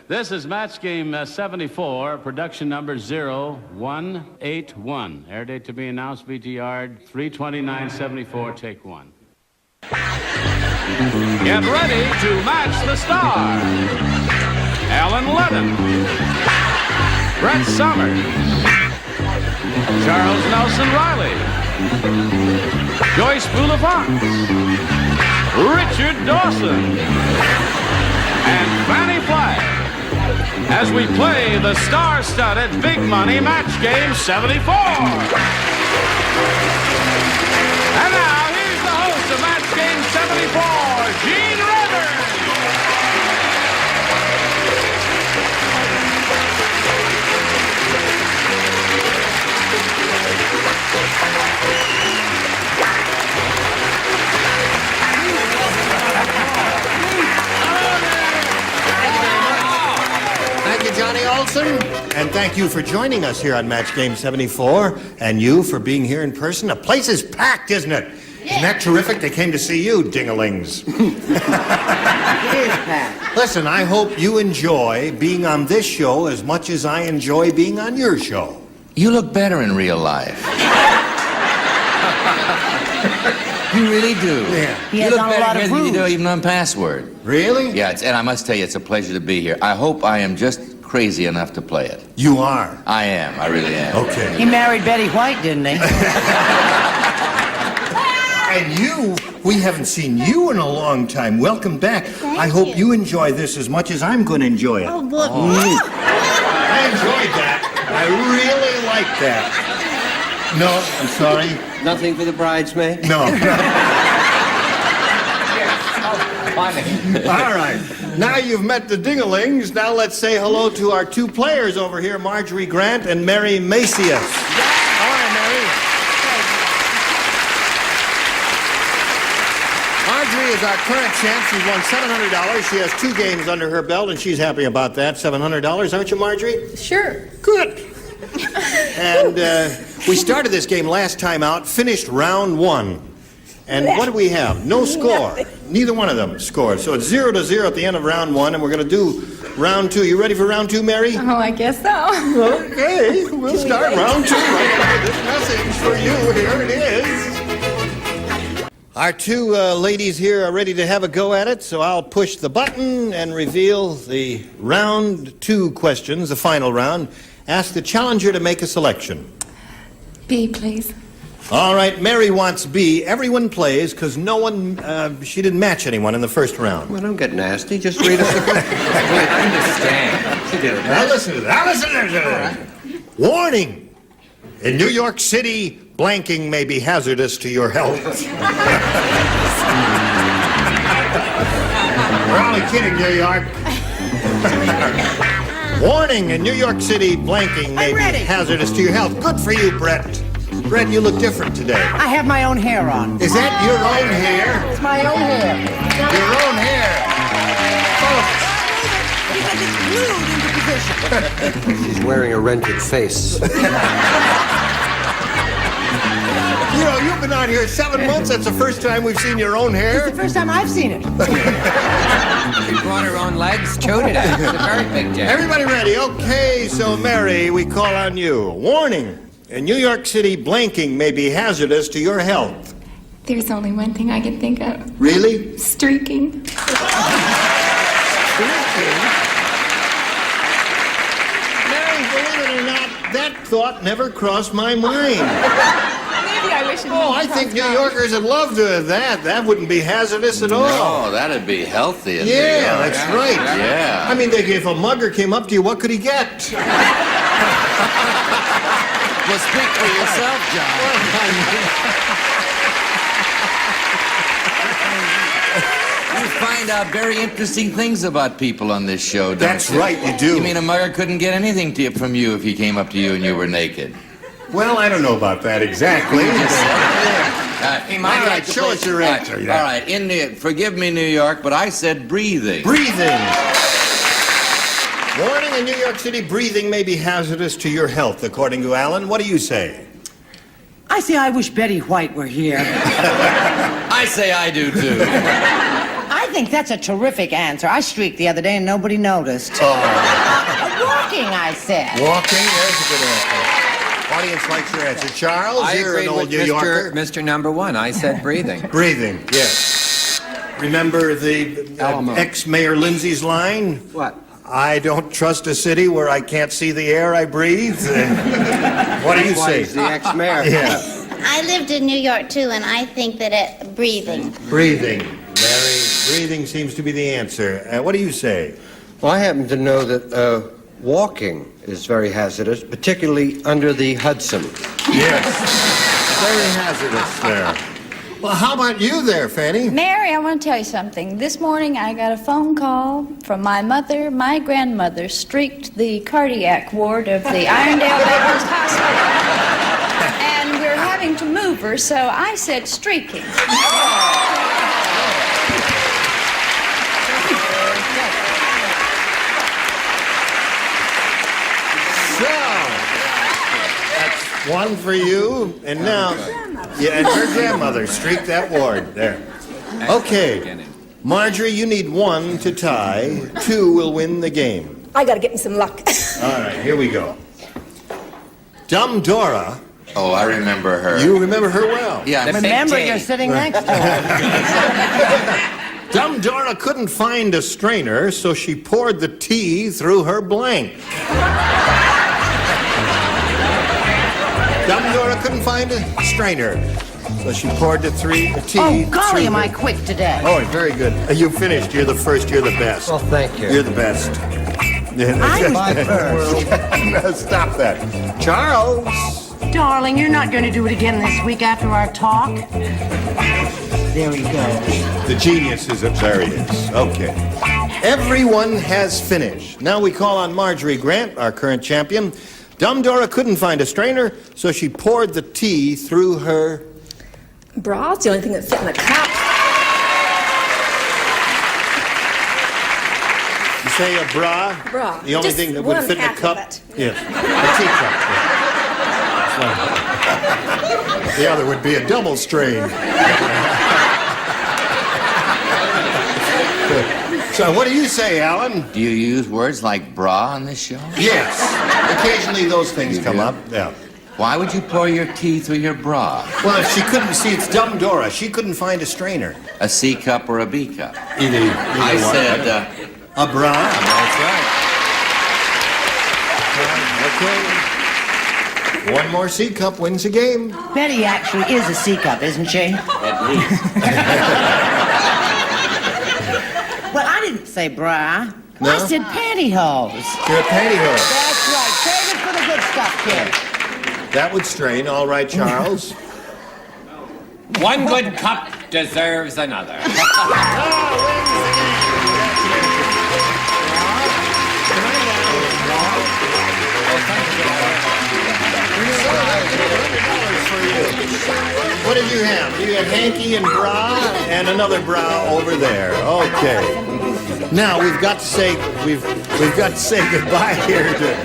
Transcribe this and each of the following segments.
This is match game 74, production number 0181. Air date to be announced, BT Yard, 32974, take one. Get ready to match the star. Allen Ludden, Brett Summers, Charles Nelson Riley, Joyce Boulevance, Richard Dawson, and Fanny Flagg, as we play the star-studded Big Money Match Game 74. And now, here's the host of Match Game 74, Gene Rivers. Thank you, Johnny Olson, and thank you for joining us here on Match Game 74, and you for being here in person. The place is packed, isn't it? Yeah. Isn't that terrific? They came to see you, ding-a-lings. It is packed. Listen, I hope you enjoy being on this show as much as I enjoy being on your show. You look better in real life. You really do. Yeah. You look better here than you do even on Password. Really? Yeah, and I must tell you, it's a pleasure to be here. I hope I am just crazy enough to play it. You are? I am. I really am. Okay. He married Betty White, didn't he? And you, we haven't seen you in a long time. Welcome back. I hope you enjoy this as much as I'm going to enjoy it. Oh, look. I enjoyed that. I really like that. No, I'm sorry. Nothing for the bridesmaid? No. All right. Now you've met the Dingalings. Now let's say hello to our two players over here, Marjorie Grant and Mary Macias. All right, Mary. Marjorie is our current champ. She's won $700. She has 2 games under her belt, and she's happy about that. $700, aren't you, Marjorie? Sure. Good. And we started this game last time out, finished round 1. And what do we have? No score. Neither one of them scored. So it's 0-0 at the end of round 1, and we're going to do round 2. You ready for round 2, Mary? Oh, I guess so. Okay, we'll start round 2 right after this message for you. Here it is. Our two ladies here are ready to have a go at it, so I'll push the button and reveal the round 2 questions, the final round. Ask the challenger to make a selection. B, please. All right, Mary wants B. Everyone plays because no one, she didn't match anyone in the first round. Well, don't get nasty. Just read us the question. I understand. She did it. Now listen to that. Listen to that. Warning. In New York City, blanking may be hazardous to your health. We're only kidding, New York. Warning. In New York City, blanking may be hazardous to your health. Good for you, Brett. Brett, you look different today. I have my own hair on. Is that your own hair? It's my own hair. Your own hair. Because it's glued into position. She's wearing a rented face. You know, you've been out here 7 months. That's the first time we've seen your own hair. It's the first time I've seen it. She brought her own legs, chewed it out. It's a very big job. Everybody ready? Okay, so Mary, we call on you. Warning. In New York City, blanking may be hazardous to your health. There's only one thing I can think of. Really? Streaking. Mary, believe it or not, that thought never crossed my mind. Maybe I wish it Oh, I think New Yorkers would love to have that. That wouldn't be hazardous at all. No, that'd be healthy. In New Yeah, York. that's right. Yeah. I mean, if a mugger came up to you, what could he get? Well, speak for yourself, John. You find out very interesting things about people on this show, don't That's you? right, you do. You mean a mugger couldn't get anything from you if he came up to you and you were naked? Well, I don't know about that exactly. He might like to show us your answer. All right, forgive me, New York, but I said breathing. Breathing. Warning, in New York City, breathing may be hazardous to your health, according to Allen. What do you say? I say I wish Betty White were here. I say I do, too. I think that's a terrific answer. I streaked the other day and nobody noticed. Walking, I said. Walking, there's a good answer. Audience likes your answer. Charles, I you're an agreed old with New Yorker. Mr. Number One. I said breathing. Breathing, yes. Remember the Alamo. ex-Mayor Lindsay's line? What? I don't trust a city where I can't see the air I breathe. What do you That's why say? he's the ex-mayor. Yeah. I lived in New York too, and I think that breathing. Breathing. Mary, breathing seems to be the answer. What do you say? Well, I happen to know that walking is very hazardous, particularly under the Hudson. Yes. Very hazardous there. Well, how about you there, Fanny? Mary, I want to tell you something. This morning I got a phone call from my mother. My grandmother streaked the cardiac ward of the Irondale Baptist Hospital. And we're having to move her, so I said streaking. So, that's one for you, and now, yeah, and her grandmother streaked that ward there. Okay, Marjorie, you need one to tie. Two will win the game. I gotta get me some luck. All right, here we go. Dumb Dora. Oh, I remember her. You remember her well. Yeah, Remember, you're sitting next to her. Dumb Dora couldn't find a strainer, so she poured the tea through her blank. Dumb Dora couldn't find a strainer, so she poured the tea Oh, golly, through am her... I quick today. Oh, very good. You finished. You're the first. You're the best. Well, thank you. You're the best. I'm my first. Stop that. Charles. Darling, you're not going to do it again this week after our talk? There he goes. The genius is there he is. Okay. Everyone has finished. Now we call on Marjorie Grant, our current champion. Dumb Dora couldn't find a strainer, so she poured the tea through her... Bra, it's the only thing that fit in the cup. You say a bra? Bra. The only Just thing that would one fit in a half cup? of it. Yes. A teacup. The other would be a double strain. So what do you say, Alan? Do you use words like bra on this show? Yes. Occasionally those things You come do? up. Yeah. Why would you pour your tea through your bra? Well, if she couldn't see, it's Dumb Dora. She couldn't find a strainer. A C cup or a B cup? Either I one. said, A bra. that's right. Okay. One more C cup wins the game. Betty actually is a C cup, isn't she? At least. Well, I didn't say bra. No? I said pantyhose. You're a pantyhose. That's right. Save it for the good stuff, kid. That would strain. All right, Charles. One good cup deserves another. What did you have? You had hanky and bra and another bra over there. Okay. Now we've got to say goodbye here to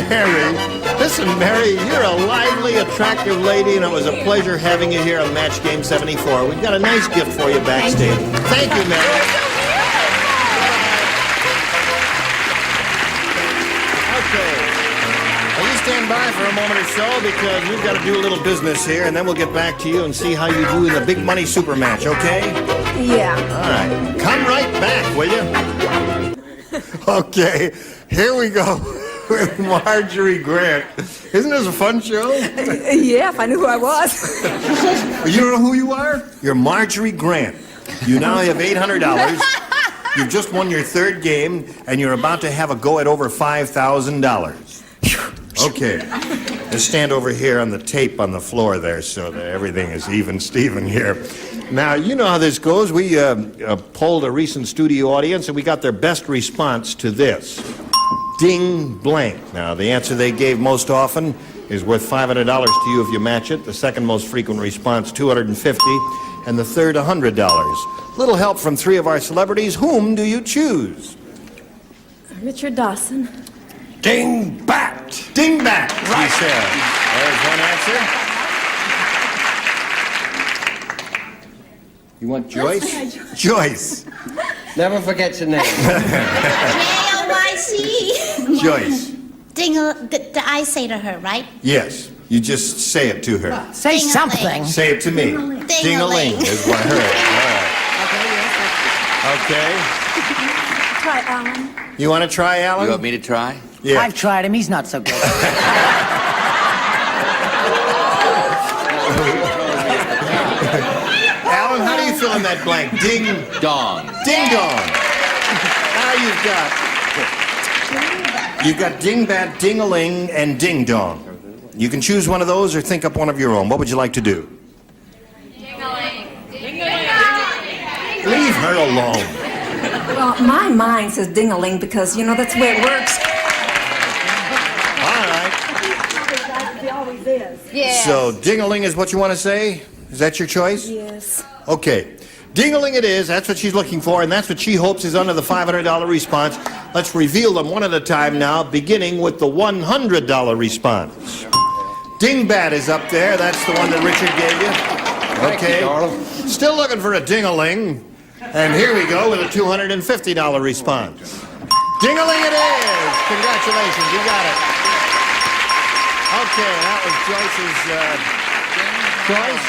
Mary. Listen, Mary, you're a lively, attractive lady, and it was a pleasure having you here on Match Game 74. We've got a nice gift for you backstage. Thank you, Mary. Okay. Well, you stand by for a moment or so because we've got to do a little business here, and then we'll get back to you and see how you do in the big money super match, okay? Yeah. All right. Come right back, will you? Okay. Here we go with Marjorie Grant. Isn't this a fun show? Yeah, if I knew who I was. You know who you are? You're Marjorie Grant. You now have $800. You've just won your third game, and you're about to have a go at over $5,000. Okay. Let's stand over here on the tape on the floor there so that everything is even Steven here. Now, you know how this goes. We polled a recent studio audience, and we got their best response to this. Ding blank. Now, the answer they gave most often is worth $500 to you if you match it. The second most frequent response, $250, and the third, $100. Little help from three of our celebrities. Whom do you choose? Richard Dawson. Dingbat. Dingbat, right. He said. There's one answer. You want Joyce? Joyce. Never forget your name. J-O-Y-C. Joyce. Dingle, I say to her, right? Yes. You just say it to her. Say Ding-a-ling. something. Say it to me. Ding-a-ling is what I heard. All right. Okay. Try Alan. You want to try, Alan? You want me to try? Yeah. I've tried him. He's not so good. Alan, how do you fill in that blank? Ding. Dong. Ding dong. Now you've got dingbat, ding-a-ling, and ding dong. You can choose one of those or think up one of your own. What would you like to do? Leave her alone. Well, my mind says ding-a-ling because, you know, that's the way it works. All right. It always is. Yeah. So ding-a-ling is what you want to say? Is that your choice? Yes. Okay. Ding-a-ling it is. That's what she's looking for, and that's what she hopes is under the $500 response. Let's reveal them one at a time now, beginning with the $100 response. Dingbat is up there. That's the one that Richard gave you. Okay. Still looking for a ding-a-ling. And here we go with a $250 response. Ding-a-ling it is! Congratulations, you got it. Okay, that was Joyce's choice.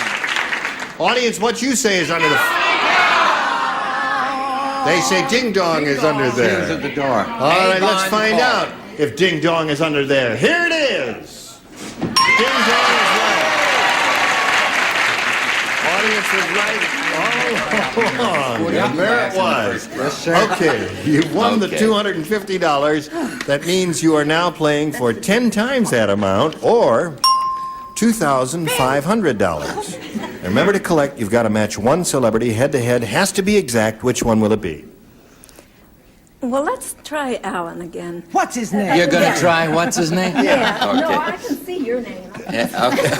Audience, what you say is under the... They say ding-dong is under there. At the door. All right, let's find out if ding-dong is under there. Here it is. Ding-dong is right. Audience was right all along. And there it was. Yes, sir. Okay, you won the Okay. $250. That means you are now playing for 10 times that amount, or $2,500. Remember to collect. You've got to match one celebrity head-to-head. Has to be exact. Which one will it be? Well, let's try Alan again. What's his name? You're going to try what's his name? Yeah. No, Okay. I can see your name. Yeah, okay.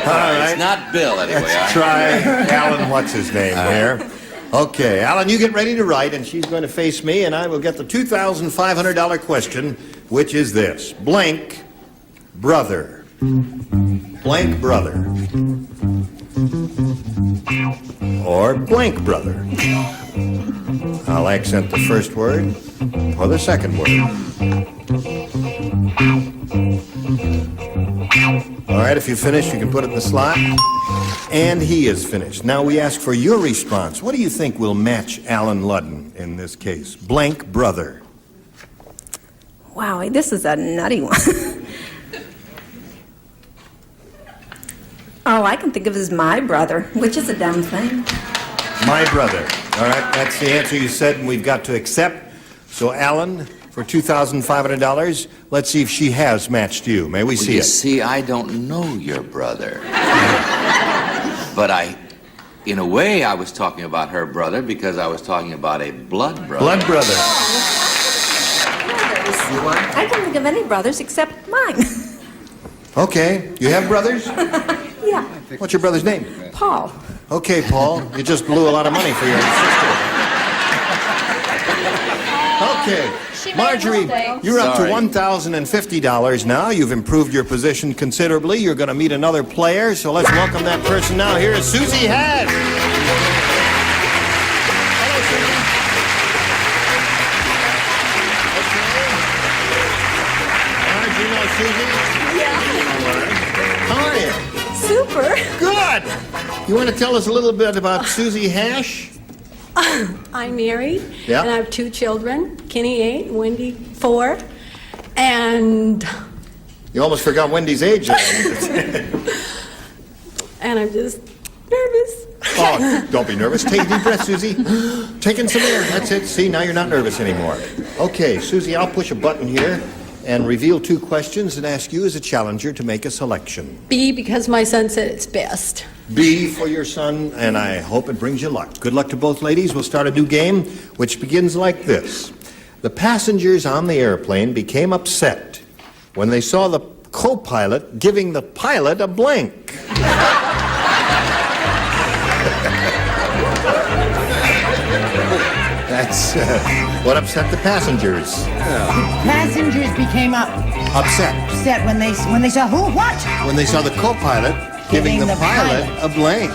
All right. It's not Bill, anyway. Let's try Alan, what's his name here. Okay, Alan, you get ready to write, and she's going to face me, and I will get the $2,500 question, which is this. Blank brother. Blank brother. Or blank brother. I'll accent the first word or the second word. All right, if you finish, you can put it in the slot. And he is finished. Now we ask for your response. What do you think will match Allen Ludden in this case? Blank brother. Wow, this is a nutty one. All I can think of is my brother, which is a dumb thing. My brother. All right, that's the answer you said, and we've got to accept. So, Alan, for $2,500, let's see if she has matched you. May we Well, see you it? see, I don't know your brother. But in a way, I was talking about her brother because I was talking about a blood brother. Blood brother. I can't think of any brothers except mine. Okay, you have brothers? Yeah, What's your brother's name? Paul. Okay, Paul, you just blew a lot of money for your sister. Okay, Marjorie, you're up to Sorry. $1,050 now. You've improved your position considerably. You're going to meet another player, so let's welcome that person now. Here is Susie Hash. Hello, Susie. Marge, you know Susie? Super. How are you? Good. You want to tell us a little bit about Susie Hash? I'm married, Yeah. and I have 2 children, Kenny 8 and Wendy 4, and You almost forgot Wendy's age. I'm just nervous. Oh, don't be nervous. Take a deep breath, Susie. Taking some air. That's it. See, now you're not nervous anymore. Okay, Susie, I'll push a button here and reveal 2 questions and ask you as a challenger to make a selection. B, because my son said it's best. B for your son, and I hope it brings you luck. Good luck to both ladies. We'll start a new game, which begins like this. The passengers on the airplane became upset when they saw the co-pilot giving the pilot a blank. That's what upset the passengers. Passengers became Upset upset when they saw who? What? when they saw the co-pilot giving the pilot a blank.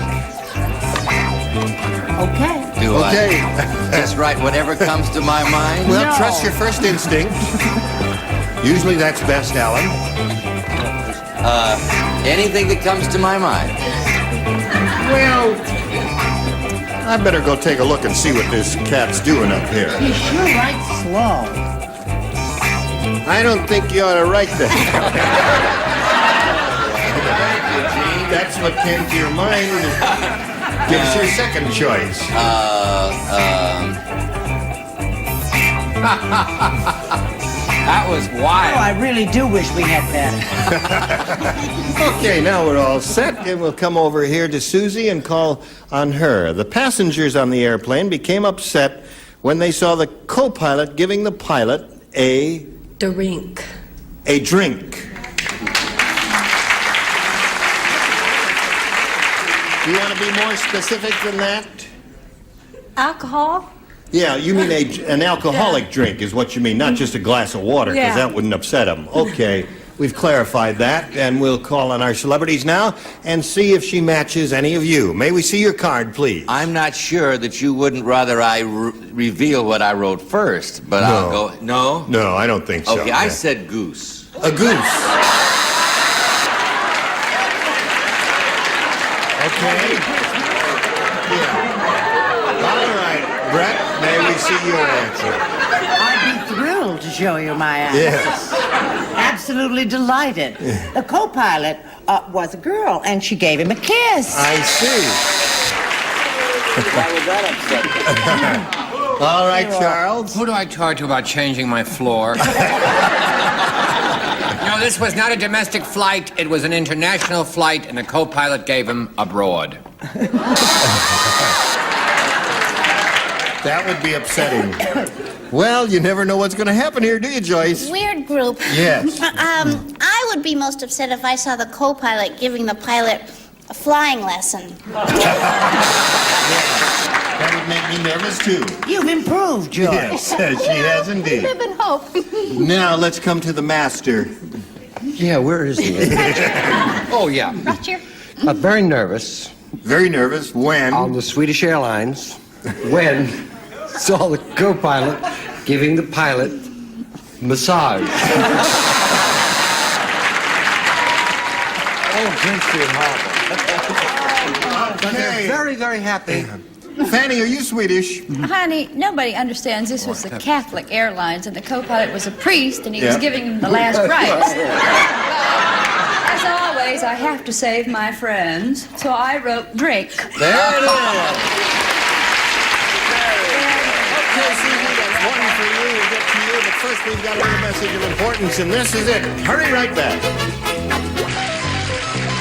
Okay. Do Do Okay. I just write whatever comes to my mind? Well, trust your first instinct. Usually that's best, Alan. Anything that comes to my mind. Well, I better go take a look and see what this cat's doing up here. You sure write slow. I don't think you ought to write that. That's what came to your mind. Give us your second choice. That was Oh, wild. I really do wish we had that. Okay, now we're all set, and we'll come over here to Susie and call on her. The passengers on the airplane became upset when they saw the co-pilot giving the pilot a Drink. drink. Do you want to be more specific than that? Alcohol? Yeah, you mean an alcoholic drink is what you mean, not just a glass of water, because Yeah. that wouldn't upset them. Okay, we've clarified that, and we'll call on our celebrities now and see if she matches any of you. May we see your card, please? I'm not sure that you wouldn't rather I reveal what I wrote first, but I'll go. No? No, I don't think so. Okay, I said goose. A goose. Okay. Yeah. All right, Brett, may we see your answer? I'd be thrilled to show you my answer. Yes. Absolutely delighted. The co-pilot was a girl, and she gave him a kiss. I see. Why would that upset you? All right, Charles. Who do I talk to about changing my floor? No, this was not a domestic flight. It was an international flight, and the co-pilot gave him abroad. That would be upsetting. Well, you never know what's going to happen here, do you, Joyce? Weird group. Yes. I would be most upset if I saw the co-pilot giving the pilot a flying lesson. That would make me nervous, too. You've improved, George. Yes, she has indeed. Live in hope. Now, let's come to the master. Yeah, where is he? Oh, yeah. Right here. Very nervous Very nervous. When? on the Swedish Airlines when saw the co-pilot giving the pilot massage. Oh, Grimsby and Harbour. But they're Okay. very, very happy. Fanny, are you Swedish? Honey, nobody understands this was the Catholic Airlines, and the co-pilot was a priest, and he was Yeah. giving him the last rites. As always, I have to save my friends, so I wrote drink. There it is. Okay, Susie, that's one for you. We'll get to you, but first we've got a little message of importance, and this is it. Hurry right back.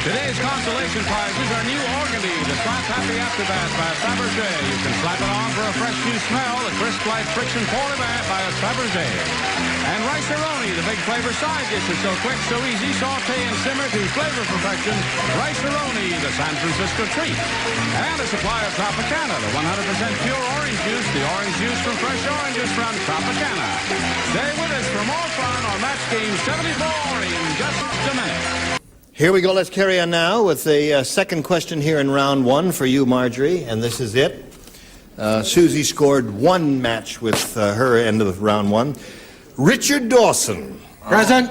Today's consolation prizes are new Organdy, the Slap Happy Afterbath by Fabergé. You can slap it on for a fresh new smell, the Crisp Light Friction Polar Bath by Fabergé. And Rice-A-Roni, the big flavor side dish is so quick, so easy, saute and simmer to flavor perfection. Rice-A-Roni, the San Francisco treat. And a supply of Tropicana, the 100% pure orange juice, the orange juice from fresh oranges from Tropicana. Stay with us for more fun on Match Game 74 in just a minute. Here we go. Let's carry on now with the second question here in round one for you, Marjorie, and this is it. Susie scored one match with her end of round one. Richard Dawson. Present.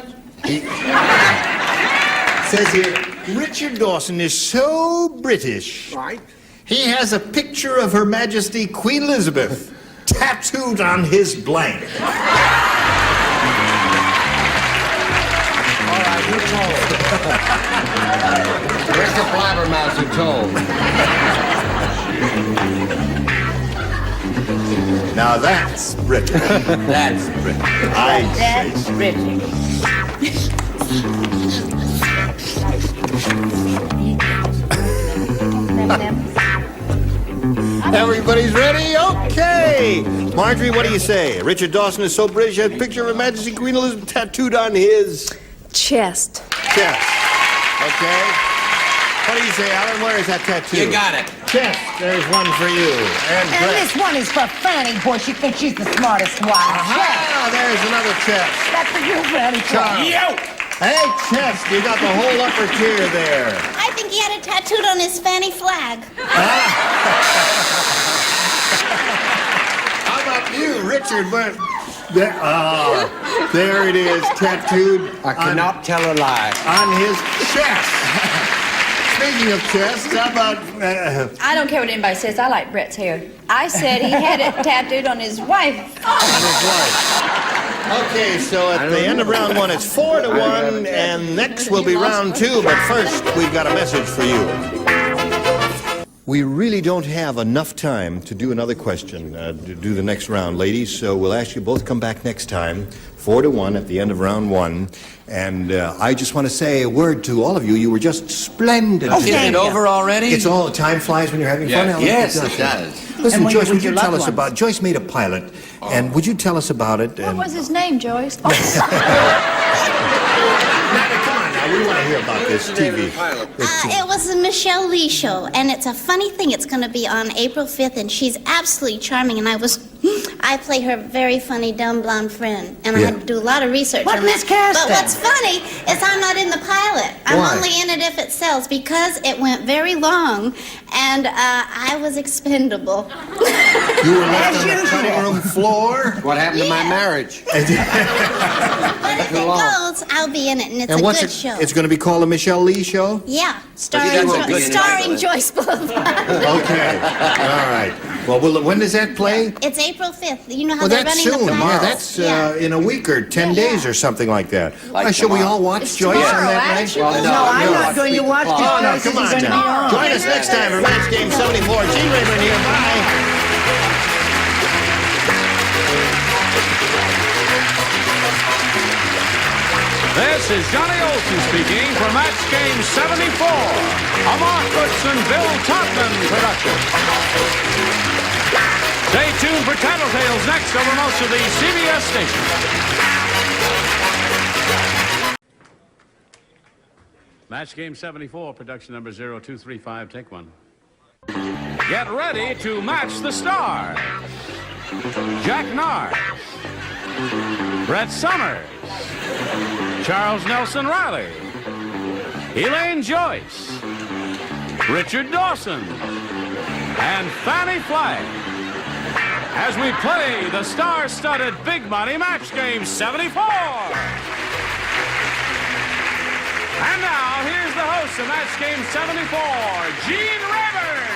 Says here, Richard Dawson is so British. Right. He has a picture of Her Majesty Queen Elizabeth tattooed on his blank. All right, who told? Where's the blabbermouth who told? Now that's British. That's British. I'd say That's so. British. Everybody's ready? Okay. Marjorie, what do you say? Richard Dawson is so British, he has a picture of Her Majesty Queen Elizabeth tattooed on his Chest. chest. Okay. What do you say, Alan? Where is that tattoo? You got it. Chest. There's one for you. And And Brett. this one is for Fanny, boy. She thinks she's the smartest one. Ah, there's another chest. That's for you, Fanny. Charles. Hey, chest, you got the whole upper tier there. I think he had it tattooed on his fanny flag. Richard, but there it is, tattooed. I cannot tell a lie. On his chest. Speaking of chests, how about... I don't care what anybody says. I like Brett's hair. I said he had it tattooed on his wife. On his wife. Okay, so at the end of round one, it's 4-1, and next will be round two, but first, we've got a message for you. We really don't have enough time to do another question, to do the next round, ladies, so we'll ask you both come back next time, 4-1 at the end of round one. And I just want to say a word to all of you. You were just splendid. Is it over already? It's all, time flies when you're having fun. Alan. Yes, it does. Listen, Joyce, would you tell us about, Joyce made a pilot, and would you tell us about it? What was his name, Joyce? Oh. We want to hear about this TV. It was the Michelle Lee show, and it's a funny thing. It's going to be on April 5th, and she's absolutely charming, and I play her very funny, dumb, blonde friend, and I had to do a lot of research on that. But what's funny is I'm not in the pilot. I'm only in it if it sells, because it went very long, and I was expendable. You were left on the cutting room floor? What happened to my marriage? But if it goes, I'll be in it, and it's a good show. It's going to be called the Michelle Lee Show? Yeah, starring Joyce Boulevard. Okay, all right. Well, when does that play? It's April 5th. You know how Well, they're that's running soon. the Yeah, plays? that's in a week or 10 days or something like that. Shall we all watch It's Joyce on tomorrow, that night? actually. Well, No, I'm not going to watch Oh, no, come on now. now. Join us next time for Match Game 74. Gene Rayburn here. Bye. This is Johnny Olson speaking for Match Game 74, a Mark Goodson, Bill Todman production. Stay tuned for Tattletales next over most of the CBS stations. Match Game 74, production number 0235, take one. Get ready to match the stars. Jack Narr, Brett Summers, Charles Nelson Riley, Elaine Joyce, Richard Dawson, and Fanny Flagg as we play the star-studded Big Money Match Game 74. And now, here's the host of Match Game 74, Gene Rayburn.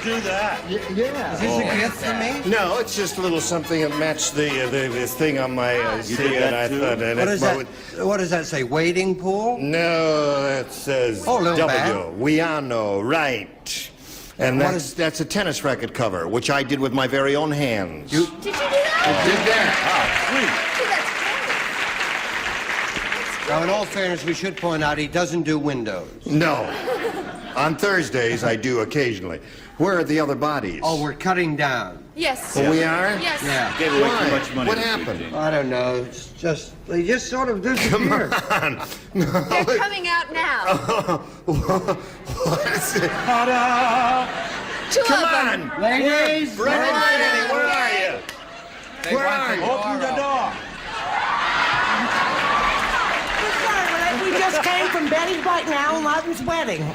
Do that? Yeah. Is this a gift for me? No, it's just a little something that matched the thing on my CD, and I thought. What does that say? Wading pool? No, it says little W. bad. Wiano, right? And that's a tennis racket cover, which I did with my very own hands. Did you do that? I did that. Now, in all fairness, we should point out he doesn't do windows. No. On Thursdays, I do occasionally. Where are the other bodies? Oh, we're cutting down. Yes. Oh, we are? Yes. Yeah. Gave away Why? too much money. What happened? I don't know. It's just, they just sort of disappear. Come on. No. They're coming out now. What is it? Two Come of them. on. Ladies, Brendan Kennedy, where are you? Where are you? Open the door. We just came from Betty White and Allen Ludden's wedding.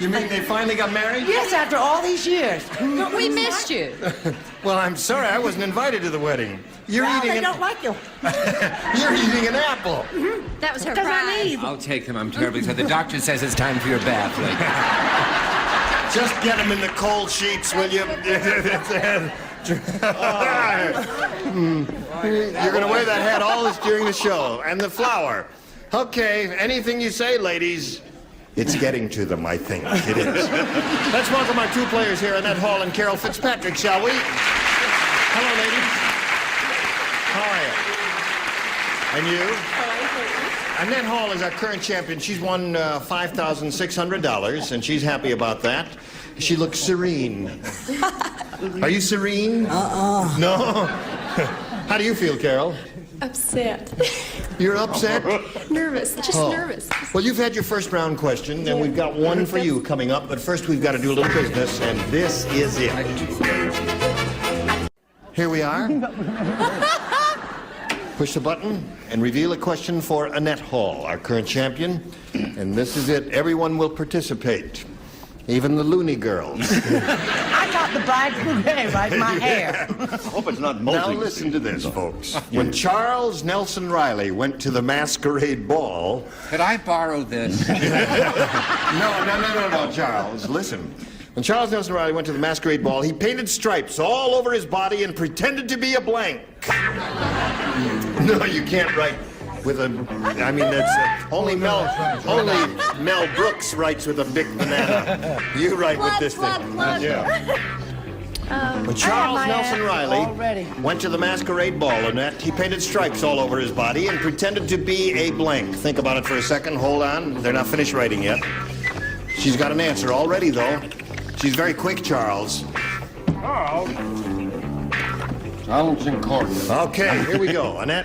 You mean they finally got married? Yes, after all these years. We missed you. Well, I'm sorry, I wasn't invited to the wedding. You're Well, eating they don't like you. You're eating an apple. That was her Because I'm prize. evil. I'll take them. I'm terribly sorry. The doctor says it's time for your bath, lady. Just get them in the cold sheets, will you? You're going to wear that hat all this during the show. And the flower. Okay, anything you say, ladies. It's getting to them, I think. It is. Let's welcome our two players here, Annette Hall and Carol Fitzpatrick, shall we? Hello, ladies. How are you? And you? Annette Hall is our current champion. She's won $5,600, and she's happy about that. She looks serene. Are you serene? No? How do you feel, Carol? Upset. You're upset? Nervous. Just nervous. Well, you've had your first round question, and we've got one for you coming up. But first, we've got to do a little business, and this is it. Here we are. Push the button and reveal a question for Annette Hall, our current champion. And this is it. Everyone will participate. Even the loony girls. I thought the bride would right my hair. Hope it's not Now molting. listen to this, folks. When Charles Nelson Riley went to the masquerade ball... Could I borrow this? No, Charles. Listen. When Charles Nelson Riley went to the masquerade ball, he painted stripes all over his body and pretended to be a blank. No, you can't write with a... I mean, that's... only Mel Brooks writes with a big banana. You write with this thing. Yeah. When Charles Nelson Riley went to the masquerade ball, Annette, he painted stripes all over his body and pretended to be a blank. Think about it for a second. Hold on. They're not finished writing yet. She's got an answer already, though. She's very quick, Charles. Silence in court. Okay, here we go. Annette.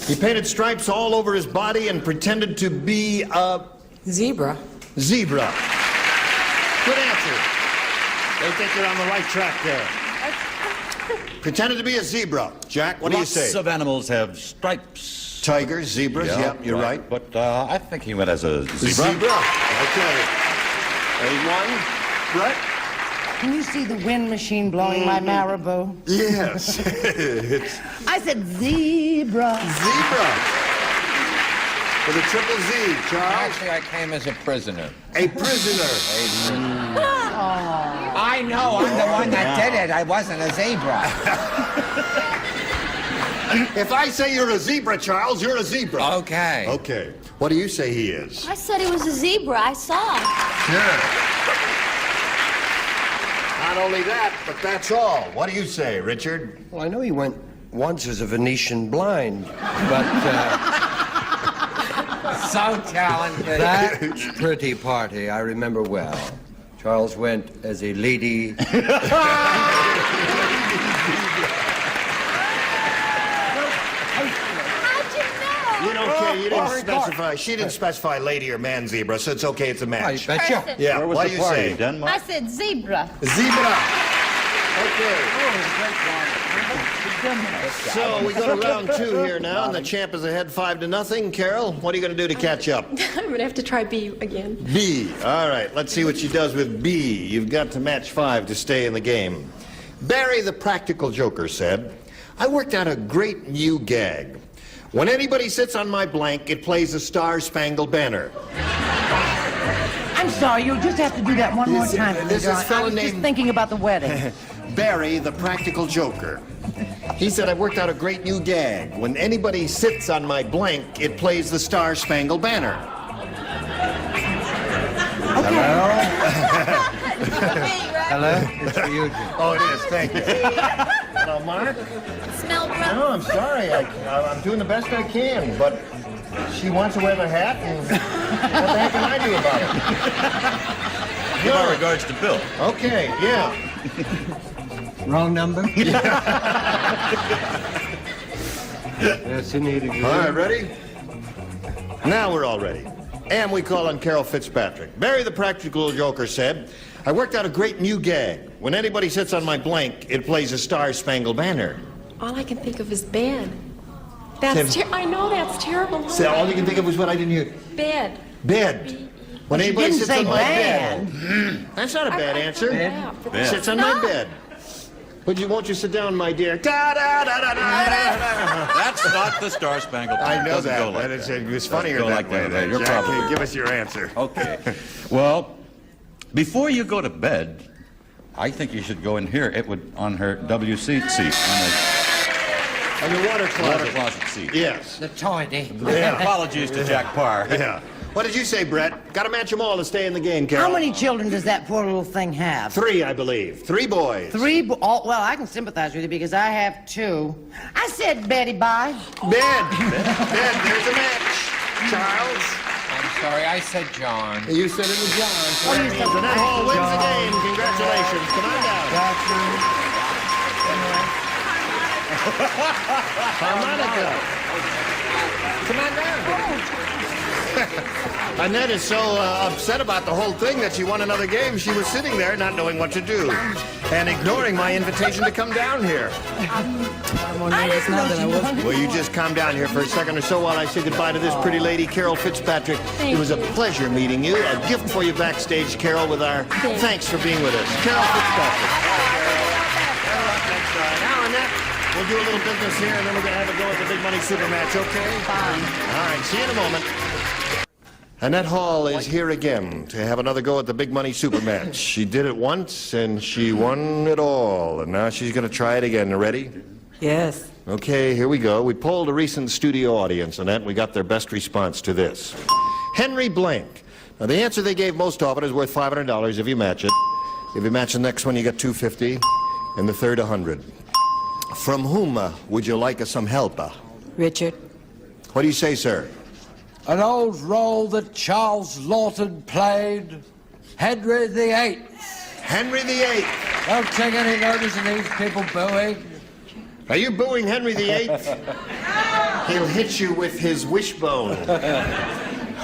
He painted stripes all over his body and pretended to be a... Zebra. Zebra. Good answer. They think you're on the right track there. Pretended to be a zebra. Jack, what do you say? Lots of animals have stripes. Tigers, zebras, Yeah, you're right. But I think he went as a zebra. Zebra. Okay. There's one. Brett? Can you see the wind machine blowing my marabou? Yes. It's I said zebra. zebra. With a triple Z, Charles. Actually, I came as a prisoner. A prisoner. I know, I'm the one that did it. I wasn't a zebra. If I say you're a zebra, Charles, you're a zebra. Okay. Okay. What do you say he is? I said he was a zebra. I saw him. Not only that, but that's all. What do you say, Richard? Well, I know he went once as a Venetian blind, but So talented. that pretty party I remember well. Charles went as a lady. You don't care. You didn't specify. She didn't specify lady or man zebra, so it's okay. It's a match. I betcha. Yeah. Where was what the do you party? say? Denmark? I said zebra. Zebra. Okay. So we go to round 2 here now, and the champ is ahead 5-0. Carol, what are you going to do to catch up? I'm going to have to try B again. B. All right. Let's see what she does with B. You've got to match 5 to stay in the game. Barry, the practical joker, said, "I worked out a great new gag. When anybody sits on my blank, it plays a Star-Spangled Banner." I'm sorry, you'll just have to do that one more time. This is fella I was just named- thinking about the wedding. Barry, the practical joker. He said, "I worked out a great new gag. When anybody sits on my blank, it plays the Star-Spangled Banner." Hello? It's for you, Jim. Oh, it is. Thank you. Hello, Mark. Smell No, bro. I'm sorry. I'm doing the best I can, but she wants to wear the hat, and what the heck can I do about it? Give our regards to Bill. Okay, yeah. Wrong number? Yes, indeed. All right, ready? Now we're all ready. And we call on Carol Fitzpatrick. Barry the practical joker said, "I worked out a great new gag. When anybody sits on my blank, it plays a Star-Spangled Banner." All I can think of is bed. That's I know that's terrible. So all you can think of was what I didn't hear. Bed. Bed. When She anybody didn't sits say on my bed. bed. That's not a bad answer. Bed. Sits on my bed. Won't you sit down, my dear? Da, da, da, da, da, da, da. That's not the Star Spangled Banner. I know Doesn't that, go like but that. it's funnier Doesn't go that like way. that. You're Jack, probably give us your answer. Okay. Well, before you go to bed, I think you should go in here. It would on her WC seat, On the water on the closet. water closet seat. Yes. The toity. Yeah. Apologies to Jack Parr. Yeah. What did you say, Brett? Got to match them all to stay in the game, Carol. How many children does that poor little thing have? 3, I believe. 3 boys. 3 well, I can sympathize with you because I have 2. I said Betty bye. Bed. Bed. There's a match. Charles. I'm sorry, I said John. You said it was John. Oh, you said Annette Hall wins the game. Congratulations. Come on down. Harmonica. Come on down. Annette is so upset about the whole thing that she won another game. She was sitting there not knowing what to do and ignoring my invitation to come down here. Will you just calm down here for a second or so while I say goodbye to this pretty lady, Carol Fitzpatrick? It was a pleasure meeting you. A gift for you backstage, Carol, with our thanks for being with us. Carol Fitzpatrick. Now, Annette, we'll do a little business here, and then we're going to have a go at the big money super match, okay? Fine. All right, see you in a moment. Annette Hall is here again to have another go at the big money super match. She did it once, and she won it all. And now she's going to try it again. Ready? Yes. Okay, here we go. We polled a recent studio audience, Annette. We got their best response to this. Henry Blank. Now, the answer they gave most often is worth $500 if you match it. If you match the next one, you get $250, and the third, $100. From whom would you like some help? Richard. What do you say, sir? An old role that Charles Lawton played, Henry VIII. Henry VIII. Don't take any notice of these people booing. Are you booing Henry VIII? He'll hit you with his wishbone.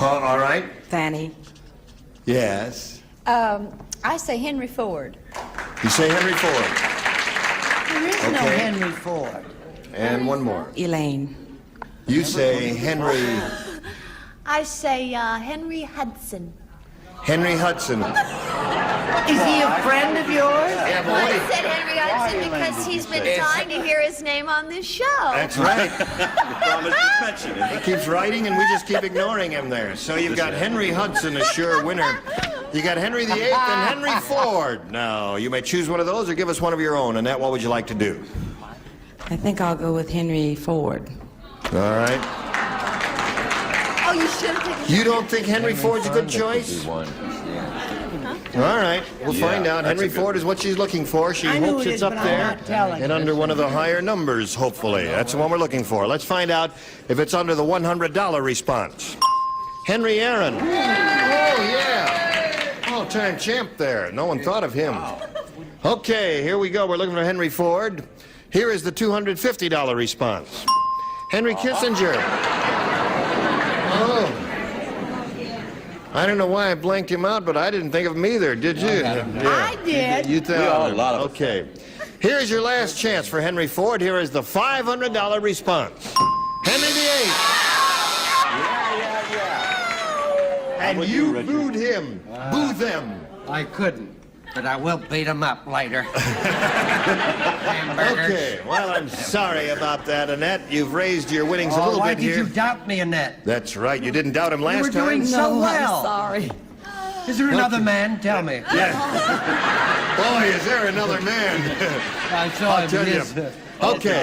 All right. Fanny. Yes. I say Henry Ford. You say Henry Ford. There is no Okay. Henry Ford. And one more. Elaine. You say Henry... I say Henry Hudson. Henry Hudson. Is he a friend of yours? Yeah, Well, I boy. said Henry Hudson because he's been dying to hear his name on this show. That's right. He keeps writing, and we just keep ignoring him there. So you've got Henry Hudson, a sure winner. You got Henry VIII and Henry Ford. Now, you may choose one of those or give us one of your own. Annette, what would you like to do? I think I'll go with Henry Ford. All right. Oh, you should have taken. You don't think Henry Ford's a good choice? All right, we'll find out. Henry Ford is what she's looking for. She hopes it's up there and under one of the higher numbers, hopefully. That's the one we're looking for. Let's find out if it's under the $100 response. Henry Aaron. Oh, yeah. All-time champ there. No one thought of him. Okay, here we go. We're looking for Henry Ford. Here is the $250 response. Henry Kissinger. Oh. I don't know why I blanked him out, but I didn't think of him either, did you? I did. You thought. Okay. Here's your last chance for Henry Ford. Here is the $500 response. Henry VIII. Yeah. And you booed him. Boo them. I couldn't, but I will beat him up later. Okay. Well, I'm sorry about that, Annette. You've raised your winnings a little Why bit did here. you doubt me, Annette? That's right. You didn't doubt him last You were time. doing so well. Sorry. Is there another man? Tell me. Yeah. Boy, is there another man. I saw I'll him. tell you. Yes. Okay.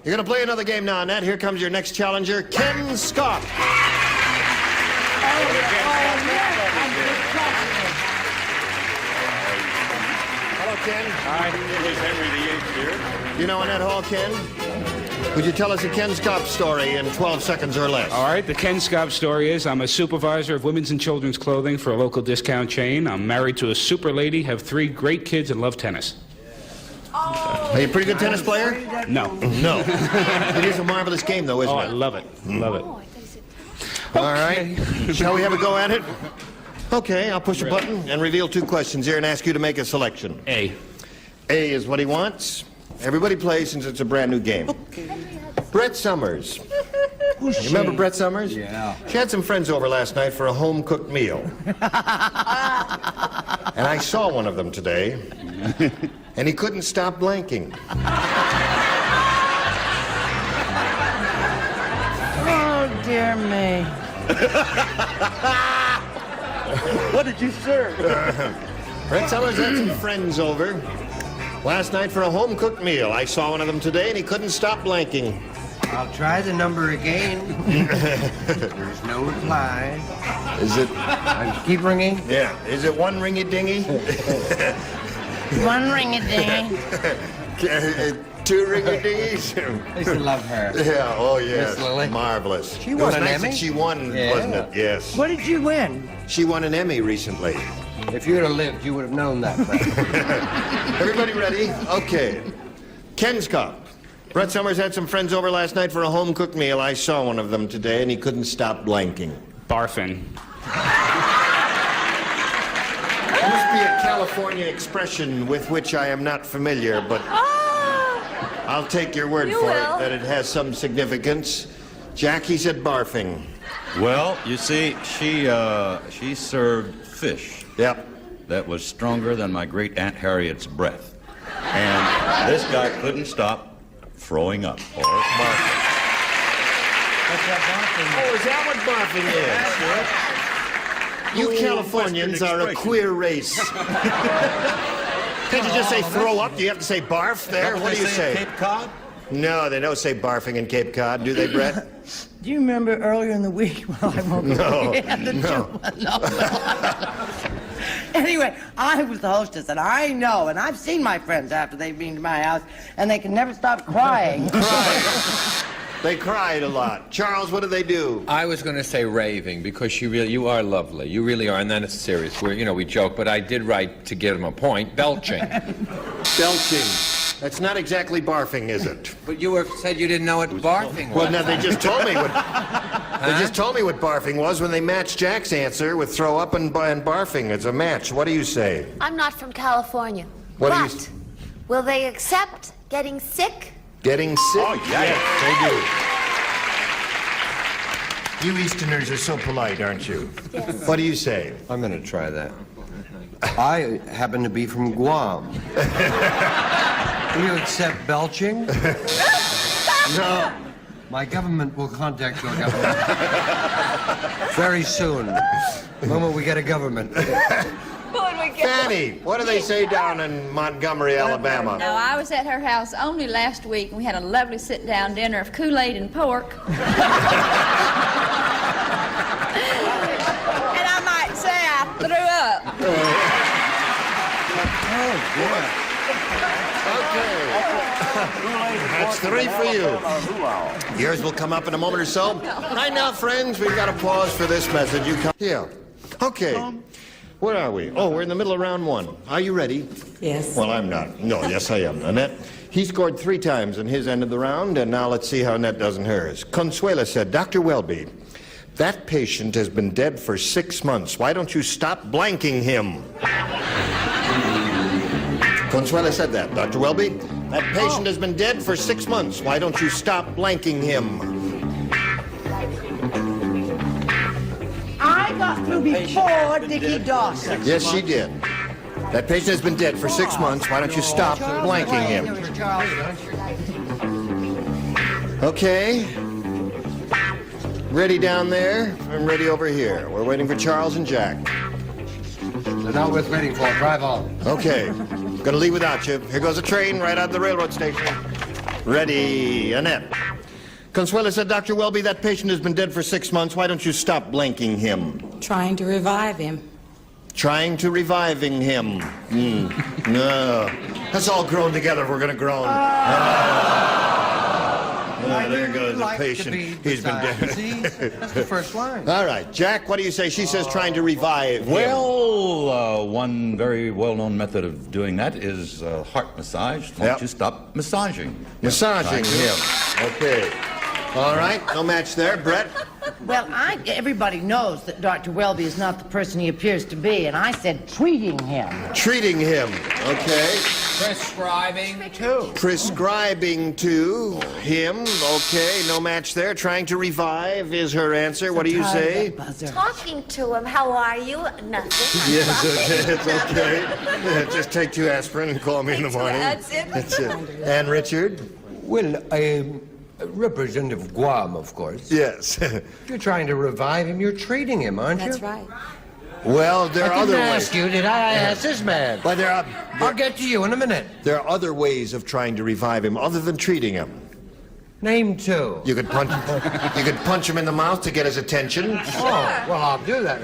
You're going to play another game now, Annette. Here comes your next challenger, Ken Scott. Hello, Ken. Hi, it is Henry VIII here. You know Annette Hall, Ken? Would you tell us a Ken Scott story in 12 seconds or less? All right, the Ken Scott story is I'm a supervisor of women's and children's clothing for a local discount chain. I'm married to a super lady, have 3 great kids, and love tennis. Are you a pretty good tennis player? No. No. It is a marvelous game, though, isn't Oh, it? I love it. Love it. All right. Shall we have a go at it? Okay, I'll push a button and reveal 2 questions here and ask you to make a selection. A. A is what he wants. Everybody plays since it's a brand new game. Brett Summers. You remember Brett Summers? Yeah. She had some friends over last night for a home-cooked meal. And I saw one of them today, and he couldn't stop blanking. Oh, dear me. What did you serve? Brett Summers had some friends over last night for a home-cooked meal. I saw one of them today, and he couldn't stop blanking. I'll try the number again. There's no reply. Is it? Keep ringing. Yeah. Is it one ringy-dingy? One ring-a-ding. 2 ringy-dingies? I used to love her. Yeah. Oh, yes. Miss Lily. Marvelous. She It won was an nice Emmy? that she won, Yeah. wasn't it? Yes. What did you win? She won an Emmy recently. If you'd have lived, you would have known that. Everybody ready? Okay. Ken Scott. Brett Summers had some friends over last night for a home-cooked meal. I saw one of them today, and he couldn't stop blanking. Barfing. There must be a California expression with which I am not familiar, but I'll take your word for it that it has some significance. Jackie said barfing. Well, you see, she served fish. Yep. That was stronger than my great Aunt Harriet's breath. And this guy couldn't stop throwing up or barfing. What's that barfing? Oh, is that what barfing is? You Californians are a queer race. Can't you just say throw up? Do you have to say barf there? What do you say? Cape Cod? No, they don't say barfing in Cape Cod, do they, Brett? Do you remember earlier in the week? Well, I won't No, no. Anyway, I was the hostess, and I know, and I've seen my friends after they've been to my house, and they can never stop crying. They cried a lot. Charles, what do they do? I was going to say raving because you are lovely. You really are, and then it's serious. We joke, but I did write to give him a point. Belching. Belching. That's not exactly barfing, is it? But you said you didn't know what barfing was. Well, no, they just told me what. They just told me what barfing was when they matched Jack's answer with throw up and barfing. It's a match. What do you say? I'm not from California. What do you but will they accept getting sick? Getting sick? Oh, yeah. They do. You Easterners are so polite, aren't you? Yes. What do you say? I'm going to try that. I happen to be from Guam. Will you accept belching? No. My government will contact your government very soon. The moment we get a government. Fanny, what do they say down in Montgomery, Alabama? No, I was at her house only last week, and we had a lovely sit-down dinner of Kool-Aid and pork. And I might say I threw up. That's 3 for you. Yours will come up in a moment or so. Right now, friends, we've got to pause for this message. You come. Yeah. Okay. Where are we? Oh, we're in the middle of round 1. Are you ready? Yes. Well, I'm not. No, yes, I am. Annette, he scored 3 times in his end of the round, and now let's see how Annette does in hers. Consuela said, Dr. Welby, that patient has been dead for 6 months. Why don't you stop blanking him? Consuela said that. Dr. Welby, that patient has been dead for 6 months. Why don't you stop blanking him? I got through before Dickie Dawson. Yes, she did. That patient has been dead for 6 months. Why don't you stop blanking him? Okay. Ready down there? I'm ready over here. We're waiting for Charles and Jack. They're not worth waiting for. Drive on. Okay. Gonna leave without you. Here goes a train right out of the railroad station. Ready, Annette. Consuela said, Dr. Welby, that patient has been dead for 6 months. Why don't you stop blanking him? Trying to revive him. Trying to reviving him. No. Let's all groan together if we're gonna groan. There goes the patient. He's been dead. See? That's the first line. All right, Jack, what do you say? She says trying to revive him. Well, one very well-known method of doing that is heart massage. Why don't you stop massaging? Massaging him. Okay. All right, no match there. Brett? Well, everybody knows that Dr. Welby is not the person he appears to be, and I said treating him. Treating him. Okay. Prescribing to. Prescribing to him. Okay, no match there. Trying to revive is her answer. What do you say? Talking to him. How are you? Nothing. Yes, it's okay. Yeah, just take 2 aspirin and call me in the morning. That's it. That's it. And Richard? Well, Representative of Guam, of course. Yes. You're trying to revive him. You're treating him, aren't you? That's right. Well, there are I other didn't ways. ask you, did I? I asked this man. But I'll get to you in a minute. There are other ways of trying to revive him other than treating him. Name 2. You could punch him in the mouth to get his attention. Oh, well, I'll do that.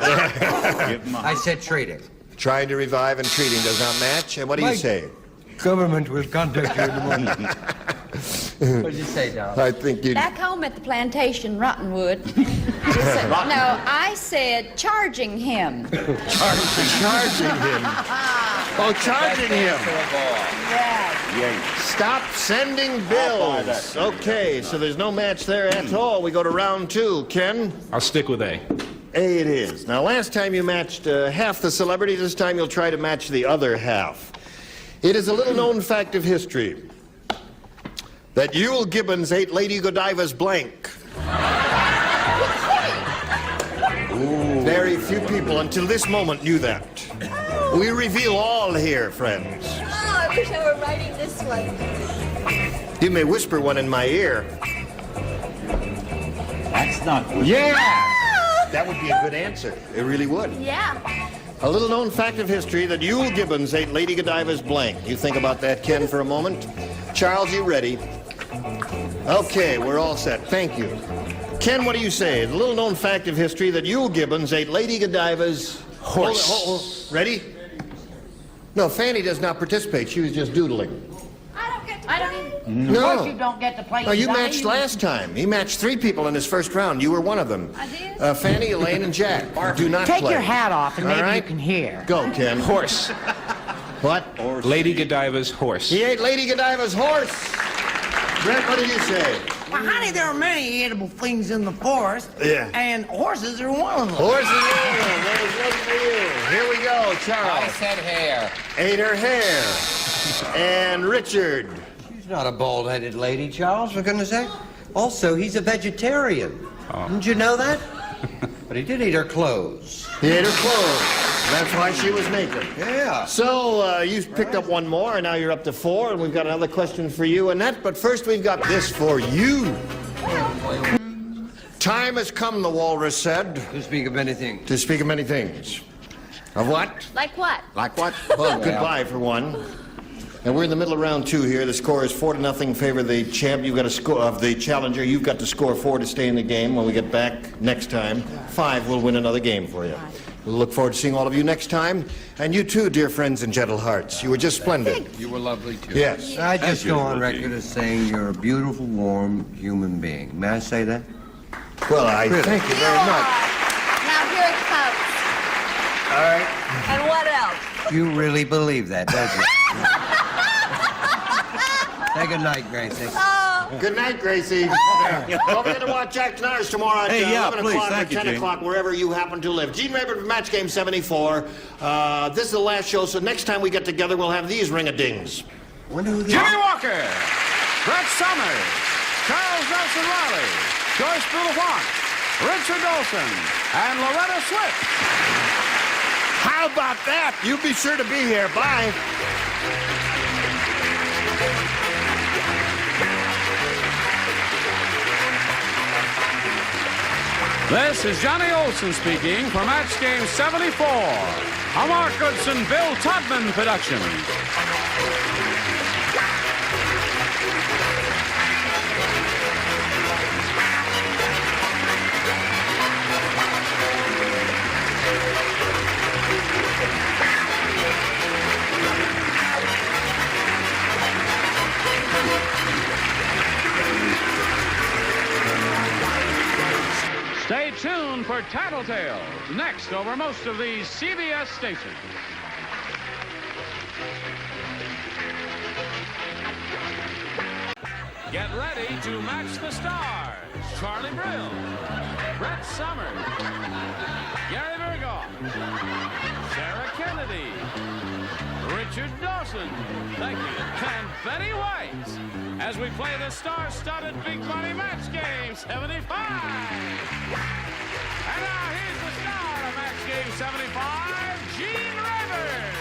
I said treating. Trying to revive and treating does not match. And what do you say? Government will contact you in the morning. What did you say, Don? I think you. Back home at the plantation, Rottenwood. No, I said charging him. Charging him. Oh, charging him. Yeah. Stop sending bills. Okay, so there's no match there at all. We go to round 2. Ken? I'll stick with A. A it is. Now, last time you matched half the celebrity. This time you'll try to match the other half. It is a little-known fact of history that Yule Gibbons ate Lady Godiva's blank. Very few people until this moment knew that. We reveal all here, friends. Oh, I wish I were writing this one. You may whisper one in my ear. That's not good. Yeah! That would be a good answer. It really would. Yeah. A little-known fact of history that Yule Gibbons ate Lady Godiva's blank. You think about that, Ken, for a moment. Charles, you ready? Okay, we're all set. Thank you. Ken, what do you say? The little-known fact of history that Yule Gibbons ate Lady Godiva's horse. Hold it. Ready? No, Fanny does not participate. She was just doodling. I don't even. No. Of course you don't get to play. No, you matched last time. He matched 3 people in his first round. You were one of them. I did? Fanny, Elaine, and Jack. Do not Take play. your hat off and All maybe right? you can hear. Go, Ken. Horse. What? Lady Godiva's horse. He ate Lady Godiva's horse. Brent, what did you say? Well, honey, there are many edible things in the forest. Yeah. And horses are one of them. Horses are one of them. That was one for you. Here we go, Charles. I said hair. Ate her hair. And Richard. She's not a bald-headed lady, Charles, for goodness sake. Also, he's a vegetarian. Didn't you know that? But he did eat her clothes. He ate her clothes. That's why she was naked. Yeah. So, you picked up one more, and now you're up to 4, and we've got another question for you, Annette. But first, we've got this for you. Time has come, the walrus said. To speak of many things. To speak of many things. Of what? Like what? Like what? Well, goodbye for one. And we're in the middle of round 2 here. The score is 4-0 in favor of the champ. You've got to score of the challenger. You've got to score 4 to stay in the game. When we get back next time, 5 will win another game for you. We'll look forward to seeing all of you next time. And you too, dear friends and gentle hearts. You were just splendid. You were lovely, too. Yes. I just go on record as saying you're a beautiful, warm human being. May I say that? Well, I thank you very much. Now here it comes. All right. And what else? You really believe that, don't you? Say good night, Gracie. Good night, Gracie. Don't forget to watch Jack Tanners tomorrow at 11 o'clock or 10 o'clock, wherever you happen to live. Gene Rayburn from Match Game 74. This is the last show, so next time we get together, we'll have these ring-a-dings. Jimmy Walker, Brett Summers, Charles Nelson Riley, Joyce Boulevard, Richard Olson, and Loretta Swift. How about that? You be sure to be here. Bye. This is Johnny Olson speaking for Match Game 74, a Mark Goodson, Bill Todman production. Stay tuned for Tattletales, next over most of these CBS stations. Get ready to match the stars. Charlie Brill, Brett Summers, Gary Burghoff, Sarah Kennedy, Richard Dawson, thank you, and Betty White, as we play the star-studded Big Money Match Game 75. And now here's the star of Match Game 75, Gene Rayburn.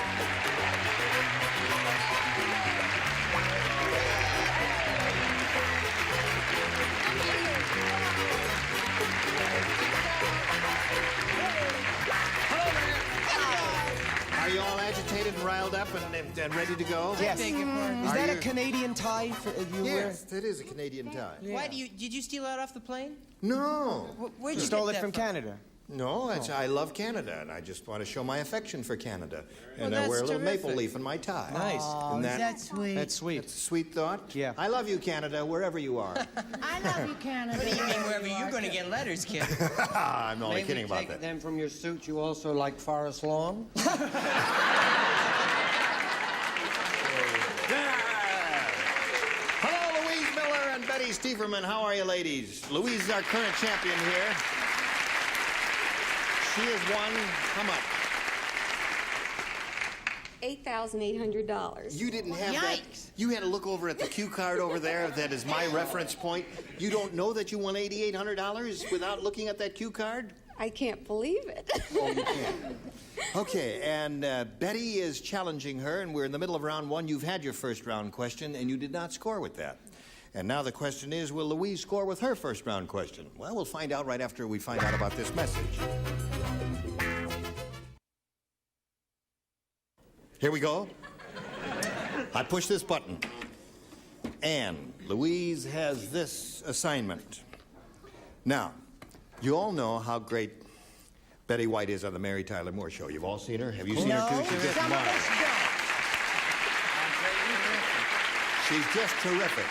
Are you all agitated and riled up and ready to go? Yes. Is that a Canadian tie for you Yes, it is a Canadian tie. Why did you steal that off the plane? No. Where'd you stole it from Canada? No, I love Canada, and I just want to show my affection for Canada. And Well, I wear a that's little maple terrific. leaf in my tie. Nice. Isn't Is that sweet? That's sweet. That's a sweet thought. Yeah. I love you, Canada, wherever you are. I love you, Canada. What do you mean, wherever you're going to get letters, kid? I'm only Maybe kidding about take that. them from your suit, you also like Forest Lawn? Hello, Louise Miller and Betty Stieferman. How are you, ladies? Louise is our current champion here. she has won how much? $8,800. You didn't have Yikes. that. You had to look over at the cue card over there. That is my reference point. You don't know that you won $8,800 without looking at that cue card? I can't believe it. Oh, you can't. Okay, and Betty is challenging her, and we're in the middle of round one. You've had your first round question, and you did not score with that. And now the question is, will Louise score with her first round question? Well, we'll find out right after we find out about this message. Here we go. I push this button. And Louise has this assignment. Now, you all know how great Betty White is on the Mary Tyler Moore Show. You've all seen her? Have you seen her too? She's just some of us don't. She's just terrific.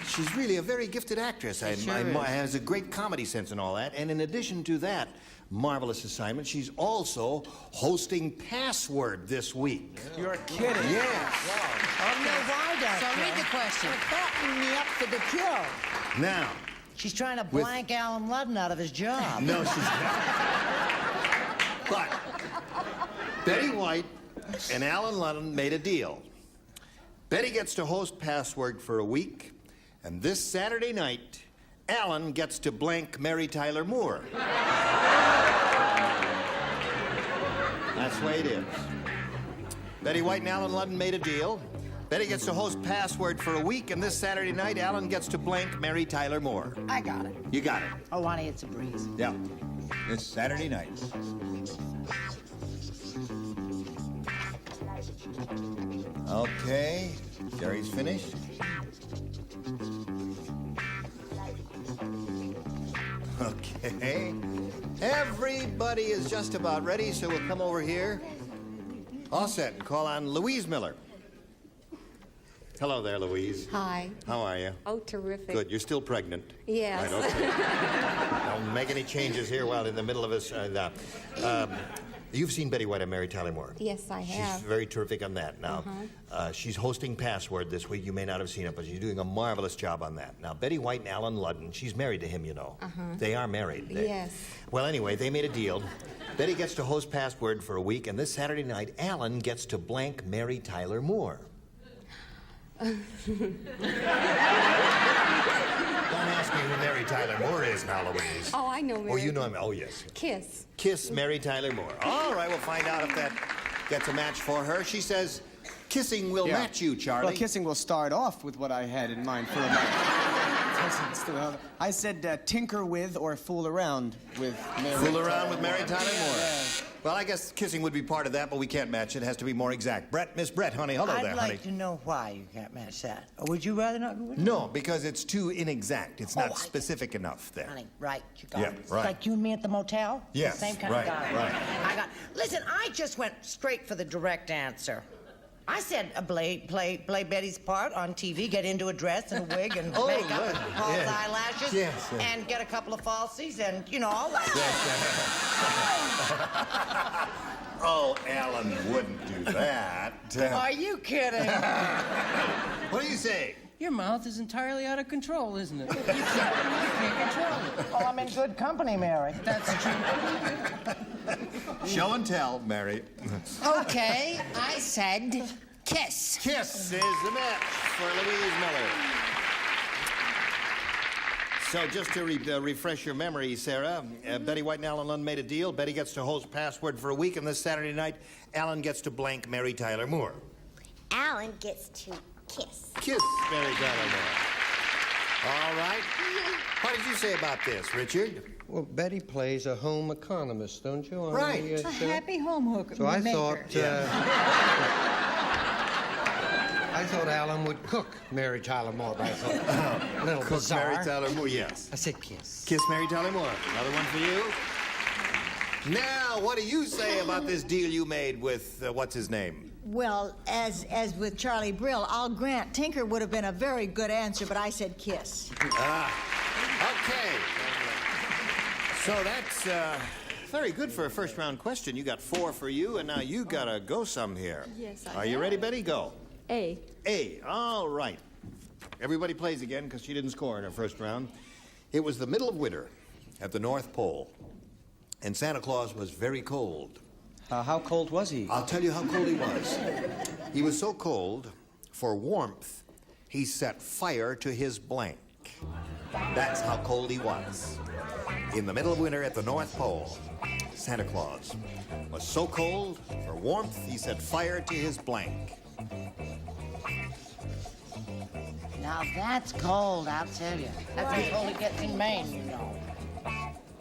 She's really a very gifted actress. Has a great comedy sense and all that. And in addition to that marvelous assignment, she's also hosting Password this week. You're kidding. Yes. So read the question. You're fattening me up for the kill. Now. She's trying to blank Allen Ludden out of his job. No, she's not. But Betty White and Allen Ludden made a deal. Betty gets to host Password for a week, and this Saturday night, Allen gets to blank Mary Tyler Moore. That's the way it is. Betty White and Allen Ludden made a deal. Betty gets to host Password for a week, and this Saturday night, Allen gets to blank Mary Tyler Moore. I got it. You got it. Oh, honey, it's a breeze. Yeah. This Saturday night. Okay. Jerry's finished. Okay. Everybody is just about ready, so we'll come over here. All set, and call on Louise Miller. Hello there, Louise. Hi. How are you? Oh, terrific. Good. You're still pregnant. Yes. Right, okay. Don't make any changes here while in the middle of us. You've seen Betty White and Mary Tyler Moore. Yes, I have. She's very terrific on that. Now, she's hosting Password this week. You may not have seen it, but she's doing a marvelous job on that. Now, Betty White and Allen Ludden, she's married to him, you know. They are married. Yes. Well, anyway, they made a deal. Betty gets to host Password for a week, and this Saturday night, Allen gets to blank Mary Tyler Moore. Don't ask me who Mary Tyler Moore is now, Louise. Oh, I know Mary. Oh, you know him. Oh, yes. Kiss. Kiss Mary Tyler Moore. All right, we'll find out if that gets a match for her. She says kissing will match you, Charlie. Well, kissing will start off with what I had in mind for a match. I said tinker with or fool around with Mary. Fool around with Mary Tyler Moore. Well, I guess kissing would be part of that, but we can't match it. It has to be more exact. Miss Brett, honey, hello there, honey. I'd like to know why you can't match that. Or would you rather not go with it? No, because it's too inexact. It's not specific enough there. Honey, right, you got it. Right. Like you and me at the motel? Yes, The same kind right, of guy. right. Listen, I just went straight for the direct answer. I said play Betty's part on TV, get into a dress and a wig and makeup and false eyelashes, and get a couple of falsies and, you know, all that. Oh, Allen wouldn't do that. Are you kidding? What do you say? Your mouth is entirely out of control, isn't it? You can't control it. Oh, I'm in good company, Mary. That's true. Show and tell, Mary. Okay, I said kiss. Kiss is the match for Louise Miller. So just to refresh your memory, Sarah, Betty White and Allen Ludden made a deal. Betty gets to host Password for a week, and this Saturday night, Allen gets to blank Mary Tyler Moore. Allen gets to kiss. Kiss Mary Tyler Moore. All right. What did you say about this, Richard? Well, Betty plays a home economist, don't you? Right. A happy home hooker. So I thought Allen would cook Mary Tyler Moore, but I thought a little Cook bizarre. Mary Tyler Moore, yes. I said kiss. Kiss Mary Tyler Moore. Another one for you. Now, what do you say about this deal you made with, what's his name? Well, as with Charlie Brill, I'll grant Tinker would have been a very good answer, but I said kiss. Okay. So that's very good for a first round question. You got 4 for you, and now you gotta go some here. Yes, I Are you ready, Betty? Go. A. All right. Everybody plays again because she didn't score in her first round. It was the middle of winter at the North Pole. and Santa Claus was very cold. How cold was he? I'll tell you how cold he was. He was so cold, for warmth, he set fire to his blank. That's how cold he was. In the middle of winter at the North Pole, Santa Claus was so cold, for warmth, he set fire to his blank. Now that's cold, I'll tell you. That's as cold it gets in Maine, you know.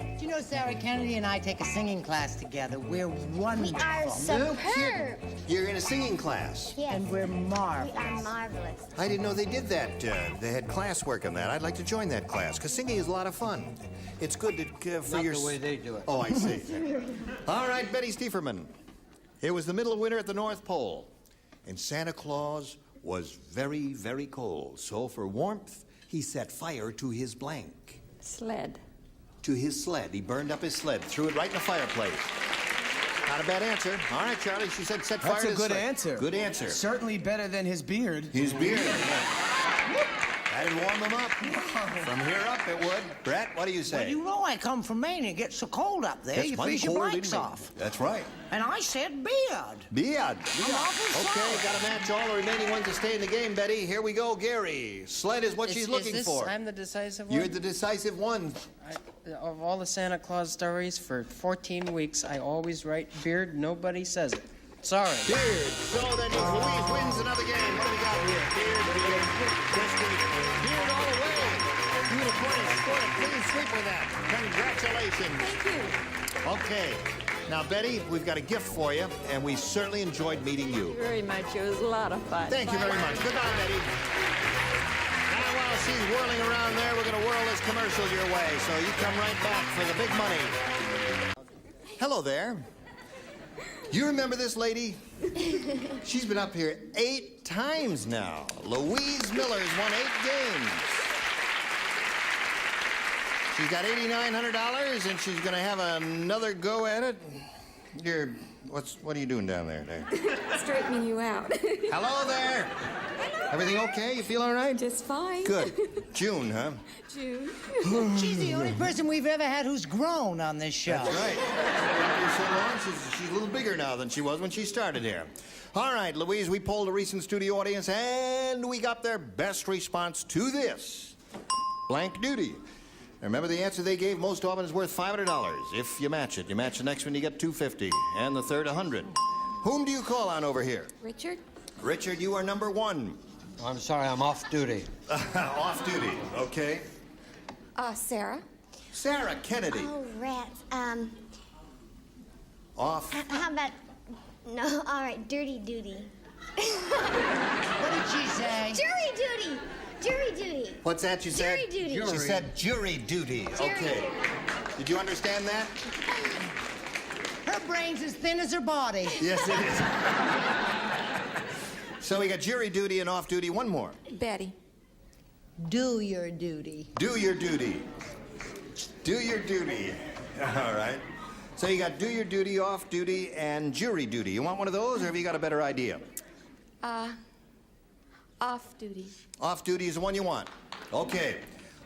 Do you know Sarah Kennedy and I take a singing class together? We're wonderful. We are superb. You're in a singing class. Yes. And we're marvelous. We are marvelous. I didn't know they did that. They had classwork on that. I'd like to join that class, because singing is a lot of fun. It's good to, for Not your... the way they do it. Oh, I see. All right, Betty Stieferman. It was the middle of winter at the North Pole, and Santa Claus was very, very cold. So for warmth, he set fire to his blank. Sled. To his sled. He burned up his sled, threw it right in the fireplace. Not a bad answer. All right, Charlie, she said set fire That's to a his good sled. answer. Good answer. Certainly better than his beard. His beard. That'd warm them up. From here up, it would. Brett, what do you say? Well, you know I come from Maine. It gets so cold up there, Gets you mighty freeze your cold, blanks didn't it? off. That's right. And I said beard. Beard. I'm awful Okay, sorry. got to match all the remaining ones to stay in the game, Betty. Here we go, Gary. Sled is what she's looking for. I'm the decisive one? You're the decisive one. Of all the Santa Claus stories for 14 weeks, I always write beard. Nobody says it. Sorry. Beard. So that means Louise wins another game. What do we got here? Beard. Beard all the way. You would have scored a clean sweep with that. Congratulations. Thank you. Okay. Now, Betty, we've got a gift for you, and we certainly enjoyed meeting you. Very much. It was a lot of fun. Thank you very much. Goodbye, Betty. Now, while she's whirling around there, we're going to whirl this commercial your way, so you come right back for the big money. Hello there. You remember this lady? She's been up here 8 times now. Louise Miller's won 8 games. She's got $8,900, and she's going to have another go at it. What are you doing down there? Straightening you out. Hello there. Everything okay? You feel all right? Just fine. Good. June, huh? June. She's the only person we've ever had who's grown on this show. That's right. After so long, she's a little bigger now than she was when she started here. All right, Louise, we polled a recent studio audience, and we got their best response to this. Blank duty. Remember, the answer they gave most often is worth $500. If you match it. You match the next one, you get $250, and the third, $100. Whom do you call on over here? Richard? Richard, you are number 1. I'm sorry, I'm off duty. Off duty, okay. Sarah? Sarah Kennedy. Oh, rats. Off. How about... No, all right, dirty duty. What did she say? Jury duty! Jury duty. What's that you said? Jury duty. She said jury duty. Okay. Did you understand that? Her brain's as thin as her body. Yes, it is. So we got jury duty and off duty. One more. Betty. Do your duty. Do your duty. Do your duty. All right. So you got do your duty, off duty, and jury duty. You want one of those, or have you got a better idea? Off duty. Off duty is the one you want. Okay.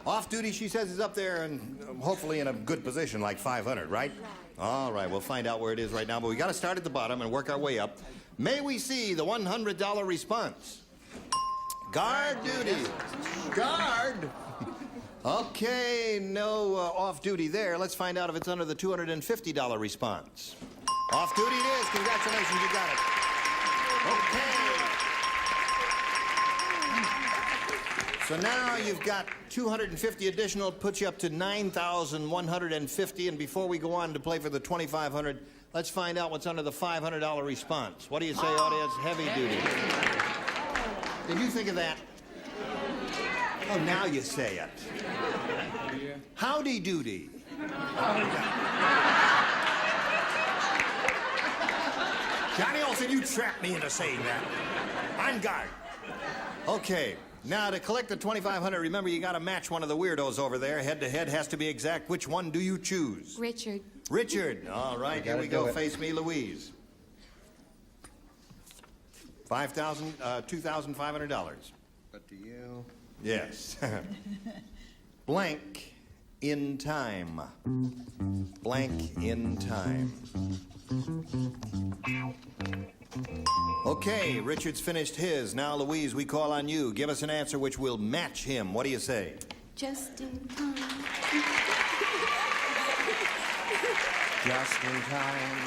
Off duty, she says, is up there and hopefully in a good position, like 500, right? All right, we'll find out where it is right now, but we got to start at the bottom and work our way up. May we see the $100 response? Guard duty. Guard. Okay, no off duty there. Let's find out if it's under the $250 response. Off duty it is. Congratulations, you got it. Okay. So now you've got 250 additional, puts you up to 9,150. And before we go on to play for the 2,500, let's find out what's under the $500 response. What do you say, audience? Heavy duty. Did you think of that? Oh, now you say it. Howdy doody. Johnny Olsen, you trapped me into saying that. On guard. Okay. Now, to collect the 2,500, remember, you got to match one of the weirdos over there. Head-to-head has to be exact. Which one do you choose? Richard. Richard. All right, here we go. Face me, Louise. $2,500. But to you? Yes. Blank in time. Blank in time. Okay, Richard's finished his. Now, Louise, we call on you. Give us an answer which will match him. What do you say? Just in time. Just in time.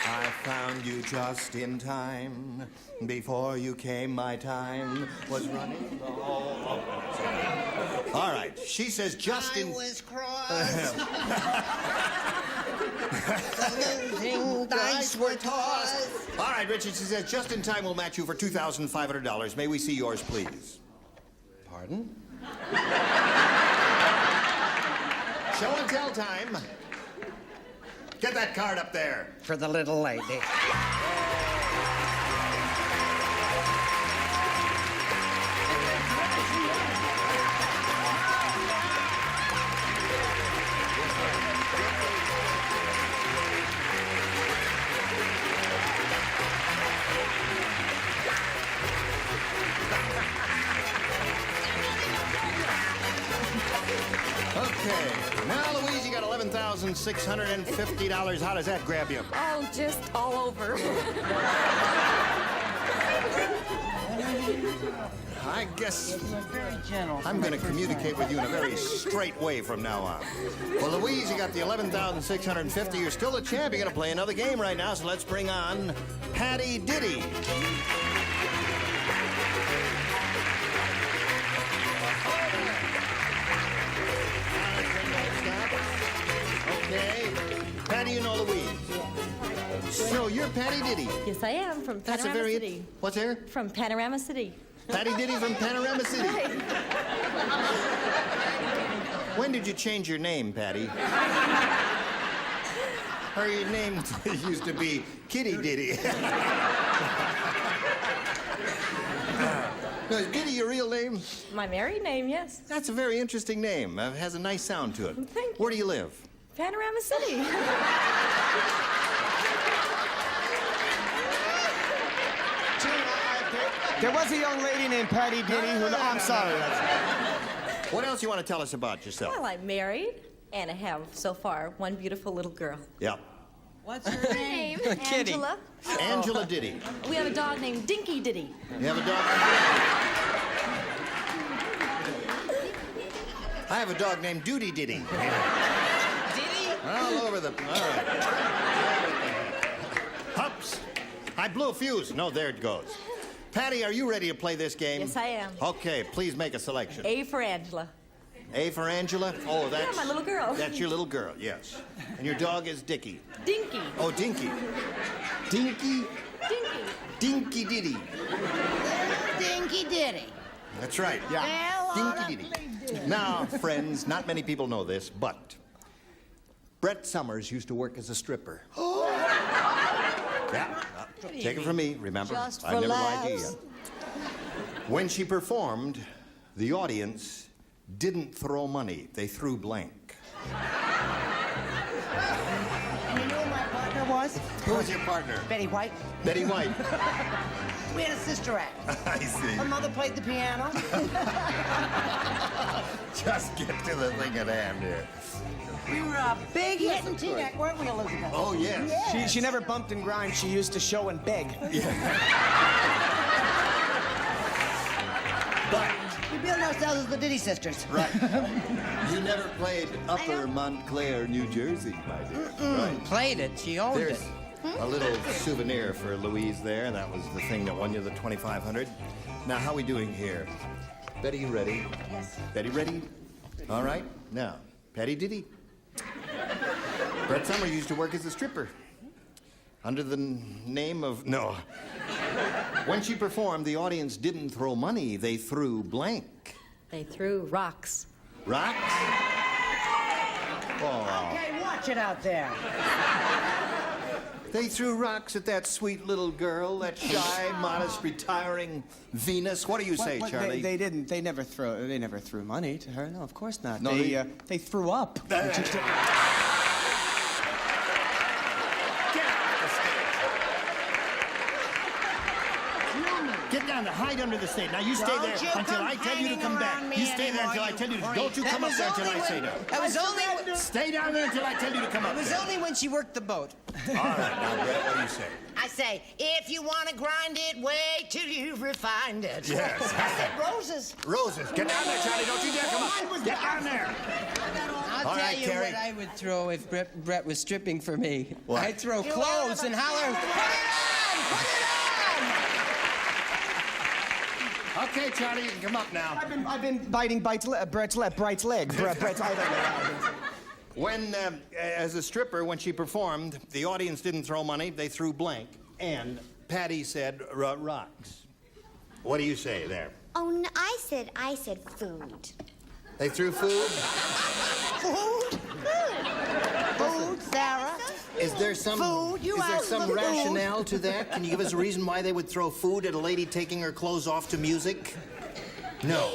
I found you just in time. Before you came, my time was running low. All right, she says just in... I was crossed. The losing dice were tossed. All right, Richard, she says just in time will match you for $2,500. May we see yours, please? Pardon? Show and tell time. Get that card up there. For the little lady. Okay. Now, Louise, you got $11,650. How does that grab you? Oh, just all over. I guess Very gentle. I'm going to communicate with you in a very straight way from now on. Well, Louise, you got the $11,650. You're still the champ. You're going to play another game right now, so let's bring on Patty Diddy. Okay. Patty, you know Louise. So you're Patty Diddy. Yes, I am, from That's a Panorama very... City. What's there? From Panorama City. Patty Diddy from Panorama City. When did you change your name, Patty? Or your name used to be Kitty Diddy. Is Diddy your real name? My married name, yes. That's a very interesting name. It has a nice sound to it. Thank you. Where do you live? Panorama City. There was a young lady named Patty Diddy who... I'm sorry. What else you want to tell us about yourself? Well, I'm married, and I have, so far, one beautiful little girl. Yeah. What's her name? Kitty. Angela. Angela Diddy. We have a dog named Dinky Diddy. You have a dog? I have a dog named Duty Diddy. Diddy? All over the... All right. Hups. I blew a fuse. No, there it goes. Patty, are you ready to play this game? Yes, I am. Okay, please make a selection. A for Angela. A for Angela? Oh, that's... Yeah, my little girl. That's your little girl, yes. And your dog is Dicky. Dinky. Oh, Dinky. Dinky? Dinky. Dinky Diddy. Dinky Diddy. That's right, yeah. Dinky Diddy. Now, friends, not many people know this, but Brett Summers used to work as a stripper. Yeah. Take it from me, remember? Just I for never lied to you. laughs. When she performed, the audience didn't throw money. They threw blank. And you know who my partner was? Who was your partner? Betty White. Betty White. We had a sister act. I see. Her mother played the piano. Just get to the thing at hand here. We were a big hit in Teaneck, weren't we, Elizabeth? Oh, yes. She never bumped and grind. She used to show and beg. But, We billed ourselves as the Diddy Sisters. right. You never played Upper Montclair, New Jersey, my dear. Right. Played it. She owned There's it. a little souvenir for Louise there. That was the thing that won you the $2,500. Now, how are we doing here? Betty, you ready? Yes. Betty, ready? All right. Now, Patty Diddy. Brett Summer used to work as a stripper. Under the name of... No. When she performed, the audience didn't throw money. They threw blank. They threw rocks. Rocks? Oh. Okay, watch it out there. They threw rocks at that sweet little girl, that shy, modest, retiring Venus. What do you say, Charlie? They didn't. They never threw money to her. No, of course not. No, they threw up. Get down down there. Hide under the stage. Now you stay there until I tell you to come back. You stay there until I tell you to. Don't you come up there until I say no. That was only. Stay down there until I tell you to come up there. It was only when she worked the boat. All right, now, Brett, what do you say? I say, if you want to grind it, wait till you've refined it. Yes. I said roses. Roses. Get down there, Charlie. Don't you dare come up. Get down there. I'll tell you what I would throw if Brett was stripping for me. What? I'd throw clothes and holler, put it on! Put it on! Okay, Charlie, you can come up now. I've been biting Brett's legs. Brett's, I don't know. When, as a stripper, when she performed, the audience didn't throw money, they threw blank. And Patty said, rocks. What do you say there? Oh, no, I said food. They threw food? Food, Sarah. Is there some rationale to that? Can you give us a reason why they would throw food at a lady taking her clothes off to music? No.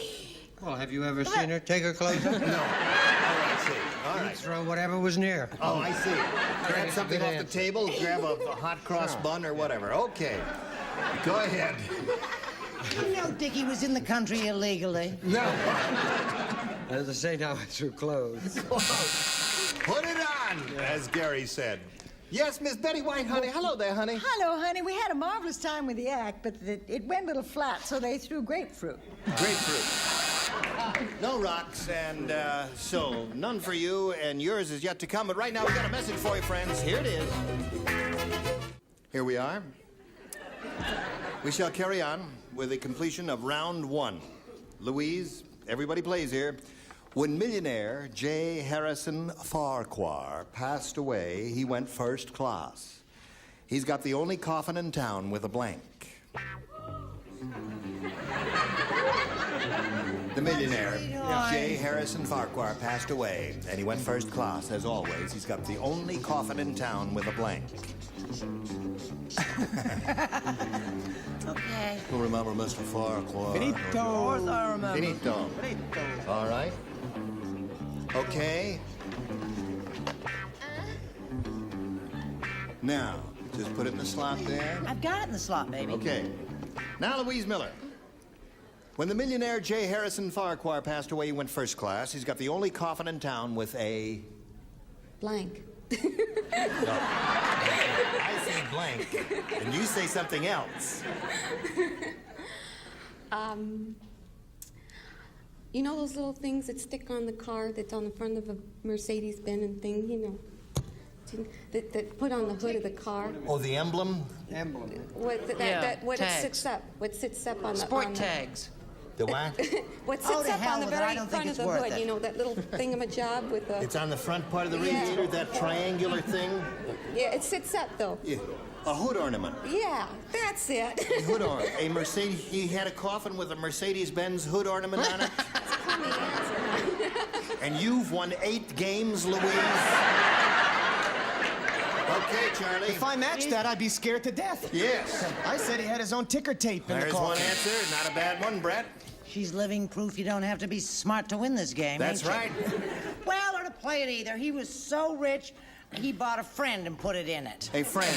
Well, have you ever seen her take her clothes off? No. I see. All right. Throw whatever was near. Oh, I see. Grab something off the table, grab a hot cross bun or whatever. Okay. Go ahead. You know Dickie was in the country illegally. No. As I say now, I threw clothes. Put it on, as Gary said. Yes, Miss Betty White, honey. Hello there, honey. Hello, honey. We had a marvelous time with the act, but it went a little flat, so they threw grapefruit. Grapefruit. No rocks, and so none for you, and yours is yet to come. But right now, we got a message for you, friends. Here it is. Here we are. We shall carry on with the completion of round 1. Louise, everybody plays here. When millionaire J. Harrison Farquhar passed away, he went first class. He's got the only coffin in town with a blank. The millionaire J. Harrison Farquhar passed away, and he went first class. As always, he's got the only coffin in town with a blank. Okay. Who remember Mr. Farquhar? Finito. Of course I remember. Finito. All right. Okay. Now, just put it in the slot there. I've got it in the slot, baby. Okay. Now, Louise Miller. When the millionaire J. Harrison Farquhar passed away, he went first class. He's got the only coffin in town with a... Blank. I say blank, and you say something else. You know those little things that stick on the car that's on the front of a Mercedes-Benz and thing, you know, that put on the hood of the car? Oh, the emblem? What sits up on the... Sport tags. The what? What sits up on the very front of the hood, it. you know, that little thingamajig with the... It's on the front part of the radiator, that triangular thing? Yeah, it sits up, though. Yeah. A hood ornament. Yeah, that's it. A hood ornament. A Mercedes... He had a coffin with a Mercedes-Benz hood ornament on it? And you've won 8 games, Louise? Okay, Charlie. If I matched that, I'd be scared to death. Yes. I said he had his own ticker tape in the There's car. one answer. Not a bad one, Brett. She's living proof you don't have to be smart to win this game. That's right. Well, or to play it either. He was so rich, he bought a friend and put it in it. A friend.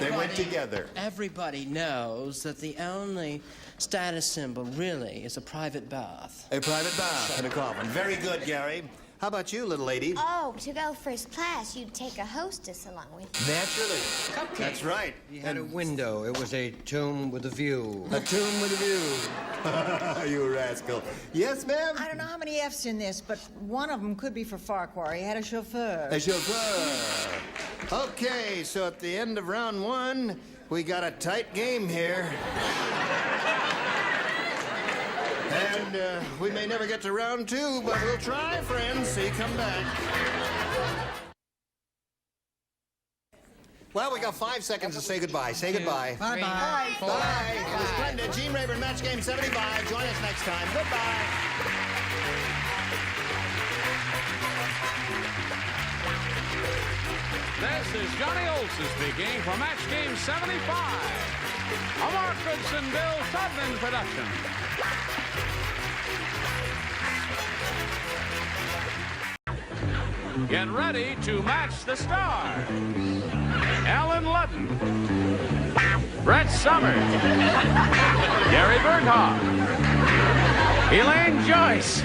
They went together. Everybody knows that the only status symbol really is a private bath. A private bath in a coffin. Very good, Gary. How about you, little lady? Oh, to go first class, you'd take a hostess along with you. Naturally. Cupcake. That's right. He had a window. It was a tomb with a view. A tomb with a view. You rascal. Yes, ma'am? I don't know how many F's in this, but one of them could be for Farquhar. He had a chauffeur. A chauffeur. Okay, so at the end of round 1, we got a tight game here. And we may never get to round 2, but we'll try, friends. See you come back. Well, we got 5 seconds to say goodbye. Say goodbye. Bye-bye. Bye. It was splendid. Gene Rayburn, Match Game 75. Join us next time. Goodbye. This is Johnny Olson speaking for Match Game 75. A Mark Goodson, Bill Tubman production. Get ready to match the stars. Allen Ludden, Brett Summers, Gary Berghoff, Elaine Joyce,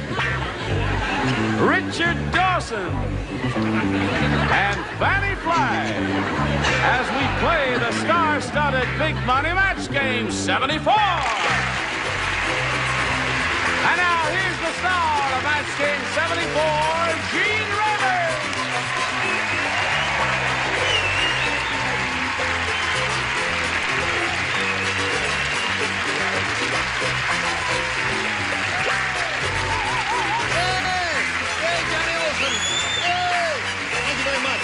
Richard Dawson, and Fanny Flagg as we play the star-studded Big Money Match Game 74. And now here's the star of Match Game 74, Gene Raymer. Hey, Johnny Olson. Hey, thank you very much.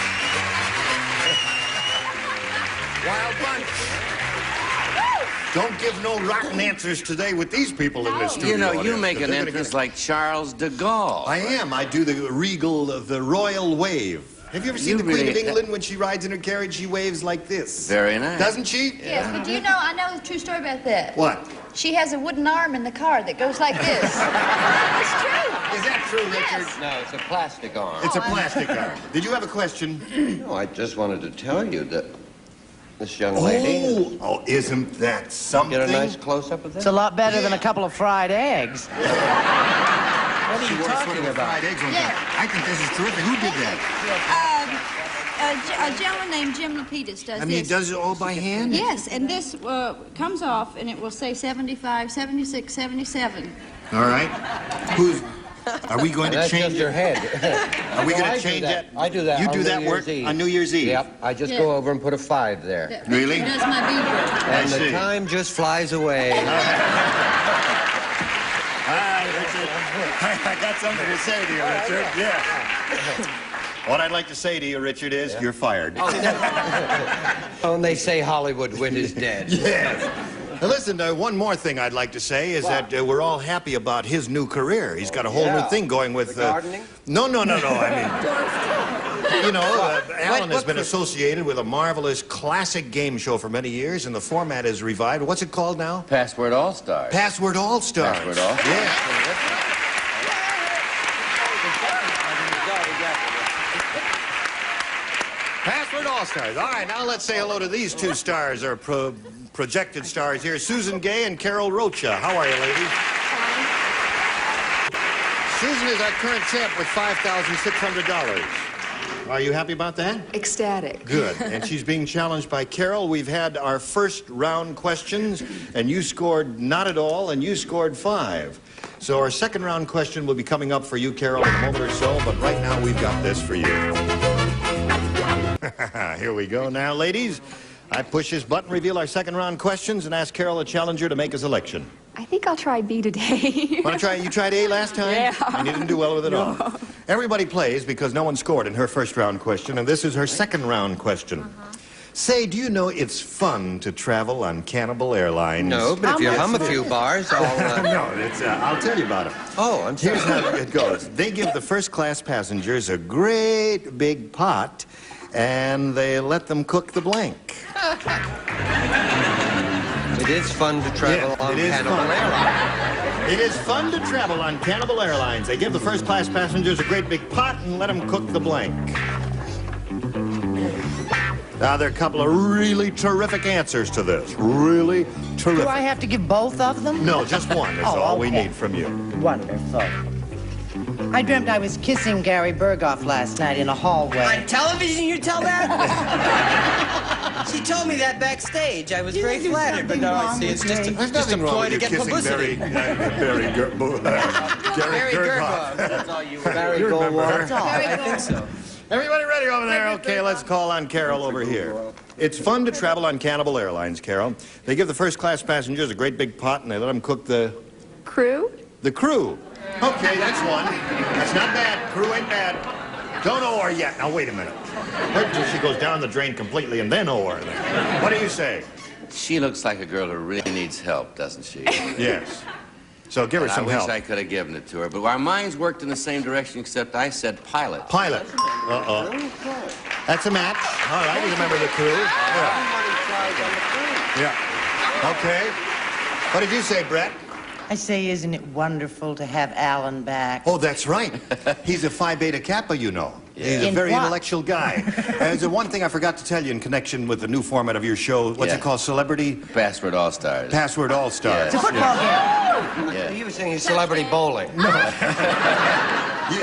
Wild bunch. Don't give no rotten answers today with these people in this studio. You know, you make an entrance like Charles de Gaulle. I am. I do the regal, the royal wave. Have you ever seen the Queen of England when she rides in her carriage? She waves like this. Very nice. Doesn't she? Yes, but do you know, I know a true story about that. What? She has a wooden arm in the car that goes like this. It's true. Is that true, Richard? No, it's a plastic arm. It's a plastic arm. Did you have a question? No, I just wanted to tell you that this young lady... Oh, isn't that something? Get a nice close-up of that? It's a lot better than a couple of fried eggs. What are you talking about? Fried eggs on top. I think this is terrific. Who did that? A gentleman named Jim Lapidus does I mean, he does it all by hand? Yes, and this comes off, and it will say 75, 76, 77. All right. Are we going to That's change just your head. Are we going to change that? I do that. You on do New that Year's work Eve. on New Year's Eve? Yep. I just go over and put a 5 there. Really? He does my beadwork. And the time just flies away. All right, Richard. I got something to say to you, Richard. Yeah. What I'd like to say to you, Richard, is you're fired. Oh, and they say Hollywood wind is dead. Yes. Now, listen, one more thing I'd like to say is that we're all happy about his new career. He's got a whole new thing going with... gardening? No. I mean, you know, Alan has been associated with a marvelous classic game show for many years, and the format is revived. What's it called now? Password All-Stars. Password All-Stars. Password All-Stars. Yeah. Password All-Stars. All right, now let's say hello to these two stars, or projected stars here, Susan Gay and Carol Rocha. How are you, ladies? Susan is our current champ with $5,600. Are you happy about that? Ecstatic. Good. And she's being challenged by Carol. We've had our first round questions, and you scored not at all, and you scored 5. So our second round question will be coming up for you, Carol, in a moment or so, but right now we've got this for you. Here we go now, ladies. I push this button, reveal our second round questions, and ask Carol, the challenger, to make a selection. I think I'll try B today. Want to try? You tried A last time? Yeah. And you didn't do well with it all. Everybody plays because no one scored in her first round question, and this is her second round question. Say, do you know it's fun to travel on Cannibal Airlines? No, but if you hum a few bars, I'll... No, I'll tell you about it. Oh, I'm sorry. Here's how it goes. They give the first-class passengers a great big pot, and they let them cook the blank. It is fun to travel on Cannibal Airlines. It is fun to travel on Cannibal Airlines. They give the first-class passengers a great big pot and let them cook the blank. Now, there are a couple of really terrific answers to this. Really terrific. Do I have to give both of them? No, just one is all we need from you. Wonderful. I dreamt I was kissing Gary Berghoff last night in a hallway. On television, you tell that? She told me that backstage. I was very flattered, but no, I see. It's just a ploy to get publicity. Gary Berghoff. That's all you were. Barry Goldwater. I think so. Everybody ready over there? Okay, let's call on Carol over here. It's fun to travel on Cannibal Airlines, Carol. They give the first-class passengers a great big pot, and they let them cook the... Crew? The crew. Okay, that's one. That's not bad. Crew ain't bad. Don't owe her yet. Now, wait a minute. Wait until she goes down the drain completely and then owe her. What do you say? She looks like a girl who really needs help, doesn't she? Yes. So give her some help. I wish I could have given it to her, but our minds worked in the same direction, except I said pilot. Pilot. Uh-oh. That's a match. All right, you remember the crew. Yeah. Okay. What did you say, Brett? I say, isn't it wonderful to have Alan back? Oh, that's right. He's a Phi Beta Kappa, you know. He's a very intellectual guy. There's the one thing I forgot to tell you in connection with the new format of your show. What's it called? Celebrity? Password All-Stars. Password All-Stars. It's a football game. Yeah. You were saying celebrity bowling. No.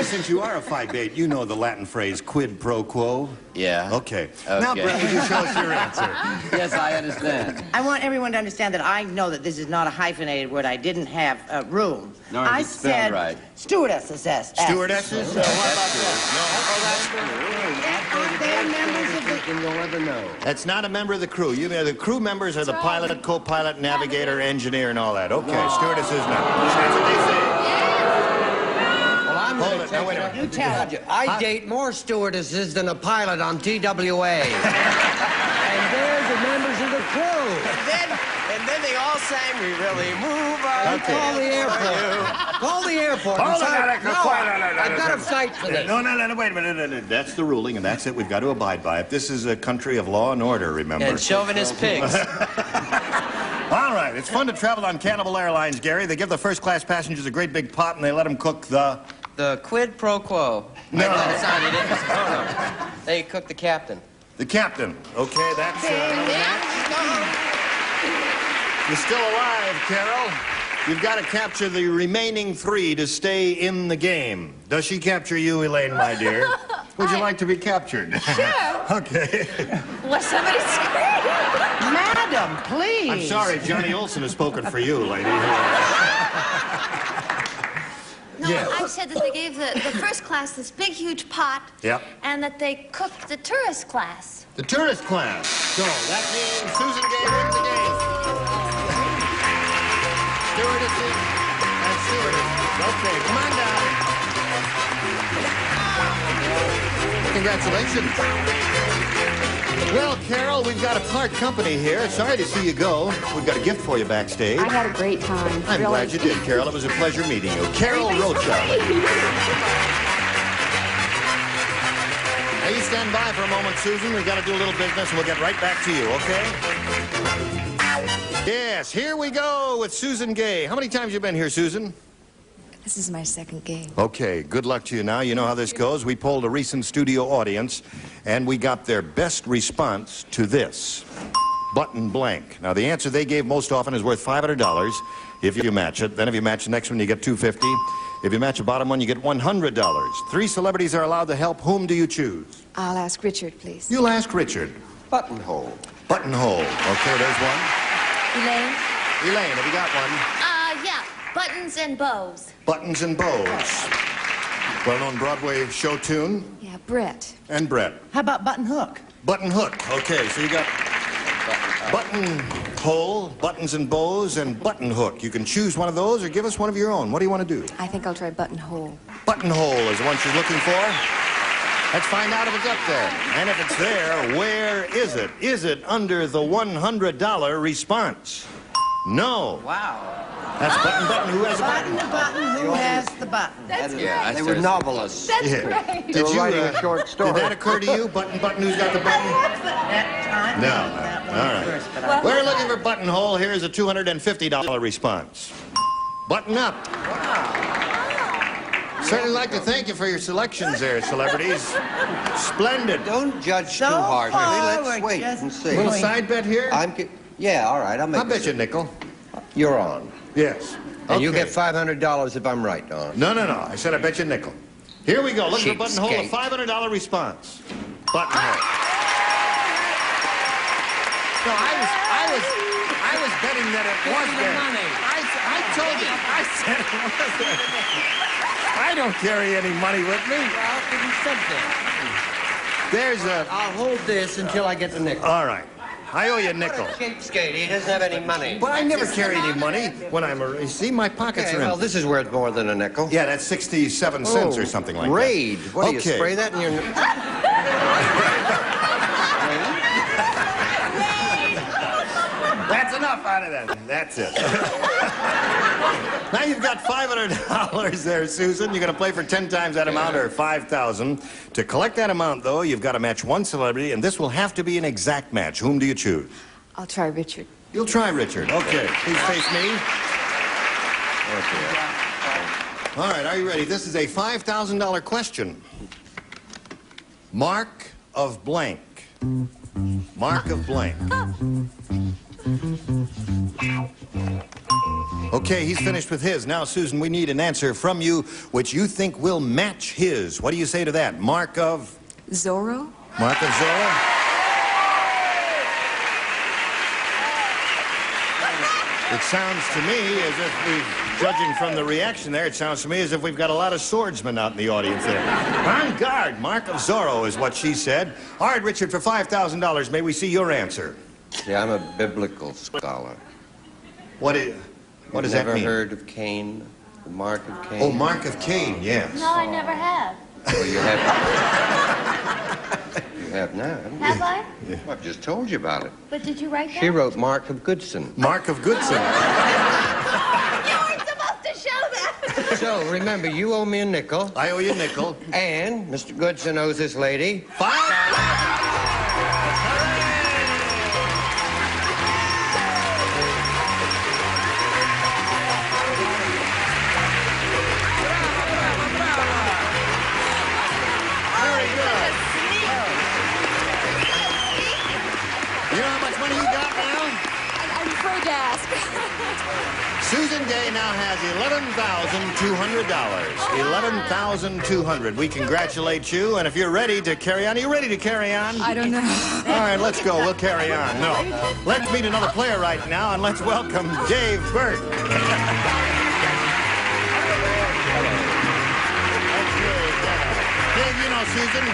Since you are a 5'8", you know the Latin phrase quid pro quo? Yeah. Okay. Now, Brett, would you show us your answer? Yes, I understand. I want everyone to understand that I know that this is not a hyphenated word. I didn't have room. Nor is I it spelled said right. stewardesses. Stewardesses? So what about that? Aren't they members of the... You'll never know. That's not a member of the crew. You mean the crew members are the pilot, co-pilot, navigator, engineer, and all that. Okay, stewardesses now. That's what they say. Hold it. No, wait a minute. You tell it. I date more stewardesses than a pilot on TWA. And there's the members of the crew. And then they all sang, "We really move on." Okay. Call the airport. Call the airport. Hold it, I've got to fight for this. No, wait a minute. That's the ruling, and that's it. We've got to abide by it. This is a country of law and order, remember? And chauvinist pigs. All right, it's fun to travel on Cannibal Airlines, Gary. They give the first-class passengers a great big pot, and they let them cook the quid pro quo. No. No. They cook the captain. The captain. Okay, that's You're still alive, Carol. You've got to capture the remaining 3 to stay in the game. Does she capture you, Elaine, my dear? Would you like to be captured? Sure. Okay. Was somebody screaming? Madam, please. I'm sorry, Johnny Olson has spoken for you, lady. No, I said that they gave the first class this big, huge pot. Yep. And that they cooked the tourist class. The tourist class. So that means Susan Gay wins the game. Stewardesses and stewardesses. Okay, come on down. Congratulations. Well, Carol, we've got a part company here. Sorry to see you go. We've got a gift for you backstage. I had a great time. I'm glad you did, Carol. It was a pleasure meeting you. Carol Rocha. Now, you stand by for a moment, Susan. We've got to do a little business, and we'll get right back to you, okay? Yes, here we go with Susan Gay. How many times have you been here, Susan? This is my second game. Okay, good luck to you now. You know how this goes. We polled a recent studio audience, and we got their best response to this. Button blank. Now, the answer they gave most often is worth $500 if you match it. Then if you match the next one, you get $250. If you match the bottom one, you get $100. 3 celebrities are allowed to help. Whom do you choose? I'll ask Richard, please. You'll ask Richard. Buttonhole. Buttonhole. Okay, there's one. Elaine? Elaine, have you got one? Yeah. Buttons and bows. Buttons and bows. Well-known Broadway show tune. Yeah, Brett. And Brett. How about button hook? Button hook. Okay, so you got buttonhole, buttons and bows, and button hook. You can choose one of those or give us one of your own. What do you want to do? I think I'll try buttonhole. Buttonhole is the one she's looking for. Let's find out if it's up there. And if it's there, where is it? Is it under the $100 response? No. Wow. That's button. Who has a button? Button, who has the button? That's great. Yeah, They were novelists. That's great. They were writing a short story. Did that occur to you? Button, who's got the button? No. All right. We're looking for buttonhole. Here's a $250 response. Button up. Certainly like to thank you for your selections there, celebrities. Splendid. Don't judge too harshly. Let's wait and see. A little side bet here? Yeah, all right. I'll bet you a nickel. You're on. Yes. And you get $500 if I'm right, Don. No. I said I bet you a nickel. Here we go. Look for buttonhole, a $500 response. Buttonhole. No, I was betting that it was there. I told you. I said it wasn't. I don't carry any money with me. Well, you said that. There's a... I'll hold this until I get the nickel. All right. I owe you a nickel. What a cheapskate. He doesn't have any money. Well, I never carry any money when I'm... You see, my pockets are well, empty. this is worth more than a nickel. Yeah, that's 67 cents or something like Raid. that. What do you spray that in your... That's enough out of that. That's it. Now you've got $500 there, Susan. You're going to play for 10 times that amount, or $5,000. To collect that amount, though, you've got to match one celebrity, and this will have to be an exact match. Whom do you choose? I'll try Richard. You'll try Richard. Okay. Please face me. Okay. All right, are you ready? This is a $5,000 question. Mark of blank. Mark of blank. Okay, he's finished with his. Now, Susan, we need an answer from you which you think will match his. What do you say to that? Mark of? Zorro? Mark of Zorro? It sounds to me as if we've, judging from the reaction there, it sounds to me as if we've got a lot of swordsmen out in the audience there. On guard, Mark of Zorro is what she said. All right, Richard, for $5,000, may we see your answer? Yeah, I'm a biblical scholar. What does that mean? Never heard of Cain? The mark of Cain? Oh, Mark of Cain, yes. No, I never have. Well, you have. You have now, haven't you? Have I? Well, I've just told you about it. But did you write that? She wrote Mark of Goodson. Mark of Goodson. You weren't supposed to show that. So, remember, you owe me a nickel. I owe you a nickel. And Mr. Goodson owes this lady $5. Susan Day now has $11,200. $11,200. We congratulate you, and if you're ready to carry on, are you ready to carry on? I don't know. All right, let's go. We'll carry on. No. Let's meet another player right now, and let's welcome Dave Burt. Dave, you know Susan.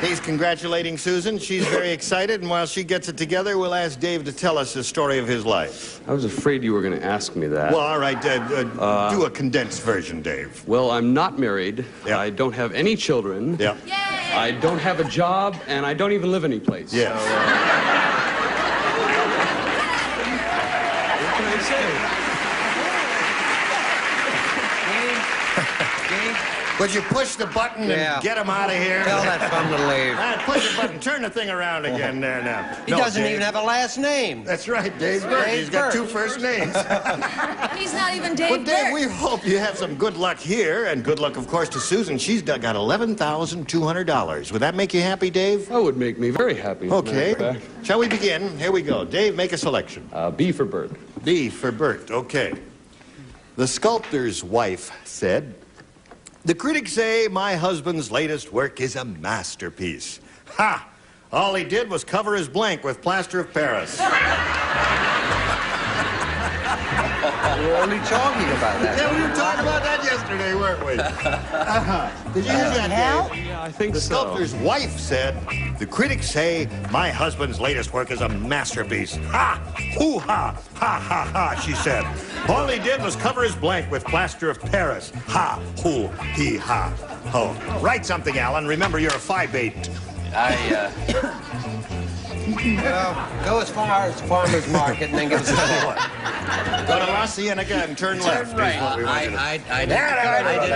He's congratulating Susan. She's very excited, and while she gets it together, we'll ask Dave to tell us the story of his life. I was afraid you were going to ask me that. Well, all right, do a condensed version, Dave. Well, I'm not married. Yeah. I don't have any children. Yeah. I don't have a job, and I don't even live anyplace. Yeah. So, what can I say? Would you push the button and get him out of here? Tell that bum to leave. Push the button. Turn the thing around again there now. He doesn't even have a last name. That's right, Dave Burt. He's got two first names. He's not even Dave Well, Dave, Burt. we hope you have some good luck here, and good luck, of course, to Susan. She's got $11,200. Would that make you happy, Dave? That would make me very happy. Okay. Shall we begin? Here we go. Dave, make a selection. B for Burt. B for Burt. Okay. The sculptor's wife said, "The critics say my husband's latest work is a masterpiece. Ha! All he did was cover his blank with plaster of Paris." We were only talking about that. Yeah, we were talking about that yesterday, weren't we? Did you hear that, Dave? Yeah, I think The so. sculptor's wife said, "The critics say my husband's latest work is a masterpiece. Ha! Hoo ha! Ha ha ha," she said. "All he did was cover his blank with plaster of Paris. Ha! Hoo! He ha! Ho!" Write something, Alan. Remember, you're a 5'8". Well, go as far as Farmer's Market and then give us a call. Go to La Cienega and turn left. right. Is what we want you to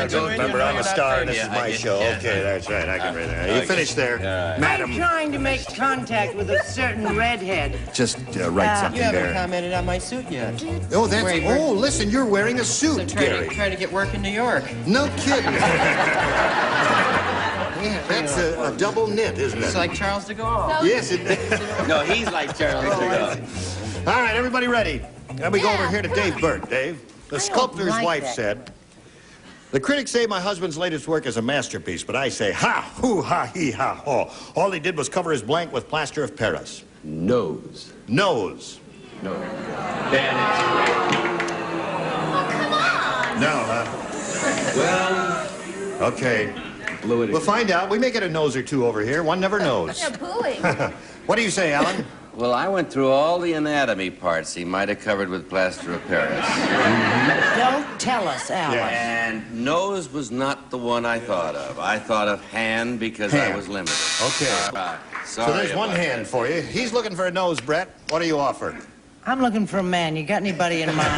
do. I Remember, I'm a star and this is my show. Okay, that's right. I can read that. You finished there, madam. I'm trying to make contact with a certain redhead. Just write something You haven't there. commented on my suit yet. Oh, that's. Oh, listen, you're wearing a suit, Gary. Trying to get work in New York. No kidding. Yeah, that's a double knit, isn't it? It's like Charles de Gaulle. Yes, it is. No, he's like Charlie. All right, everybody ready? Let me go over here to Dave Burt. Dave, the sculptor's wife said, "The critics say my husband's latest work is a masterpiece, but I say, ha, hoo, ha, he, ha, ho. All he did was cover his blank with plaster of Paris." Nose. Nose. No. That Oh, come on. No, Well, okay. blew it. We'll find out. We may get a nose or two over here. One never knows. You're booing. What do you say, Alan? Well, I went through all the anatomy parts he might have covered with plaster of Paris. Don't tell us, Alan. And nose was not the one I thought of. I thought of hand because I was limited. Okay. Sorry So there's one about hand for you. He's looking for a nose, Brett. What do you offer? I'm looking for a man. You got anybody in mind?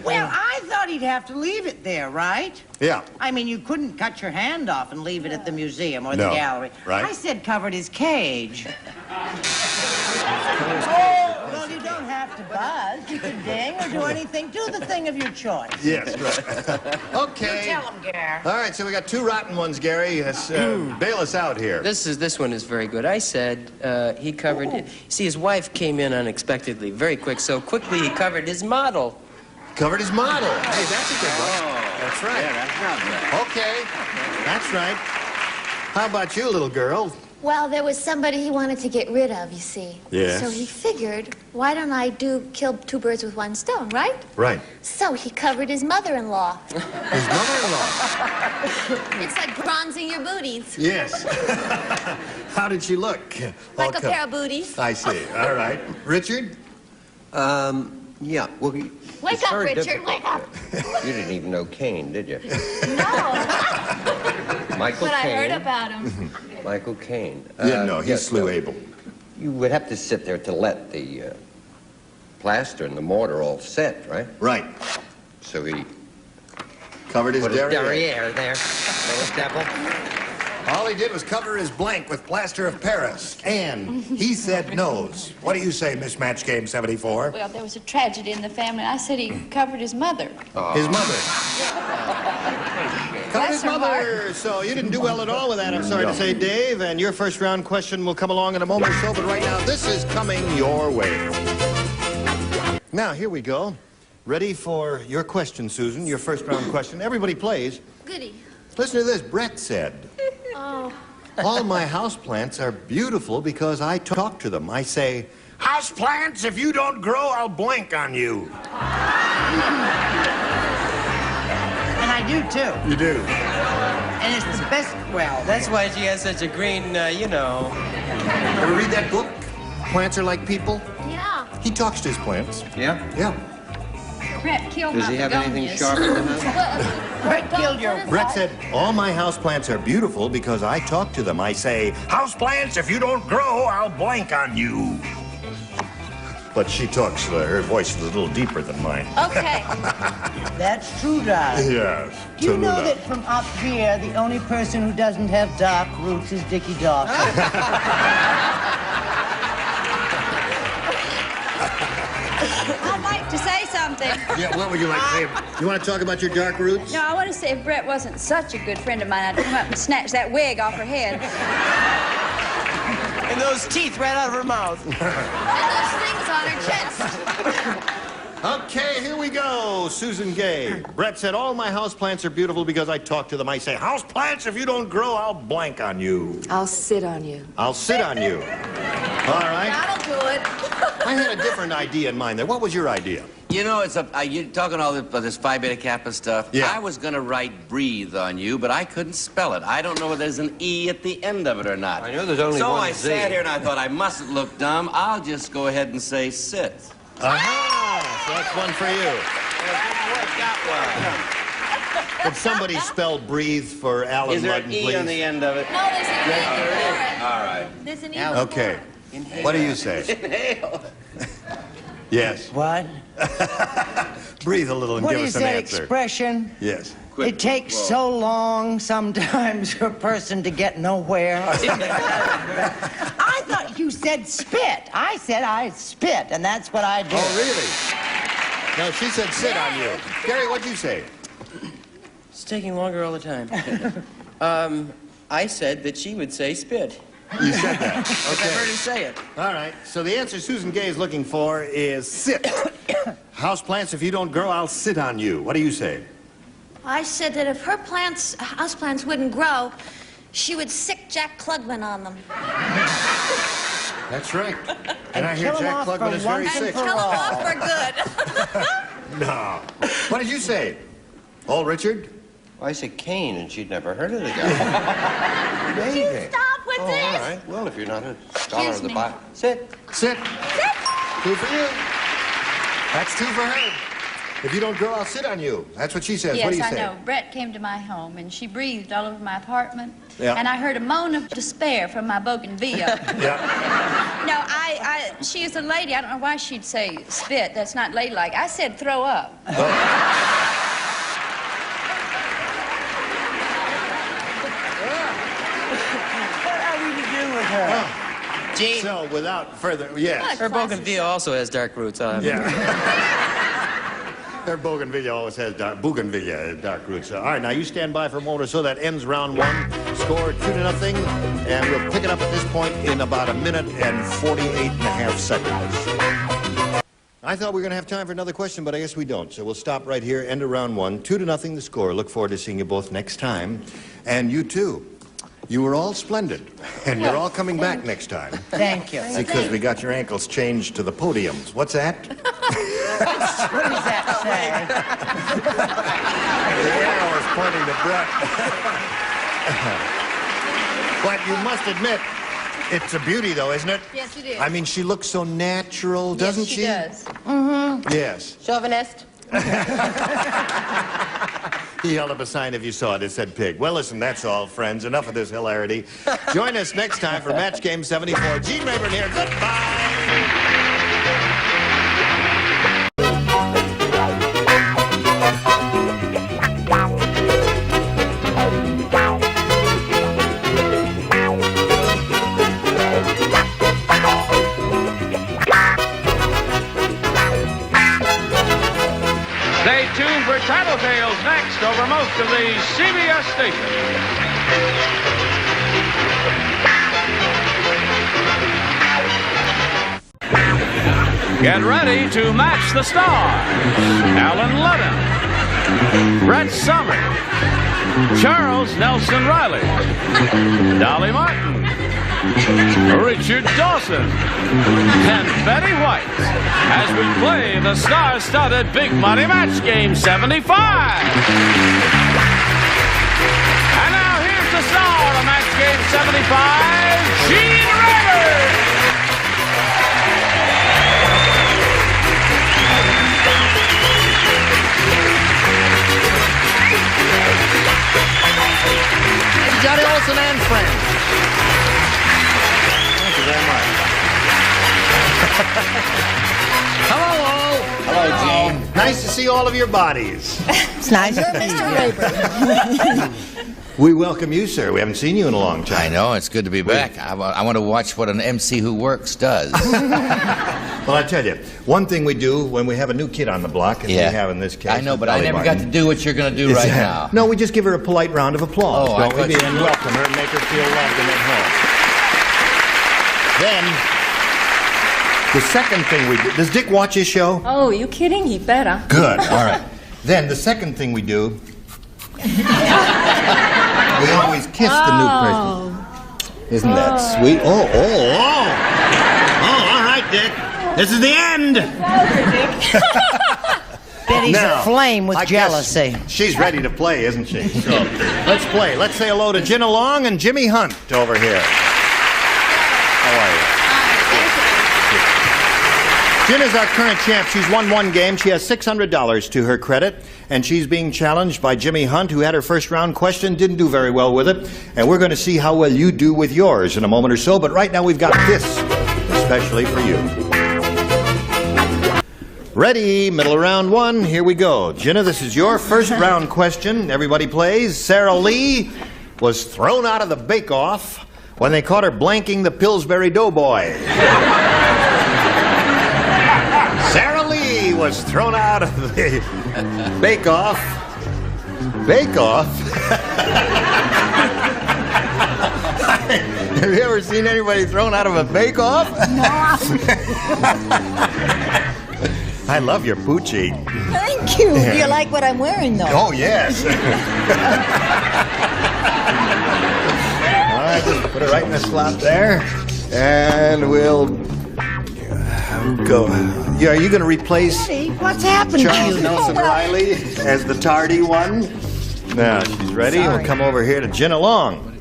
Well, I thought he'd have to leave it there, right? Yeah. I mean, you couldn't cut your hand off and leave it at the museum or No, the gallery. right. I said covered his cage. Oh, well, you don't have to buzz. You can ding or do anything. Do the thing of your choice. Yes, right. Okay. You tell him, Gary. All right, so we got two rotten ones, Gary. Yes, bail us out here. This one is very good. I said he covered it. See, his wife came in unexpectedly, very quick. So quickly he covered his model. Covered his model. Hey, that's a good one. That's right. Yeah, that's not bad. Okay. That's right. How about you, little girl? Well, there was somebody he wanted to get rid of, you see. Yes. So he figured, why don't I kill two birds with one stone, right? Right. So he covered his mother-in-law. His mother-in-law? It's like bronzing your booties. Yes. How did she look? Like a pair of booties. I see. All right. Richard? Yeah, well, Wake it's up, very Richard, difficult. wake up. You didn't even know Caine, did you? No. Michael But I Caine. heard about him. Michael Caine. Yeah, no, he slew well, Abel. You would have to sit there to let the plaster and the mortar all set, right? Right. So he Covered his put his derriere. derriere there. Little devil. All he did was cover his blank with plaster of Paris. And he said nose. What do you say, Miss Match Game 74? Well, there was a tragedy in the family. I said he covered his mother. His mother. Covered Bless his her mother. So you didn't do well at all with that, I'm sorry to say, Dave. And your first round question will come along in a moment or so. But right now, this is coming your way. Now, here we go. Ready for your question, Susan, your first round question. Everybody plays. Goody. Listen to this. Brett said, Oh. all my houseplants are beautiful because I talk to them. I say, houseplants, if you don't grow, I'll blank on you. And I do, too. You do. And it's the best, well, That's why she has such a green, you know. Ever read that book? Plants Are Like People? Yeah. He talks to his plants. Yeah? Yeah. Brett killed Does my he have anything begonias. sharp in the house? Brett killed your... Brett said, all my houseplants are beautiful because I talk to them. I say, houseplants, if you don't grow, I'll blank on you. But she talks, her voice is a little deeper than mine. Okay. That's true, darling. Yes. Do you know Tallulah. that from up here, the only person who doesn't have dark roots is Dickie Dawkins? I'd like to say something. Yeah, what would you like to say? You want to talk about your dark roots? No, I want to say if Brett wasn't such a good friend of mine, I'd come up and snatch that wig off her head. And those teeth right out of her mouth. And those things on her chest. Okay, here we go. Susan Gay. Brett said, all my houseplants are beautiful because I talk to them. I say, houseplants, if you don't grow, I'll blank on you. I'll sit on you. I'll sit on you. All right. That'll do it. I had a different idea in mind there. What was your idea? You know, you're talking all this Phi Beta Kappa stuff. Yeah. I was going to write breathe on you, but I couldn't spell it. I don't know whether there's an E at the end of it or not. I know there's only so one I Z. sat here and I thought I mustn't look dumb. I'll just go ahead and say sit. Aha! So that's one for you. Could somebody spell breathe for Allen Is there Ludden, an E please? on the end of it? No, there's an E before it. All right. There's an E Okay. What do you say? Inhale. Yes. What? Breathe a little and What give is us an that answer. expression? Yes. It takes so long sometimes for a person to get nowhere. I thought you said spit. I said I spit, and that's what I did. Oh, really? No, she said sit on you. Gary, what'd you say? It's taking longer all the time. I said that she would say spit. You said that. I've heard her say it. All right. So the answer Susan Gay is looking for is sit. Houseplants, if you don't grow, I'll sit on you. What do you say? I said that if her houseplants wouldn't grow, she would sick Jack Klugman on them. That's right. And I hear kill 'em Jack off Klugman for is very once and sick. Kill them off for good. No. What did you say? Old Richard? Well, I said Caine, and she'd never heard of the guy. Amazing. Stop with Oh, this. all right. Well, if you're not a scholar Excuse of the me. Bible. Sit. Sit. 2 for you. That's 2 for her. If you don't grow, I'll sit on you. That's what she says. Yes, what do you I say? know. Brett came to my home, and she breathed all over my apartment. Yeah. And I heard a moan of despair from my bougainvillea. Yeah. No, she is a lady. I don't know why she'd say spit. That's not ladylike. I said throw up. What are we to do with her? Gene. So, without further, yes. Her bougainvillea also has dark roots. Yeah. Her bougainvillea always has dark roots. All right, now you stand by for a moment or so. That ends round one. Score 2-0, and we'll pick it up at this point in about 1 minute and 48.5 seconds. I thought we were going to have time for another question, but I guess we don't. So we'll stop right here, end of round one. 2-0 the score. Look forward to seeing you both next time. And you too. You were all splendid, and you're all coming back next time. Thank you. Because we got your ankles changed to the podiums. What's that? What does that say? The arrow is pointing to Brett. But you must admit, it's a beauty, though, isn't it? Yes, it is. I mean, she looks so natural, doesn't she? Yes, she does. Mm-hmm. Yes. Chauvinist? He held up a sign if you saw it. It said pig. Well, listen, that's all, friends. Enough of this hilarity. Join us next time for Match Game 74. Gene Rayburn here. Goodbye. Stay tuned for Tattletales next over most of the CBS stations. Get ready to match the stars. Allen Ludden, Brett Summers, Charles Nelson Riley, Dolly Martin, Richard Dawson, and Betty White as we play the star-studded Big Money Match Game 75. And now here's the star of Match Game 75, Gene Rayburn. Johnny Olsen and friends. Thank you very much. Hello, all. Hello, Gene. Nice to see all of your bodies. It's nice to meet you. Rayburn. We welcome you, sir. We haven't seen you in a long time. I know, it's good to be back. I want to watch what an MC who works does. Well, I tell you, one thing we do when we have a new kid on the block, as we have in this case. I know, but I never got to do what you're going to do right now. No, we just give her a polite round of applause, don't we? And welcome her and make her feel loved and at home. Then, the second thing we do... Does Dick watch his show? Oh, you kidding? He better. Good, all right. Then, the second thing we do... we always kiss the new person. Isn't that sweet? Oh, all right, Dick. This is the end. Betty's aflame with jealousy. She's ready to play, isn't she? So, let's play. Let's say hello to Gina Long and Jimmy Hunt over here. How are you? Gina's our current champ. She's won one game. She has $600 to her credit, and she's being challenged by Jimmy Hunt, who had her first round question, didn't do very well with it, and we're going to see how well you do with yours in a moment or so, but right now we've got this, especially for you. Ready, middle of round one, here we go. Gina, this is your first round question. Everybody plays. Sarah Lee was thrown out of the bake-off when they caught her blanking the Pillsbury Doughboy. Sarah Lee was thrown out of the bake-off. Bake-off? Have you ever seen anybody thrown out of a bake-off? No. I love your Poochie. Thank you. Do you like what I'm wearing, though? Oh, yes. All right, just put it right in the slot there. And we'll go. Yeah, are you going to replace Betty, what's happened Charles to you? Nelson Riley as the tardy one? Now, she's ready. We'll come over here to Gina Long.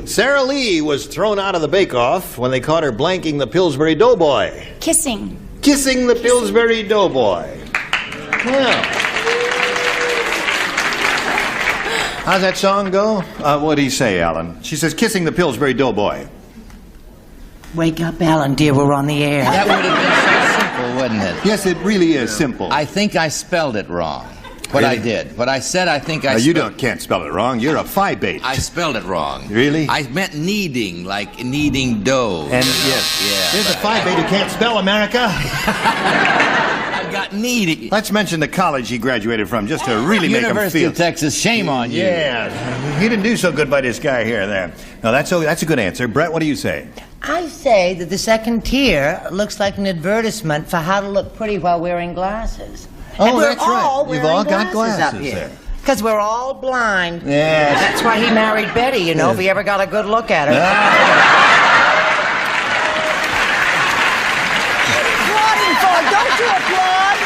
Sarah Lee was thrown out of the bake-off when they caught her blanking the Pillsbury Doughboy. Kissing. Kissing the Pillsbury Doughboy. Now, how's that song go? What do you say, Alan? She says, kissing the Pillsbury Doughboy. Wake up, Alan, dear, we're on the air. That would have been so simple, wouldn't it? Yes, it really is simple. I think I spelled it wrong. What Really? I did. What I said, I think I You can't spell it wrong. You're a phi-bait. I spelled it wrong. Really? I meant kneading, like kneading dough. And yes, Yeah. there's a phi-bait who can't spell America. I got kneading. Let's mention the college he graduated from, just to really make him University feel. of Texas, shame on you. Yeah, he didn't do so good by this guy here. There. No, that's a good answer. Brett, what do you say? I say that the second tier looks like an advertisement for how to look pretty while wearing glasses. Oh, and we're that's right. all You've wearing all got glasses up here. there. Because we're all blind. Yes. That's why he married Betty, you know, if he ever got a good look at her. Applauding for? Don't you applaud?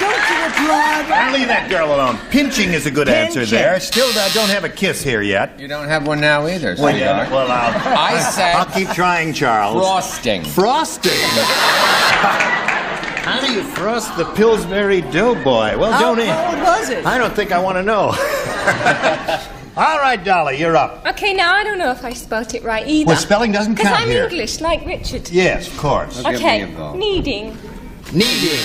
Don't you applaud? I'll leave that girl alone. Pinching is a good answer there. Still don't have a kiss here yet. You don't have one now either, Well, sweetheart. well, I said I'll keep trying, Charles. frosting. Frosting? How do you frost the Pillsbury Doughboy? Well, don't How old was it? I don't think I want to know. All right, Dolly, you're up. Okay, now I don't know if I spelt it right either. Well, spelling doesn't count Because I'm here. English, like Richard. Yes, of course. Okay, kneading. Kneading.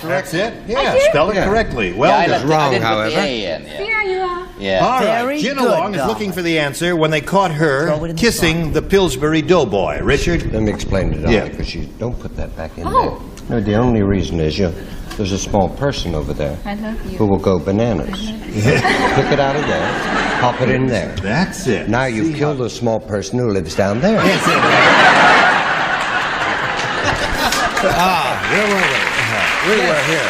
That's it? Yeah, did? spell it correctly. Well done. wrong, however. There you are. Yeah. All right, Very Gina good, Long is Dolly. looking for the answer when they caught her Throw it in the kissing the Pillsbury Doughboy. Richard? Let me explain to Dolly, Yeah. because you don't put that back in Oh. there. No, the only reason is there's a small person over there I love you. who will go bananas. Pick it out of there, pop it in there. That's it. Now you've killed a small person who lives down there. Yes, it Where were we? We were here.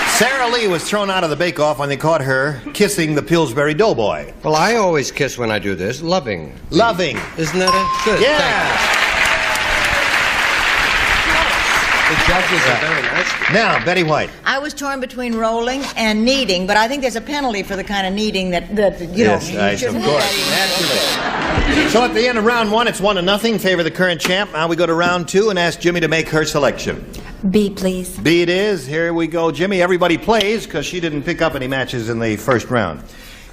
Sarah Lee was thrown out of the bake-off when they caught her kissing the Pillsbury Doughboy. Well, I always kiss when I do this. Loving. Loving. Isn't that it? Good. Yeah. The judges are very nice. Now, Betty White. I was torn between rolling and kneading, but I think there's a penalty for the kind of kneading that you Yes, know. I you shouldn't of do course. that Naturally. So at the end of round one, it's 1-0. Favor the current champ. Now we go to round two and ask Jimmy to make her selection. B, please. B it is. Here we go, Jimmy. Everybody plays because she didn't pick up any matches in the first round.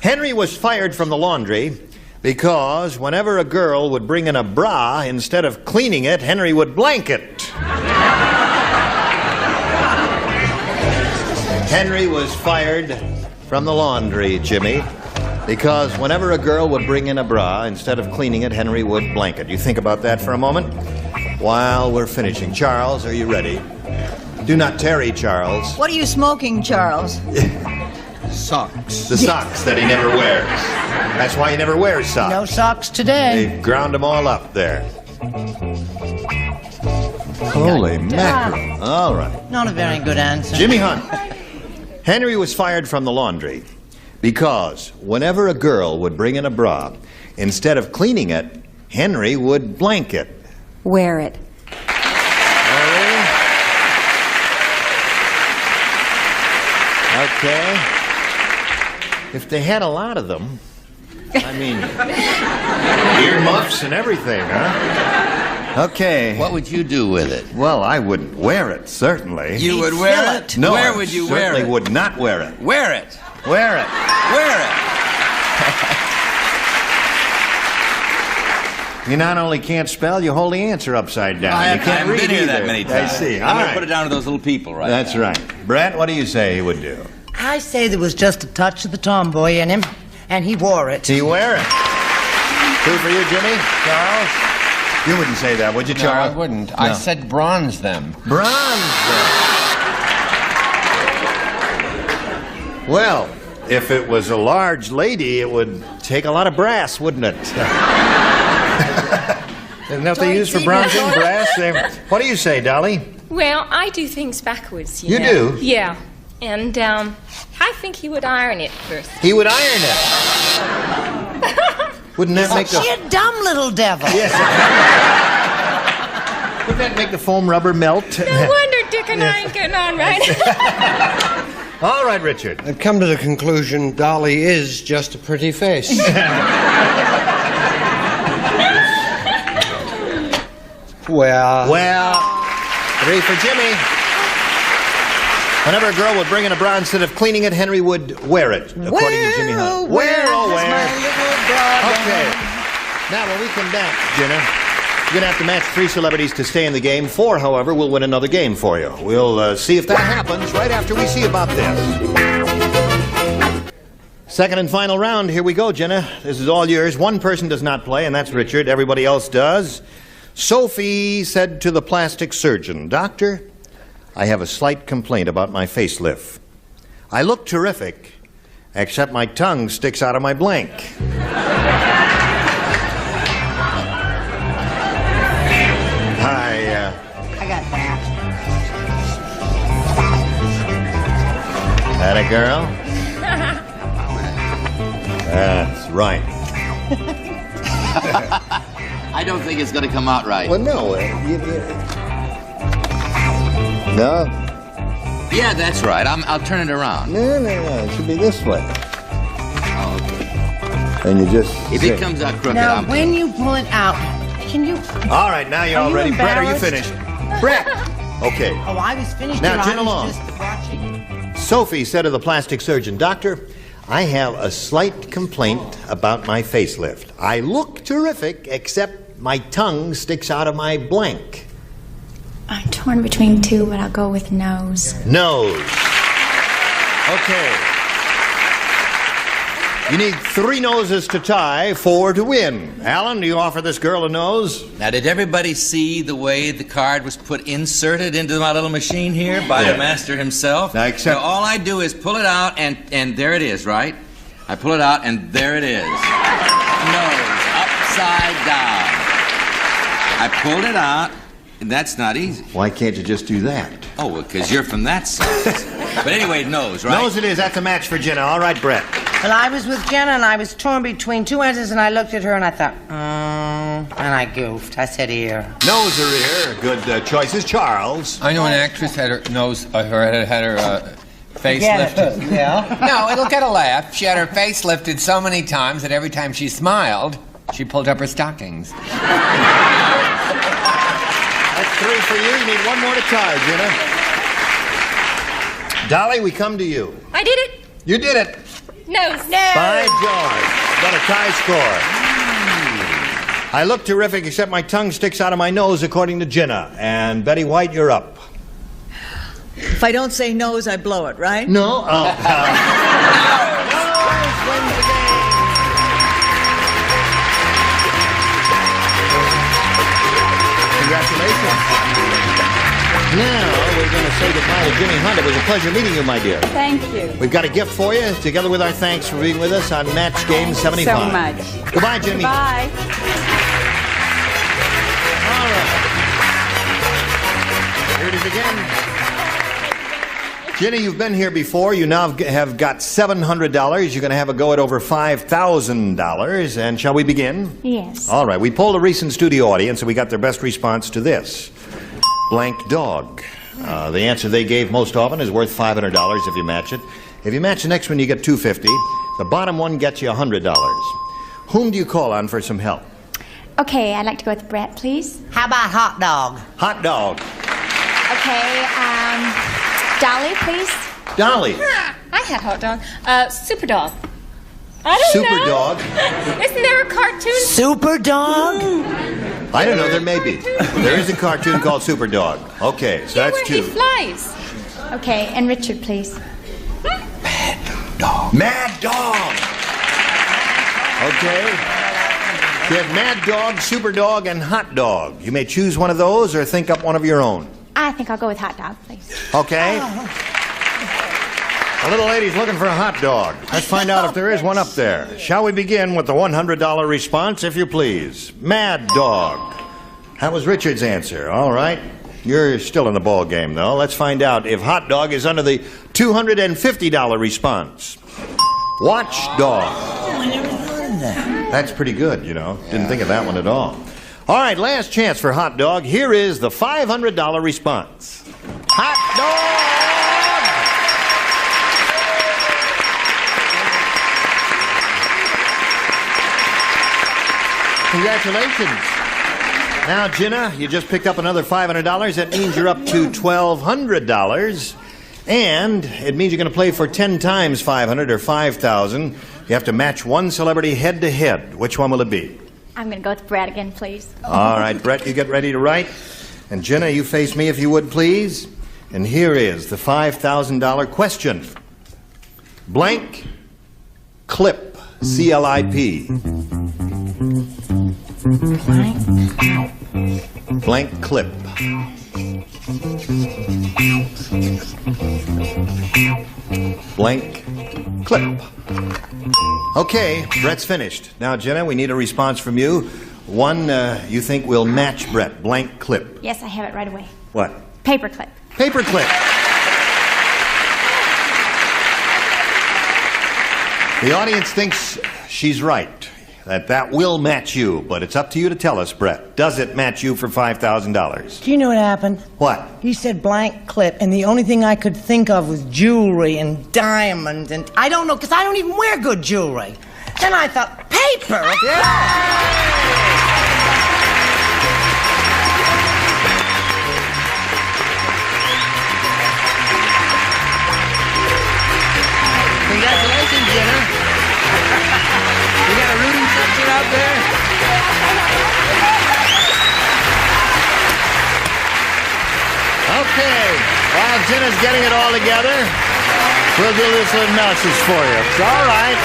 Henry was fired from the laundry because whenever a girl would bring in a bra, instead of cleaning it, Henry would blank it. Henry was fired from the laundry, Jimmy, because whenever a girl would bring in a bra, instead of cleaning it, Henry would blank it. You think about that for a moment while we're finishing. Charles, are you ready? Do not tarry, Charles. What are you smoking, Charles? Socks. The socks that he never wears. That's why he never wears socks. No socks today. They ground them all up there. Holy mackerel. All right. Not a very good answer. Jimmy Hunt. Henry was fired from the laundry because whenever a girl would bring in a bra, instead of cleaning it, Henry would blank it. Wear it. Okay. If they had a lot of them, I mean, earmuffs and everything, huh? Okay. What would you do with it? Well, I wouldn't wear it, certainly. You would wear it? No, Where I would you wear certainly it? would not wear it. Wear it. Wear it. Wear it. You not only can't spell, you hold the answer upside down. I You can't haven't read been here either. that many times. I see. I'm All going right. to put it down to those little people right That's now. right. Brett, what do you say he would do? I say there was just a touch of the tomboy in him, and he wore it. He wear it. Two for you, Jimmy. Charles? You wouldn't say that, would you, No, Charles? I wouldn't. I said bronze them. Bronze. Well, if it was a large lady, it would take a lot of brass, wouldn't it? Isn't that what they use for bronzing? Brass? What do you say, Dolly? Well, I do things backwards, You know. do? Yeah. And I think he would iron it first. He would iron it. Wouldn't that make She a dumb little devil. Yes. Wouldn't that make the foam rubber melt? No wonder Dick and I ain't getting on right. All right, Richard. I've come to the conclusion Dolly is just a pretty face. Well, 3 for Jimmy. Whenever a girl would bring in a bra, instead of cleaning it, Henry would wear it, according to Jimmy Hunt. Wear. Okay. Now, when we come back, Jenna, You're going to have to match 3 celebrities to stay in the game. 4, however, will win another game for you. We'll see if that happens right after we see about this. Second and final round. Here we go, Jenna. This is all yours. One person does not play, and that's Richard. Everybody else does. Sophie said to the plastic surgeon, "Doctor, I have a slight complaint about my facelift. I look terrific, except my tongue sticks out of my blank." I got that. That a girl? That's right. I don't think it's going to come out right. Well, no. No? Yeah, that's right. I'll turn it around. No. It should be this way. Oh, okay. And you just... If it comes out crooked, Now, I'm... when you pull it out, can you... All right, now you're all ready. Brett, are you embarrassed? finished? Brett! Okay. Oh, I was finished. Now, till I chin was along. just watching. Sophie said to the plastic surgeon, "Doctor, I have a slight complaint about my facelift. I look terrific, except my tongue sticks out of my blank." I'm torn between 2, but I'll go with nose. Nose. Okay. You need 3 noses to tie, 4 to win. Alan, do you offer this girl a nose? Now, did everybody see the way the card was inserted into my little machine here by the master himself? Now, except... So all I do is pull it out, and there it is, right? I pull it out, and there it is. Nose, upside down. I pulled it out, and that's not easy. Why can't you just do that? Oh, well, because you're from that side. But anyway, nose, right? Nose it is. That's a match for Jenna. All right, Brett. Well, I was with Jenna, and I was torn between 2 answers, and I looked at her, and I thought, and I goofed. I said ear. Nose or ear. Good choices. Charles. I know an actress had her nose, had her face lifted. Yeah. No, it'll get a laugh. She had her face lifted so many times that every time she smiled, she pulled up her stockings. That's 3 for you. You need 1 more to tie, Jenna. Dolly, we come to you. I did it. You did it. Nose. By George. Got a tie score. I look terrific, except my tongue sticks out of my nose, according to Jenna. And Betty White, you're up. If I don't say nose, I blow it, right? No. Oh. Nose wins the game. Congratulations. Now, we're going to say goodbye to Jimmy Hunt. It was a pleasure meeting you, my dear. Thank you. We've got a gift for you, together with our thanks for being with us on Match Game 75. So much. Goodbye, Jimmy. Bye. All right. Here it is again. Jenny, you've been here before. You now have got $700. You're going to have a go at over $5,000. And shall we begin? Yes. All right. We polled a recent studio audience, and we got their best response to this. Blank dog. The answer they gave most often is worth $500 if you match it. If you match the next one, you get $250. The bottom one gets you $100. Whom do you call on for some help? Okay, I'd like to go with Brett, please. How about hot dog? Hot dog. Okay, Dolly, please. Dolly. I had hot dog. Super dog. I don't Super know. dog. Isn't there a cartoon? Super dog? I don't know. There may be. There is a cartoon called Super Dog. Okay, so that's where 2. he flies. Okay, and Richard, please. Mad Dog. Mad Dog. Okay. You have Mad Dog, Super Dog, and Hot Dog. You may choose one of those or think up one of your own. I think I'll go with hot dog, please. Okay. The little lady's looking for a hot dog. Let's find out if there is one up there. Shall we begin with the $100 response, if you please? Mad Dog. That was Richard's answer. All right. You're still in the ball game, though. Let's find out if hot dog is under the $250 response. Watchdog. Oh, I never thought of that. That's pretty good, you know. Didn't think of that one at all. All right, last chance for hot dog. Here is the $500 response. Hot dog! Congratulations. Now, Jenna, you just picked up another $500. That means you're up to $1,200. And it means you're going to play for 10 times $500 or $5,000. You have to match one celebrity head to head. Which one will it be? I'm going to go with Brett again, please. All right, Brett, you get ready to write. And Jenna, you face me if you would, please. And here is the $5,000 question. Blank clip, C-L-I-P. Blank clip. Blank clip. Okay, Brett's finished. Now, Jenna, we need a response from you. One you think will match Brett. Blank clip. Yes, I have it right away. What? Paperclip. Paperclip. The audience thinks she's right, that will match you, but it's up to you to tell us, Brett. Does it match you for $5,000? Do you know what happened? What? He said blank clip, and the only thing I could think of was jewelry and diamonds, and I don't know, because I don't even wear good jewelry. Then I thought, paper! Congratulations, Jenna. You got a rooting section out there? Okay. While Jenna's getting it all together, we'll do this little analysis for you. It's all right.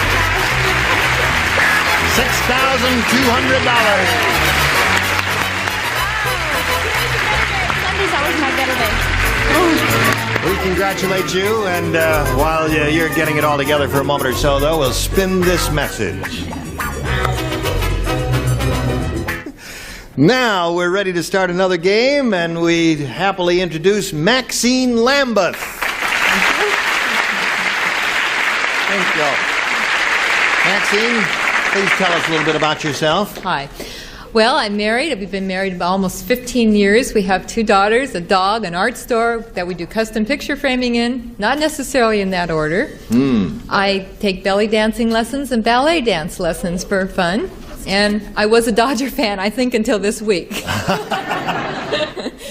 $6,200. Sunday's always my better day. We congratulate you, and while you're getting it all together for a moment or so, though, we'll spin this message. Now we're ready to start another game, and we happily introduce Maxine Lambeth. Thank you. Maxine, please tell us a little bit about yourself. Hi. Well, I'm married. We've been married about almost 15 years. We have 2 daughters, a dog, an art store that we do custom picture framing in, not necessarily in that order. I take belly dancing lessons and ballet dance lessons for fun. And I was a Dodger fan, I think, until this week.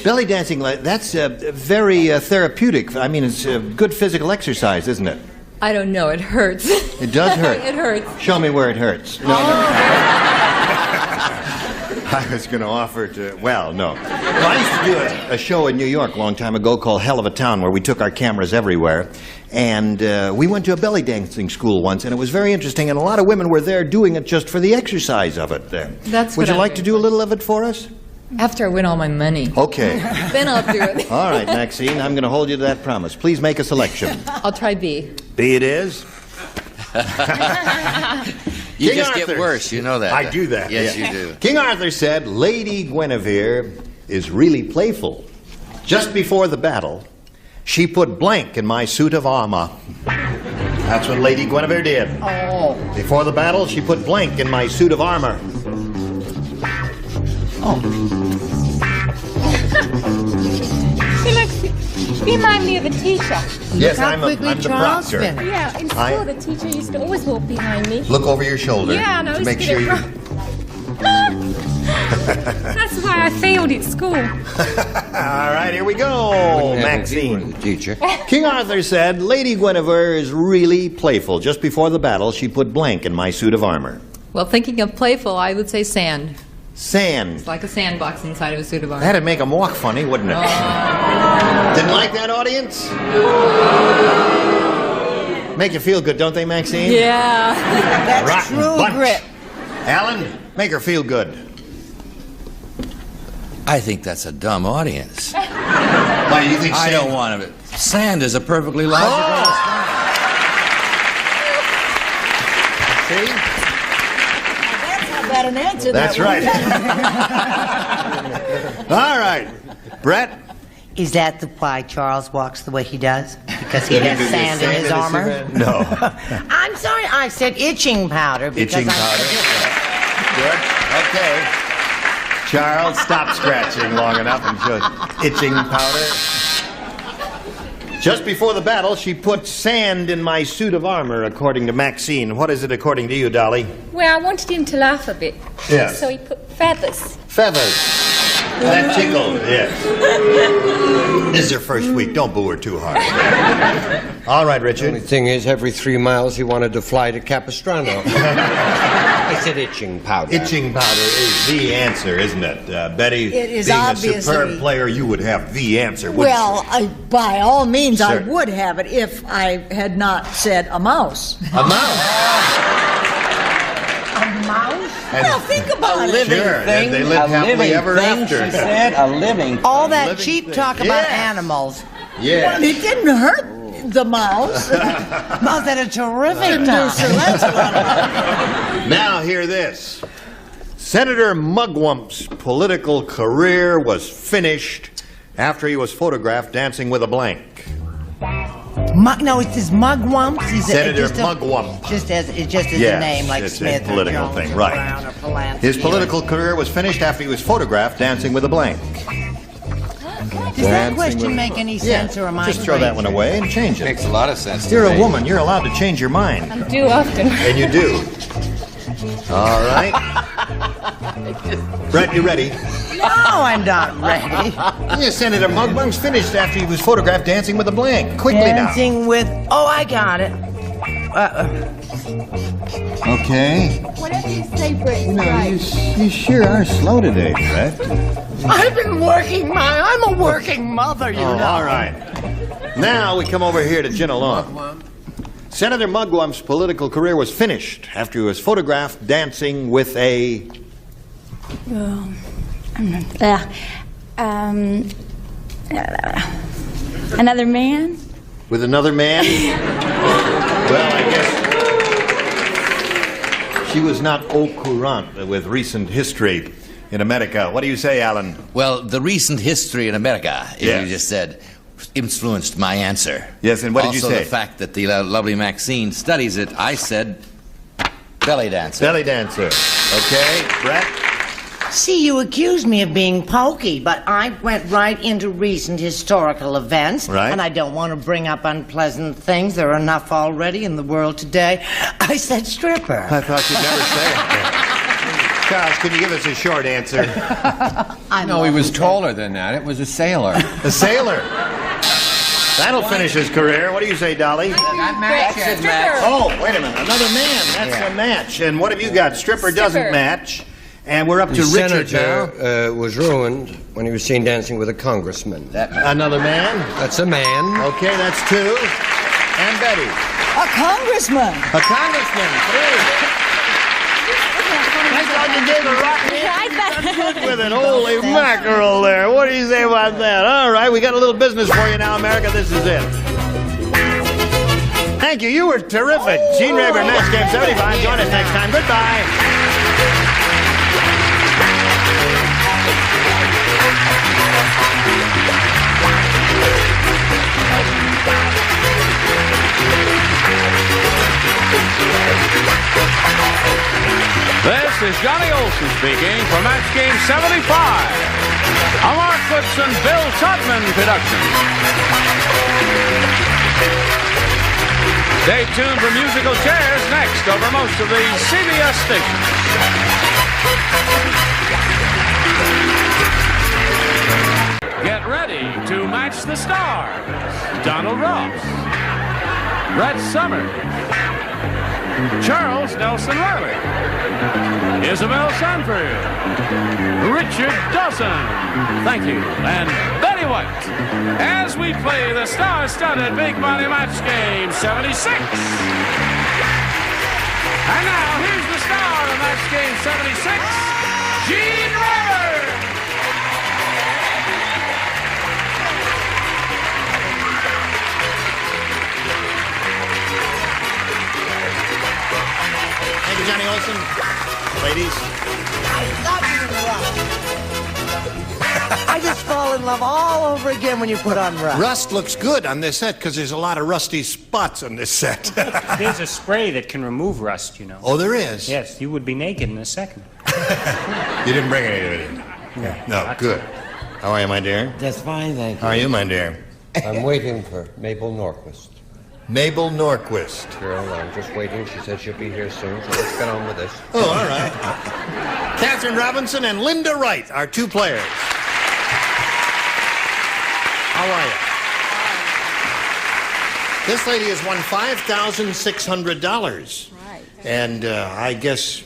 Belly dancing, that's very therapeutic. I mean, it's good physical exercise, isn't it? I don't know. It hurts. It does hurt? It hurts. Show me where it hurts. No. I was going to offer to, well, no. Well, I used to do a show in New York a long time ago called Hell of a Town, where we took our cameras everywhere. And we went to a belly dancing school once, and it was very interesting, and a lot of women were there doing it just for the exercise of it. That's Would what you like to do a little of it for us? After I win all my money. Okay. Then I'll do it. All right, Maxine, I'm going to hold you to that promise. Please make a selection. I'll try B. B it is. You King just Arthur. get worse, you know that. I do that. Yes, yeah. you do. King Arthur said, Lady Guinevere is really playful. Just before the battle, she put blank in my suit of armor. That's what Lady Guinevere did. Oh. Before the battle, she put blank in my suit of armor. You remind me of a teacher. Yes, I'm the proctor. Yeah, in school the teacher used to always walk behind me. Look over your shoulder. Yeah, and I to always make get sure it you. wrong. That's why I failed at school. All right, here we go, Maxine. Teacher. King Arthur said, Lady Guinevere is really playful. Just before the battle, she put blank in my suit of armor. Well, thinking of playful, I would say sand. Sand. It's like a sandbox inside of a suit of armor. That'd make them walk funny, wouldn't it? Didn't like that, audience? Make you feel good, don't they, Maxine? Yeah. That's Rotten true bunch. grit. Alan, make her feel good. I think that's a dumb audience. Why do you think I sand? don't want to. Sand is a perfectly logical response. See? That's how bad an answer That's that right. All right. Brett? Is that why Charles walks the way he does? Because he has sand in his armor? No. I'm sorry, I said itching powder. Because Itching powder. Good. Okay. Charles, stop scratching long enough and show itching powder. Just before the battle, she put sand in my suit of armor, according to Maxine. What is it according to you, Dolly? Well, I wanted him to laugh a bit. Yes. So he put feathers. Feathers. That tickled, yes. This is her first week. Don't boo her too hard. All right, Richard. The only thing is, every 3 miles he wanted to fly to Capistrano. I said itching powder. Itching powder is the answer, isn't it? Betty, It is being obviously. a superb player, you would have the answer, wouldn't Well, by all means, I Sure. would have it if I had not said a mouse. you? A mouse. A mouse? And- Well, think about it. living Sure, thing. they live a happily living ever thing, after. She said a living. All that living cheap thing. talk about Yes. animals. Yeah. Well, it didn't hurt the mouse. Mouse had a terrific Sir time. Lancelot. Now hear this. Senator Mugwump's political career was finished after he was photographed dancing with a blank. No, it's his mugwumps. He's Senator just Mugwump. Just as a name, like it's Smith a political or Jones thing, or right. Brown or Polanski. His political career was finished after he was photographed dancing with a blank. Does that question make any sense, or am I Just throw that one crazy? away and change it. Makes a lot of sense. You're to a me. woman. You're allowed to change your mind. I do often. And you do. All right. Brett, you ready? No, I'm not ready. Yeah, Senator Mugwump's finished after he was photographed dancing with a blank. Quickly Dancing with. Oh, I got it. now. Okay. Whatever you say, Britt, You sure are slow today, Brett. I've been working, I'm a working mother, you know. All right. Now we come over here to Gin Along. Senator Mugwump's political career was finished after he was photographed dancing with a... Another man? With another man? Well, I guess she was not au courant with recent history in America. What do you say, Alan? Well, the recent history in America, as Yes. you just said, influenced my answer. Yes, and what did you Also, say? the fact that the lovely Maxine studies it, I said belly dancer. Belly dancer. Okay, Brett? See, you accused me of being pokey, but I went right into recent historical events. Right. And I don't want to bring up unpleasant things. There are enough already in the world today. I said stripper. I thought you'd never say it. Charles, can you give us a short answer? No, he was taller than that. It was a sailor. A sailor. That'll finish his career. What do you say, Dolly? That matches. Oh, wait a minute. Another man. That's a match. And what have you got? Stripper doesn't match. And we're up to The Richard now. senator was ruined when he was seen dancing with a congressman. Another man. That's a man. Okay, that's two. And Betty. A congressman. A congressman. Three. I thought you gave the rock hand. With it. Holy mackerel there. What do you say about that? All right, we got a little business for you now, America. This is it. Thank you. You were terrific. Gene Raber, Match Game 75. Join us next time. Goodbye. This is Johnny Olson speaking for Match Game 75, a Mark Goodson, Bill Todman production. Stay tuned for musical chairs next over most of the CBS stations. Get ready to match the stars. Donald Ross, Brett Summers, Charles Nelson Riley, Isabel Sanford, Richard Dawson, thank you, and Betty White, as we play the star-studded Big Money Match Game 76. And now, here's the star of Match Game 76, Gene Raber. Thank you, Johnny Olson. Ladies. I just fall in love all over again when you put on rust. Rust looks good on this set because there's a lot of rusty spots on this set. There's a spray that can remove rust, you know. Oh, there is? Yes, you would be naked in a second. You didn't bring any of it in? No, good. How are you, my dear? That's fine, thank you. How are you, my dear? I'm waiting for Mabel Norquist. Mabel Norquist. Girl, I'm just waiting. She said she'll be here soon, so let's get on with this. Oh, all right. Catherine Robinson and Linda Wright are two players. How are you? This lady has won $5,600. Right. And I guess,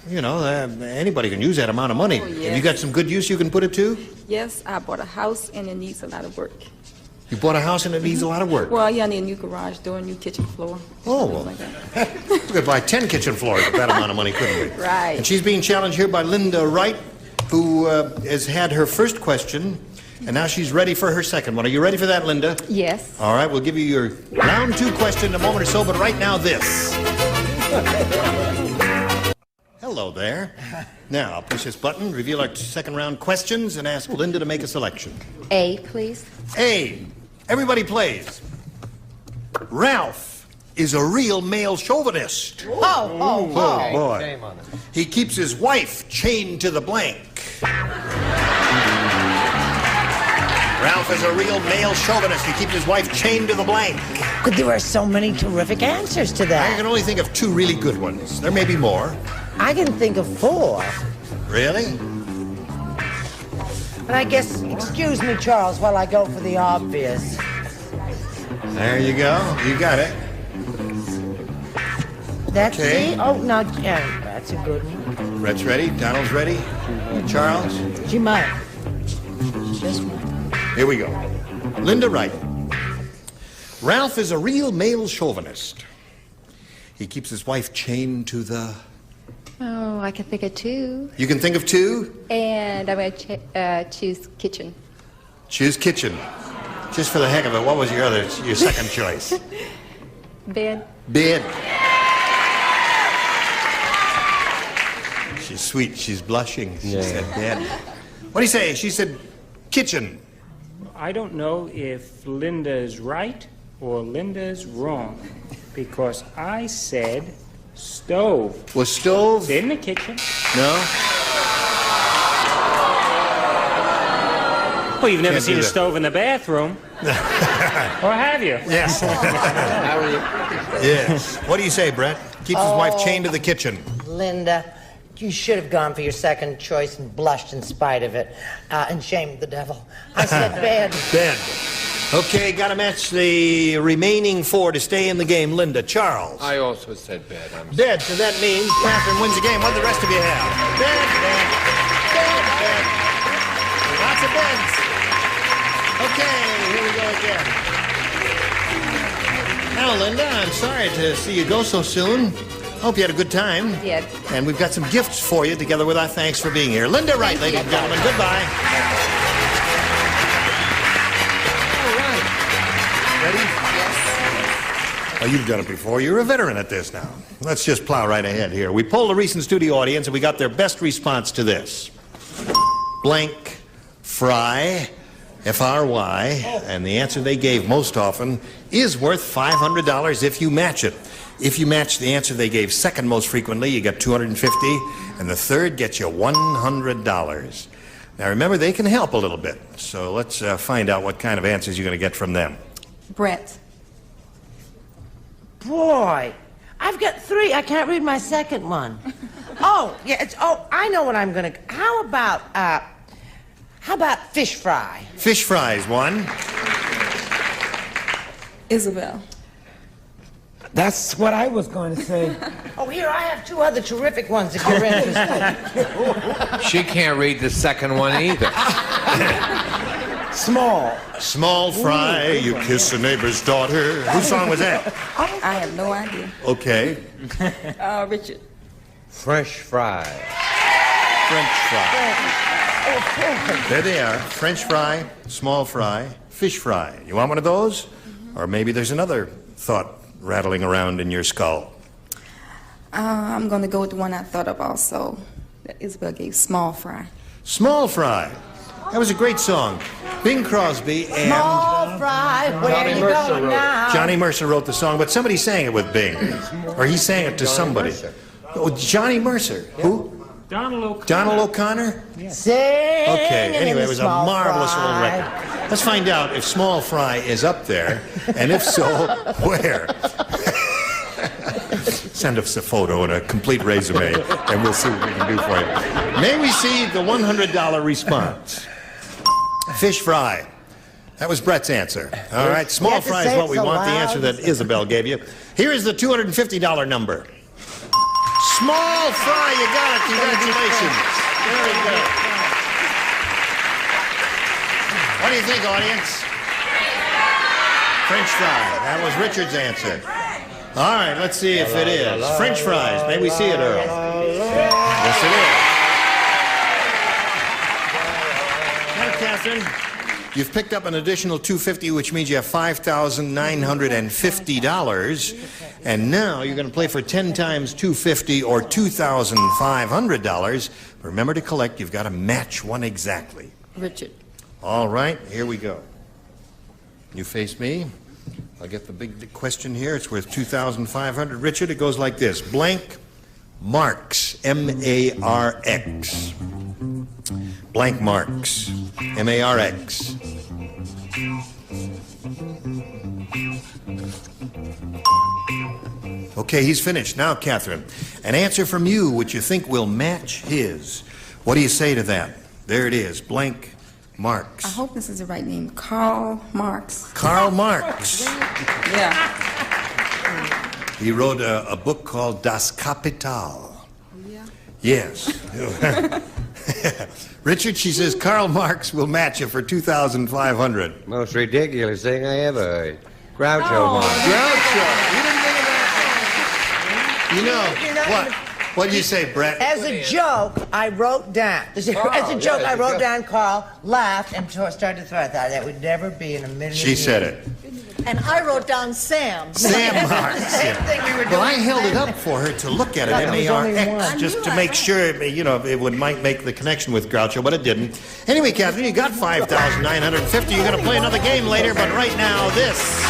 you know, anybody can use that amount of money. Oh, yes. Have you got some good use you can put it to? Yes, I bought a house and it needs a lot of work. You bought a house and it needs a lot of work. Well, yeah, I need a new garage door, a new kitchen floor. Oh, well. Like that. We could buy 10 kitchen floors with that amount of money, couldn't we? Right. And she's being challenged here by Linda Wright, who has had her first question, and now she's ready for her second one. Are you ready for that, Linda? Yes. All right, we'll give you your round 2 question in a moment or so, but right now this. Hello there. Now, I'll push this button, reveal our second round questions, and ask Linda to make a selection. A, please. A. Everybody plays. Ralph is a real male chauvinist. Oh, boy. Shame on him. He keeps his wife chained to the blank. Ralph is a real male chauvinist. He keeps his wife chained to the blank. Good, there are so many terrific answers to I that. can only think of 2 really good ones. There may be more. I can think of 4. Really? But I guess, excuse me, Charles, while I go for the obvious. There you go. You got it. That's Okay. it? Oh, no, yeah, that's a good one. Rhett's ready. Donald's ready. Charles? She might. Just might. Here we go. Linda Wright. Ralph is a real male chauvinist. He keeps his wife chained to the... Oh, I can think of 2. You can think of 2? And I'm going to choose kitchen. Choose kitchen. Just for the heck of it, what was your second choice? Bed. Bed. She's sweet. She's blushing. She said bed. What do you say? She said kitchen. I don't know if Linda is right or Linda is wrong, because I said stove. Was stove? It's in the kitchen. No? Well, you've never Can't seen do a that. stove in the bathroom. Or have you? Yes. How are you? Yes. What do you say, Brett? Keeps his wife chained to the kitchen. Linda, you should have gone for your second choice and blushed in spite of it, and shamed the devil. I said bed. Bed. Okay, got to match the remaining 4 to stay in the game. Linda, Charles. I also said bed. Bed, so that means Catherine wins the game. What do the rest of you have? Bed, bed, bed, bed. Lots of beds. Okay, here we go again. Now, Linda, I'm sorry to see you go so soon. Hope you had a good time. Yeah. And we've got some gifts for you together with our thanks for being here. Linda Wright, ladies and gentlemen. Goodbye. All right. Ready? Yes. Oh, you've done it before. You're a veteran at this now. Let's just plow right ahead here. We polled a recent studio audience and we got their best response to this. Blank fry, F-R-Y, and the answer they gave most often is worth $500 if you match it. If you match the answer they gave second most frequently, you get $250, and the third gets you $100. Now remember, they can help a little bit, so let's find out what kind of answers you're going to get from them. Brett. Boy, I've got 3. I can't read my second one. Oh, yeah, I know what I'm gonna... How about fish fry? Fish fry is one. Isabel. That's what I was going to say. Oh, here, I have 2 other terrific ones if you're interested. She can't read the second one either. Small. Small fry, you kiss the neighbor's daughter. Whose song was that? I have no idea. Okay. Richard. Fresh fry. French fry. There they are. French fry, small fry, fish fry. You want one of those? Or maybe there's another thought rattling around in your skull. I'm going to go with the one I thought of also. That Isabel gave, small fry. Small fry. That was a great song. Bing Crosby and... Small fry, where you going now? Johnny Mercer wrote the song, but somebody sang it with Bing. Or he sang it to somebody. Oh, Johnny Mercer. Who? Donald O'Connor. Donald O'Connor? Sing Okay, anyway, it was a small marvelous fry. old record. Let's find out if Small Fry is up there, and if so, where? Send us a photo and a complete resume, and we'll see what we can do for you. May we see the $100 response? Fish fry. That was Brett's answer. All right, small fry is what we want, the answer that Isabel gave you. Here is the $250 number. Small fry, you got it. Congratulations. Very good. What do you think, audience? French fry. That was Richard's answer. All right, let's see if it is. French fries. May we see it, Earl? Yes, it is. Now, Catherine, you've picked up an additional $250, which means you have $5,950. And now you're going to play for 10 times $250 or $2,500. Remember to collect. You've got to match one exactly. Richard. All right, here we go. You face me. I'll get the big question here. It's worth $2,500. Richard, it goes like this. Blank marks, M-A-R-X. Blank marks, M-A-R-X. Okay, he's finished. Now, Catherine, an answer from you which you think will match his. What do you say to that? There it is, blank Marx. I hope this is the right name. Karl Marx. Karl Marx. Yeah. He wrote a book called Das Kapital. Yeah. Yes. Richard, she says Karl Marx will match you for $2,500. Most ridiculous thing I ever heard. Groucho Marx. Groucho. You didn't think of that? You know, what? What'd you say, Brett? As a joke, I wrote down. I wrote down Carl, laughed, and started to throw. I thought that would never be in a million She years. said it. And I wrote down Sam. Sam Marx. Same thing we were doing. Well, I held it up for her to look at it, M-A-R-X, just to make sure, you know, it might make the connection with Groucho, but it didn't. Anyway, Catherine, you got $5,950. You're going to play another game later, but right now, this.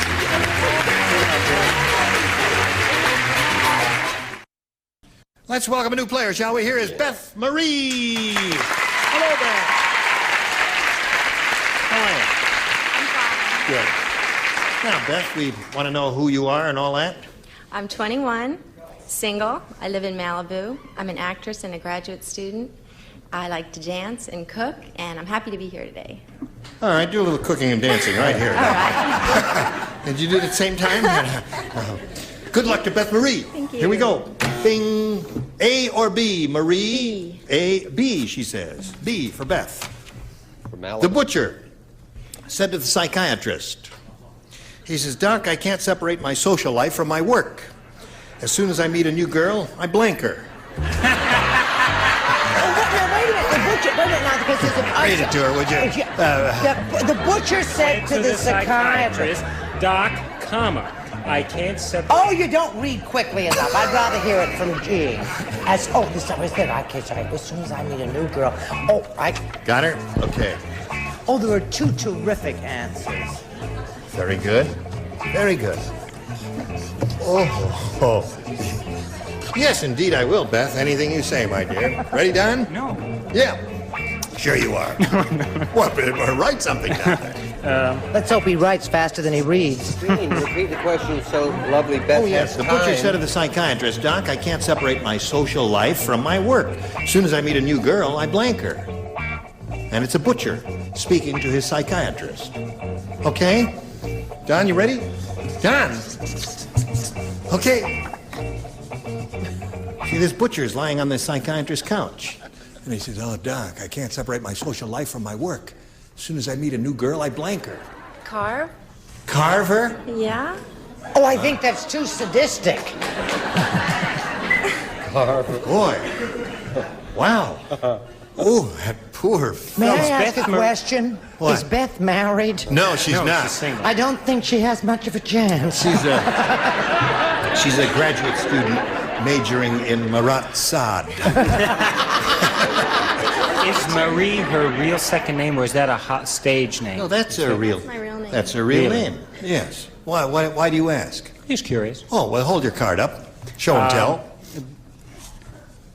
Let's welcome a new player, shall we? Here is Beth Marie. Hello, Beth. How are you? Good. Now, Beth, we want to know who you are and all that. I'm 21, single. I live in Malibu. I'm an actress and a graduate student. I like to dance and cook, and I'm happy to be here today. All right, do a little cooking and dancing right here. All right. Did you do it at the same time? Good luck to Beth Marie. Thank you. Here we go. Bing. A or B, Marie? B. A, B, she says. B for Beth. For Malibu. The butcher said to the psychiatrist, he says, Doc, I can't separate my social life from my work. As soon as I meet a new girl, I blank her. Read it to her, would you? The butcher said to the psychiatrist, Doc, comma, I can't separate. Oh, you don't read quickly enough. I'd rather hear it from G. As soon as I meet a new girl. Oh, I... Got her? Okay. Oh, there were two terrific answers. Very good. Very good. Oh. Yes, indeed I will, Beth. Anything you say, my dear. Ready, Don? No. Yeah. Sure you are. What, write something down. Let's hope he writes faster than he reads. Repeat the question so lovely Beth. Oh, yes. The butcher said to the psychiatrist, Doc, I can't separate my social life from my work. As soon as I meet a new girl, I blank her. And it's a butcher speaking to his psychiatrist. Okay? Don, you ready? Don! Okay. See, this butcher's lying on the psychiatrist's couch. And he says, oh, Doc, I can't separate my social life from my work. As soon as I meet a new girl, I blank her. Carve? Carve her? Yeah? Oh, I think that's too sadistic. Carve her? Boy. Wow. Oh, that poor... May I ask a question? What? Is Beth married? No, she's not. She's single. I don't think she has much of a chance. She's a graduate student majoring in Marat Sade. Is Marie her real second name, or is that a hot stage name? No, that's her real... That's my real name. That's her real Really? name. Yes. Why do you ask? Just curious. Oh, well, hold your card up. Show and tell.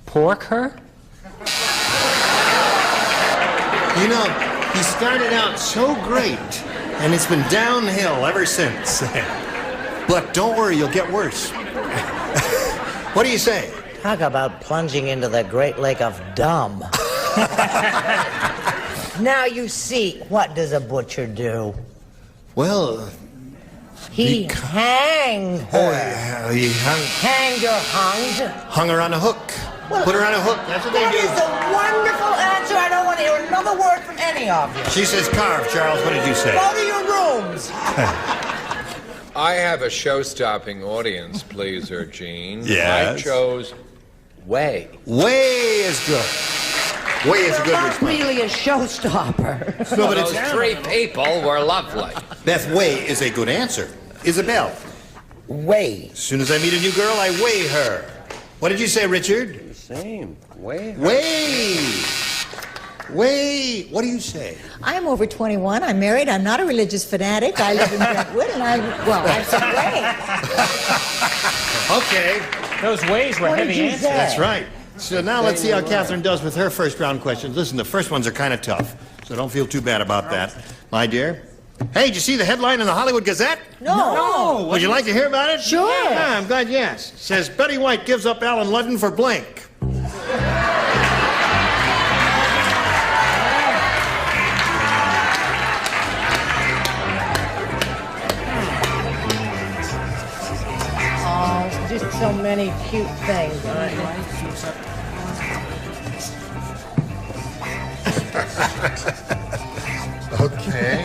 Pork her? You know, he started out so great, and it's been downhill ever since. But don't worry, you'll get worse. What do you say? Talk about plunging into the great lake of dumb. Now you see, what does a butcher do? Well, He hanged her. oh, he Hanged or hunged? hung her on a hook. Put her on a hook. That's what they That do. is a wonderful answer. I don't want to hear another word from any of you. She says carve. Charles, what did you say? Go to your rooms. I have a show-stopping audience, pleaser, Gene. Yes. I chose Way. Way is good. Way is a good Not response. really a showstopper. No, but it's Those three people were lovely. Beth, way is a good answer. Isabel. Way. As soon as I meet a new girl, I weigh her. What did you say, Richard? The same. Way. Weigh. Weigh. What do you say? I'm over 21. I'm married. I'm not a religious fanatic. I live in Brentwood, and I said way. Okay. Those ways were What did heavy you answers. say? That's right. So now let's see how Catherine does with her first round questions. Listen, the first ones are kind of tough, so don't feel too bad about that, my dear. Hey, did you see the headline in the Hollywood Gazette? No. Would you like to hear about it? Sure. Yeah, I'm glad you asked. Says Betty White gives up Allen Ludden for blank. Oh, just so many cute things. Okay.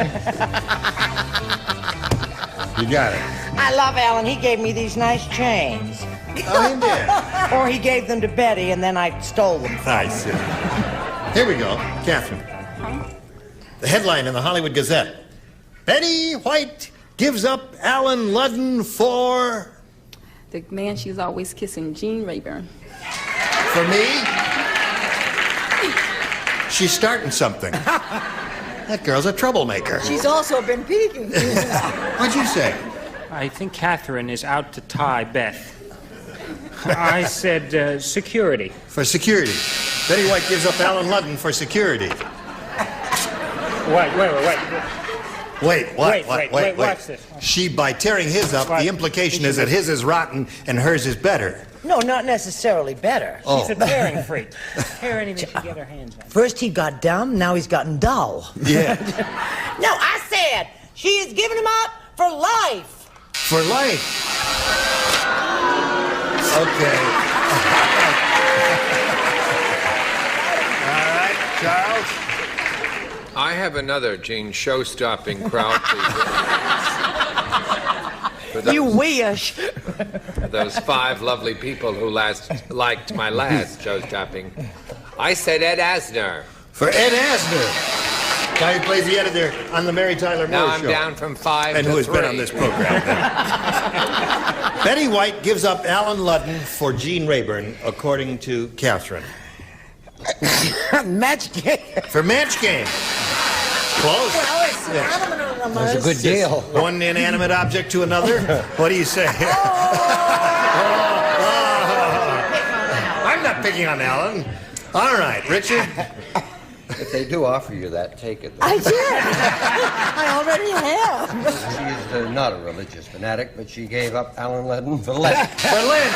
You got it. I love Alan. He gave me these nice chains. Oh, he did. Or he gave them to Betty, and then I stole them. I see. Here we go. Catherine. The headline in the Hollywood Gazette. Betty White gives up Allen Ludden for... The man she's always kissing, Gene Rayburn. For me? She's starting something. That girl's a troublemaker. She's also been peeking. What'd you say? I think Catherine is out to tie Beth. I said security. For security. Betty White gives up Allen Ludden for security. Wait. Wait, Wait, watch this. She, by tearing his up, What? the implication is that his is rotten and hers is better. No, not necessarily better. Oh. She's a tearing freak. Tear anything she get her hands on. First he got dumb, now he's gotten dull. Yeah. No, I said she is giving him up for life. For life. Okay. All right, Charles. I have another Gene show-stopping crowd pleaser. For those, You wish. those 5 lovely people who liked my last show-stopping. I said Ed Asner. For Ed Asner. Guy who plays the editor on the Mary Tyler Moore Now Show. I'm down from 5 And to who has 3. been on this program then. Betty White gives up Allen Ludden for Gene Rayburn, according to Catherine. Match game. For match game. Close. Well, it's That was a good deal. One inanimate object to another. What do you say? I'm not picking on Alan. All right, Richard. If they do offer you that, take it. I did. I already have. She's not a religious fanatic, but she gave up Allen Ludden for Lent. For Lynn.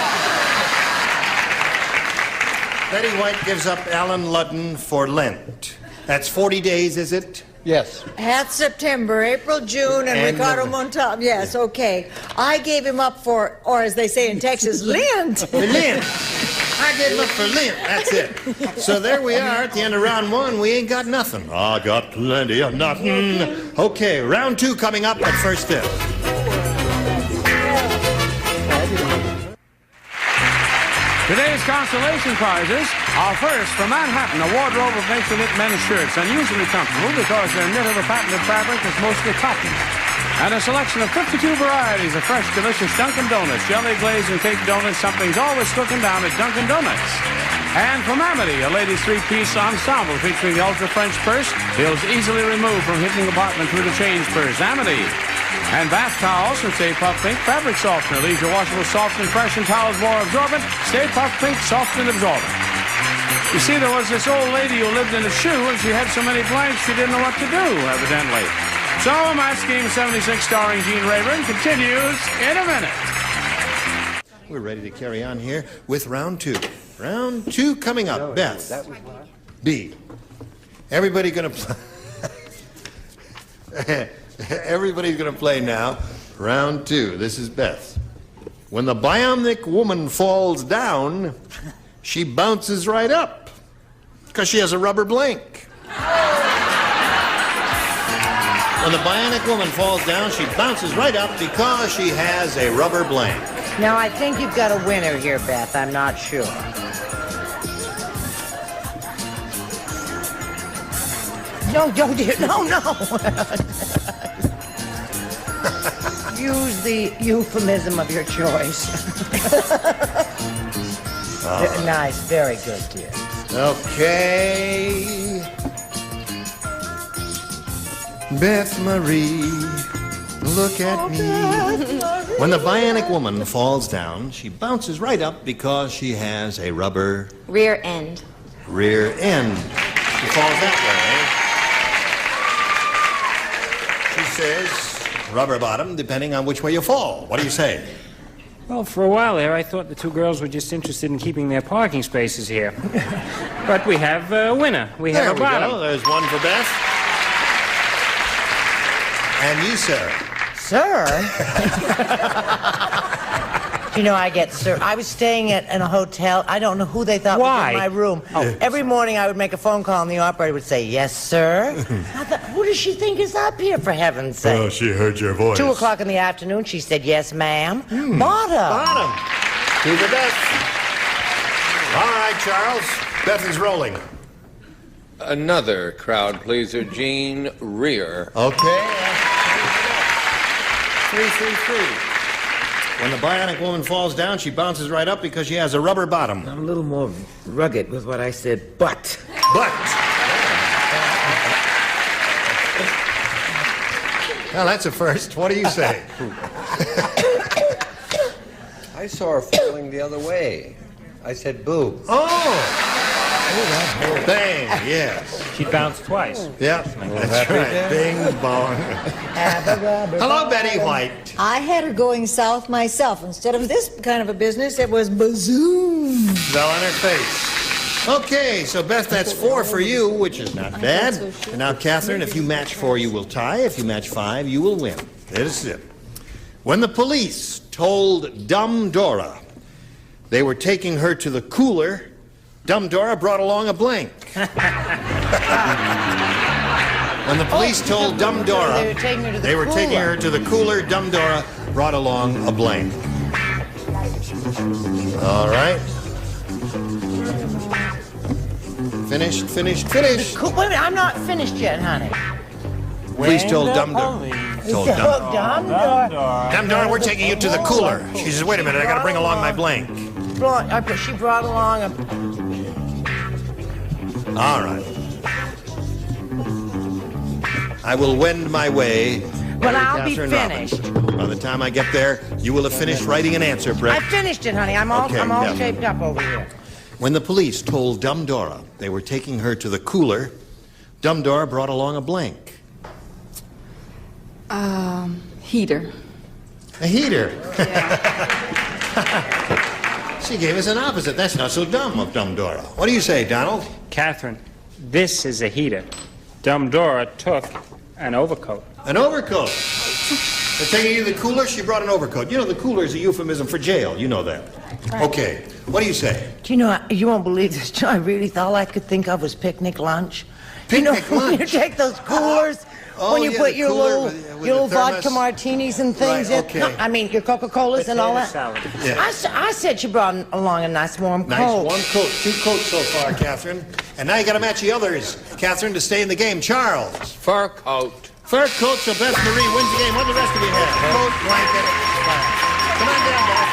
Betty White gives up Allen Ludden for Lent. That's 40 days, is it? Yes. Half September, April, June, and Ricardo Montalban. Yes, okay. I gave him up for, or as they say in Texas, Lent. For Lent. I gave him up for Lent. That's it. So there we are at the end of round 1. We ain't got nothing. I got plenty of nothing. Okay, round 2 coming up at first dip. Today's consolation prizes are first from Manhattan, a wardrobe of nature-knit men's shirts, unusually comfortable because they're knit of a patented fabric that's mostly cotton. And a selection of 52 varieties of fresh, delicious Dunkin' Donuts, jelly glazed and cake donuts. Something's always cooking down at Dunkin' Donuts. And from Amity, a ladies' 3-piece ensemble featuring the ultra-French purse, feels easily removed from hitting the compartment through the change purse. Amity. And bath towels from Stay Puft Pink Fabric Softener leaves your washable soft and fresh and towels more absorbent. Stay Puft Pink Soft and Absorbent. You see, there was this old lady who lived in a shoe, and she had so many blanks she didn't know what to do, evidently. So, Match Game 76 starring Gene Rayburn continues in a minute. We're ready to carry on here with round 2. Round 2 coming up. Beth. B. Everybody gonna play. Everybody's going to play now. Round 2. This is Beth. When the bionic woman falls down, she bounces right up because she has a rubber blank. When the bionic woman falls down, she bounces right up because she has a rubber blank. Now, I think you've got a winner here, Beth. I'm not sure. No, dear. No. Use the euphemism of your choice. Nice. Very good, dear. Okay. Beth Marie, look at me. When the bionic woman falls down, she bounces right up because she has a rubber... Rear end. Rear end. She falls that way. She says rubber bottom, depending on which way you fall. What do you say? Well, for a while there, I thought the two girls were just interested in keeping their parking spaces here. But we have a winner. We have a bottom. Go. There's one for Beth. And you, sir. Sir? You know, I get sir. I was staying in a hotel. I don't know who they thought was in my room. Oh. Every morning I would make a phone call and the operator would say, "Yes, sir." I thought, who does she think is up here, for heaven's sake? Oh, she heard your voice. 2 o'clock in the afternoon, she said, "Yes, ma'am." Bottom. Bottom. To the Beth. All right, Charles. Beth is rolling. Another crowd pleaser, Gene. Rear. Okay. 3. When the bionic woman falls down, she bounces right up because she has a rubber bottom. I'm a little more rugged with what I said, but. Well, that's a first. What do you say? I saw her falling the other way. I said boo. Oh, that whole thing, yes. She bounced twice. Yep, that's right. Bing bong. Hello, Betty White. I had her going south myself. Instead of this kind of a business, it was bazoom. Fell on her face. Okay, so Beth, that's 4 for you, which is not bad. And now, Catherine, if you match 4, you will tie. If you match 5, you will win. This is it. When the police told Dumb Dora they were taking her to the cooler, Dumb Dora brought along a blank. When the police told Dumb Dora they were taking her to the cooler, Dumb Dora brought along a blank. All right. Finished. Wait a minute, I'm not finished yet, honey. Police told Dumb Dora. Dumb Dora, we're taking you to the cooler. She says, wait a minute, I gotta bring along my blank. She brought along a... All right. I will wend my way. But I'll be finished. By the time I get there, you will have finished writing an answer, Brett. I finished it, honey. I'm all shaped up over here. When the police told Dumb Dora they were taking her to the cooler, Dumb Dora brought along a blank. Heater. A heater. She gave us an opposite. That's not so dumb of Dumb Dora. What do you say, Donald? Catherine, this is a heater. Dumb Dora took an overcoat. An overcoat? They're taking you to the cooler, she brought an overcoat. You know, the cooler is a euphemism for jail. You know that. Okay. What do you say? Do you know, you won't believe this, I really thought all I could think of was picnic lunch. Picnic lunch? When you take those coolers, when you put your little vodka martinis and things in. Okay. No, I mean, your Coca-Colas and all that. Yeah. I said she brought along a nice warm coat. Nice warm coat. 2 coats so far, Catherine. And now you got to match the others, Catherine, to stay in the game. Charles. Fur coat. Fur coat, so Beth Marie wins the game. What do the rest of you have? Coat, blanket, come on down, Beth.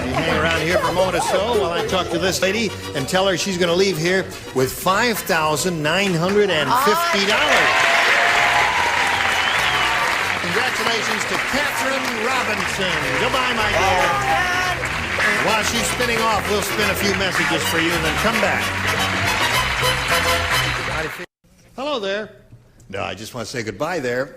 You hang around here for a moment or so while I talk to this lady and tell her she's going to leave here with $5,950. Congratulations to Catherine Robinson. Goodbye, my dear. While she's spinning off, we'll spin a few messages for you and then come back. Hello there. No, I just want to say goodbye there.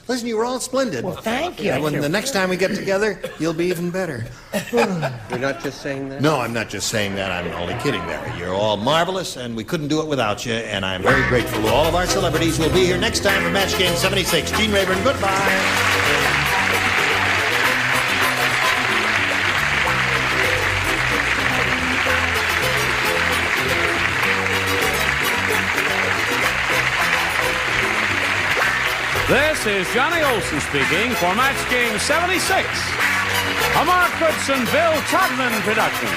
Listen, you were all splendid. Well, thank you. And when the next time we get together, you'll be even better. You're not just saying that? No, I'm not just saying that. I'm only kidding there. You're all marvelous, and we couldn't do it without you. And I'm very grateful to all of our celebrities who will be here next time for Match Game 76. Gene Rayburn, goodbye. This is Johnny Olson speaking for Match Game 76, a Mark Goodson, Bill Todman production.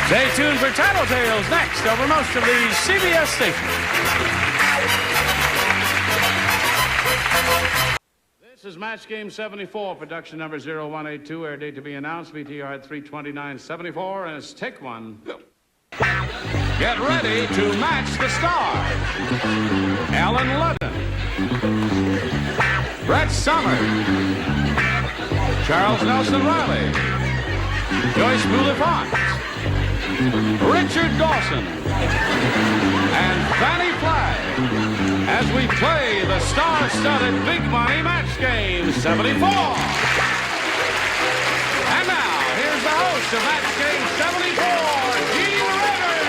Stay tuned for Tattletales next over most of these CBS stations. This is Match Game 74, production number 0182, air date to be announced, VTR at 3/29/74, and it's take one. Get ready to match the stars. Allen Ludden, Brett Somers, Charles Nelson Riley, Joyce Boulifox, Richard Dawson, and Fanny Flagg as we play the star-studded Big Money Match Game 74. And now, here's the host of Match Game 74, Gene Rayburn.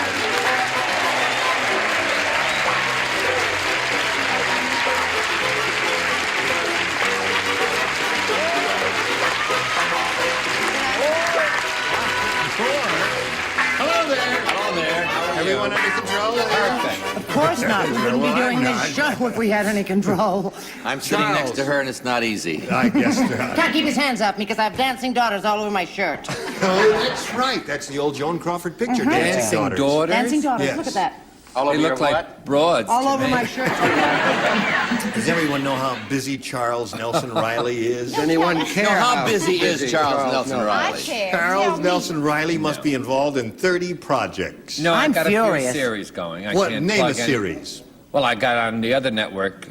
Hello there. Hello there. How are Everyone under control? Perfect. Of course not. We wouldn't be doing this show if we had any control. I'm sitting next to her, and it's not easy. I guess not. Can't keep his hands off me because I have dancing daughters all over my shirt. Oh, that's right. That's the old Joan Crawford picture. Dancing daughters? Dancing daughters. Yes. Look at that. All They over look your like broads. All to over me. my shirt. Does everyone know how busy Charles Nelson Riley is? Does anyone care No, how busy is Charles Nelson Riley? I care. Charles Nelson Riley must be involved in 30 projects. No, I'm I've got a furious. few series going. I What? can't Name a plug any- series. Well, I got on the other network,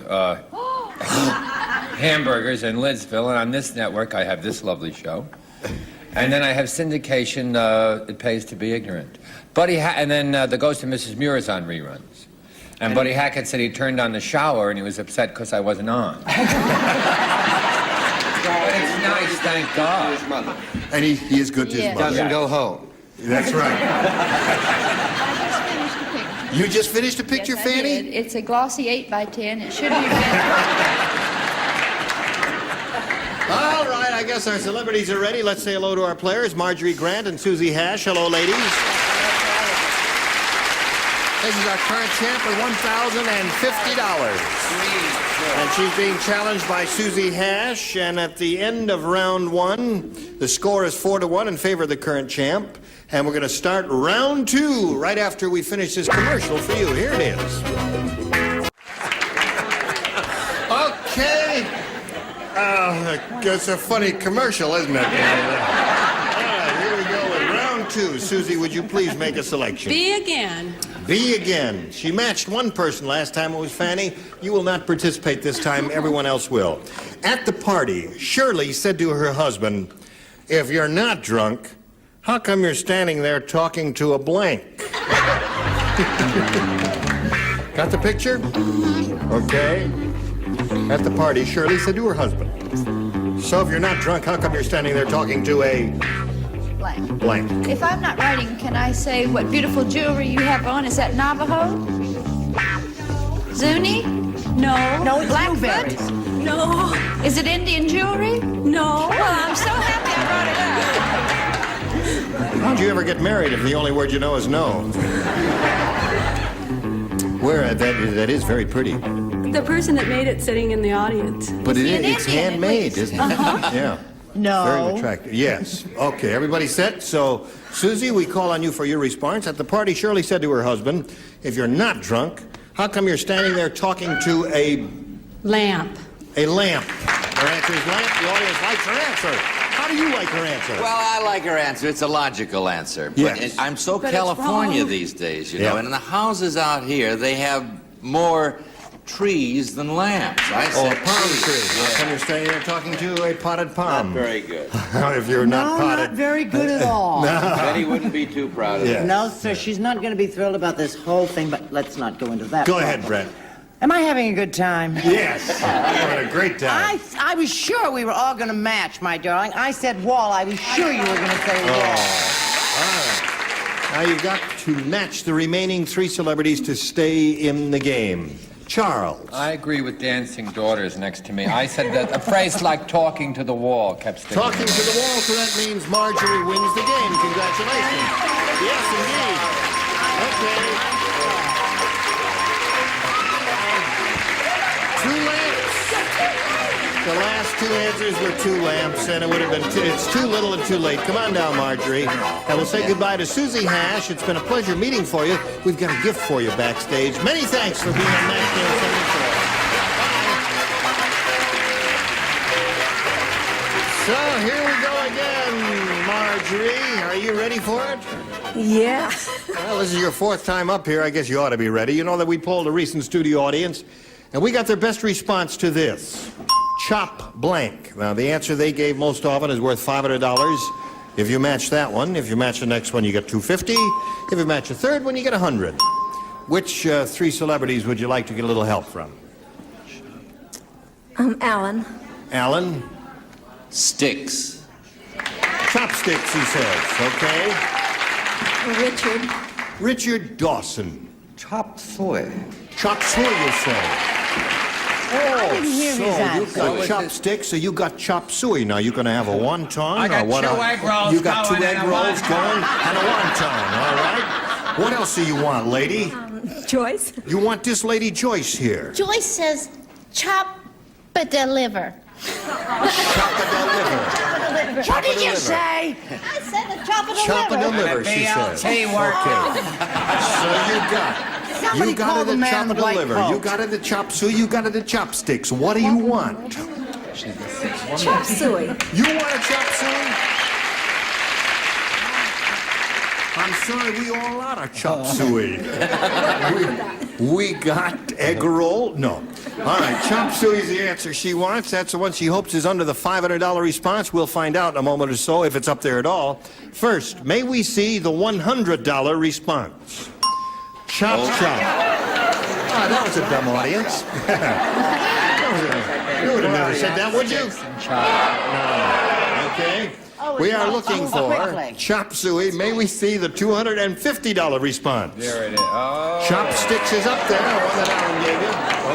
Hamburgers in Lidsville, and on this network I have this lovely show. And then I have syndication, It Pays to Be Ignorant. And then The Ghost of Mrs. Muir is on reruns. And Buddy Hackett said he turned on the shower and he was upset because I wasn't on. But it's nice, thank God. His mother. And he is good to his Yes. mother. Doesn't go home. That's right. I just finished a picture. You just finished a picture, Yes, I Fanny? did. It's a glossy 8x10. It should be red. All right, I guess our celebrities are ready. Let's say hello to our players, Marjorie Grant and Susie Hash. Hello, ladies. This is our current champ with $1,050. And she's being challenged by Susie Hash. And at the end of round one, the score is 4-1 in favor of the current champ. And we're going to start round two right after we finish this commercial for you. Here it is. Okay. It's a funny commercial, isn't it? All right, here we go with round two. Susie, would you please make a selection? Be again. V again. She matched one person last time. It was Fanny. You will not participate this time. Everyone else will. At the party, Shirley said to her husband, "If you're not drunk, how come you're standing there talking to a blank?" Got the picture? Okay. At the party, Shirley said to her husband, "So if you're not drunk, how come you're standing there talking to a Blank. blank?" If I'm not writing, can I say what beautiful jewelry you have on? Is that Navajo? Zuni? No. No, it's Blackfoot? blueberries. No. Is it Indian jewelry? No. Well, I'm so happy I brought it up. How'd you ever get married if the only word you know is no? That is very pretty. The person that made it sitting in the audience. But Is he an it's Indian, at handmade, least? isn't it? Yeah. No. Very attractive. Yes. Okay, everybody set? So, Susie, we call on you for your response. At the party, Shirley said to her husband, "If you're not drunk, how come you're standing there talking to a Lamp. lamp?" Her answer is lamp. The audience likes her answer. How do you like her answer? Well, I like her answer. It's a logical answer. Yes. But I'm so But it's California wrong. these days, you Yeah. know. And in the houses out here, they have more trees than lamps. I Oh, a said palm trees. tree. How come you're standing there talking to a potted Not palm? very good. If you're not potted. Not very good at all. Betty wouldn't be too proud of Yeah. it. No, sir, she's not going to be thrilled about this whole thing, but let's not go into that. Go ahead, Brett. Am I having a good time? Yes, you're having a great time. I was sure we were all going to match, my darling. I said wall. I was sure you were going to say wall. All right. Now you've got to match the remaining 3 celebrities to stay in the game. Charles. I agree with dancing daughters next to me. I said that a phrase like talking to the wall kept sticking. Talking to the wall, so that means Marjorie wins the game. Congratulations. Yes, indeed. Okay. 2 lamps. The last 2 answers were 2 lamps, and it would have been it's too little and too late. Come on down, Marjorie. And we'll say goodbye to Susie Hash. It's been a pleasure meeting for you. We've got a gift for you backstage. Many thanks for being on Match Game 74. So here we go again, Marjorie. Are you ready for it? Yeah. Well, this is your 4th time up here. I guess you ought to be ready. You know that we polled a recent studio audience, and we got their best response to this. Chop blank. Now, the answer they gave most often is worth $500. If you match that one, if you match the next one, you get $250. If you match the third one, you get $100. Which 3 celebrities would you like to get a little help from? Allen. Allen? Sticks. Chopsticks, he says. Okay. Richard. Richard Dawson. Chop suey. Chop suey, you say? I didn't hear his So you answer. got chopsticks, so you got chop suey. Now you're going to have a wonton. I got or what 2 else? egg rolls You got 2 going egg and a rolls wonton. going and a wonton. All right. What else do you want, lady? Joyce. You want this lady Joyce here? Joyce says, chop but deliver. Chop a deliver. What did you say? I said the chop and Chop a deliver. deliver, she says. BLT work. Okay. So Somebody you got call her the the man chop in and the white deliver. coat. You got her the chop suey. You got her the chopsticks. What do you want? Chop suey. You want a chop suey? I'm sorry, we all out of chop suey. we got egg roll? No. All right, chop suey's the answer she wants. That's the one she hopes is under the $500 response. We'll find out in a moment or so if it's up there at all. First, may we see the $100 response? Chop, chop. Oh, that was a dumb audience. You would have never said that, would you? No. Okay. We are looking for chop suey. May we see the $250 response? There it is. Oh. Chopsticks is up there, one that Alan gave you.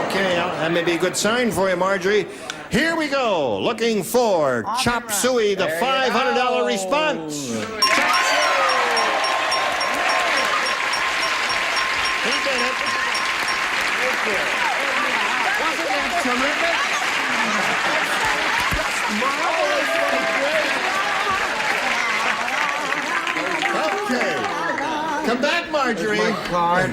Okay, that may be a good sign for you, Marjorie. Here we go. Looking for chop suey, the $500 response. Chop suey. He did it. Wasn't that terrific? Okay. Come back, Marjorie. My card.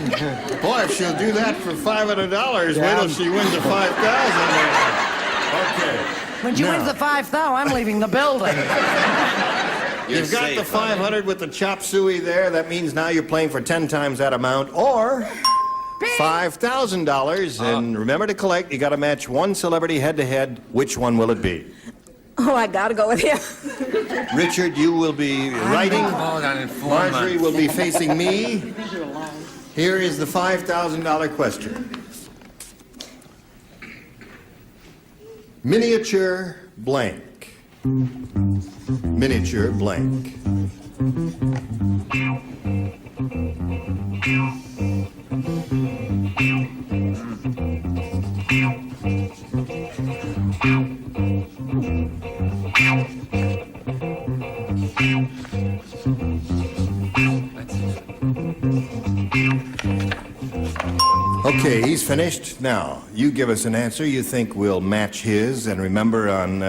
Boy, if she'll do that for $500, wait till she wins the $5,000. Okay. When she wins the 5,000, I'm leaving the building. You've got the 500 with the chop suey there. That means now you're playing for 10 times that amount, or $5,000. And remember to collect. You got to match one celebrity head to head. Which one will it be? Oh, I gotta go with him. Richard, you will be writing. Marjorie will be facing me. Here is the $5,000 question. Miniature blank. Miniature blank. Okay, he's finished. Now, you give us an answer you think will match his, and remember on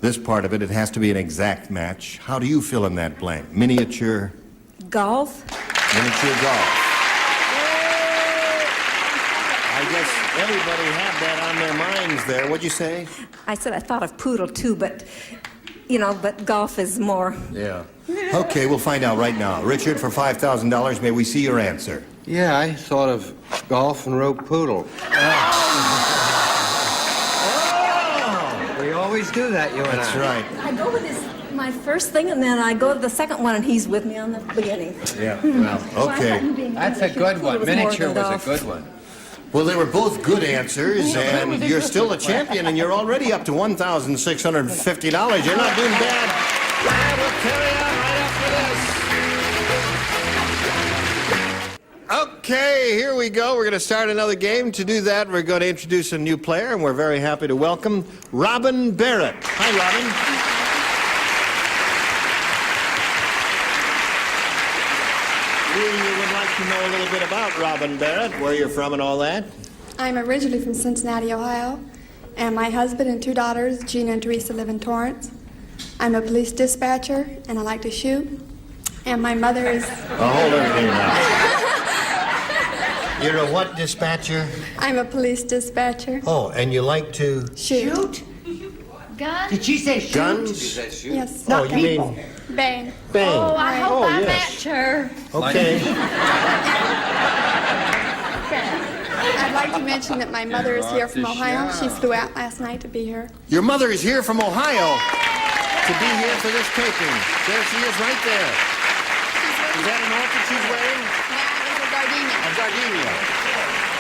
this part of it, it has to be an exact match. How do you fill in that blank? Miniature? Golf. Miniature golf. I guess everybody had that on their minds there. What'd you say? I said I thought of poodle too, but, you know, but golf is more. Yeah. Okay, we'll find out right now. Richard, for $5,000, may we see your answer? Yeah, I thought of golf and rope poodle. We always do that, you and I. That's right. I go with my first thing, and then I go to the second one, and he's with me on the beginning. Yeah, well, okay. That's a good one. Miniature was a good one. Well, they were both good answers, and you're still a champion, and you're already up to $1,650. You're not doing bad. And we'll carry on right after this. Okay, here we go. We're going to start another game. To do that, we're going to introduce a new player, and we're very happy to welcome Robin Barrett. Hi, Robin. We would like to know a little bit about Robin Barrett, where you're from and all that. I'm originally from Cincinnati, Ohio, and my husband and 2 daughters, Gina and Teresa, live in Torrance. I'm a police dispatcher, and I like to shoot. And my mother is... Hold everything now. You're a what dispatcher? I'm a police dispatcher. Oh, and you like to... Shoot. Gun? Did she say shoot? Guns? Did you say shoot? Yes. Oh, you mean... Bang. Bang. Oh, I hope Oh, I yes. match her. Okay. I'd like to mention that my mother is here from Ohio. She flew out last night to be here. Your mother is here from Ohio to be here for this taping. There she is right there. Is that an outfit she's wearing? That is a gardenia. A gardenia.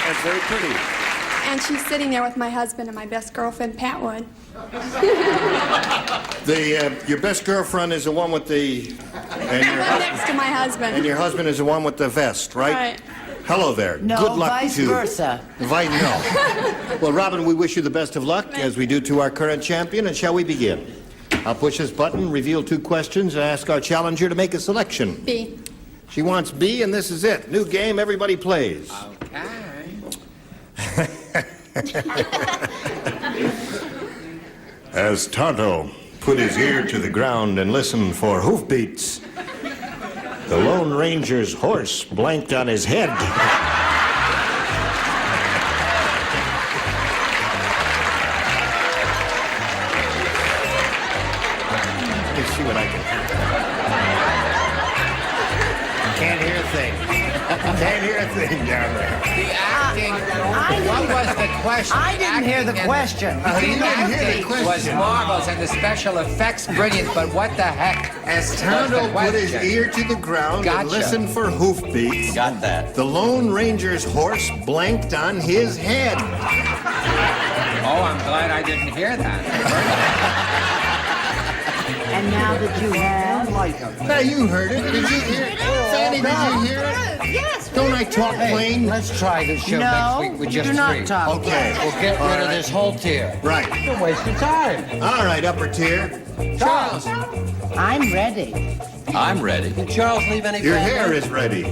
That's very pretty. And she's sitting there with my husband and my best girlfriend, Pat Wood. Your best girlfriend is the one with the... And your, Next to my husband. and your husband is the one with the vest, right? Right. Hello there. No, Good luck vice to... versa. No. Well, Robin, we wish you the best of luck, as we do to our current champion, and shall we begin? I'll push this button, reveal 2 questions, and ask our challenger to make a selection. B. She wants B, and this is it. New game, everybody plays. As Tonto put his ear to the ground and listened for hoofbeats, the Lone Ranger's horse blanked on his head. Let me see what I can hear. Can't hear a thing. Can't hear a thing down there. The acting. What was the question? I didn't hear the question. The acting was marvelous and the special effects brilliant, but what the heck? As Tonto put his ear to the ground and listened for hoofbeats, Got that. the Lone Ranger's horse blanked on his head. Oh, I'm glad I didn't hear that. And now that you have... Now you heard it. Did you hear it? Fanny, did you hear it? Yes. Don't I talk plain? Let's try this show No, next week with you just do not 3. talk. Okay. We'll get rid of this whole tier. Right. You're wasting time. All right, upper tier. Charles, I'm ready. I'm ready. did Charles leave any Your family? hair is ready.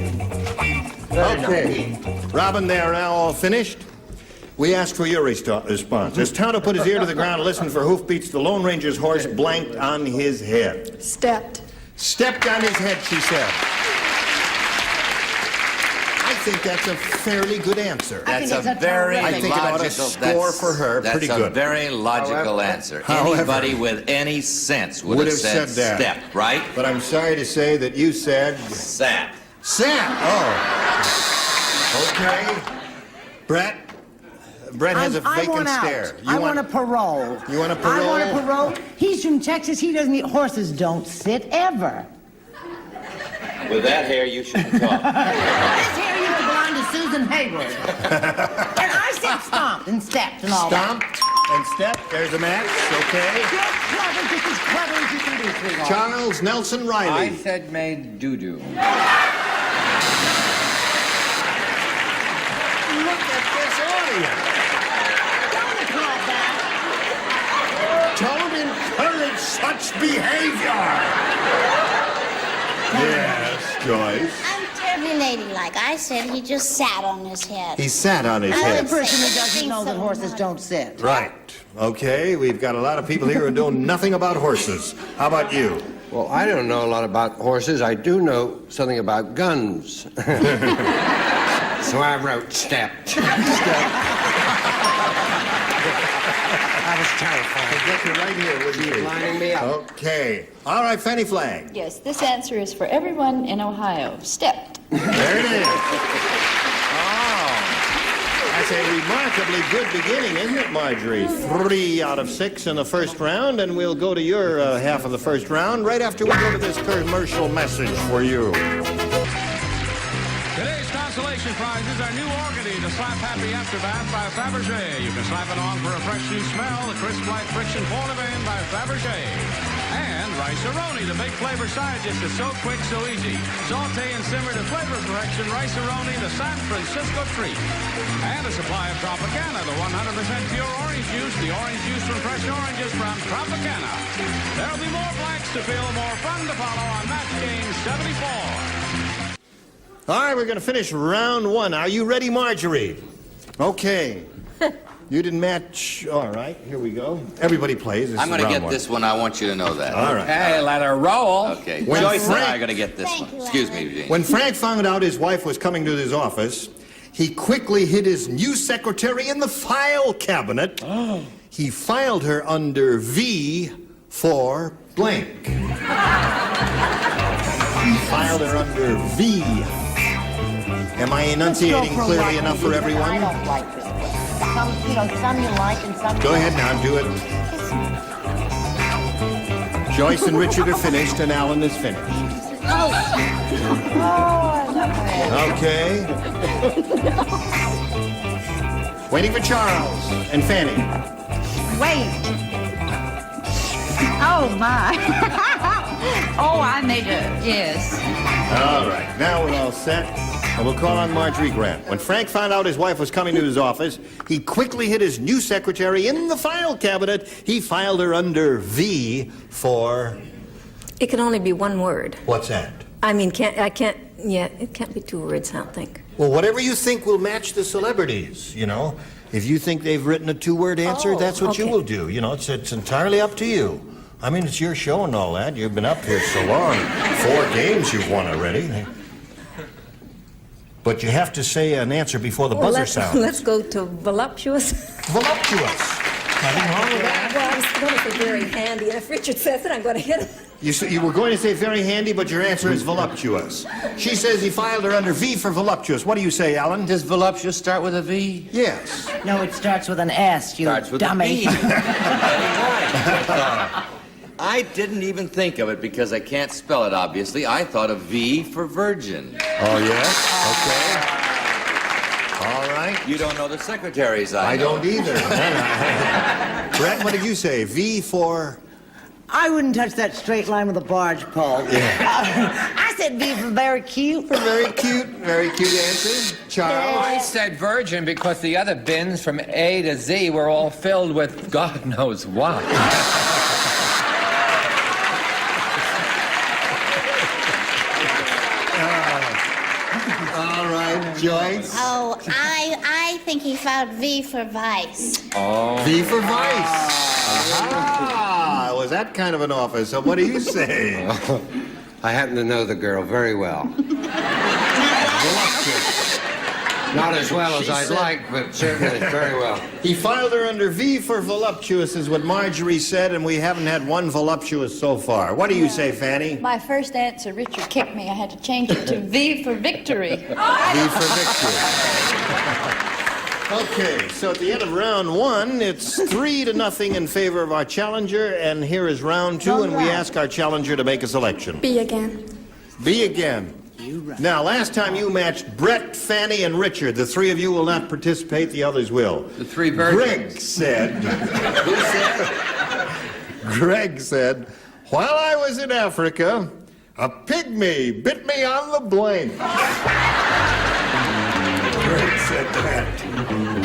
Okay. Robin, they are now all finished. We ask for your response. As Tonto put his ear to the ground and listened for hoofbeats, the Lone Ranger's horse blanked on his head. Stepped. Stepped on his head, she said. I think that's a fairly good answer. That's a very I think it ought to logical. score for her. Pretty That's good. a very logical answer. However, Anybody with any sense would have said that. step, right? But I'm sorry to say that you said... Sat. Sat. Oh. Okay. Brett has a vacant stare. I want a parole. You want a parole? I want a parole. He's from Texas. He doesn't eat. Horses don't sit ever. With that hair, you shouldn't talk. This hair you belong to Susan Hayward. And I said stomped and stepped and all that. Stomped and stepped. There's a match. Okay. You're clever, just as clever as you can be, sweetheart. Charles Nelson Riley. I said made doo-doo. Look at this audience. Don't encourage such behavior. Yes, Joyce. I'm terribly ladylike. I said he just sat on his head. He sat on his head. The person who doesn't know that horses don't sit. Right. Okay, we've got a lot of people here who know nothing about horses. How about you? Well, I don't know a lot about horses. I do know something about guns. So I wrote stepped. I was terrified. I'll get you right here, would you? Lining me up. Okay. All right, Fanny Flag. Yes, this answer is for everyone in Ohio. Stepped. There it is. Oh. That's a remarkably good beginning, isn't it, Marjorie? 3 out of 6 in the first round, and we'll go to your half of the first round right after we go to this commercial message for you. Today's consolation prizes our new organdy, the Slap Happy Afterbath by Fabergé. You can slap it on for a fresh new smell, the Crisp Light Friction Portabane by Fabergé. And Rice-A-Roni, the big flavor side dish is so quick, so easy. Saute and simmer to flavor perfection. Rice-A-Roni, the San Francisco treat. And a supply of Tropicana, the 100% pure orange juice, the orange juice from fresh oranges from Tropicana. There'll be more blanks to fill, more fun to follow on Match Game 74. All right, we're going to finish round one. Are you ready, Marjorie? Okay. You didn't match. All right, here we go. Everybody plays. This I'm going to get one. this one. I want you to know that. All right. Hey, let her roll. Okay. When Joyce and Frank- I are going to get this one. Excuse me, Eugene. When Frank found out his wife was coming to his office, he quickly hid his new secretary in the file cabinet. He filed her under V for blank. He filed her under V. Am I enunciating clearly enough for everyone? I don't like this. Some you like and some. Go ahead now, do it. Joyce and Richard are finished, and Alan is finished. Okay. Waiting for Charles and Fanny. Wait. Oh, my. Oh, I made it. Yes. All right, now we're all set. And we'll call on Marjorie Grant. When Frank found out his wife was coming to his office, he quickly hid his new secretary in the file cabinet. He filed her under V for... It can only be one word. What's that? I mean, it can't be two words, I don't think. Well, whatever you think will match the celebrities, you know. If you think they've written a two-word answer, that's what you will do. You know, it's entirely up to you. I mean, it's your show and all that. You've been up here so long. 4 games you've won already. But you have to say an answer before the buzzer sounds. Let's go to voluptuous. Voluptuous. Nothing wrong with that. Well, I was going to say very handy, and if Richard says it, I'm going to hit it. You were going to say very handy, but your answer is voluptuous. She says he filed her under V for voluptuous. What do you say, Alan? Does voluptuous start with a V? Yes. No, it starts with an S, you Starts with dummy. a V. I didn't even think of it because I can't spell it, obviously. I thought of V for virgin. Oh, yes? Okay. All right. You don't know the secretaries I know. don't either. Brett, what did you say? V for... I wouldn't touch that straight line with a barge pole. I said V for very cute. Very cute answer. Charles? I said virgin because the other bins from A to Z were all filled with God knows what. All right, Joyce. Oh, I think he filed V for Vice. Oh. V for Vice. Ah, was that kind of an office? So what do you say? I happen to know the girl very well. Not as well as I'd like, but certainly very well. He filed her under V for voluptuous is what Marjorie said, and we haven't had one voluptuous so far. What do you say, Fanny? My first answer, Richard kicked me. I had to change it to V for victory. V for victory. Okay, so at the end of round one, it's 3-0 in favor of our challenger, and here is round two, and we ask our challenger to make a selection. B again. B again. Now, last time you matched Brett, Fanny, and Richard. The 3 of you will not participate, the others will. The 3 virgins. Greg said... Who said? Greg said, while I was in Africa, a pygmy bit me on the blank. Greg said that.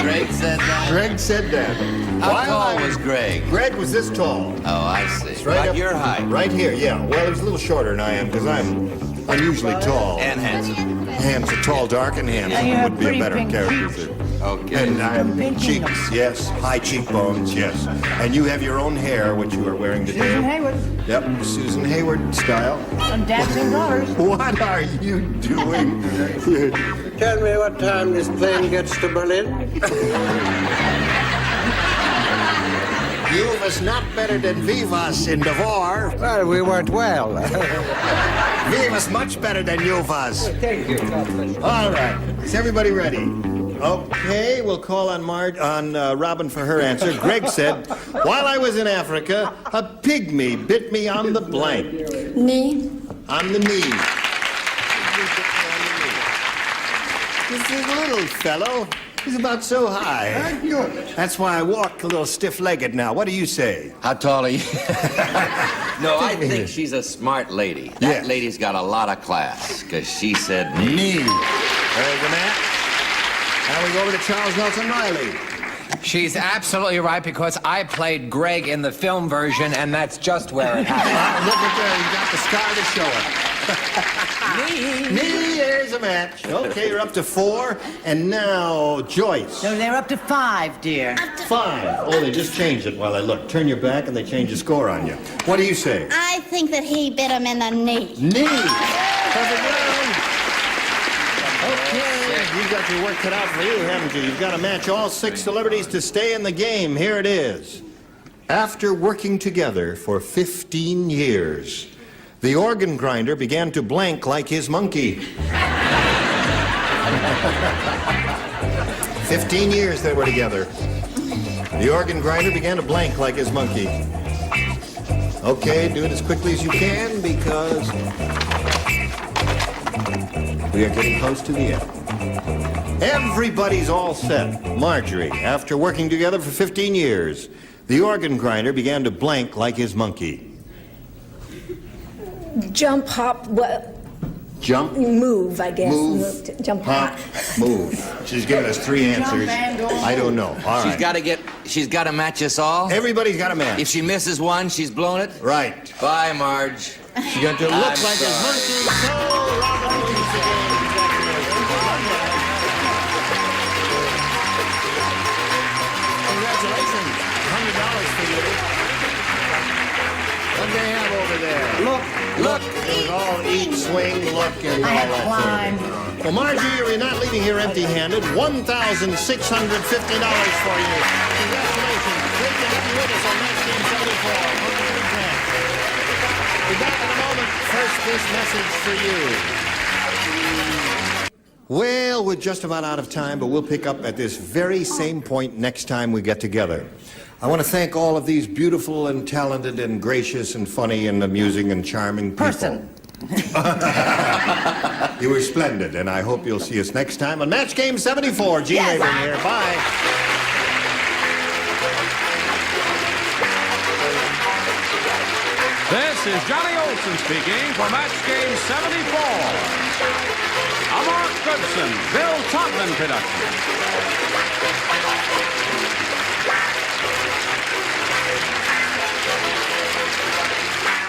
Greg said that? Greg said that. How tall was Greg? Greg was this tall. Oh, I see. It's right About up your height. Right here, yeah. Well, he's a little shorter than I am because I'm unusually tall. And handsome. Handsome, tall, dark, and handsome would be a better character. Okay. And cheeks, yes. High cheekbones, yes. And you have your own hair, which you are wearing today. Susan Hayward. Yep, Susan Hayward style. And dancing daughters. What are you doing? Tell me what time this plane gets to Berlin. You was not better than Vivas in Devore. Well, we weren't well. Vivas much better than you was. Thank you. All right. Is everybody ready? Okay, we'll call on Robin for her answer. Greg said, while I was in Africa, a pygmy bit me on the blank. Knee. On the knee. This is a little fellow. He's about so high. That's why I walk a little stiff-legged now. What do you say? How tall are you? No, I think she's a smart lady. That lady's got a lot of class, because she said me. There's the match. Now we go over to Charles Nelson Riley. She's absolutely right, because I played Greg in the film version, and that's just where it happened. Look at there, you got the scar to show it. Me, there's a match. Okay, you're up to 4, and now Joyce. No, they're up to 5, dear. 5. Oh, they just changed it while I look. Turn your back, and they change the score on you. What do you say? I think that he bit him in the knee. Knee. Perfect round. Okay, you've got your work cut out for you, haven't you? You've got to match all 6 celebrities to stay in the game. Here it is. After working together for 15 years, the organ grinder began to blank like his monkey. 15 years they were together. The organ grinder began to blank like his monkey. Okay, do it as quickly as you can, because we are getting close to the end. Everybody's all set. Marjorie, after working together for 15 years, the organ grinder began to blank like his monkey. Jump, hop, what? Jump. Move, I guess. Move. Jump, hop, move. She's given us 3 answers. I don't know. All right. She's got to match us all? Everybody's got to match. If she misses one, she's blown it? Right. Bye, Marge. She's going to look like his monkey. So, Robin wins the game. Congratulations. $100 for you. What do they have over there? Look. It was all eat, swing, look, and all that sort of thing. Well, Margie, you're not leaving here empty-handed. $1,650 for you. Congratulations. Great to have you with us on Match Game 74. We'll be back in a moment. First, this message for you. Well, we're just about out of time, but we'll pick up at this very same point next time we get together. I want to thank all of these beautiful and talented and gracious and funny and amusing and charming people. You were splendid, and I hope you'll see us next time on Match Game 74. Gene Rayburn here. Bye. This is Johnny Olson speaking for Match Game 74. A Mark Goodson, Bill Todman production.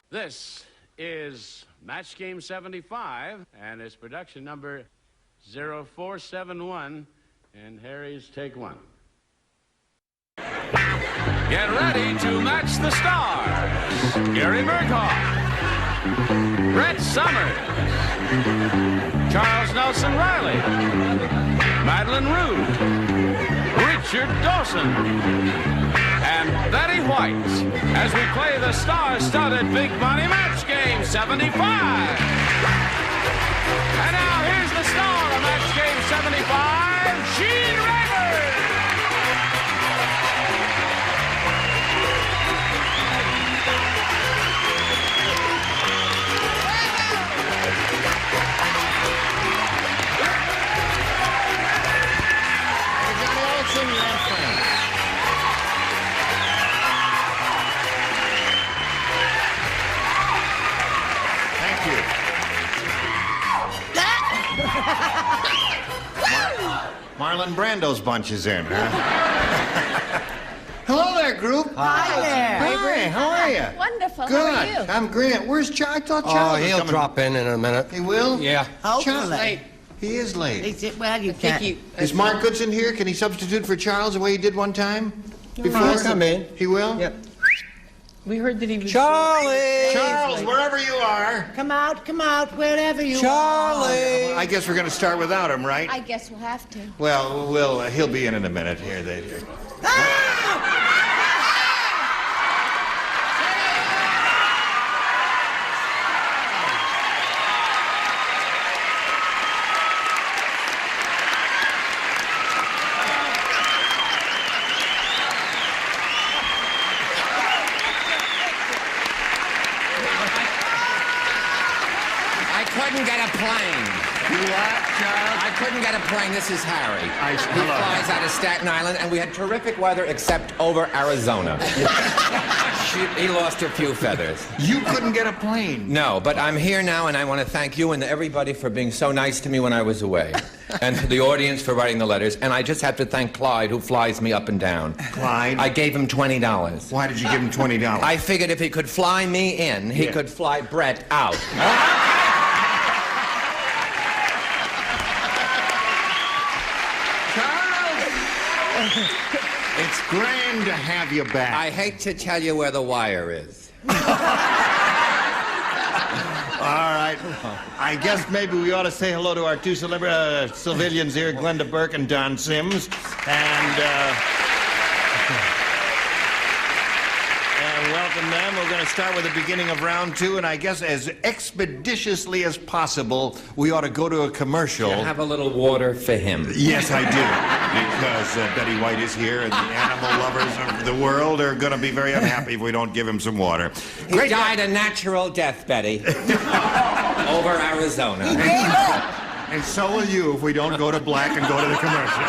This is Match Game 75, and it's production number 0471, and Harry's take 1. Get ready to match the stars. Gary Berghoff, Brett Summers, Charles Nelson Riley, Madeline Root, Richard Dawson, and Betty White, as we play the star-studded Big Money Match Game 75. And now here's the star of Match Game 75, Gene Rayburn. Johnny Olson, and friends. Marlon Brando's bunch is in, huh? Hello there, group. Hi there. Hey, how are you? Wonderful. Good. How are you? I'm Grant. Where's Charles? I thought Charles was he'll coming. drop in a minute. He will? Yeah. Hopefully. He is late. Well, you can't. Is Mark Goodson here? Can he substitute for Charles the way he did one time? He'll come in. He will? Yep. We heard that he was... Charlie! Charles, wherever you are. Come out, wherever you Charlie! I guess we're going to start without him, right? I guess we'll have to. Well, he'll be in a minute. Here, they. I couldn't get a plane. I couldn't get a plane. This is Harry. He flies out of Staten Island, and we had terrific weather except over Arizona. He lost a few feathers. You couldn't get a plane? No, but I'm here now, and I want to thank you and everybody for being so nice to me when I was away. And to the audience for writing the letters. And I just have to thank Clyde, who flies me up and down. Clyde? I gave him $20. Why did you give him $20? I figured if he could fly me in, he could fly Brett out. It's grand to have you back. I hate to tell you where the wire is. All right. I guess maybe we ought to say hello to our two civilians here, Glenda Burke and Don Sims. And welcome them. We're going to start with the beginning of round 2, and I guess as expeditiously as possible, we ought to go to a commercial. You have a little water for him. Yes, I do. Because Betty White is here, and the animal lovers of the world are going to be very unhappy if we don't give him some water. He died a natural death, Betty. Over Arizona. And so will you if we don't go to black and go to the commercial.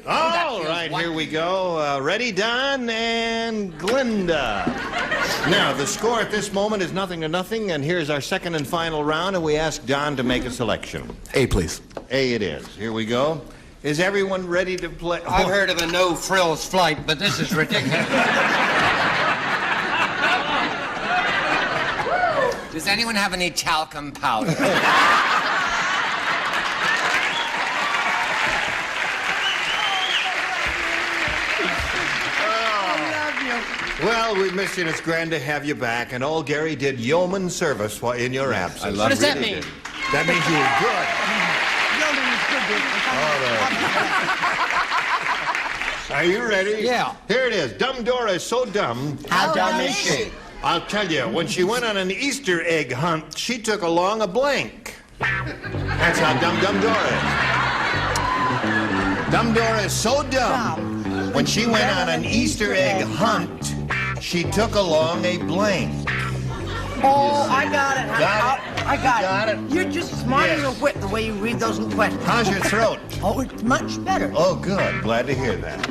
All right, here we go. Ready, Don and Glenda. Now, the score at this moment is 0-0, and here's our second and final round, and we ask Don to make a selection. A, please. A it is. Here we go. Is everyone ready to play? I've heard of a no-frills flight, but this is ridiculous. Does anyone have any talcum powder? Well, we missed you, and it's grand to have you back. And old Gary did yeoman service while in your absence. What does that mean? That means you were good. Are you ready? Yeah. Here it is. Dumb Dora is so dumb. How dumb is she? I'll tell you, when she went on an Easter egg hunt, she took along a blank. That's how dumb Dora is. Dumb Dora is so dumb. When she went on an Easter egg hunt, she took along a blank. Oh, I got it. I got it. You're just smart as a whip the way you read those little questions. How's your throat? Oh, it's much better. Oh, good. Glad to hear that.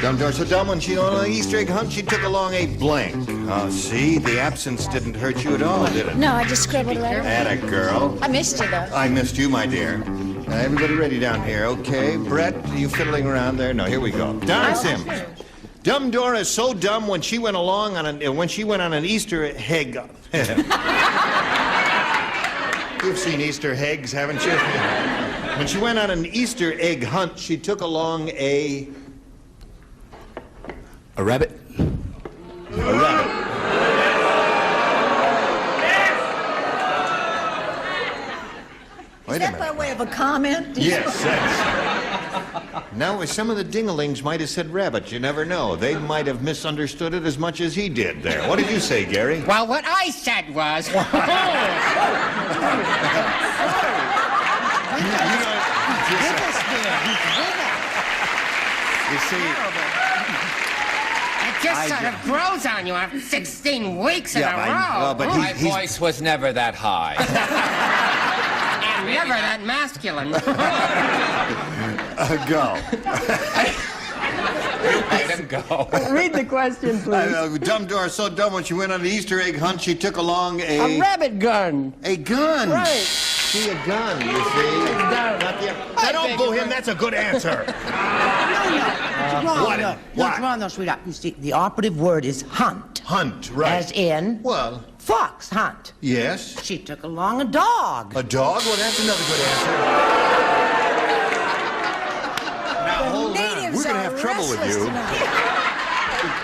Dumb Dora so dumb when she went on an Easter egg hunt, she took along a blank. Oh, see? The absence didn't hurt you at all, did it? No, I just scribbled a letter. Atta girl. I missed you, though. I missed you, my dear. Everybody ready down here, okay? Brett, are you fiddling around there? No, here we go. Don Sims. Dumb Dora is so dumb when she went on an Easter egg. You've seen Easter eggs, haven't you? When she went on an Easter egg hunt, she took along a rabbit? A rabbit. Is that by way of a comment? Yes. Now, some of the dingalings might have said rabbit. You never know. They might have misunderstood it as much as he did there. What did you say, Gary? Well, what I said was... You see... It just sort of grows on you after 16 weeks in a row. But My voice was never that high. And never that masculine. Go. Let him go. Read the question, please. Dumb Dora so dumb when she went on an Easter egg hunt, she took along A rabbit gun. A gun. Right. See, a gun, you see. Now, don't boo him. That's a good answer. No, it's wrong, though, sweetheart. You see, the operative word is hunt. Hunt, right. As in... Well... Fox hunt. Yes. She took along a dog. A dog? Well, that's another good answer. Now, hold on. We're going to have trouble with you.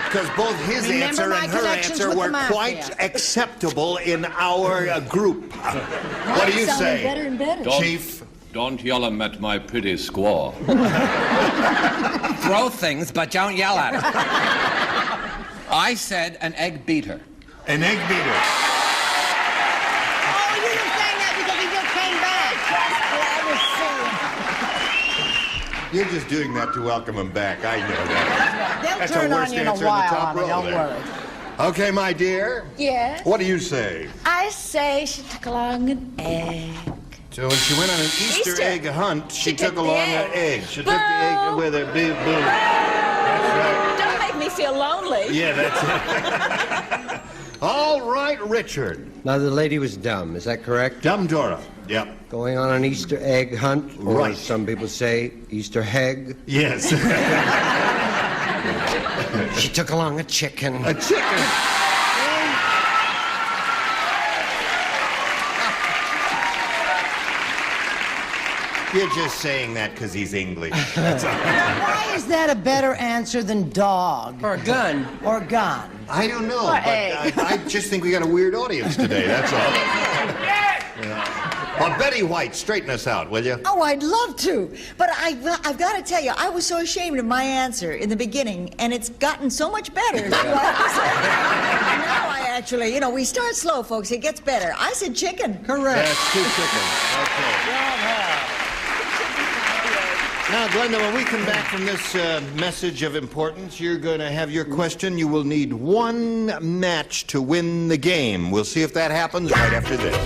Because both his answer and her answer were quite acceptable in our group. What do you say, better and better. Chief? Don't yell at my pretty squaw. Throw things, but don't yell at it. I said an egg beater. An egg beater. Oh, you didn't say that because he just came back. You're just doing that to welcome him back. I know that. They'll That's turn the on worst you in a answer in the while, top honey, row don't there. worry. Okay, my dear. Yes? What do you say? I say she took along an egg. So when she went on an Easter egg hunt, she took along an egg. She took the egg with her. Boom. That's right. Don't make me feel lonely. Yeah, that's it. All right, Richard. Now, the lady was dumb, is that correct? Dumb Dora. Yep. Going on an Easter egg hunt, or Right. as some people say, Easter heg. Yes. She took along a chicken. A chicken. You're just saying that because he's English. That's all. Why is that a better answer than dog? Or a gun. Or gun? I don't know, Or but egg. I just think we got a weird audience today, that's all. Well, Betty White, straighten us out, will you? Oh, I'd love to. But I've got to tell you, I was so ashamed of my answer in the beginning, and it's gotten so much better. Now I actually, you know, we start slow, folks. It gets better. I said chicken. Correct. That's two chickens. Okay. Now, Glenda, when we come back from this message of importance, you're going to have your question. You will need one match to win the game. We'll see if that happens right after this.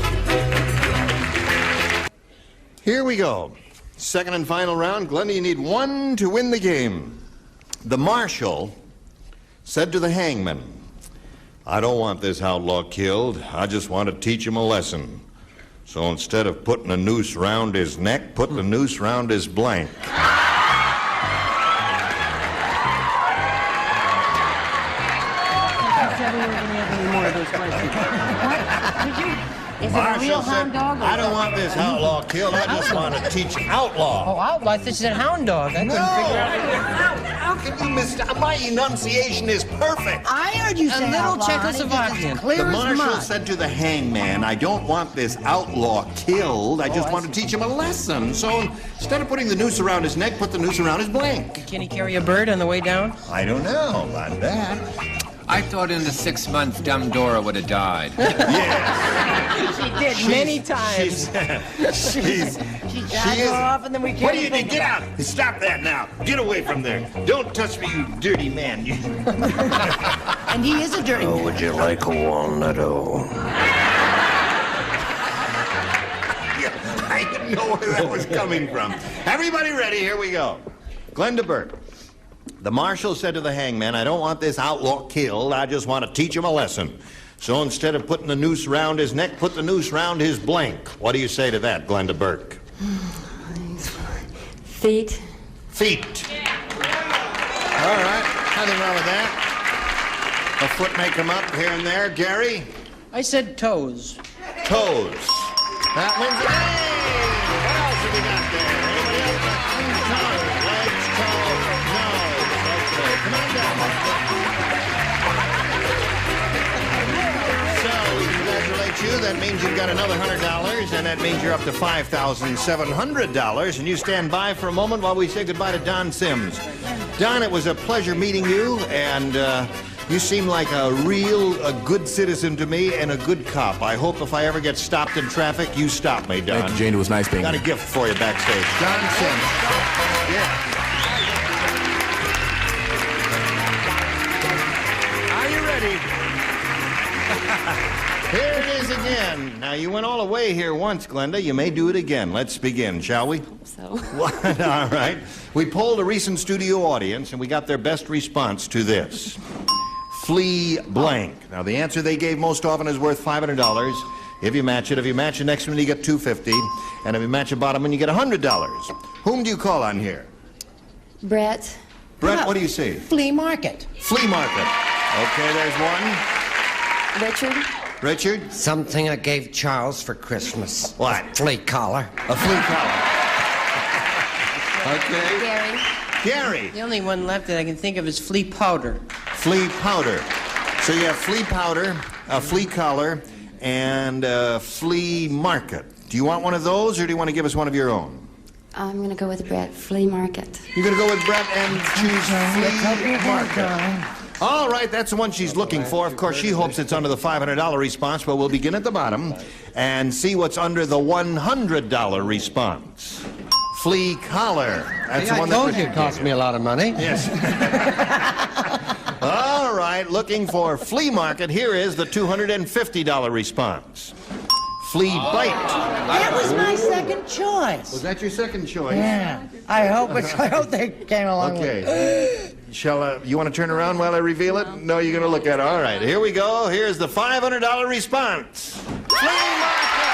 Here we go. Second and final round. Glenda, you need one to win the game. The marshal said to the hangman, "I don't want this outlaw killed. I just want to teach him a lesson. So instead of putting a noose round his neck, put the noose round his blank." Is it a real hound dog? "I don't want this outlaw killed. I just want to teach him outlaw." Oh, outlaw. I thought you said hound dog. I couldn't figure out. How can you miss? My enunciation is perfect. I heard you say little outlaw, honey, Czechoslovakian. it's clear The as marshal mud. said to the hangman, "I don't want this outlaw killed. I just want to teach him a lesson. So instead of putting the noose around his neck, put the noose around his blank." Can he carry a bird on the way down? I don't know about that. I thought in the 6 months, dumb Dora would have died. She did many times. She died more often than we care What to do you think Get about. out! Stop that now! Get away from there! Don't touch me, you dirty man! And he is a dirty man. Would you like a walnut-o? Yeah, I didn't know where that was coming from. Everybody ready? Here we go. Glenda Burke. The marshal said to the hangman, "I don't want this outlaw killed. I just want to teach him a lesson. So instead of putting the noose round his neck, put the noose round his blank." What do you say to that, Glenda Burke? Feet. Feet. All right. Nothing wrong with that. A foot may come up here and there. Gary? I said toes. Toes. That wins the game. What else have we got there? Anybody else? Toes, legs, toes, nose. Okay, come on down. So we congratulate you. That means you've got another $100, and that means you're up to $5,700. And you stand by for a moment while we say goodbye to Don Sims. Don, it was a pleasure meeting you, and you seem like a good citizen to me and a good cop. I hope if I ever get stopped in traffic, you stop me, Don. Thank you, Jane. It was nice being Got a here. gift for you backstage. Don Sims. Yeah. Are you ready? Here it is again. Now, you went all the way here once, Glenda. You may do it again. Let's begin, shall we? So. All right. We polled a recent studio audience, and we got their best response to this. Flea blank. Now, the answer they gave most often is worth $500. If you match it, the next one, you get $250. And if you match the bottom one, you get $100. Whom do you call on here? Brett. Brett, what do you say? Flea market. Flea market. Okay, there's one. Richard. Richard? Something I gave Charles for Christmas. What? A flea collar. A flea collar. Okay. Gary. Gary. The only one left that I can think of is flea powder. Flea powder. So you have flea powder, a flea collar, and a flea market. Do you want one of those, or do you want to give us one of your own? I'm going to go with Brett. Flea market. You're going to go with Brett and choose flea market. All right, that's the one she's looking for. Of course, she hopes it's under the $500 response, but we'll begin at the bottom and see what's under the $100 response. Flea collar. That's the I one told that you it cost me a lot of money. Yes. All right, looking for flea market. Here is the $250 response. Flea bite. That was my second choice. Was that your second choice? Yeah. I hope they came along with it. Okay. You want to turn around while I reveal it? No, you're going to look at it. All right, here we go. Here's the $500 response. Flea market.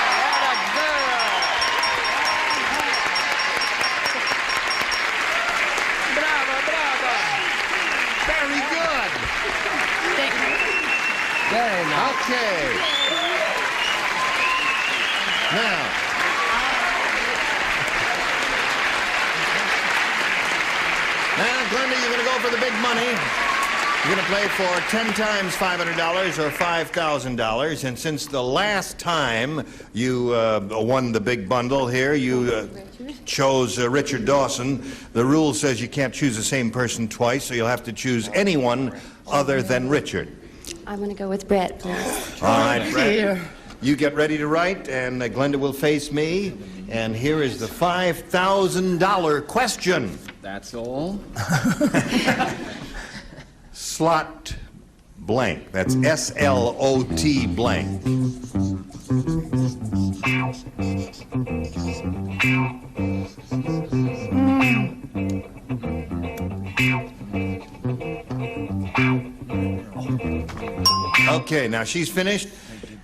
Very good. Very nice. Okay. Now, Glenda, you're going to go for the big money. You're going to play for 10 times $500 or $5,000. And since the last time you won the big bundle here, you chose Richard Dawson, the rule says you can't choose the same person twice, so you'll have to choose anyone other than Richard. I'm going to go with Brett, please. All right, Brett. You get ready to write, and Glenda will face me. And here is the $5,000 question. That's all? Slot blank. That's S-L-O-T blank. Okay, now she's finished.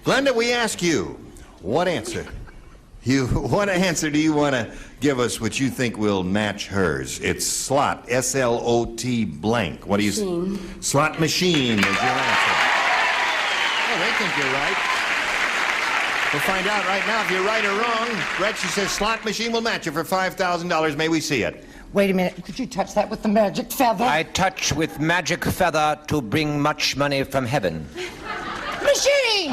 Glenda, we ask you, what answer do you want to give us which you think will match hers? It's slot, S-L-O-T blank. What do you say? Slot machine is your answer. Oh, they think you're right. We'll find out right now if you're right or wrong. Brett, she says slot machine will match you for $5,000. May we see it? Wait a minute. Could you touch that with the magic feather? I touch with magic feather to bring much money from heaven. Machine!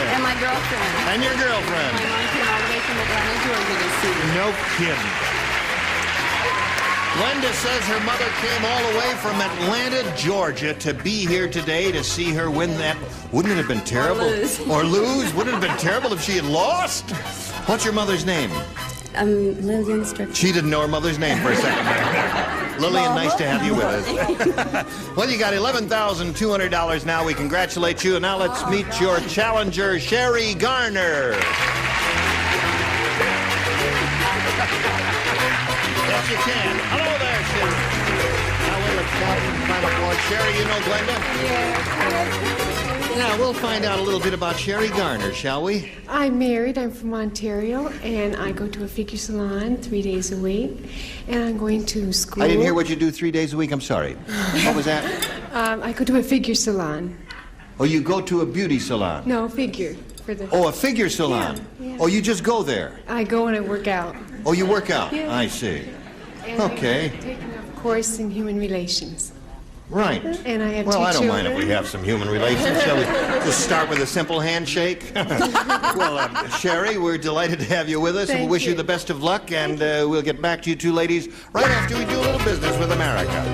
And my girlfriend. And your girlfriend. My mom came all the way from Atlanta, Georgia to see me. No kidding. Glenda says her mother came all the way from Atlanta, Georgia to be here today to see her win that. Wouldn't it have been terrible? Or lose? Wouldn't it have been terrible if she had lost? What's your mother's name? Lillian Strickland. She didn't know her mother's name for a second. Lillian, nice to have you with us. Well, you got $11,200 now. We congratulate you. And now let's meet your challenger, Sherry Garner. Yes, you can. Hello there, Sherry. Now, let's climb aboard. Sherry, you know Glenda? Yes. Now, we'll find out a little bit about Sherry Garner, shall we? I'm married. I'm from Ontario, and I go to a figure salon 3 days a week, and I'm going to school. I didn't hear what you do 3 days a week. I'm sorry. What was that? I go to a figure salon. Oh, you go to a beauty salon? No, figure. For the... Oh, a figure salon? Yeah. Oh, you just go there? I go and I work out. Oh, you work out? Yeah. I see. And Okay. I'm taking a course in human relations. Right. And I have well, two I don't children. mind if we have some human relations. Shall we just start with a simple handshake? Well, Sherry, we're delighted to have you with us, and Thank we wish you you. the best of luck, and we'll get back to you two ladies right after we do a little business with America.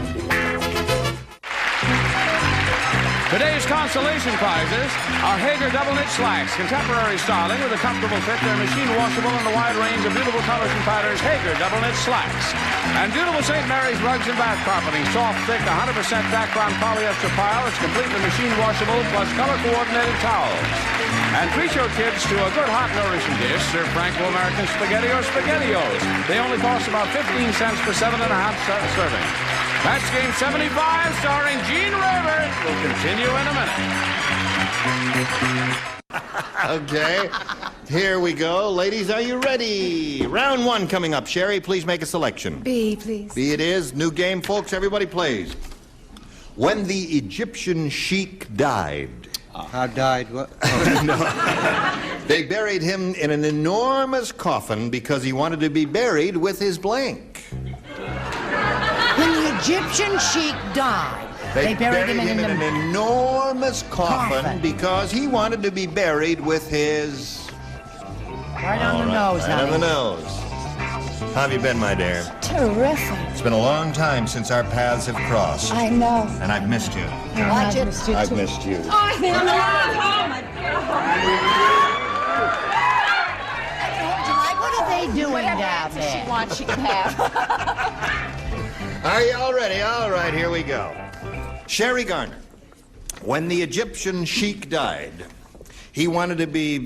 Today's consolation prizes are Hager double knit slacks, contemporary styling with a comfortable fit. They're machine washable in the wide range of beautiful colors and patterns. Hager double knit slacks. And beautiful St. Mary's rugs and bath carpeting. Soft, thick, 100% Dacron polyester pile. It's completely machine washable plus color coordinated towels. And treat your kids to a good hot nourishing dish. Serve Franco-American spaghetti or SpaghettiOs. They only cost about 15 cents per 7.5 servings. Match Game 75, starring Gene Rayburn, will continue in a minute. Okay, here we go. Ladies, are you ready? Round one coming up. Sherry, please make a selection. B, please. B it is. New game, folks. Everybody plays. When the Egyptian sheik died. How died what? They buried him in an enormous coffin because he wanted to be buried with his blank. When the Egyptian sheik died, they buried him in an enormous coffin because he wanted to be buried with his... Right on the nose, Right on the nose. How have you been, my dear? Terrific. It's been a long time since our paths have crossed. I know. And I've missed you. Watch it. I've missed you. I think I'm alive. Oh, my God. What are they doing down there? She wants, she can have. Are you all ready? All right, here we go. Sherry Garner. When the Egyptian sheik died, he wanted to be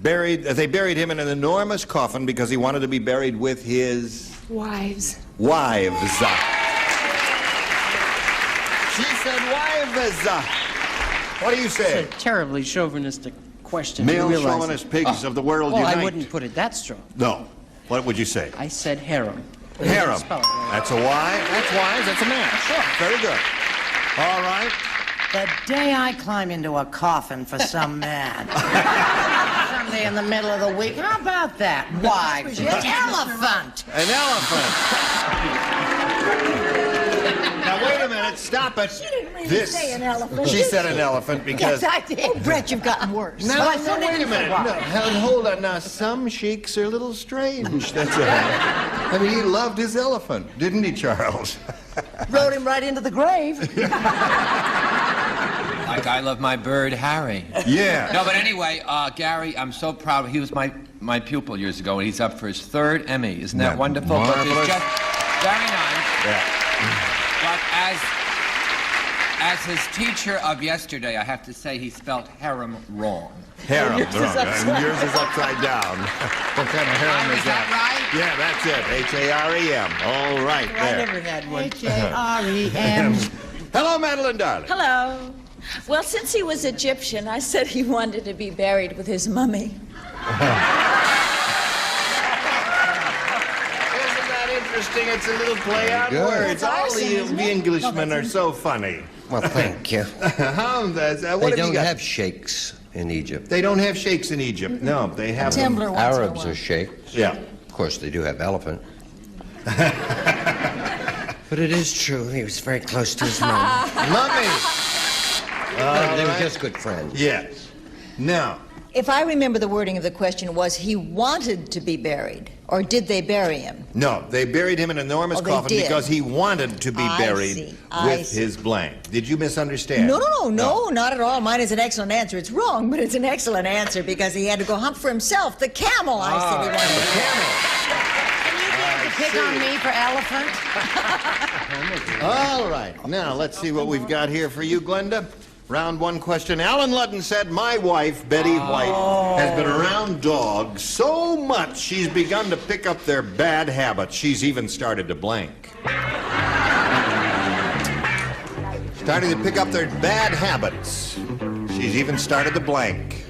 buried, they buried him in an enormous coffin because he wanted to be buried with his... Wives. Wives. She said wives. What do you say? It's a terribly chauvinistic question. Male You realize chauvinist it. pigs of the world well, unite. I wouldn't put it that strong. No. What would you say? I said harem. Harem. Spell it right. That's a Y? That's Y's. That's a match. Sure. Very good. All right. The day I climb into a coffin for some man. Sunday in the middle of the week. How about that? Why? An elephant. An elephant. Now, wait a minute. Stop it. She didn't really say an elephant. She said an elephant because... Yes, I did. Oh, Brett, you've gotten worse. No, wait a minute. No, hold on. Now, some sheiks are a little strange. That's all. I mean, he loved his elephant, didn't he, Charles? Rode him right into the grave. Like I love my bird, Harry. Yeah. No, but anyway, Gary, I'm so proud. He was my pupil years ago, and he's up for his 3rd Emmy. Isn't that wonderful? But marvelous? it's just very nice. Yeah. But as his teacher of yesterday, I have to say he spelled harem wrong. Harem, wrong. And yours is upside down. What kind of harem is that? Right? Yeah, that's it. H-A-R-E-M. All right, I there. never had one. H-A-R-E-M. Hello, Madeline, darling. Hello. Well, since he was Egyptian, I said he wanted to be buried with his mummy. Isn't that interesting? It's a little play on good. words. That's All arson, isn't the it? Englishmen are so funny. Well, thank you. What They have you don't got? have sheikhs in Egypt. They don't have sheikhs in Egypt. No, they have them. Timber once in a Arabs while. are sheikhs. Yeah. Of course, they do have elephant. But it is true, he was very close to his mom. Mummy. They were just good friends. Yes. Now, If I remember the wording of the question, was he wanted to be buried, or did they bury him? no, they buried him in an enormous Oh, they coffin did. because he wanted to be I buried see. with his blank. Did you misunderstand? No, not at all. Mine is an excellent answer. It's wrong, but it's an excellent answer because he had to go hunt for himself. The camel, I said he wanted. The camel. Pick on me for elephant. All right. Now, let's see what we've got here for you, Glenda. Round 1 question. Allen Ludden said, my wife, Betty White, has been around dogs so much she's begun to pick up their bad habits. She's even started to blank. Starting to pick up their bad habits. She's even started to blank.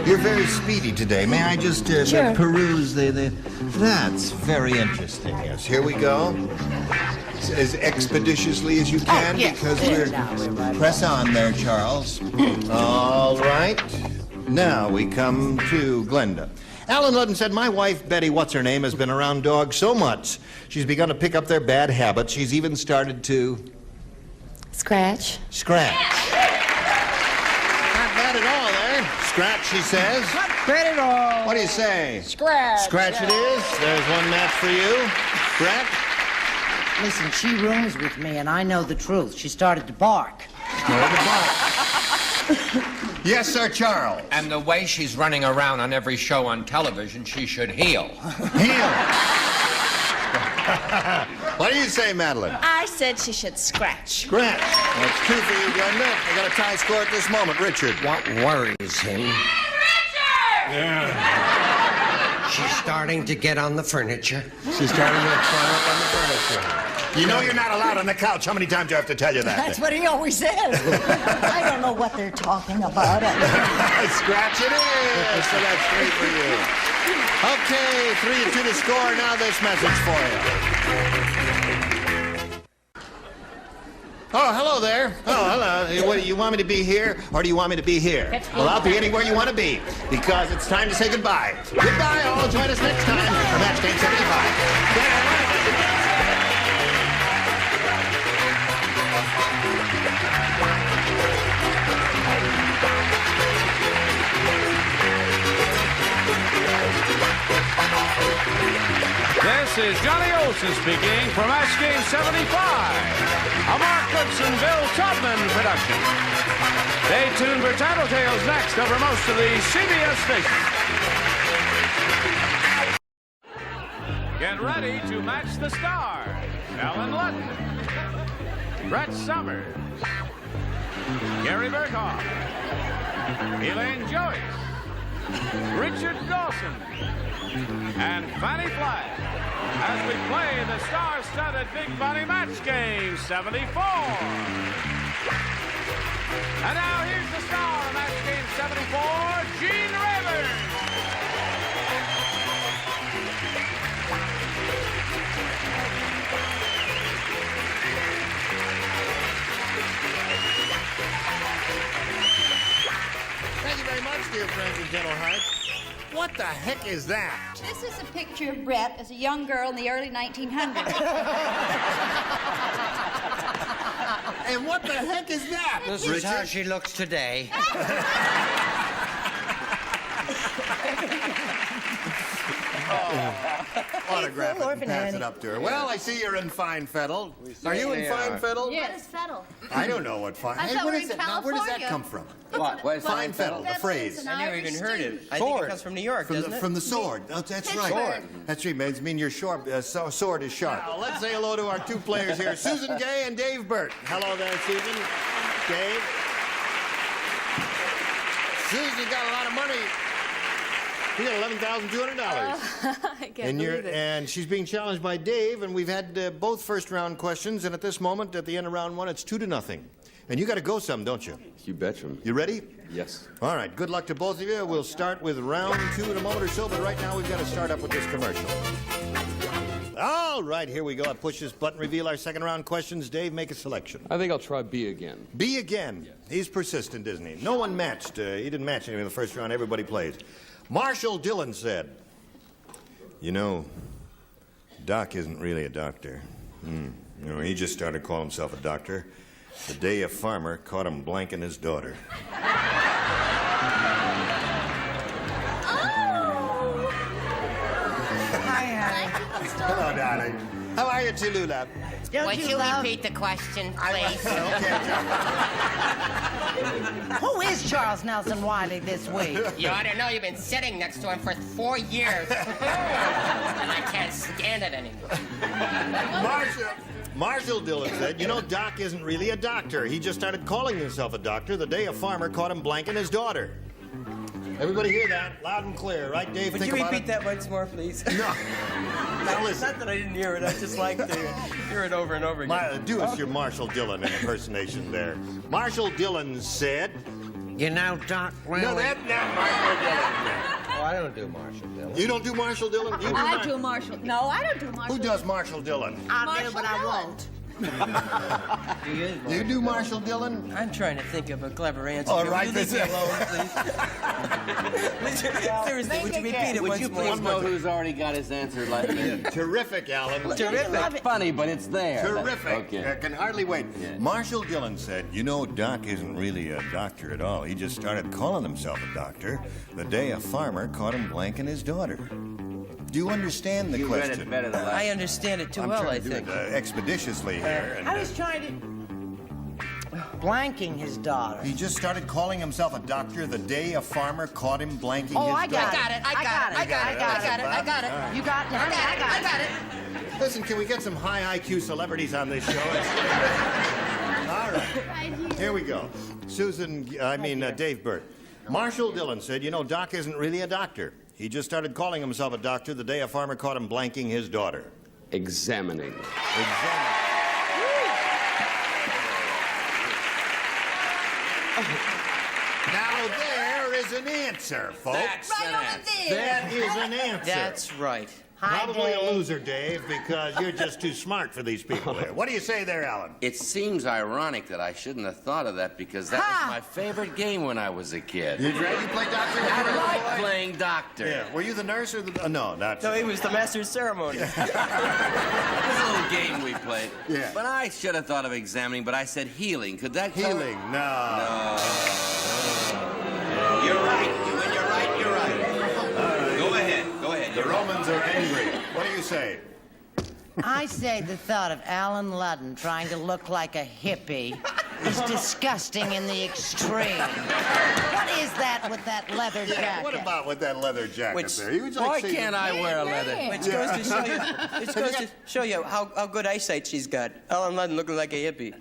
You're very speedy today. May I just Sure. peruse the... That's very interesting. Yes, here we go. As expeditiously as you can, yes. because There, we're... now we're right Press on there, Charles. All right. Now we come to Glenda. Allen Ludden said, my wife, Betty, what's her name, has been around dogs so much, she's begun to pick up their bad habits. She's even started to... Scratch. Scratch. Not bad at all, there. Scratch, she says. Not bad at all. What do you say? Scratch. Scratch it is. There's one match for you. Brett? Listen, she rooms with me, and I know the truth. She started to bark. Yes, sir, Charles. And the way she's running around on every show on television, she should heel. Heel. What do you say, Madeline? I said she should scratch. Scratch. That's 2 for you, Glenda. We got a tie score at this moment. Richard. What worries him? Yeah. She's starting to get on the furniture. She's starting to climb up on the furniture. You know you're not allowed on the couch. How many times do I have to tell you that? That's what he always says. I don't know what they're talking about. Scratch it is. So that's 3 for you. Okay, 3-2 to score. Now this message for you. Oh, hello there. Oh, hello. What, you want me to be here, or do you want me to be here? Well, I'll be anywhere you want to be, because it's time to say goodbye. Goodbye, all. Join us next time for Match Game 75. Johnny Olson speaking for Match Game 75, a Mark Goodson, Bill Tubman production. Stay tuned for Tattletales next over most of the CBS stations. Get ready to match the stars. Allen Ludden, Brett Summers, Gary Burkhoff, Elaine Joyce, Richard Dawson, and Fanny Flagg as we play the star-studded Big Money Match Game 74. And now here's the star of Match Game 74, Gene Rayburn. Thank you very much, dear friends and gentle hearts. What the heck is that? This is a picture of Brett as a young girl in the early 1900s. And what the heck is that? This is how she looks today. Autograph it and pass it up to her. Well, I see you're in fine fettle. Are you in fine fettle? What is fettle? I don't know what fine. I thought what we is were in that? Now, where does that California. come from? What? Fine fettle, the phrase. I never even heard it. I think it comes from New York, doesn't it? From the sword. Oh, that's right. Sword. That's right. It means your sword is sharp. Now, let's say hello to our two players here, Susan Gay and Dave Burt. Hello there, Susan. Dave. Susan got a lot of money. You got $11,200. I can't believe it. And she's being challenged by Dave, and we've had both first-round questions, and at this moment, at the end of round one, it's 2-0. And you got to go some, don't you? You betcha. You ready? Yes. All right, good luck to both of you. We'll start with round two in a moment or so, but right now we've got to start up with this commercial. All right, here we go. I push this button, reveal our second round questions. Dave, make a selection. I think I'll try B again. B again. Yes. He's persistent, isn't he? No one matched. He didn't match anyone in the first round. Everybody plays. Marshall Dillon said, "You know, Doc isn't really a doctor. You know, he just started calling himself a doctor the day a farmer caught him blanking his daughter." Hello, darling. How are you, Tallulah? Would you repeat the question, please? Who is Charles Nelson Wiley this week? You ought to know you've been sitting next to him for 4 years. And I can't stand it anymore. Marshall Dillon said, "You know, Doc isn't really a doctor. He just started calling himself a doctor the day a farmer caught him blanking his daughter." Everybody hear that? Loud and clear, right, Dave? Would you repeat that once more, please? No. Now listen. Not that I didn't hear it. I just like to hear it over and over again. Do us your Marshall Dillon impersonation there. Marshall Dillon said, "You know, Doc, really..." No, that's not Marshall Dillon. Oh, I don't do Marshall Dillon. You don't do Marshall Dillon? You I do Marshall. No, I don't do Marshall. Who does Marshall Dillon? I do, but I won't. You do Marshall Dillon? I'm trying to think of a clever answer. All Will right, you leave me alone, please? Seriously, would you repeat it once more? Would you please know who's already got his answer like me? Terrific, Alan. Terrific. Funny, but it's there. Terrific. Okay. I can hardly wait. Yeah. Marshall Dillon said, "You know, Doc isn't really a doctor at all. He just started calling himself a doctor the day a farmer caught him blanking his daughter." Do you understand the question? Read it better than I understand it too well, I think. Expeditiously here. And, I was trying to... Blanking his daughter. he just started calling himself a doctor the day a farmer caught him blanking his daughter. I got it. I got it. You got it. I got it. Listen, can we get some high IQ celebrities on this show? All right. Here we go. Dave Burt. Marshall Dillon said, "You know, Doc isn't really a doctor. He just started calling himself a doctor the day a farmer caught him blanking his daughter." Examining. Now there is an answer, folks. That's an answer. That is an answer. That's right. Probably a loser, Dave, because you're just too smart for these people there. What do you say there, Alan? It seems ironic that I shouldn't have thought of that because that was my favorite game when I was a kid. You played doctor? I like playing doctor. Yeah. Were you the nurse or the... no, not... No, he was the master of ceremony. It was a little game we played. Yeah. But I should have thought of examining, but I said healing. Could that cover- Healing? No. You're right. When you're right, you're right. Go ahead. The Romans are angry. What do you say? I say the thought of Allen Ludden trying to look like a hippie is disgusting in the extreme. What is that with that leather jacket? What about with that leather jacket there? He was like Why saying- can't I wear a leather? Which goes to show you, how good eyesight she's got. Allen Ludden looking like a hippie.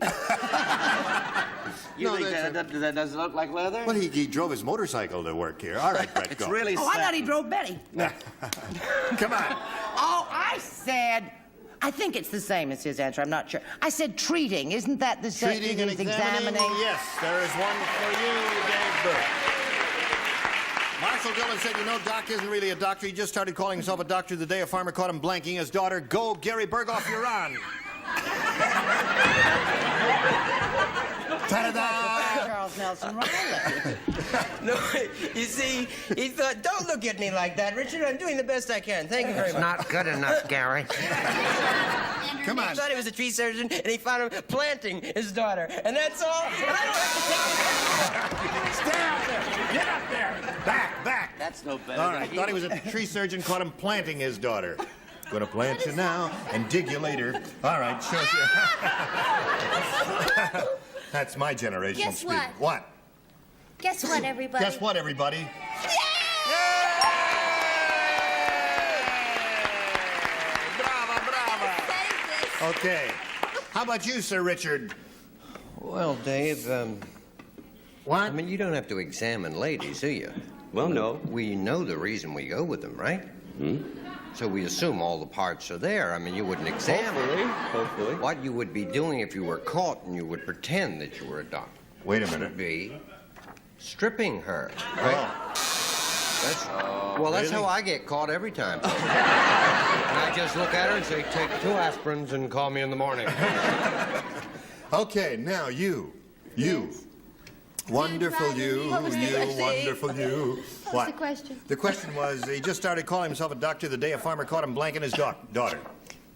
You think that doesn't look like leather? Well, he drove his motorcycle to work here. All right, Brett, It's go. really Oh, I thought he drove Betty. Come on. Oh, I said... I think it's the same as his answer. I'm not sure. I said treating. Isn't that the same? Treating and He's examining. Yes, there is one for you, Dave Burke. Marshall Dillon said, you know, Doc isn't really a doctor. He just started calling himself a doctor the day a farmer caught him blanking his daughter. Go, Gary Berghoff, you're on. Ta-da-da! Charles Nelson Riley. No, you see, he thought, don't look at me like that, Richard. I'm doing the best I can. Thank you very much. Not good enough, Gary. Come on. He thought he was a tree surgeon, and he found him planting his daughter. And that's all. And I don't have to take Stay out there. Get up there. Back. That's no better. All right, thought he was a tree surgeon, caught him planting his daughter. Gonna plant you now and dig you later. All right, sure. That's my generational Guess speed. what? What? Guess what, everybody? Guess what, everybody? Brava. Okay. How about you, Sir Richard? Well, Dave, What? I mean, you don't have to examine ladies, do you? Well, no. We know the reason we go with them, right? So we assume all the parts are there. I mean, you wouldn't examine. Hopefully. What you would be doing if you were caught and you would pretend that you were a doctor Wait a minute. would be stripping her. Oh. Right? That's really? how I get caught every time. And I just look at her and say, take 2 aspirins and call me in the morning. Okay, now you. Wonderful you, What was the question? wonderful you. What was the question? The question was, he just started calling himself a doctor the day a farmer caught him blanking his daughter.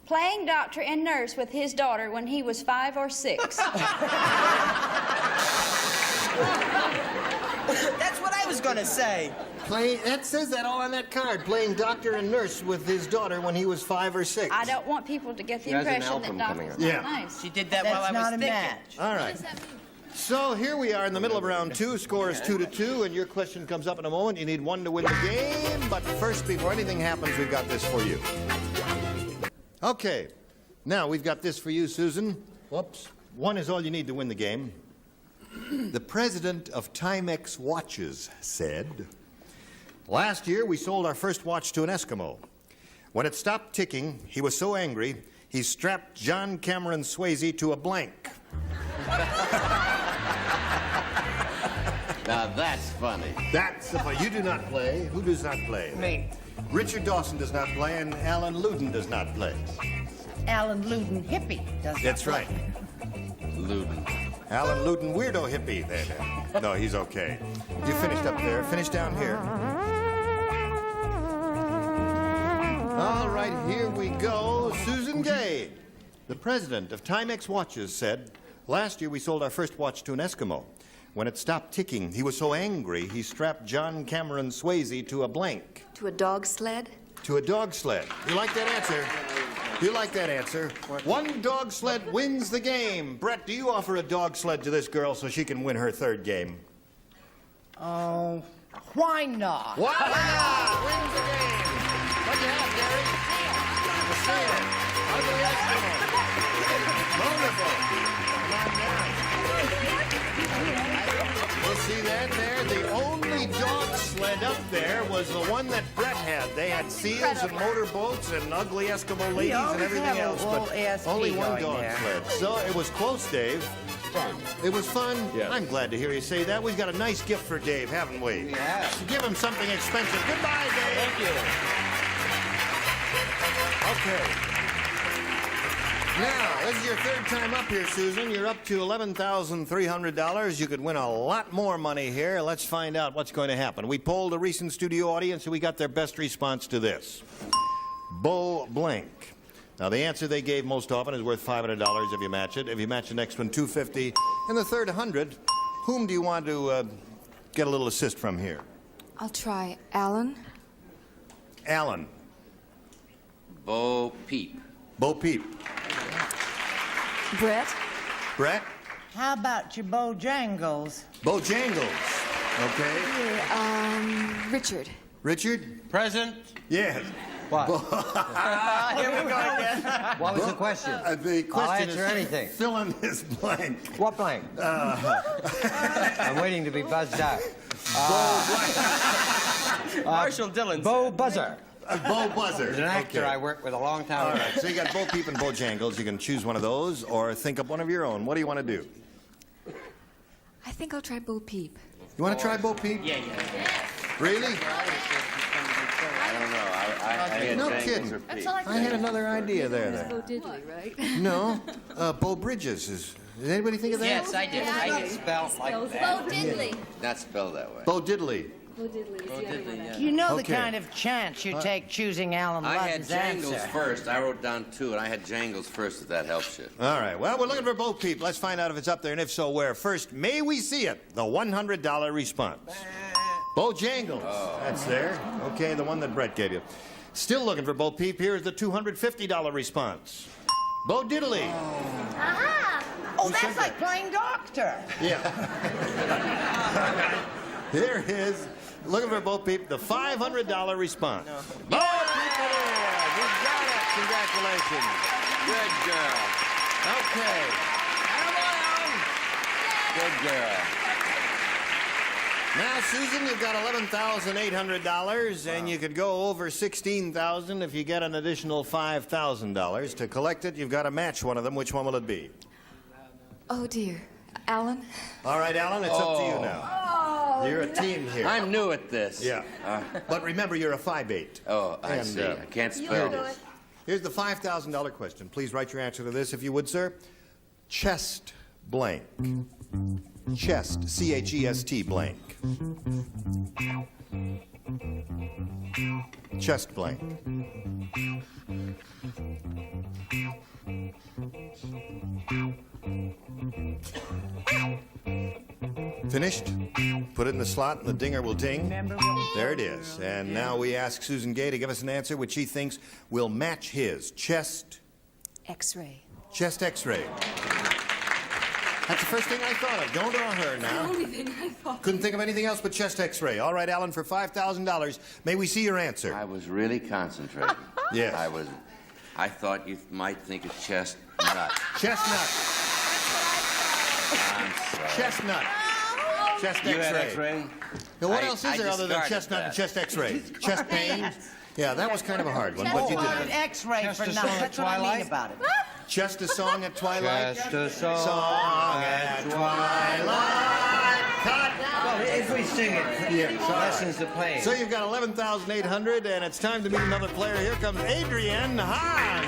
Playing doctor and nurse with his daughter when he was 5 or 6. That's what I was going to say. That says that all on that card. Playing doctor and nurse with his daughter when he was 5 or 6. I don't want people to get the She has an impression that album Doc coming was up. not Yeah. nice. She did that That's while I was not a thinking. match. All right. So here we are in the middle of round 2. Score is 2-2, and your question comes up in a moment. You need 1 to win the game. But first, before anything happens, we've got this for you. Okay. Now, we've got this for you, Susan. Whoops. 1 is all you need to win the game. The president of Timex Watches said, last year we sold our first watch to an Eskimo. When it stopped ticking, he was so angry, he strapped John Cameron Swayze to a blank. Now that's funny. That's you do not play. Who does not play? Me. Richard Dawson does not play, and Allen Ludden does not play. Allen Ludden hippie does That's right. Ludden. Allen Ludden, weirdo hippie. There. No, he's okay. You finished up there. Finish down here. All right, here we go. Susan Gay, the president of Timex Watches, said, last year we sold our first watch to an Eskimo. When it stopped ticking, he was so angry, he strapped John Cameron Swayze to a blank. To a dog sled? To a dog sled. You like that answer? You like that answer? 1 dog sled wins the game. Brett, do you offer a dog sled to this girl so she can win her 3rd game? Oh, why not? Why not? Wins the game. What do you have, Gary? The seal. Ugly Eskimo. Wonderful. Come on down. You see that there? The only dog sled up there was the one that Brett had. They had seals and motorboats and ugly Eskimo ladies and always everything have a else, but ASP only 1 going dog there. sled. So it was close, Dave. It was fun. Yes. I'm glad to hear you say that. We've got a nice gift for Dave, haven't we? Yeah. Give him something expensive. Goodbye, Dave. Thank you. Okay. Now, this is your 3rd time up here, Susan. You're up to $11,300. You could win a lot more money here. Let's find out what's going to happen. We polled a recent studio audience, and we got their best response to this. Bo blank. Now, the answer they gave most often is worth $500 if you match it. If you match the next one, $250. And the third, $100. Whom do you want to get a little assist from here? I'll try Alan. Alan. Bo Peep. Bo Peep. Brett? Brett? How about your Bojangles? Bojangles. Okay. Richard. Richard? Present. Yes. What? Here we go again. What was the question? The question I'll is answer anything. Fill in this blank. What blank? I'm waiting to be buzzed out. Marshall Dillon. Bo Buzzer. Bo Buzzer. He's an actor Okay. I worked with a long time All ago. right, so you got Bo Peep and Bojangles. You can choose one of those or think up one of your own. What do you want to do? I think I'll try Bo Peep. You want to try Bo Peep? Yeah. Really? I don't know. I had No Jangles kidding. or Peep. I had another idea there. Bo Diddley, right? No, Bo Bridges is. Did anybody think of that? Yes, I did. I did. Spelled like Bo that. Diddley. Not spelled that way. Bo Diddley. Bo Diddley is the other one. You know Okay. the kind of chance you take choosing Allen I had Ludden's Jangles answer. first. I wrote down 2, and I had Jangles first, if that helps you. All right. Well, we're looking for Bo Peep. Let's find out if it's up there, and if so, where. First, may we see it? The $100 response. Bojangles. That's there. Okay, the one that Brett gave you. Still looking for Bo Peep. Here's the $250 response. Bo Diddley. Aha! Oh, that's like playing doctor. Yeah. Here is, looking for Bo Peep, the $500 response. Bo Peep it is. You got it. Congratulations. Good girl. Okay. Good girl. Now, Susan, you've got $11,800, and you could go over $16,000 if you get an additional $5,000. To collect it, you've got to match one of them. Which one will it be? Oh, dear. Alan? All right, Alan, it's up to you now. Oh, You're a team here. I'm new at this. Yeah. But remember, you're a 5'8". Oh, I And, see. I can't spell this. Here's the $5,000 question. Please write your answer to this, if you would, sir. Chest blank. Chest, C-H-E-S-T blank. Chest blank. Finished? Put it in the slot and the dinger will ding. There it is. And now we ask Susan Gay to give us an answer which she thinks will match his. Chest, X-ray. chest x-ray. That's the first thing I thought of. Don't draw her now. The only thing I thought. Couldn't think of anything else but chest x-ray. All right, Alan, for $5,000, may we see your answer? I was really concentrating. Yes. I thought you might think of chestnut. Chestnut. I'm sorry. Chestnut. Chest You had x-ray. X-ray? Now, what I- else I is there other than discarded chestnut and that. chest x-ray? Chest pain? Yeah, that was kind of a hard one, but you Oh, did an it. X-ray Just for a nothing. song at That's what I mean twilight? about it. Just a song at twilight? Just a song at twilight. Cut. Well, if we sing it, Yeah, so, lessons to play. So you've got 11,800, and it's time to meet another player. Here comes Adrienne Hahn.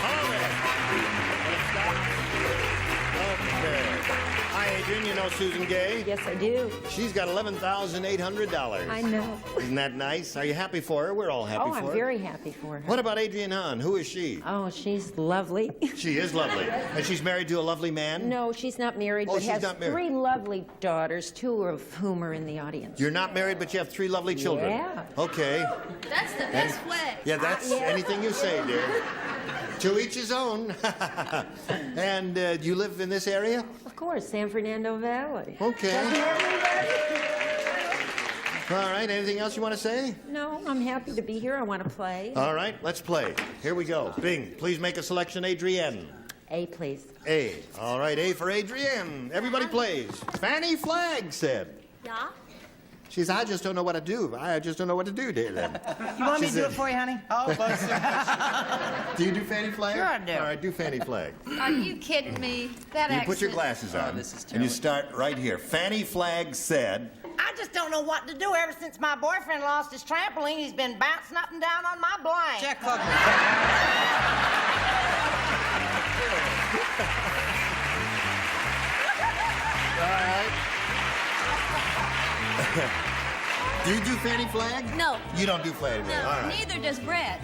Hello there. Okay. Hi, Adrienne. You know Susan Gay? Yes, I do. She's got $11,800. I know. Isn't that nice? Are you happy for her? We're all happy Oh, for I'm her. very happy for her. What about Adrienne Hahn? Who is she? Oh, she's lovely. She is lovely. And she's married to a lovely man? No, she's not married, Oh, but she's has not married. 3 lovely daughters, 2 of whom are in the audience. You're not married, but you have 3 lovely children. Yeah. Okay. That's the best way. Yeah, that's Yeah. anything you say, dear. To each his own. And do you live in this area? Of course, San Fernando Valley. Okay. All right. Anything else you want to say? No, I'm happy to be here. I want to play. All right. Let's play. Here we go. Bing, please make a selection, Adrienne. A, please. A. All right. A for Adrienne. Everybody plays. Fanny Flagg said. Yeah? She said, I just don't know what to do. I just don't know what to do, dear. Then. You want me She to do said- it for you, honey? Oh, Do you do Fanny Flagg? Sure I do. All right, do Fanny Flagg. Are you kidding me? That You put your accent. glasses on, this is and you start right here. Fanny Flagg said, I just don't know what to do. Ever since my boyfriend lost his trampoline, he's been bouncing up and down on my blank. Jack Klugman. all right. Do you do Fanny Flagg? No. You don't do Fanny Flagg. No, All right. neither does Brett.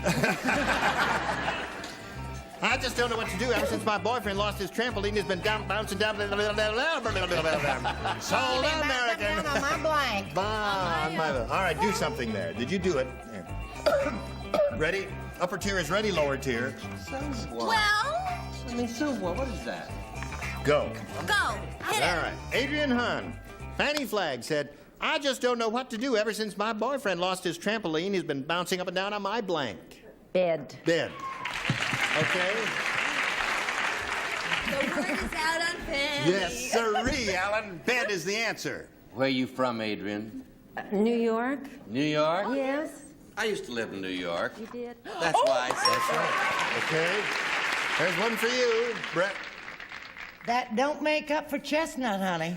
I just don't know what to do. Ever since my boyfriend lost his trampoline, he's been bouncing down. Sold He's been bouncing up American. and down on my blank. All right, do something there. Did you do it? Ready? Upper tier is ready, lower tier. Well, I mean, so what is that? Go. go. Hit All it. right. Adrian Hahn. Fanny Flagg said, I just don't know what to do. Ever since my boyfriend lost his trampoline, he's been bouncing up and down on my blank. Bed. Bed. Okay? The word is out on Fanny. Yes, sirree, Alan. Bed is the answer. Where are you from, Adrian? New York? New York? Yes. I used to live in New York. You did? That's why I said so. Okay. There's one for you, Brett. That don't make up for Chestnut, honey.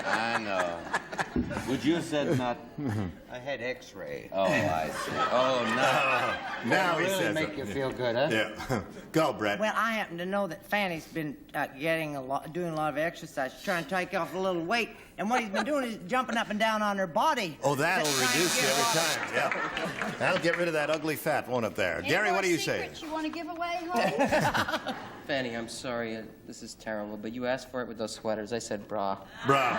I know. Would you have said not? I had X-ray. Oh, I see. Oh, no. Now he really says make it. you feel good, huh? Yeah. Go, Brett. Well, I happen to know that Fanny's been doing a lot of exercise, trying to take off a little weight, and what he's been doing is jumping up and down on her body. Oh, that'll Just trying to reduce you get every off. time. Yeah. That'll get rid of that ugly fat, won't it there? Any Gary, more what do you say? secrets you want to give away, Hope? Fanny, I'm sorry. This is terrible, but you asked for it with those sweaters. I said bra. Bruh.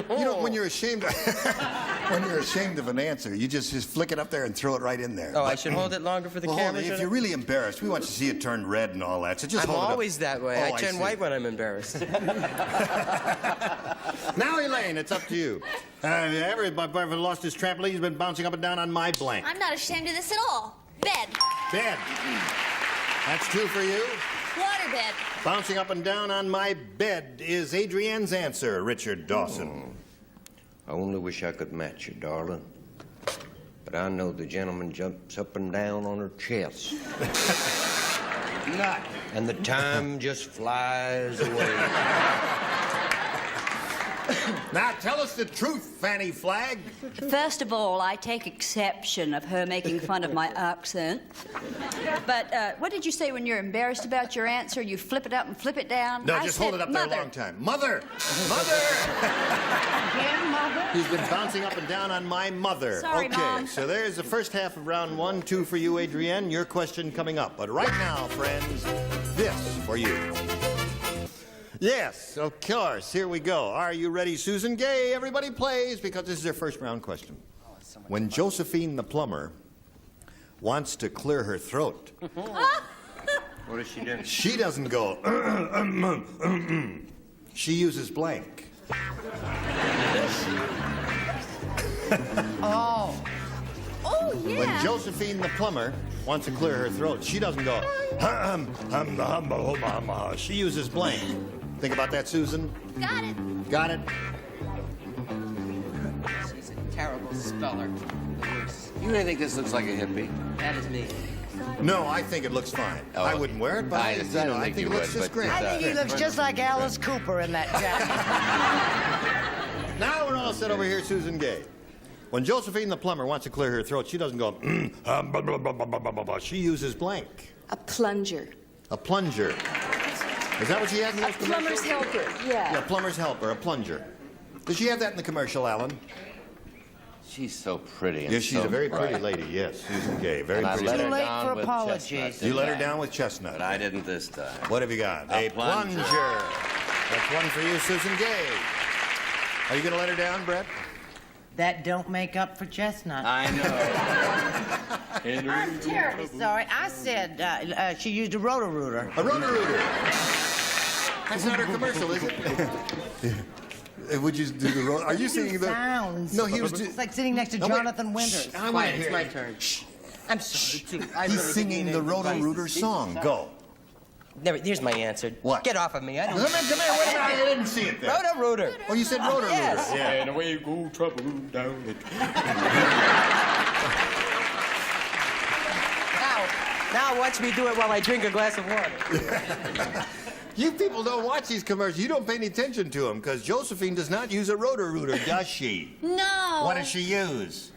You know, when you're ashamed of an answer, you just flick it up there and throw it right in there. Oh, I should hold it longer for the well, camera. hold it. If shouldn't you're I? really embarrassed, we want to see it turn red and all that. So just I'm hold it up. always that way. Oh, I turn see. white when I'm embarrassed. Now, Elaine, it's up to you. My boyfriend lost his trampoline. He's been bouncing up and down on my blank. I'm not ashamed of this at all. Bed. Bed. That's two for you. Waterbed. Bouncing up and down on my bed is Adrienne's answer, Richard Dawson. I only wish I could match you, darling. But I know the gentleman jumps up and down on her chest. Not. And the time just flies away. Now tell us the truth, Fanny Flagg. First of all, I take exception of her making fun of my accent. But what did you say when you're embarrassed about your answer? You flip it up and flip it down? No, I just said hold it up there mother. a long time. Mother! Mother! Again, Mother? He's been bouncing up and down on my mother. Sorry, okay, Mom. so there's the first half of round one, two for you, Adrienne. Your question coming up. But right now, friends, this for you. Yes, of course. Here we go. Are you ready, Susan Gay? Everybody plays because this is their first round question. When Josephine the plumber wants to clear her throat, What does she do? she doesn't go, she uses blank. Oh. Oh, yeah. When Josephine the plumber wants to clear her throat, she doesn't go, she uses blank. Think about that, Susan. Got it. Got it? She's a terrible speller. You really think this looks like a hippie? That is me. No, I think it looks fine. Oh, I wouldn't wear it, but I think it looks just great. I think he looks just like Alice Cooper in that jacket. Now we're all set over here, Susan Gay. When Josephine the plumber wants to clear her throat, she doesn't go, she uses blank. A plunger. A plunger. Is that what she has in those commercials? Plumber's helper, yeah. Yeah, plumber's helper, a plunger. Does she have that in the commercial, Alan? She's so pretty. And Yes, she's so a very bright. pretty lady, yes, Susan Gay. Very And I pretty let her lady. Too late down for with apologies. chestnut, You let her didn't I? down with chestnut. But I didn't this time. What have you got? A plunger. That's one for you, Susan Gay. Are you going to let her down, Brett? That don't make up for Chestnut. I know. I'm terribly sorry. I said she used a roto-rooter. A roto-rooter. That's not her commercial, is it? Would you do the roto? Are you singing the? Sounds. No, he was. It's like sitting next to No, wait. Jonathan Winters. Shh, I want to Quiet, hear. it's my turn. I'm sorry, too. I He's really singing didn't the mean advice. roto-rooter song. Go. Here's my answer. What? Get off of me. I don't. Come here, wait a minute. I didn't see it there. Roto-rooter. Oh, you said roto-rooter. Yes. Yeah. And away go trouble down the Now watch me do it while I drink a glass of water. You people don't watch these commercials. You don't pay any attention to them because Josephine does not use a roto-rooter, does she? No. What does she use?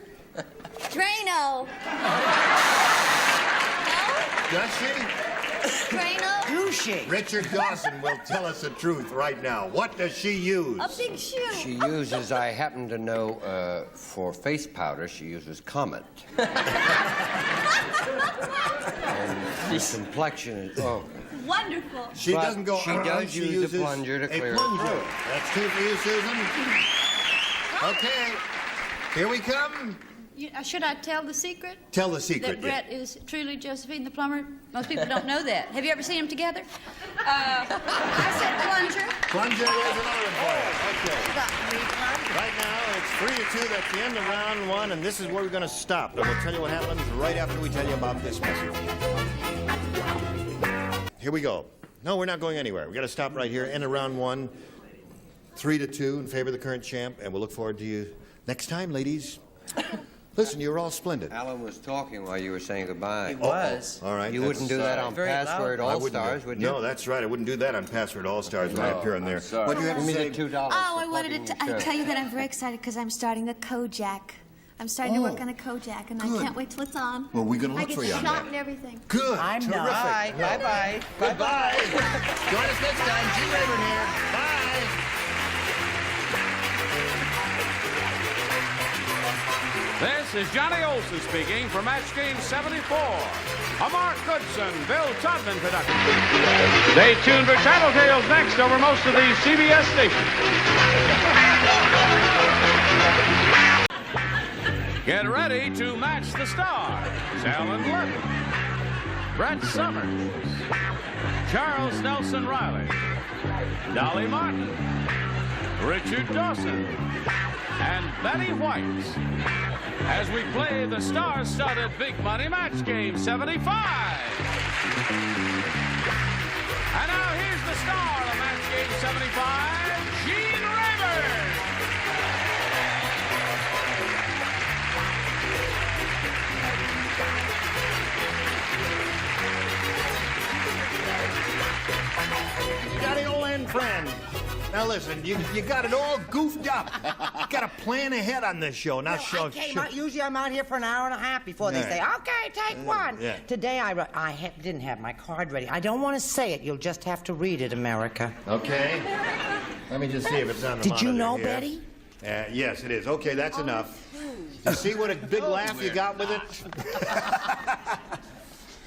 Drano. Does she? Drano. Do she? Richard Dawson will tell us the truth right now. What does she use? A big shoe. She uses, I happen to know, for face powder, she uses Comet. And the complexion is, Wonderful. She But doesn't go. she does she use a uses plunger to clear a her plunger. throat. That's two for you, Susan. Okay. Here we come. Should I tell the secret? Tell the secret. That Brett is truly Josephine the plumber. Most people don't know that. Have you ever seen them together? I said plunger. Plunger, there's another one for you. Okay. Right now, it's 3-2. That's the end of round one, and this is where we're going to stop. And we'll tell you what happens right after we tell you about this message. Here we go. No, we're not going anywhere. We've got to stop right here. End of round one. 3-2 in favor of the current champ, and we'll look forward to you next time, ladies. Listen, you were all splendid. Alan was talking while you were saying goodbye. He was. All right. You wouldn't do that on Password All-Stars, would you? No, that's right. I wouldn't do that on Password All-Stars when I appear on there. What do you have to say? $2. Oh, I wanted to tell you that I'm very excited because I'm starting a Kojak. I'm starting to work on a Kojak, and good. I can't wait till it's on. Well, we're going to look for you on I get shot that. and everything. Good. I'm Terrific. not. Bye-bye. Goodbye. Join us next time. Gene Rayburn here. Bye. This is Johnny Olson speaking for Match Game 74. A Mark Goodson, Bill Todman production. Stay tuned for Tattletales next over most of these CBS stations. Get ready to match the stars. Allen Ludden, Brett Summers, Charles Nelson Riley, Dolly Martin, Richard Dawson, and Betty White as we play the star-studded Big Money Match Game 75. And now here's the star of Match Game 75, Gene Rayburn. Johnny, old and friend. Now listen, you got it all goofed up. You got to plan ahead on this show. Now, Usually I'm out here for an hour and a half before they say, okay, take one. Yeah. Today I didn't have my card ready. I don't want to say it. You'll just have to read it, America. Okay. Let me just see if it's on the Did monitor you know, here. Betty? Yes, it is. Okay, that's enough. You see what a big laugh you got with it?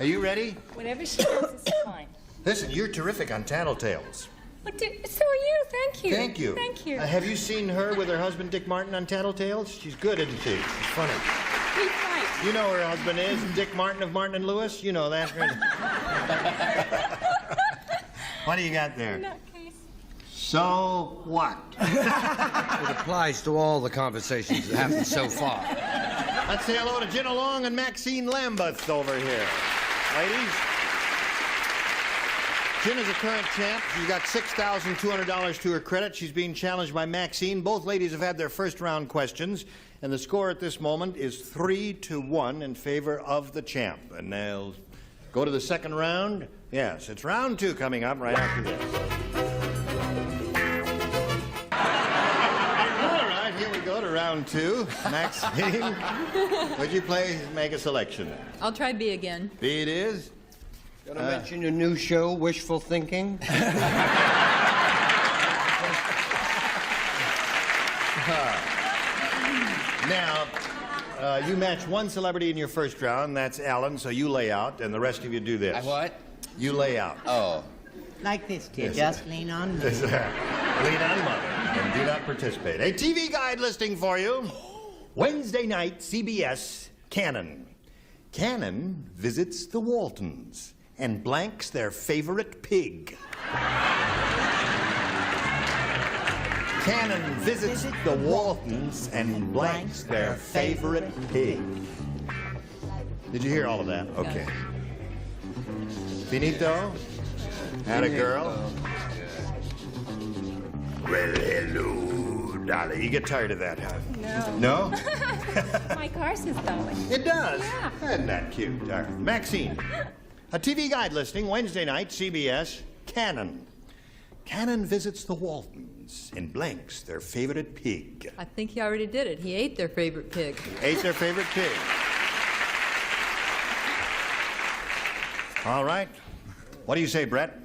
Are you ready? Whatever she does is fine. Listen, you're terrific on Tattletales. So are you. Thank you. Thank you. Thank you. Have you seen her with her husband, Dick Martin, on Tattletales? She's good, isn't she? She's funny. He's right. You know who her husband is, Dick Martin of Martin and Lewis? You know that. What do you got there? Nutcase. So what? It applies to all the conversations that happened so far. Let's say hello to Gina Long and Maxine Lambeth over here. Ladies. Jen is a current champ. She's got $6,200 to her credit. She's being challenged by Maxine. Both ladies have had their first round questions, and the score at this moment is 3-1 in favor of the champ. And they'll go to the second round. Yes, it's round two coming up right after this. All right, here we go to round two. Maxine, would you make a selection? I'll try B again. B it is. Gonna mention your new show, Wishful Thinking? Now, you match one celebrity in your first round. That's Alan, so you lay out, and the rest of you do this. I what? You lay out. Oh. Like this, kid. Yes, Just lean on me. Lean on mother and do not participate. A TV guide listing for you. Wednesday night, CBS, Cannon. Cannon visits the Waltons and blanks their favorite pig. Cannon visits the Waltons and blanks their favorite pig. Did you hear all of that? Okay. Finito? Had a girl? Well, hello, Dolly. You get tired of that, huh? No. No? My car says Dolly. It does? Yeah. Isn't that cute? All right. Maxine. A TV guide listing, Wednesday night, CBS, Cannon. Cannon visits the Waltons and blanks their favorite pig. I think he already did it. He ate their favorite pig. Ate their favorite pig. All right. What do you say, Brett?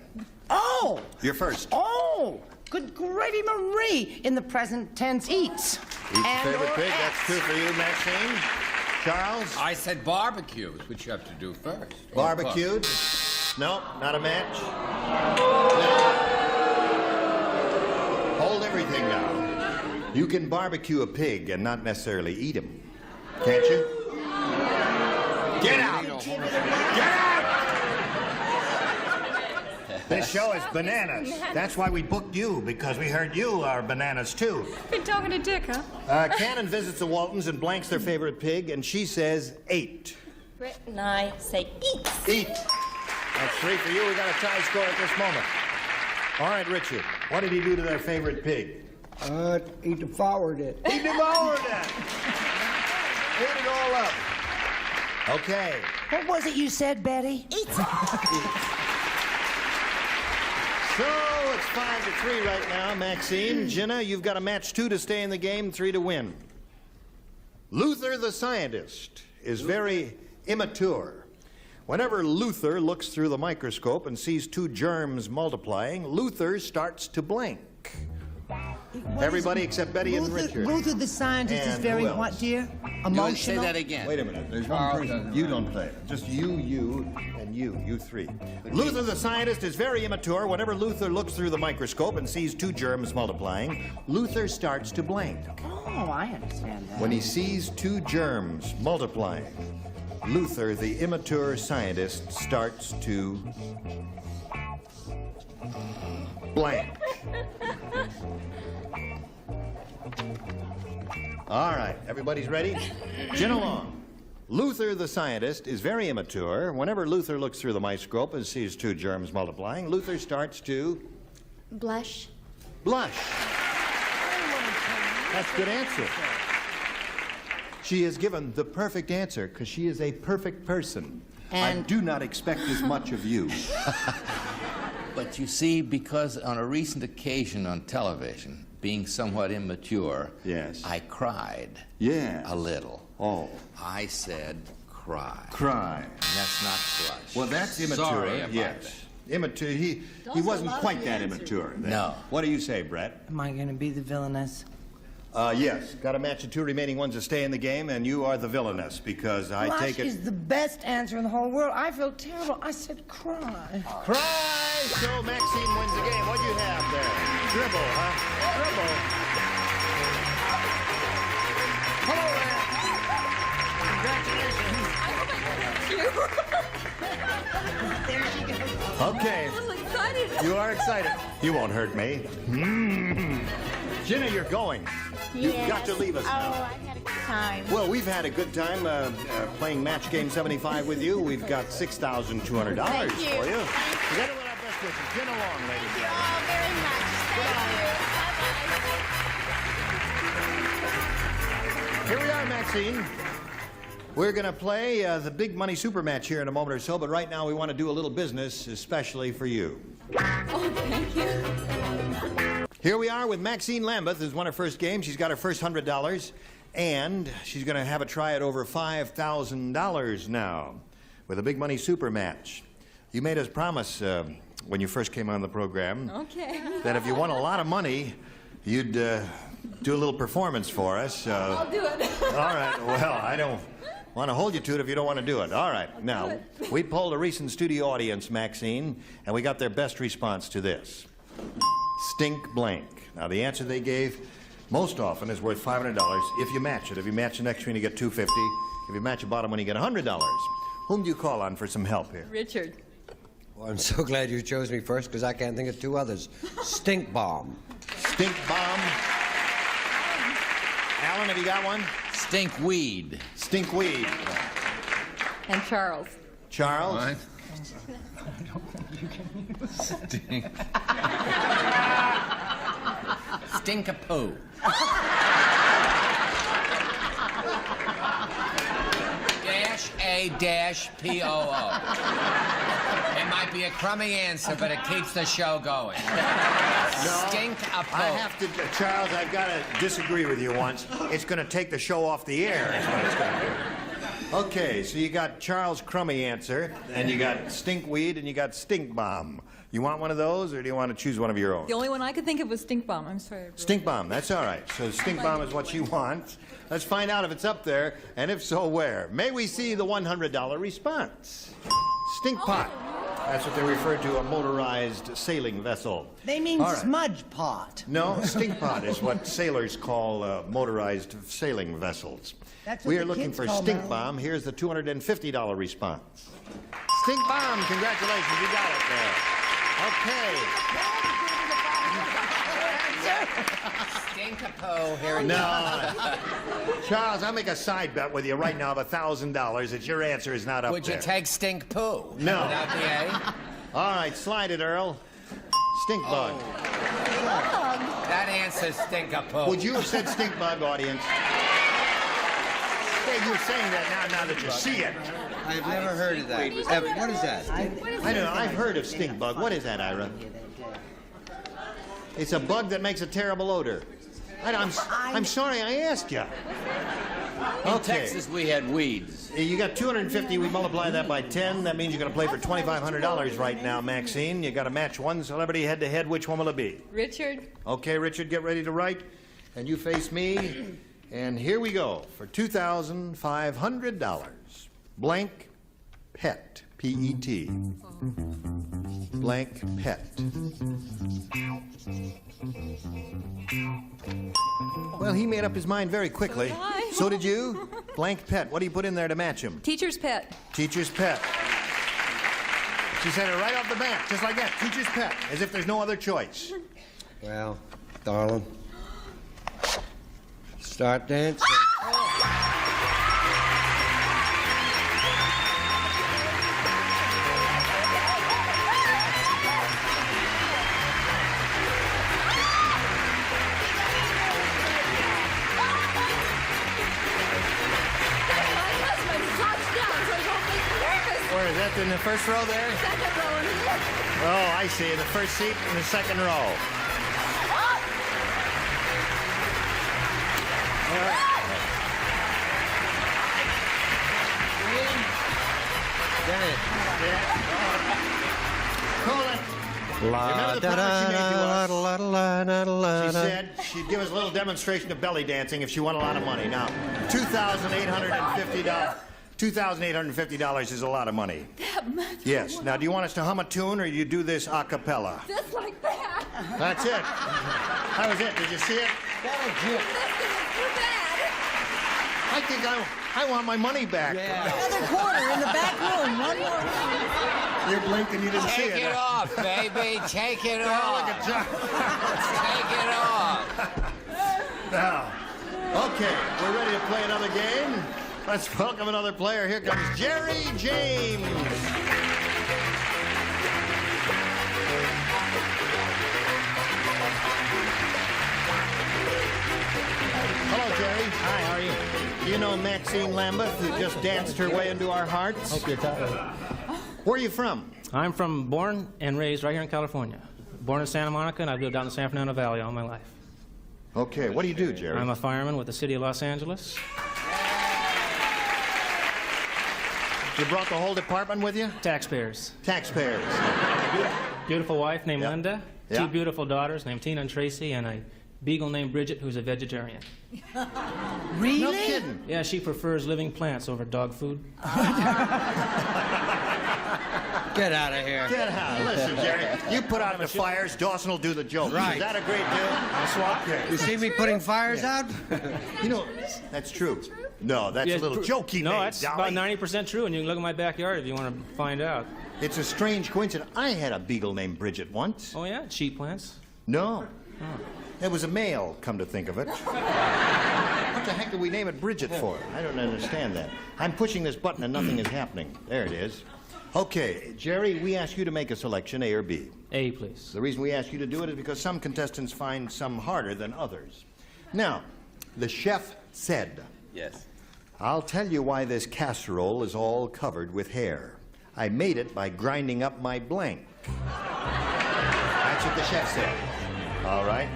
Oh! You're first. Oh! Good gravy Marie in the present tense eats. Eats favorite pig. That's two for you, Maxine. Charles? I said barbecues, which you have to do first. Barbecued? No, not a match. No. Hold everything now. You can barbecue a pig and not necessarily eat him, can't you? Get out! Get out! This show is bananas. That's why we booked you, because we heard you are bananas too. Been talking to Dick, huh? Cannon visits the Waltons and blanks their favorite pig, and she says 8. Brett and I say eat. Eat. That's 3 for you. We got a tie score at this moment. All right, Richard. What did he do to their favorite pig? He devoured it. He devoured it. Ate it all up. Okay. What was it you said, Betty? So it's 5-3 right now, Maxine. Jenna, you've got a match 2 to stay in the game, 3 to win. Luther the scientist is very immature. Whenever Luther looks through the microscope and sees 2 germs multiplying, Luther starts to blank. Everybody except Betty and Richard. Luther the scientist is very what, dear? Emotional? Say that again. Wait a minute. There's one person. You don't play it. Just you, and you 3. Luther the scientist is very immature. Whenever Luther looks through the microscope and sees 2 germs multiplying, Luther starts to blank. Oh, I understand that. When he sees 2 germs multiplying, Luther the immature scientist starts to blank. All right, everybody's ready? Gin along. Luther the scientist is very immature. Whenever Luther looks through the microscope and sees 2 germs multiplying, Luther starts to Blush. blush. That's a good answer. She has given the perfect answer because she is a perfect person. I do not expect as much of you. But you see, because on a recent occasion on television, being somewhat immature, yes, I cried. Yeah. A little. Oh. I said cry. Cry. And that's not blush. Well, that's immature. Sorry about yes. that. Immature. He wasn't quite that immature. Then. No. What do you say, Brett? Am I going to be the villainess? Yes. Got to match the 2 remaining ones to stay in the game, and you are the villainess because I take it. Blush is the best answer in the whole world. I feel terrible. I said cry. Cry! So Maxine wins the game. What'd you have there? Dribble, huh? Dribble. Hello there. Congratulations. Okay. I'm a little excited. You are excited. You won't hurt me. Jenna, you're going. You've got to leave us now. Oh, I had a good time. Well, we've had a good time playing Match Game 75 with you. We've got $6,200 for you. We got to win our best wishes. Get along, ladies and gentlemen. Oh, very much. Thank you. Bye-bye. Here we are, Maxine. We're going to play the big money super match here in a moment or so, but right now we want to do a little business especially for you. Oh, thank you. Here we are with Maxine Lambeth, who's won her first game. She's got her first $100, and she's going to have a try at over $5,000 now with a big money super match. You made us promise when you first came on the program that if you won a lot of money, you'd do a little performance for us. I'll do it. All right. Well, I don't want to hold you to it if you don't want to do it. All right. Now, we polled a recent studio audience, Maxine, and we got their best response to this. Stink blank. Now, the answer they gave most often is worth $500 if you match it. If you match the next one, you get $250. If you match the bottom one, you get $100. Whom do you call on for some help here? Richard. Well, I'm so glad you chose me first because I can't think of 2 others. Stink bomb. Stink bomb. Alan, have you got one? Stink weed. Stink weed. And Charles. Charles? What? Stink. Stink a poo. -A-P-O-O. It might be a crummy answer, but it keeps the show going. No, Stink a poo. I have to, Charles, I've got to disagree with you once. It's going to take the show off the air, is what it's going to do. Okay, so you got Charles' crummy answer, and you got stink weed, and you got stink bomb. You want one of those, or do you want to choose one of your own? The only one I could think of was Stink Bomb. I'm sorry. Stink bomb, that's all right. So stink bomb is what you want. Let's find out if it's up there, and if so, where. May we see the $100 response? Stink pot. That's what they refer to, a motorized sailing vessel. They mean All right. smudge pot. No, stink pot is what sailors call motorized sailing vessels. That's what We the are looking kids for call stink them. bomb. Here's the $250 response. Stink bomb, congratulations, you got it there. Okay. Stink-a-po here and No. Charles, I'll make a side bet with you right now of $1,000 that your answer is not up Would there. you take stink-poo? No. Without the A? All right, slide it, Earl. Stink bug. That answer's stink-a-po. Would you have said stink bug, audience? Hey, you're saying that now that you see it. I've never heard of that. What is that? I don't know. I've heard of stink bug. What is that, Ira? It's a bug that makes a terrible odor. I'm sorry I asked you. In Texas, we had weeds. You got 250. We multiply that by 10. That means you're going to play for $2,500 right now, Maxine. You got to match one celebrity head to head. Which one will it be? Richard. Okay, Richard, get ready to write. And you face me. And here we go for $2,500. Blank pet. P-E-T. Blank pet. Well, he made up his mind very quickly. So did I. So did you? Blank pet. What do you put in there to match him? Teacher's pet. Teacher's pet. She said it right off the bat, just like that. Teacher's pet, as if there's no other choice. Well, darling, start dancing. Where is that, in the first row there? Second row in here. Oh, I see. The first seat in the second row. All right. Call it. Remember the promise she made to us? She said she'd give us a little demonstration of belly dancing if she won a lot of money. Now, $2,850. $2,850 is a lot of money. That much? Yes. Now, do you want us to hum a tune, or you do this a cappella? Just like that. That's it. That was it. Did you see it? I think I want my money back. Another quarter in the back room. One more. You're blinking. You didn't see it. Take it off, baby. Take it Oh, off. look at John. Take it off. Now, okay, we're ready to play another game. Let's welcome another player. Here comes Jerry James. Hello, Jerry. Hi, how are you? Do you know Maxine Lambeth, who just danced her way into our hearts? Hope you're tired. Where are you from? I'm born and raised right here in California. Born in Santa Monica, and I've lived out in the San Fernando Valley all my life. Okay, what do you do, Jerry? I'm a fireman with the city of Los Angeles. You brought the whole department with you? Taxpayers. Taxpayers. Beautiful wife named Linda. Yeah. Two beautiful daughters named Tina and Tracy, and a beagle named Bridget who's a vegetarian. Really? No kidding. Yeah, she prefers living plants over dog food. Get out of here. Get out. Listen, Jerry, you put out the fires, Dawson will do the joke. Right. Is that a great deal? I'll swap there. You see me putting fires out? You know, that's true. No, that's Yeah, a little joke he No, made, that's Dolly. about 90% true, and you can look at my backyard if you want to find out. It's a strange coincidence. I had a beagle named Bridget once. Oh, yeah? Sheep plants? No. It was a male, come to think of it. What the heck did we name it Bridget for? I don't understand that. I'm pushing this button and nothing is happening. There it is. Okay, Jerry, we ask you to make a selection, A or B. A, please. The reason we ask you to do it is because some contestants find some harder than others. Now, the chef said, Yes. I'll tell you why this casserole is all covered with hair. I made it by grinding up my blank. That's what the chef said. All right.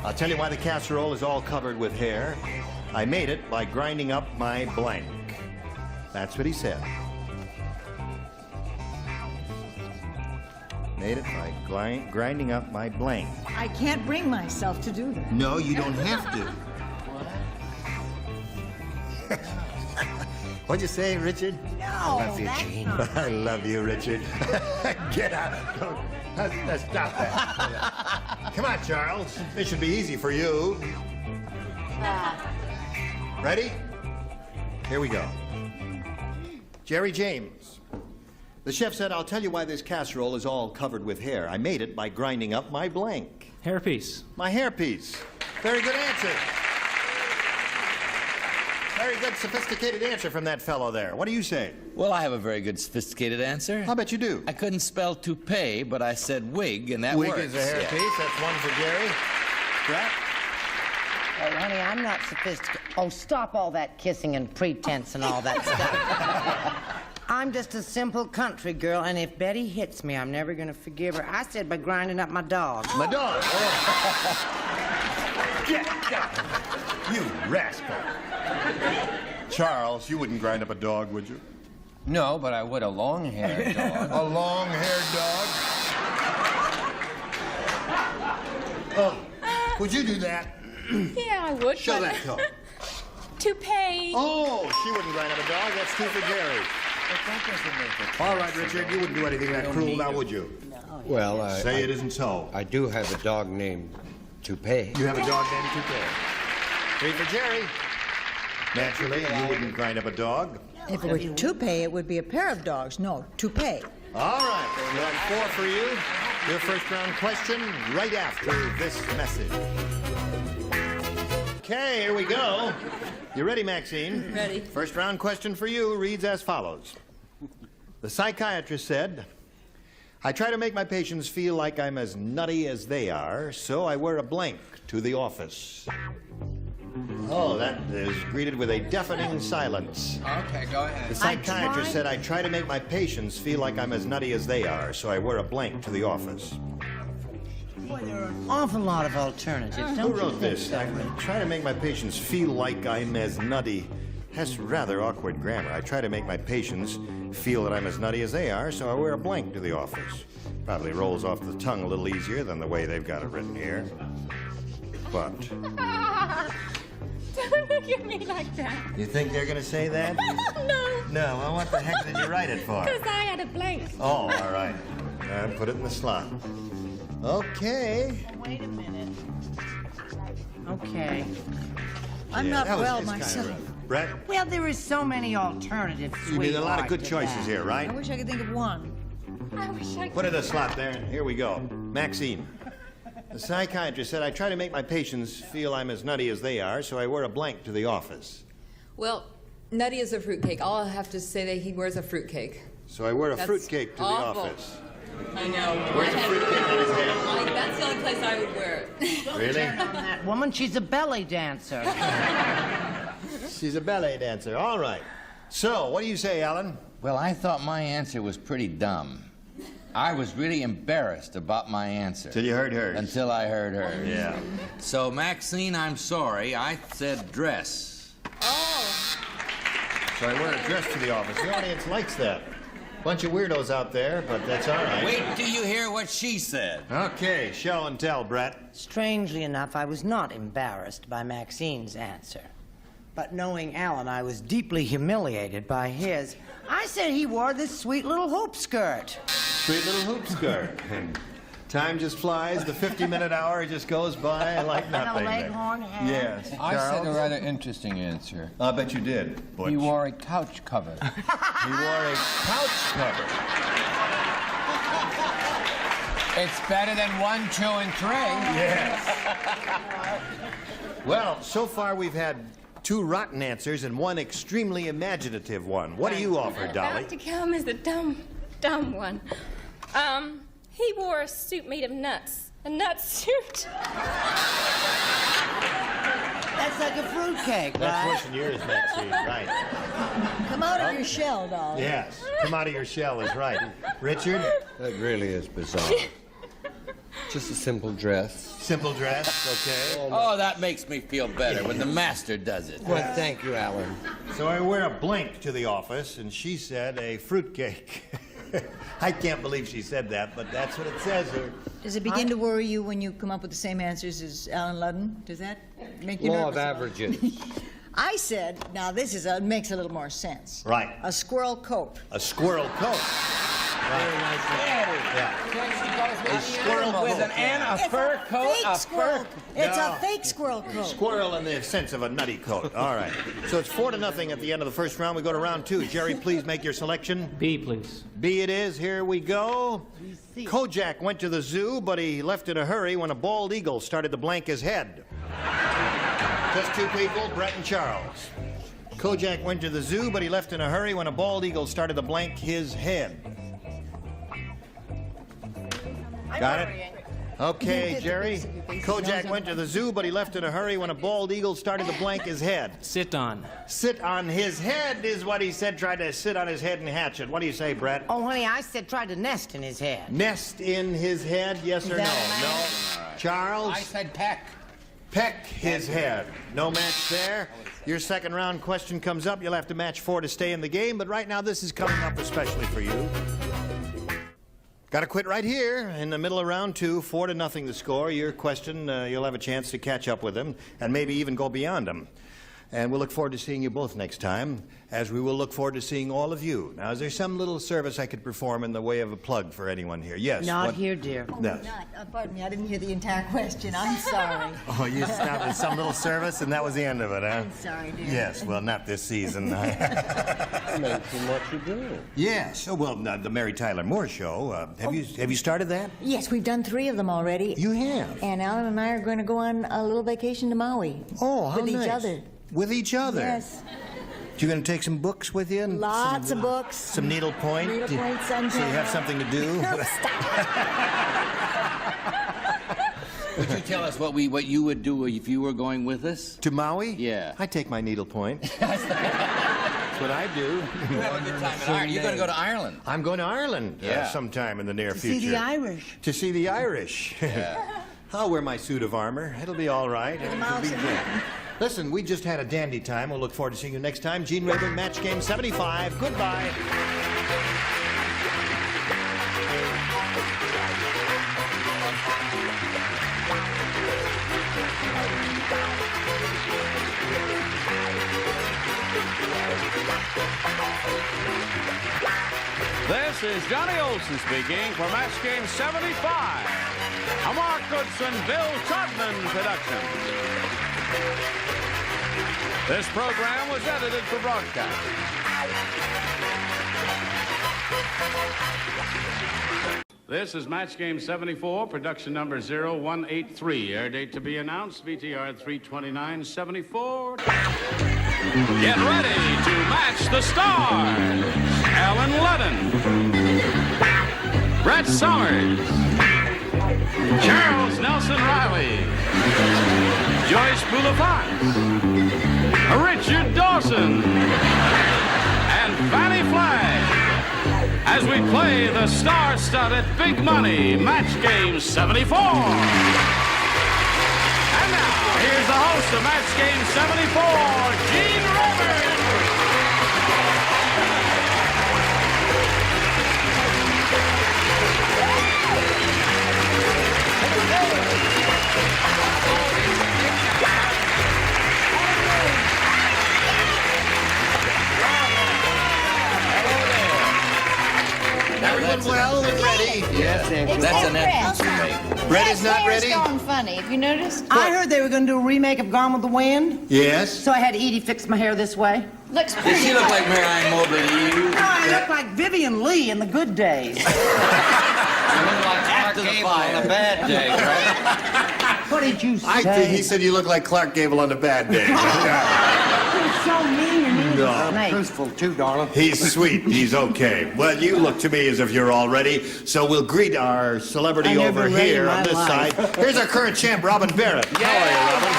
I'll tell you why the casserole is all covered with hair. I made it by grinding up my blank. That's what he said. Made it by grinding up my blank. I can't bring myself to do that. No, you don't have to. What'd you say, Richard? No, I love you, that's Gene. not I love you, Richard. Get out. Let's stop that. Come on, Charles. This should be easy for you. Ready? Here we go. Jerry James. The chef said, I'll tell you why this casserole is all covered with hair. I made it by grinding up my blank. Hairpiece. My hairpiece. Very good answer. Very good, sophisticated answer from that fellow there. What do you say? Well, I have a very good sophisticated answer. I'll bet you do. I couldn't spell toupee, but I said wig, and that Wig works. is a hairpiece. Yeah. That's one for Jerry. Brett? Oh, honey, I'm not sophisticated. Oh, stop all that kissing and pretense and all that stuff. I'm just a simple country girl, and if Betty hits me, I'm never going to forgive her. I said by grinding up my dog. My dog? Oh. Get out. You rascal. Charles, you wouldn't grind up a dog, would you? No, but I would a long-haired dog. A long-haired dog? Oh, would you do that? Yeah, I would. Show but... that toe. Toupee. Oh, she wouldn't grind up a dog. That's two for Jerry. All right, Richard, you wouldn't do anything that cruel, now would you? Well, Say it isn't so. I do have a dog named Toupee. You have a dog named Toupee. Three for Jerry. Naturally, you wouldn't grind up a dog. If it were toupee, it would be a pair of dogs. No, toupee. All right, we have four for you. Your first round question right after this message. Okay, here we go. You ready, Maxine? Ready. First round question for you reads as follows. The psychiatrist said, I try to make my patients feel like I'm as nutty as they are, so I wear a blank to the office. Oh, that is greeted with a deafening silence. Okay, go ahead. The psychiatrist said, I try to make my patients feel like I'm as nutty as they are, so I wear a blank to the office. Boy, there are an awful lot of alternatives. Who wrote this? I try to make my patients feel like I'm as nutty. That's rather awkward grammar. I try to make my patients feel that I'm as nutty as they are, so I wear a blank to the office. Probably rolls off the tongue a little easier than the way they've got it written here. But... Don't look at me like that. You think they're going to say that? No. No, well, what the heck did you write it for? Because I had a blank. Oh, all right. Put it in the slot. Okay. Wait a minute. Okay. I'm not well myself. Brett? Well, there is so many alternatives. You need a lot of good sweetheart, to choices that. here, right? I wish I could think of one. I wish I could. Put it in the slot there. Here we go. Maxine. The psychiatrist said, I try to make my patients feel I'm as nutty as they are, so I wear a blank to the office. Well, nutty is a fruitcake. I'll have to say that he wears a fruitcake. So I wear a That's fruitcake to awful. the office. I know. Where's a fruitcake in his hand? Like, that's the only place I would wear it. Really? That woman, she's a belly dancer. She's a ballet dancer. All right. So, what do you say, Alan? Well, I thought my answer was pretty dumb. I was really embarrassed about my answer. Till you heard hers. Until I heard hers. Yeah. So, Maxine, I'm sorry. I said dress. Oh. So I wear a dress to the office. The audience likes that. Bunch of weirdos out there, but that's all right. Wait till you hear what she said. Okay, show and tell, Brett. Strangely enough, I was not embarrassed by Maxine's answer. But knowing Alan, I was deeply humiliated by his. I said he wore this sweet little hoop skirt. Sweet little hoop skirt. Time just flies. The 50-minute hour just goes by like nothing. And a leghorn hat. Yes. I said a Charles? rather interesting answer. I bet you did, Butch. He wore a couch cover. He wore a couch cover. It's better than 1, 2, and 3. Yes. Well, so far we've had 2 rotten answers and 1 extremely imaginative one. What do you offer, Dolly? About to come is the dumb one. He wore a suit made of nuts. A nut suit. That's like a fruitcake, That's right? worse than yours, Maxine. Right. Come out of your shell, doll. Yes. Come out of your shell is right. Richard? That really is bizarre. Just a simple dress. Simple dress, okay. Oh, that makes me feel better when the master does it. Well, thank you, Alan. So I wear a blank to the office, and she said a fruitcake. I can't believe she said that, but that's what it says here. Does it begin to worry you when you come up with the same answers as Allen Ludden? Does that make you Law of nervous? averages. I said, now this is makes a little more sense. Right. A squirrel coat. A squirrel coat. Very nice. A squirrel coat. With a fur coat. Fake squirrel. It's No. a fake squirrel coat. Squirrel in the sense of a nutty coat. All right. So it's 4-0 at the end of the first round. We go to round 2. Jerry, please make your selection. B, please. B it is. Here we go. Kojak went to the zoo, but he left in a hurry when a bald eagle started to blank his head. Just two people, Brett and Charles. Kojak went to the zoo, but he left in a hurry when a bald eagle started to blank his head. Got it? Okay, Jerry. Kojak went to the zoo, but he left in a hurry when a bald eagle started to blank his head. Sit on. Sit on his head is what he said. Tried to sit on his head and hatch it. What do you say, Brett? Oh, honey, I said try to nest in his head. Nest in his head, yes or no? No. Charles? I said peck. Peck his head. No match there. Your second round question comes up. You'll have to match 4 to stay in the game, but right now this is coming up especially for you. Got to quit right here in the middle of round 2, 4-0 the score. Your question, you'll have a chance to catch up with them and maybe even go beyond them. And we'll look forward to seeing you both next time, as we will look forward to seeing all of you. Now, is there some little service I could perform in the way of a plug for anyone here? Yes. Not what? here, dear. Oh, No. pardon me, I didn't hear the entire question. I'm sorry. Oh, you stopped at some little service, and that was the end of it, huh? I'm sorry, dear. Yes, well, not this season. Mention what you do. Yes. Oh, well, the Mary Tyler Moore Show. Have you started that? Yes, we've done 3 of them already. You have? And Alan and I are going to go on a little vacation to Maui. Oh, how with nice. each other. With each other? Yes. You going to take some books with you? And Lots of books. Some needlepoint? Needlepoint, sunshine. So you have something to do? Would you tell us what you would do if you were going with us? To Maui? Yeah. I take my needlepoint. That's what I do. You have a good time in Ireland. You're going to go to Ireland. I'm going to Ireland sometime in the near future. To see the Irish. To see the Irish. Yeah. I'll wear my suit of armor. It'll be all right. It'll be good. Listen, we just had a dandy time. We'll look forward to seeing you next time. Gene Rayburn, Match Game 75. Goodbye. This is Johnny Olson speaking for Match Game 75, a Mark Goodson, Bill Todman production. This program was edited for broadcast. This is Match Game 74, production number 0183. Air date to be announced, VTR 32974. Get ready to match the stars. Allen Ludden, Brett Summers, Charles Nelson Riley, Joyce Boulafant, Richard Dawson, and Fannie Flagg, as we play the star-studded Big Money Match Game 74. And now, here's the host of Match Game 74, Gene Rayburn. Everyone well and ready? Yes, that's an entrance. Brett is not ready? It's going funny. Have you noticed? I heard they were going to do a remake of Gone with the Wind. Yes. So I had Edie fix my hair this way. Looks Does pretty. she look like Marianne Mobley to you? No, I look like Vivian Lee in the good days. You look like Clark Gable on a bad day, right? What did you say? I think he said you look like Clark Gable on a bad day. You're so mean. Your name's No. a snake. Truthful, too, darling. He's sweet. He's okay. Well, you look to me as if you're all ready, so we'll greet our celebrity I've never over been ready here in on my this life. side. Here's our current champ, Robin Barrett. How are you, Robin?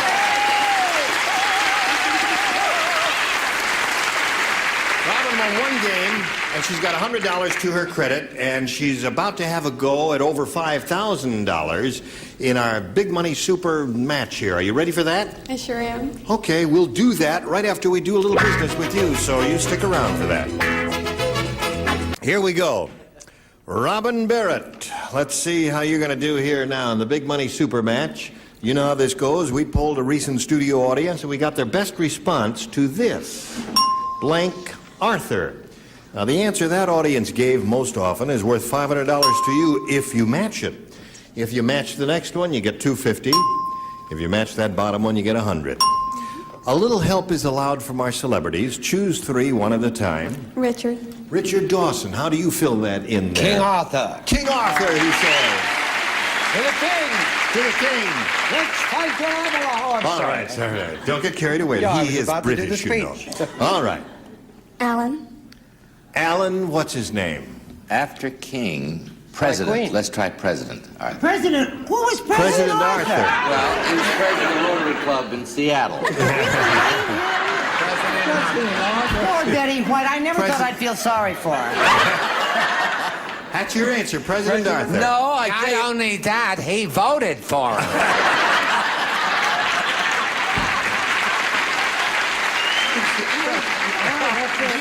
Robin won one game, and she's got $100 to her credit, and she's about to have a go at over $5,000 in our big money super match here. Are you ready for that? I sure am. Okay, we'll do that right after we do a little business with you, so you stick around for that. Here we go. Robin Barrett, let's see how you're going to do here now in the big money super match. You know how this goes. We polled a recent studio audience, and we got their best response to this. Blank Arthur. Now, the answer that audience gave most often is worth $500 to you if you match it. If you match the next one, you get $250. If you match that bottom one, you get $100. A little help is allowed from our celebrities. Choose 3 one at a time. Richard. Richard Dawson, how do you fill that in there? King Arthur. King Arthur, he says. To the king. To the king. Let's fight till I'm a horse. All right. Don't get carried away. Yeah, I He was is about to do the British, you know. speech. All right. Alan. Alan, what's his name? After King, President. Let's try President Arthur. President? Who was President Arthur? Well, he was president of the Rotary Club in Seattle. Poor Betty White. I never thought I'd feel sorry for her. That's your answer, President Arthur. No, not only that, he voted for him.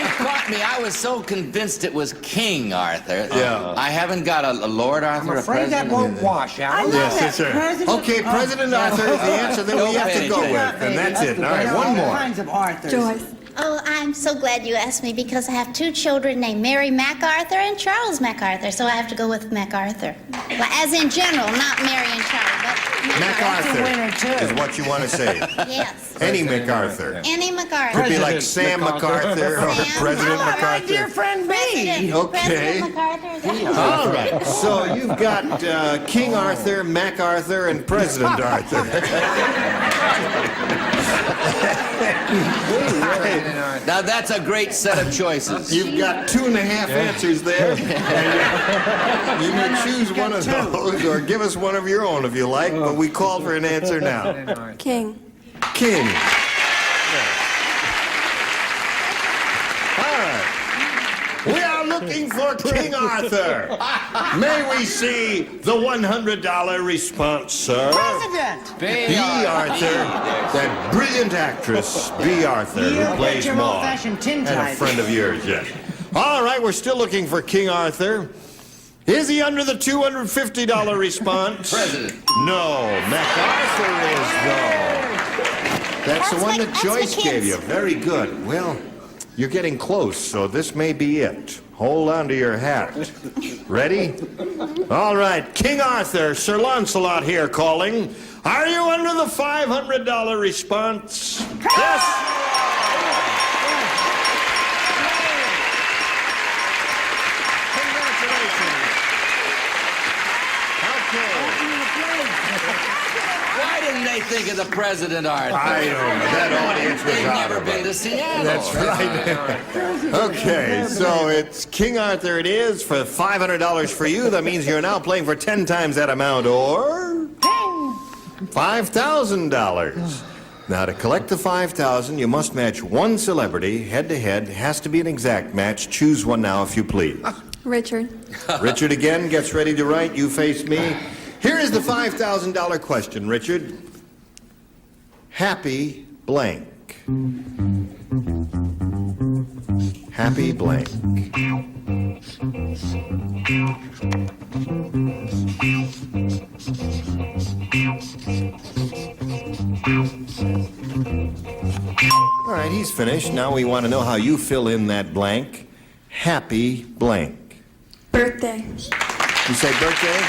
You caught me. I was so convinced it was King Arthur. Yeah. I haven't got a Lord Arthur, I'm a afraid president. that won't wash out. Yes, sir. Okay, President Arthur is the answer that we have to go with, and that's it. All right, one more. Kinds of Arthurs. Joyce. Oh, I'm so glad you asked me because I have 2 children named Mary MacArthur and Charles MacArthur, so I have to go with MacArthur. Well, as in general, not Mary and Charles, but MacArthur is what you want to say. Yes. Any MacArthur. Any MacArthur. Could be like Sam MacArthur or President MacArthur. Dear friend B. Okay. President MacArthur. All right. So you've got King Arthur, MacArthur, and President Arthur. Now that's a great set of choices. You've got 2.5 answers there. And you may choose one of those or give us one of your own if you like, but we call for an answer now. King. King. All right. We are looking for King Arthur. May we see the $100 response, sir? President. B. Arthur, that brilliant actress, B. Arthur, who plays your Maud, old-fashioned and a tintype. friend of yours, yes. All right, we're still looking for King Arthur. Is he under the $250 response? President. No, MacArthur is, though. That's the one that Joyce gave you. Very good. Well, you're getting close, so this may be it. Hold on to your hat. Ready? All right, King Arthur, Sir Lancelot here calling. Are you under the $500 response? Yes. Why didn't they think of the President Arthur? I don't know. That audience was They've out never of been it. to Seattle. That's right. Okay, so it's King Arthur it is for $500 for you. That means you're now playing for 10 times that amount or $5,000. Now, to collect the $5,000, you must match one celebrity head-to-head. Has to be an exact match. Choose one now, if you please. Richard. Richard again gets ready to write. You face me. Here is the $5,000 question, Richard. Happy blank. Happy blank. All right, he's finished. Now we want to know how you fill in that blank. Happy blank. Birthday. You say birthday?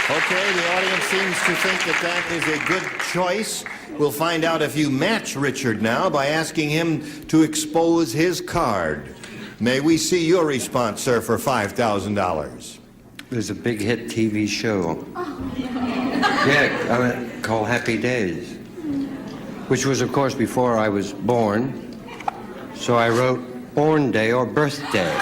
Okay, the audience seems to think that that is a good choice. We'll find out if you match Richard now by asking him to expose his card. May we see your response, sir, for $5,000? There's a big hit TV show. Yeah, called Happy Days, which was, of course, before I was born. So I wrote Born Day or Birthday.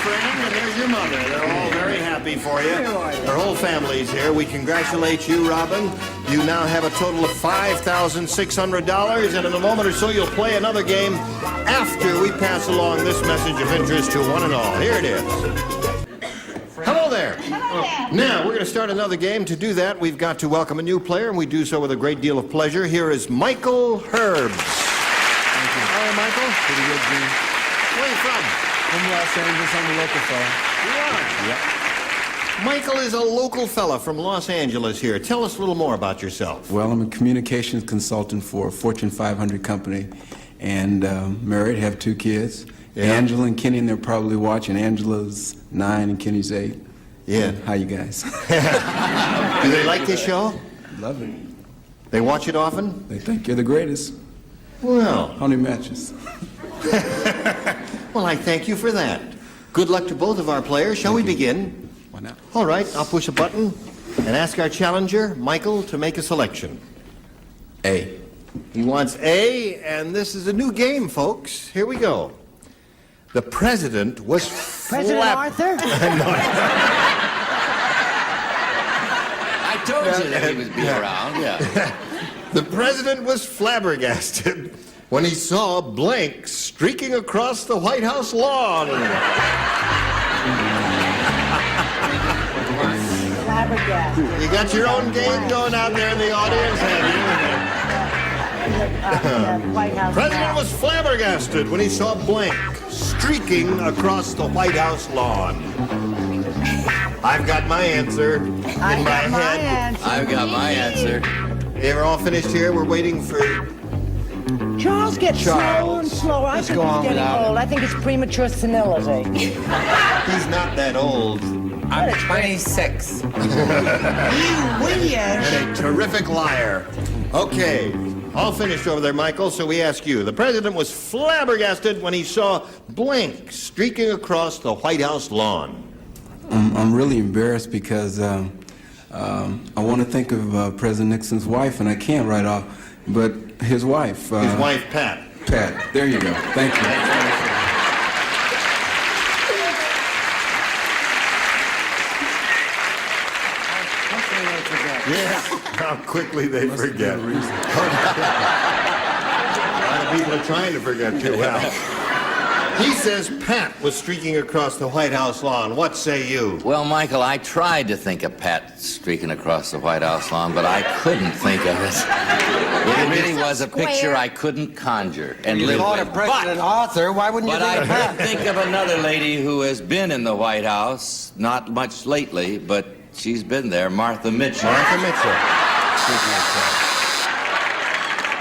And there's your mother. They're all very happy for you. They're whole family is here. We congratulate you, Robin. You now have a total of $5,600, and in a moment or so you'll play another game after we pass along this message of interest to one and all. Here it is. Hello there. Now, we're going to start another game. To do that, we've got to welcome a new player, and we do so with a great deal of pleasure. Here is Michael Herbs. Thank you. Hi, Michael. Pretty good, Gene. Where are you from? From Los Angeles. I'm a local fella. You are? Yep. Michael is a local fella from Los Angeles here. Tell us a little more about yourself. Well, I'm a communications consultant for a Fortune 500 company, and married, have 2 kids. Yeah. Angela and Kenny, and they're probably watching. Angela's 9 and Kenny's 8. Yeah. How you guys? Do they like this show? Love it. They watch it often? They think you're the greatest. Well. Honey matches. Well, I thank you for that. Good luck to both of our players. Shall we begin? Why not? All right, I'll push a button and ask our challenger, Michael, to make a selection. A. He wants A, and this is a new game, folks. Here we go. The president was President Arthur? I told you that he would be around, yeah. The president was flabbergasted when he saw blank streaking across the White House lawn. Flabbergasted. You got your own game going out there in the audience, have you? President was flabbergasted when he saw blank streaking across the White House lawn. I've got my answer in my head. I've got my answer. We're all finished here. We're waiting for Charles gets slower and slower. I think he's getting old. I think it's premature senility. He's not that old. I'm 26. You weird. And a terrific liar. Okay, all finished over there, Michael, so we ask you. The president was flabbergasted when he saw blank streaking across the White House lawn. I'm really embarrassed because I want to think of President Nixon's wife, and I can't right off, but his wife. His wife, Pat. Pat, there you go. Thank you. Yeah, how quickly they forget. A lot of people are trying to forget too well. He says Pat was streaking across the White House lawn. What say you? Well, Michael, I tried to think of Pat streaking across the White House lawn, but I couldn't think of it. It really was a picture I couldn't conjure and live thought with. of President Arthur, why wouldn't you But think of I Pat? did think of another lady who has been in the White House, not much lately, but she's been there, Martha Mitchell. Martha Mitchell.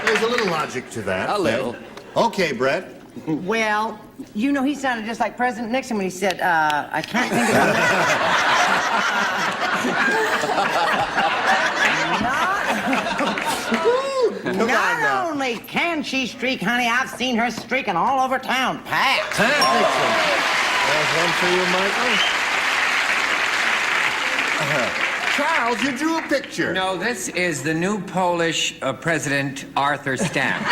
There's a little logic to that. A little. Okay, Brett. Well, you know, he sounded just like President Nixon when he said, I can't think of it. Not only can she streak, honey, I've seen her streaking all over town. Pat. There's one for you, Michael. Charles, you drew a picture. No, this is the new Polish President Arthur Stamp.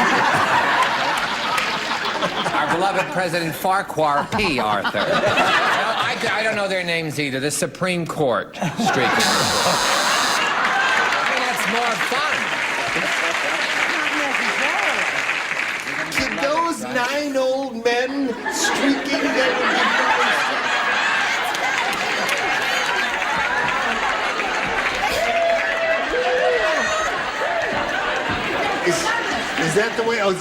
Our beloved President Farquhar P. Arthur. I don't know their names either. The Supreme Court streaking. I think that's more fun. Did those 9 old men streaking down? Is that the way? Oh,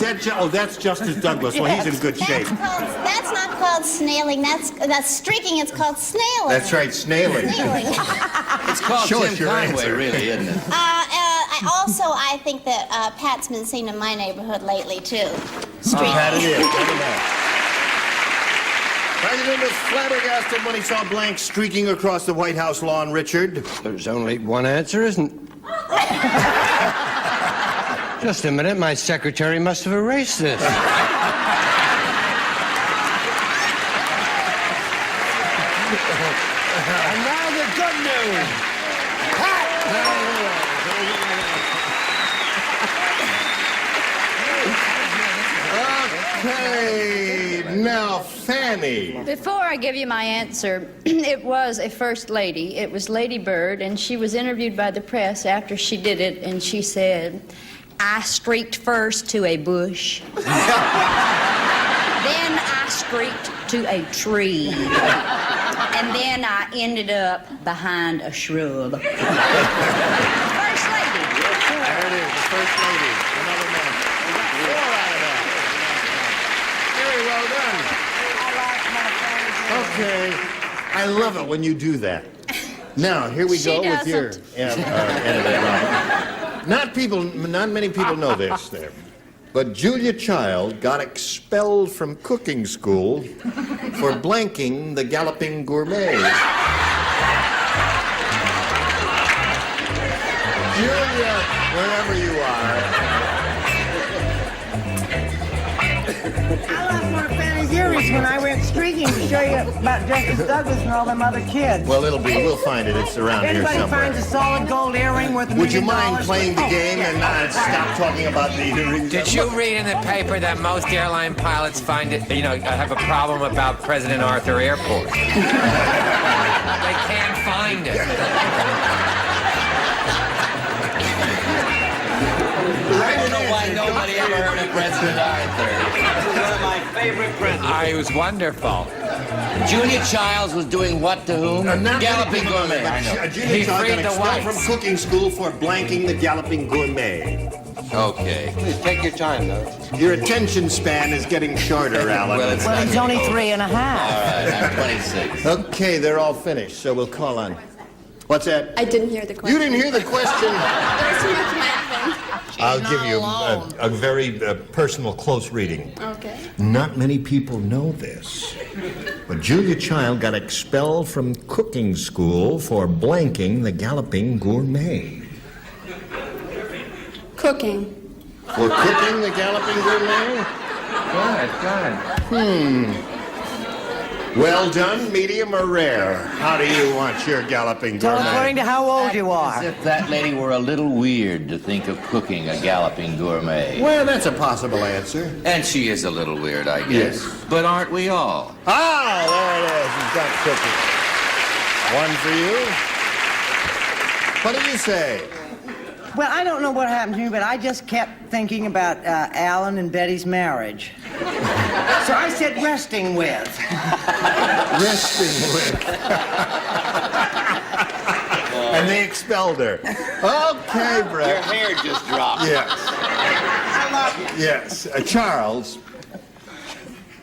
that's Justice Douglas. Well, he's in good shape. That's not called snailing. That's streaking. It's called snailing. That's right, snailing. It's called Tim Conway, really, isn't it? I think that Pat's been seen in my neighborhood lately, too. Streaking. Pat it is. President was flabbergasted when he saw blank streaking across the White House lawn, Richard. There's only one answer, isn't Just a minute, my secretary must have erased this. And now the good news. Okay, now fan Fanny. Before I give you my answer, it was a first lady. It was Lady Bird, and she was interviewed by the press after she did it, and she said, I streaked first to a bush. Then I streaked to a tree. And then I ended up behind a shrub. First lady. There it is, the first lady. Another man. We got 4 out of that. Very well done. Okay. I love it when you do that. Now, here we go with your editor. Not many people know this there. But Julia Child got expelled from cooking school for blanking the Galloping Gourmet. Julia, wherever you are. I lost one of Fanny's earrings when I went streaking to show you about Justice Douglas and all them other kids. Well, we'll find it. It's around here somewhere. Anybody finds a solid gold earring worth $1 million? Would you mind playing the game and not stop talking about the earrings? Did you read in the paper that most airline pilots find it, have a problem about President Arthur Airport? They can't find it. I don't know why nobody ever heard of President Arthur. One of my favorite presidents. He was wonderful. Julia Childs was doing what to whom? Galloping Gourmet. I know. Julia Child got expelled from cooking school for blanking the Galloping Gourmet. Okay. Please take your time, though. Your attention span is getting shorter, Alan. Well, he's only 3 and a half. All right, I'm 26. Okay, they're all finished, so we'll call on. What's that? I didn't hear the question. You didn't hear the question? There's too much laughing. I'll give you a very personal, close reading. Okay. Not many people know this, but Julia Child got expelled from cooking school for blanking the Galloping Gourmet. Cooking. For cooking the Galloping Gourmet? Good. Well done, medium or rare? How do you want your Galloping Gourmet? According to how old you are. As if that lady were a little weird to think of cooking a Galloping Gourmet. Well, that's a possible answer. And she is a little weird, I guess. Yes. But aren't we all? Ah, there it is. He's got cooking. One for you. What do you say? Well, I don't know what happened to me, but I just kept thinking about Alan and Betty's marriage. So I said resting with. Resting with. And they expelled her. Okay, Brett. Your hair just dropped. Yes. Yes. Charles.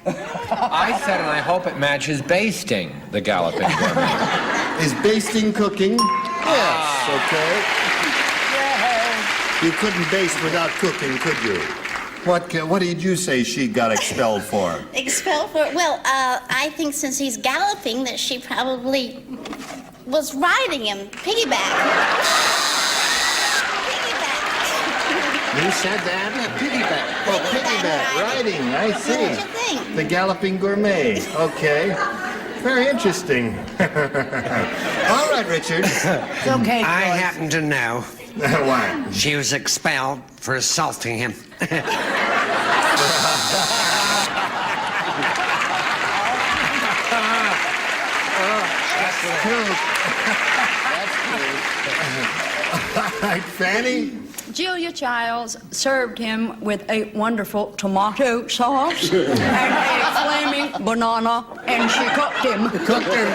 I said, and I hope it matches basting the Galloping Gourmet. Is basting cooking? Yes. Okay. You couldn't baste without cooking, could you? What did you say she got expelled for? Expelled for? Well, I think since he's galloping that she probably was riding him. Piggyback. You said that? Yeah, piggyback. Oh, piggyback riding. I see. What did you think? The Galloping Gourmet. Okay. Very interesting. All right, Richard. It's okay, I Joyce. happen to know. Why? She was expelled for assaulting him. All right, Fanny? Julia Childs served him with a wonderful tomato sauce and a flaming banana, and she cooked him. Cooked him.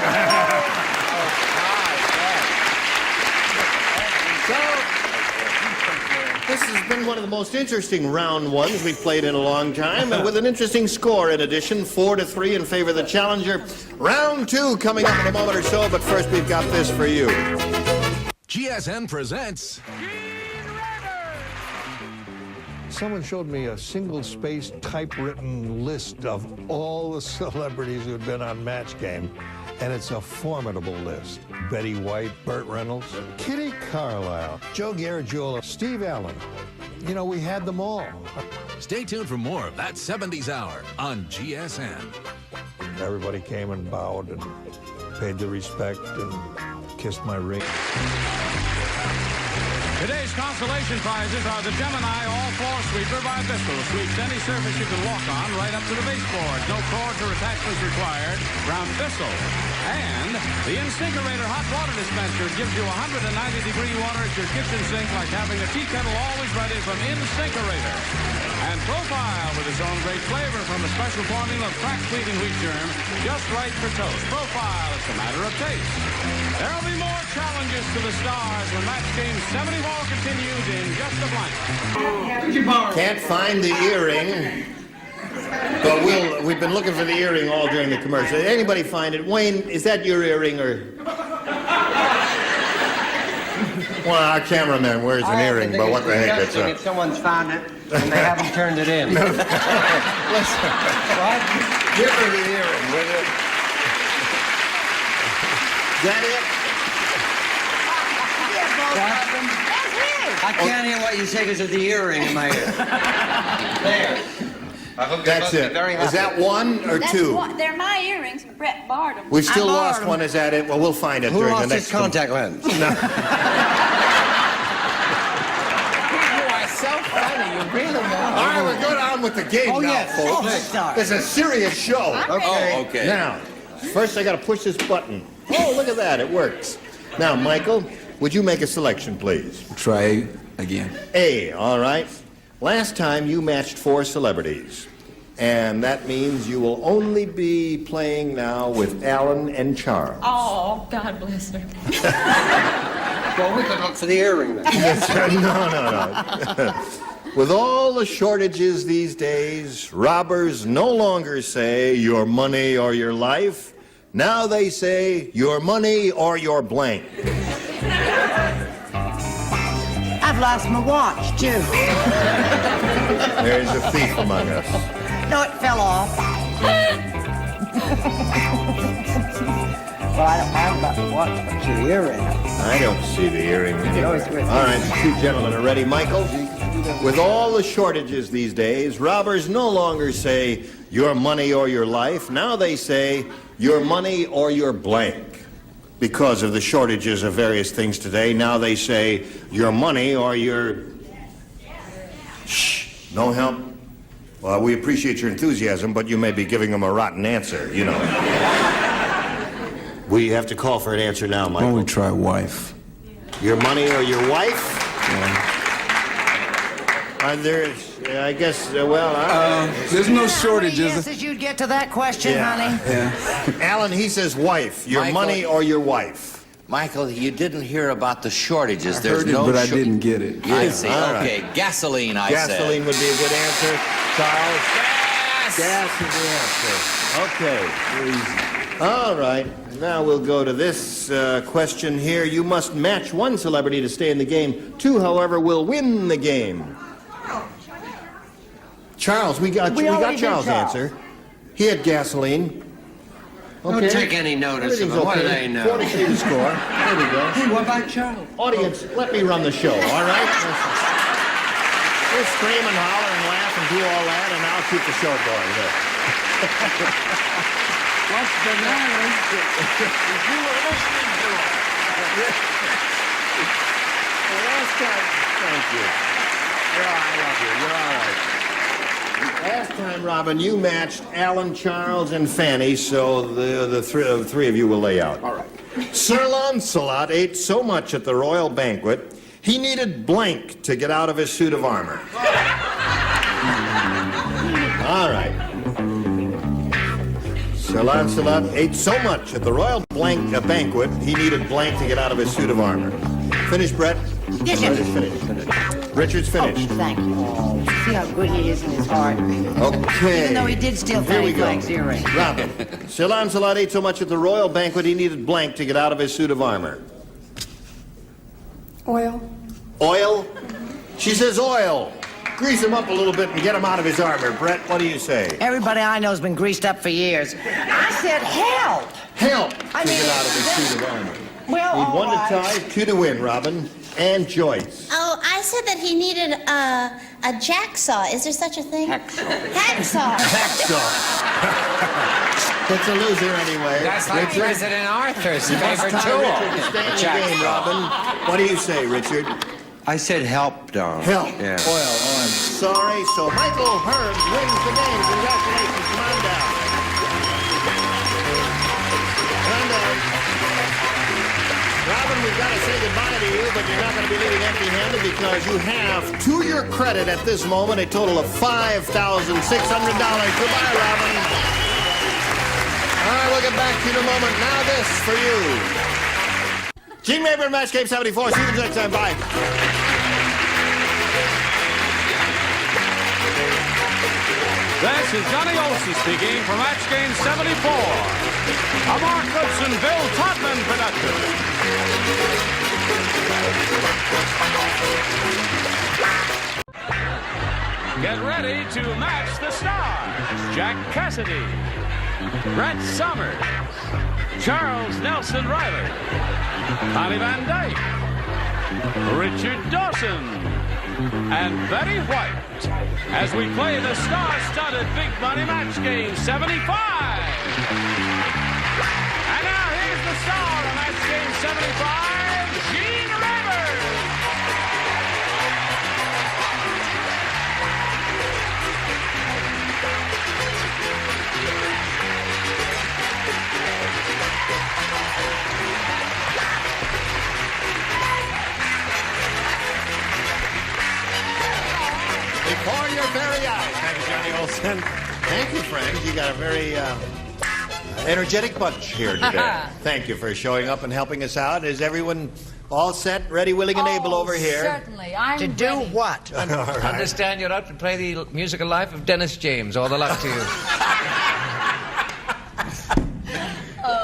This has been one of the most interesting round ones we've played in a long time, and with an interesting score in addition, 4-3 in favor of the challenger. Round 2 coming up in a moment or so, but first we've got this for you. GSN presents... Someone showed me a single-spaced typewritten list of all the celebrities who had been on Match Game, and it's a formidable list. Betty White, Burt Reynolds, Kitty Carlisle, Joe Garagiola, Steve Allen. You know, we had them all. Stay tuned for more of That 70s Hour on GSN. Everybody came and bowed and paid their respect and kissed my ring. Today's consolation prizes are the Gemini All-Floor Sweeper by Bissell. Sweeps any surface you can walk on right up to the baseboard. No cords or attachments required from Bissell. And the InSinkerator hot water dispenser gives you 190-degree water at your kitchen sink like having a tea kettle always ready from InSinkerator. And Profile with its own great flavor from a special formula of crack-cleaving wheat germ, just right for toast. Profile, it's a matter of taste. There'll be more challenges to the stars when match game 74 continues in just a blank. Can't find the earring, but we've been looking for the earring all during the commercial. Did anybody find it? Wayne, is that your earring or? Well, our cameraman wears an earring, but what the heck? It's if someone's found it and they haven't turned it in. Listen, what? Give her the earring, will you? Is that it? I can't hear what you say because of the earring in my ear. There. That's it. Is that one or two? They're my earrings. Brett borrowed them. We've still lost one. Is that it? Well, we'll find it Who during lost the his next contact lens? No. You are so funny. You really are. All right, we're going on with the game now, folks. It's a serious show. Oh, okay. Now, first I got to push this button. Oh, look at that. It works. Now, Michael, would you make a selection, please? Try again. A, all right. Last time you matched 4 celebrities. And that means you will only be playing now with Allen and Charles. Oh, God bless her. Well, we could look for the earring then. No. With all the shortages these days, robbers no longer say your money or your life. Now they say your money or your blank. I've lost my watch, too. There's a thief among us. No, it fell off. Well, I don't mind about the watch, but your earring. I don't see the earring anywhere. All right, the 2 gentlemen are ready. Michael, with all the shortages these days, robbers no longer say your money or your life. Now they say your money or your blank. Because of the shortages of various things today, now they say your money or your... Shh, no help. Well, we appreciate your enthusiasm, but you may be giving them a rotten answer, you know. We have to call for an answer now, Michael. Why don't we try wife? Your money or your wife? Yeah. I guess, there's no shortages. How many yeses you'd get to that question, honey? Yeah. Alan, he says wife. Your money or your wife? Michael, you didn't hear about the shortages. I There's heard it, no but I didn't get it. I see. All Okay, right. gasoline, I said. Gasoline would be a good answer. Charles? Gas! Gas is the answer. Okay. All right. Now we'll go to this question here. You must match 1 celebrity to stay in the game. 2, however, will win the game. Charles, we got Charles' answer. He had gasoline. Okay. Don't take any notice of them. What do they know? 43 to score. There we go. Hey, what about Charles? Audience, let me run the show, all right? We'll scream and holler and laugh and do all that, and I'll keep the show going. What's the matter? You were listening to it. The last time, thank you. I love you. You're all right. Last time, Robin, you matched Alan, Charles, and Fanny, so the 3 of you will lay out. All right. Sir Lancelot ate so much at the royal banquet, he needed blank to get out of his suit of armor. All right. Sir Lancelot ate so much at the royal banquet, he needed blank to get out of his suit of armor. Finished, Brett? Yes, sir. Finished. Richard's finished. Oh, thank you. See how good he is in his heart. Okay. Even though he did steal Fanny Blank's earring. Robin, Sir Lancelot ate so much at the royal banquet, he needed blank to get out of his suit of armor. Oil. Oil? She says oil. Grease him up a little bit and get him out of his armor. Brett, what do you say? Everybody I know's been greased up for years. I said help. Help I to mean, get out of his suit of armor. Well, Need all 1 right. to tie, 2 to win, Robin. And Joyce. Oh, I said that he needed a jacksaw. Is there such a thing? Hacksaw. Hacksaw. It's a loser anyway. That's like President Arthur's favorite Time tool. Richard to stay in the game, Robin. What do you say, Richard? I said help, Don. Help. Yeah. Oil. Oh, I'm sorry. So Michael Herbs wins the game. Congratulations. Come on down. Come on down. Robin, we've got to say goodbye to you, but you're not going to be leaving empty-handed because you have, to your credit at this moment, a total of $5,600. Goodbye, Robin. All right, we'll get back to you in a moment. Now this for you. Gene Rayburn, Match Game 74. See you next time. Bye. This is Johnny Olson speaking for Match Game 74. A Mark Goodson, Bill Todman production. Get ready to match the stars. Jack Cassidy, Brett Summers, Charles Nelson Riley, Connie Van Dyke, Richard Dawson, and Betty White as we play the star-studded Big Money Match Game 75. And now here's the star of Match Game 75, Gene Rayburn. Before your very eyes. Thank you, Johnny Olson. Thank you, Frank. You got a very energetic bunch here today. Thank you for showing up and helping us out. Is everyone all set, ready, willing, and able over here? Certainly. I'm To do ready. what? All right. Understand you're out to play the musical life of Dennis James. All the luck to you.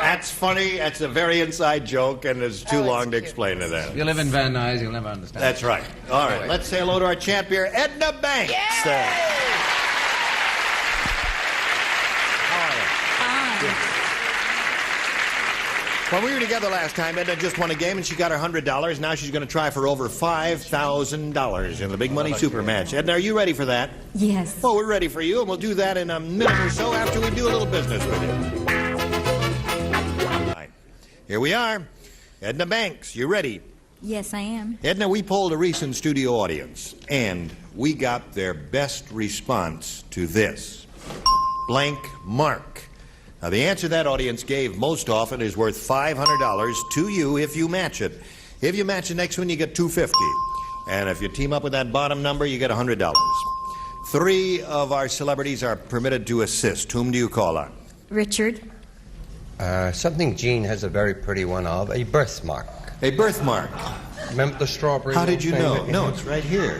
That's funny. That's a very inside joke, and it's too long to explain to them. If you live in Van Nuys, you'll never understand. That's right. All right, let's say hello to our champ here, Edna Banks. Well, we were together last time. Edna just won a game, and she got her $100. Now she's going to try for over $5,000 in the Big Money Super Match. Edna, are you ready for that? Yes. Well, we're ready for you, and we'll do that in a minute or so after we do a little business with you. All right. Here we are. Edna Banks, you ready? Yes, I am. Edna, we polled a recent studio audience, and we got their best response to this. Blank mark. Now, the answer that audience gave most often is worth $500 to you if you match it. If you match the next one, you get $250. And if you team up with that bottom number, you get $100. 3 of our celebrities are permitted to assist. Whom do you call on? Richard. Something Gene has a very pretty one of, a birthmark. A birthmark. Remember the strawberry? How did you thing know? that you No, had? it's right here.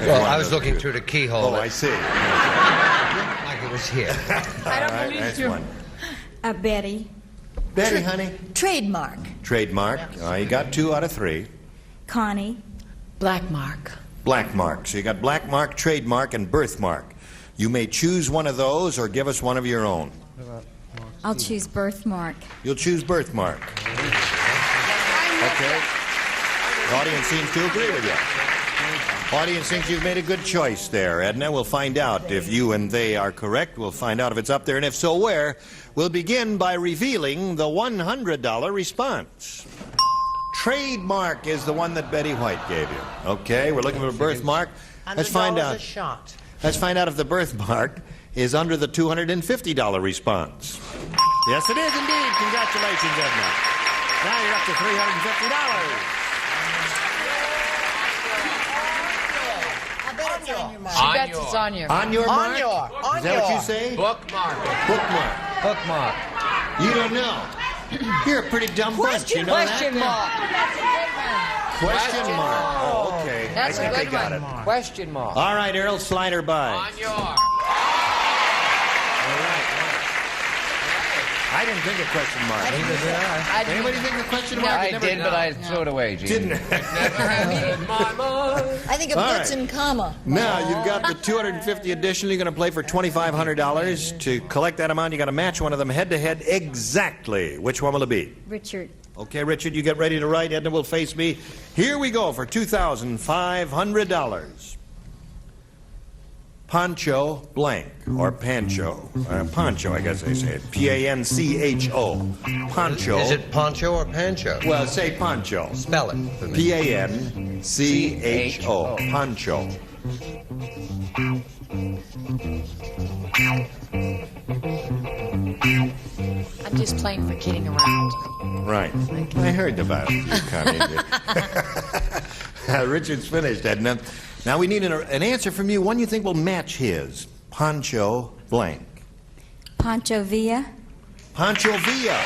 Well, I was looking through the keyhole. Oh, I see. Like it was here. I don't All right, nice one. Betty. Betty, honey. Trademark. Trademark. You got 2 out of 3. Connie. Black mark. Black mark. So you got black mark, trademark, and birthmark. You may choose one of those or give us one of your own. I'll choose birthmark. You'll choose birthmark. Okay. The audience seems to agree with you. Audience thinks you've made a good choice there, Edna. We'll find out if you and they are correct. We'll find out if it's up there, and if so, where. We'll begin by revealing the $100 response. Trademark is the one that Betty White gave you. Okay, we're looking for a birthmark. Let's find out. Let's find out if the birthmark is under the $250 response. Yes, it is indeed. Congratulations, Edna. Now you're up to $350. She bets it's on your. On your mark? On Is that what you say? Bookmark. Bookmark. Bookmark. You don't know. You're a pretty dumb bunch. You know Question that? mark. Question mark. Oh, okay. That's I a think good they got one. it. Question mark. All right, Earl, slide her by. On your. I didn't think of question mark. Anybody think of question mark? I did, but I threw it away, Gene. Didn't. I think of All bits right. and comma. Now, you've got the 250 additional. You're going to play for $2,500. To collect that amount, you got to match one of them head-to-head exactly. Which one will it be? Richard. Okay, Richard, you get ready to write. Edna will face me. Here we go for $2,500. Pancho blank, or Pancho. Pancho, I guess they say it. P-A-N-C-H-O. Pancho. Is it Poncho or Pancho? Well, say Pancho. Spell it for me. P-A-N-C-H-O. Pancho. I'm just playing for kidding around. Right. I heard about it. Richard's finished, Edna. Now we need an answer from you. One you think will match his. Pancho blank. Pancho Villa. Pancho Villa.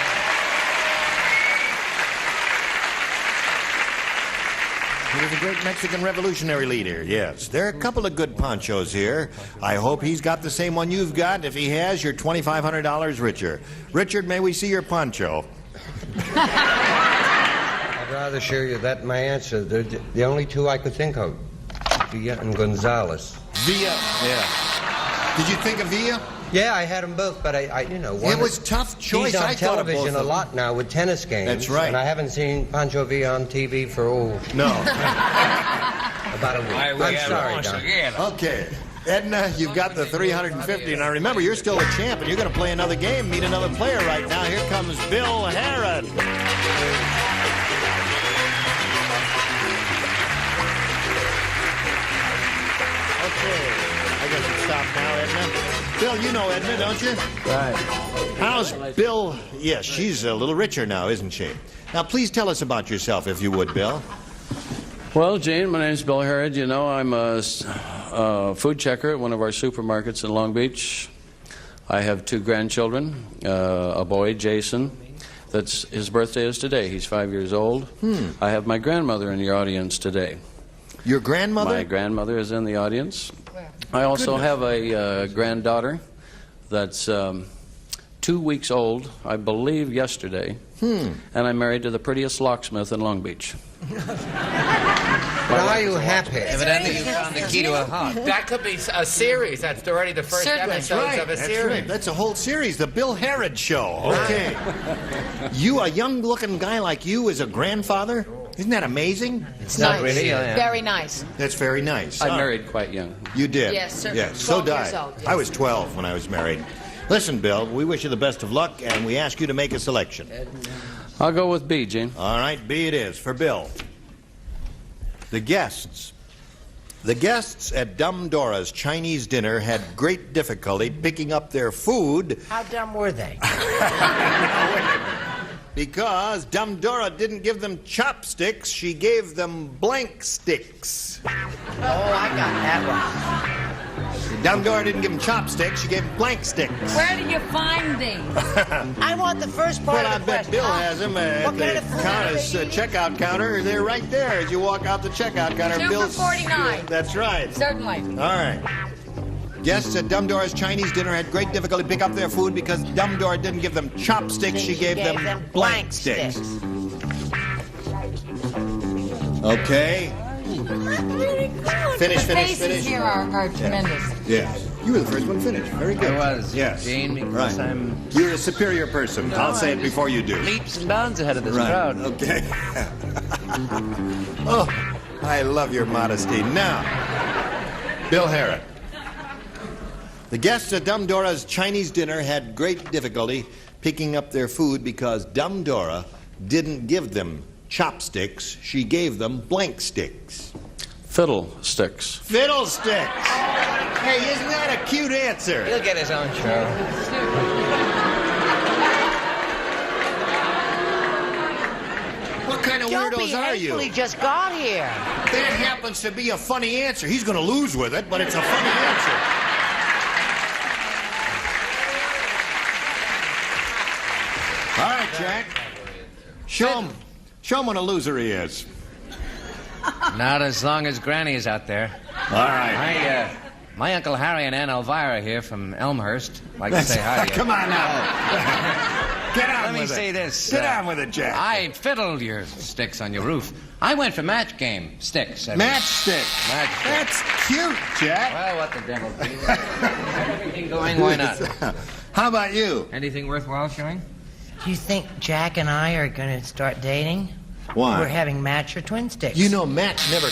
He was a great Mexican revolutionary leader, yes. There are a couple of good Panchos here. I hope he's got the same one you've got. If he has, you're $2,500 richer. Richard, may we see your Pancho? I'd rather show you that my answer. They're the only two I could think of. Villa and Gonzalez. Villa, yeah. Did you think of Villa? Yeah, I had them both, but I you know, it was a tough choice. He's on I thought of both television of a them. lot now with tennis games. That's right. And I haven't seen Pancho Villa on TV for No. about a week. I'm sorry, Don. Okay. Edna, you've got the 350. Now remember, you're still a champ, and you're going to play another game, meet another player right now. Here comes Bill Herod. Okay. I guess it's stopped now, Edna. Bill, you know Edna, don't you? Right. How's Bill? Yes, she's a little richer now, isn't she? Now, please tell us about yourself, if you would, Bill. Well, Gene, my name's Bill Herod. You know, I'm a food checker at one of our supermarkets in Long Beach. I have 2 grandchildren, a boy, Jason. His birthday is today. He's 5 years old. I have my grandmother in the audience today. Your grandmother? My grandmother is in the audience. I also have a granddaughter that's 2 weeks old, I believe yesterday. And I'm married to the prettiest locksmith in Long Beach. Now, are you happy? Evidently, you found the key to a heart. That could be a series. That's already the first episode of a series. Right. That's a whole series, the Bill Herod Show. Okay. You, a young-looking guy like you, is a grandfather? Isn't that amazing? It's not really. Very nice. That's very nice. I married quite young. You did? Yes, sir. Yes, so 12 did years I. old, yes. I was 12 when I was married. Listen, Bill, we wish you the best of luck, and we ask you to make a selection. I'll go with B, Gene. All right, B it is for Bill. The guests. The guests at Dumb Dora's Chinese dinner had great difficulty picking up their food. How dumb were they? Because Dumb Dora didn't give them chopsticks, she gave them blank sticks. Oh, I got that one. Dumb Dora didn't give them chopsticks, she gave them blank sticks. Where do you find these? I want the first part Well, I of the bet question. Bill has them at What the kind of food checkout counter. They're right there as you walk out the checkout counter. 2 for Bill's- $49. That's right. Certainly. All right. Guests at Dumb Dora's Chinese dinner had great difficulty to pick up their food because Dumb Dora didn't give them chopsticks, she gave them blank sticks. Okay. Finish. The faces here are tremendous. Yes. You were the first one finished. Very good. I was, Yes. Gene, because Right. I'm... You're a superior person. I'll say it before you do. Leaps and bounds ahead of this Right. crowd. Okay. Oh, I love your modesty. Now, Bill Herod. The guests at Dumb Dora's Chinese dinner had great difficulty picking up their food because Dumb Dora didn't give them chopsticks. She gave them blank sticks. Fiddlesticks. Fiddlesticks. Hey, isn't that a cute answer? He'll get his own show. What kind of Don't be weirdos are you? hateful, he just got here. That happens to be a funny answer. He's going to lose with it, but it's a funny answer. All right, Jack. Show him what a loser he is. Not as long as Granny is out there. All right. My Uncle Harry and Aunt Elvira here from Elmhurst like to say hi to you. Come on now. Get on Let me with it. say this. Get on with it, Jack. I fiddled your sticks on your roof. I went for match game sticks. Matchstick. That's cute, Jack. Well, what the devil? Everything going, why not? How about you? Anything worthwhile showing? Do you think Jack and I are going to start dating? Why? We're having match or twin sticks. You know, match never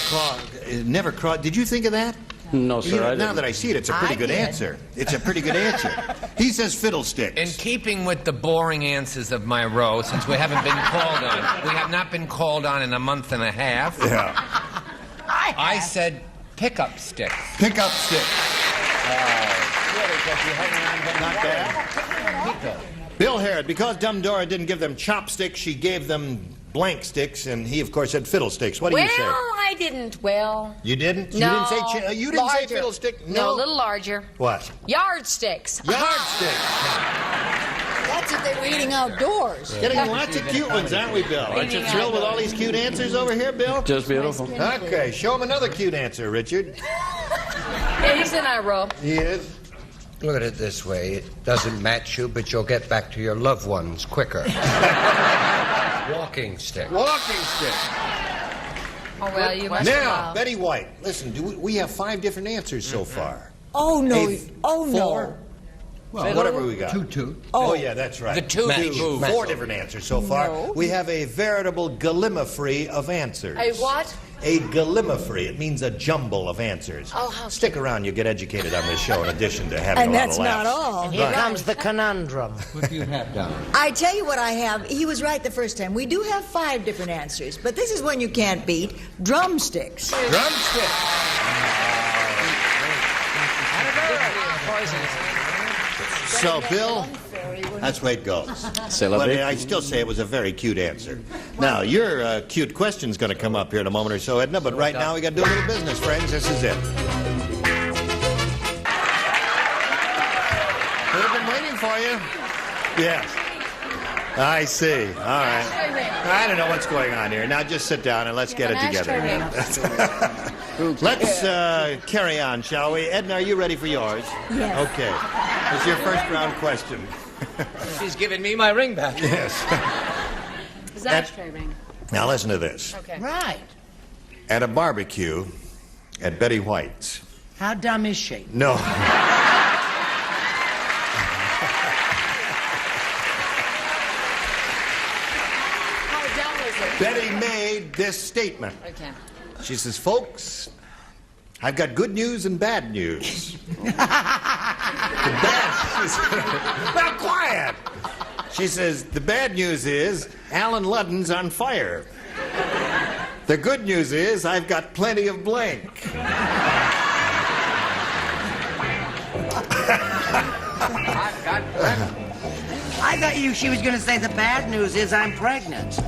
crossed. Did you think of that? No, sir, You know, I now didn't. that I see it, it's a pretty good answer. It's a pretty good answer. He says fiddlesticks. In keeping with the boring answers of my row, since we haven't been called on, we have not been called on in a month and a half. Yeah. I said pickup sticks. Pickup sticks. Not bad. Bill Harrod, because Dumb Dora didn't give them chopsticks, she gave them blank sticks, and he, of course, said fiddlesticks. What do you say? Well, I didn't. Well, You didn't? no. You didn't say Larger. fiddlestick? No, a little larger. What? Yardsticks. Yardsticks. That's if they were eating outdoors. Getting lots of cute ones, aren't we, Bill? Aren't you thrilled with all these cute answers over here, Bill? Just beautiful. Okay, show him another cute answer, Richard. Yeah, he's in our row. He is. Look at it this way. It doesn't match you, but you'll get back to your loved ones quicker. Walking stick. Walking stick. Oh, well, you must Now, Betty White, listen, we have 5 different answers so far. Oh, no. Hey, Oh, 4? no. Well, whatever we got. 2-2. Oh, yeah, that's right. The two move. 4 different answers so far. No. We have a veritable gallimafree of answers. A what? A gallimafree. It means a jumble of answers. Oh, how Stick around, you get educated on this show in addition to having And a lot that's of laughs. not all. And here comes the conundrum. What do you have down? I tell you what I have. He was right the first time. We do have 5 different answers, but this is one you can't beat. Drumsticks. Drumstick. So, Bill, that's the way it goes. But I still say it was a very cute answer. Now, your cute question's going to come up here in a moment or so, Edna, but right now we got to do a little business, friends. This is it. We've been waiting for you. Yes. I see. All right. I don't know what's going on here. Now just sit down and let's get it together. Let's carry on, shall we? Edna, are you ready for yours? Yes. Okay. It's your first round question. She's giving me my ring back. Yes. His ashtray ring. Now listen to this. Okay. Right. At a barbecue at Betty White's. How dumb is she? No. How dumb was it? Betty made this statement. Okay. She says, folks, I've got good news and bad news. The bad, now quiet. She says, the bad news is Allen Ludden's on fire. The good news is I've got plenty of blank. I thought she was going to say the bad news is I'm pregnant.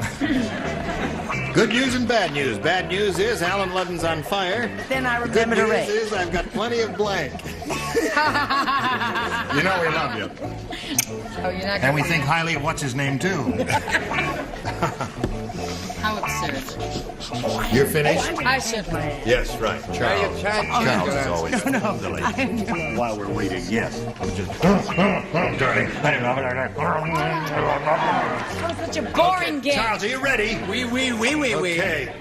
Good news and bad news. Bad news is Allen Ludden's on fire. Then I The remember good to news raise. is I've got plenty of blank. You know we love you. Oh, you're not And we think highly of what's his name, too. How absurd. You're finished? I should. Yes, right. Charles. Charles is always No. while we're waiting. Yes. Such a boring game. Charles, are you ready? Oui. Okay.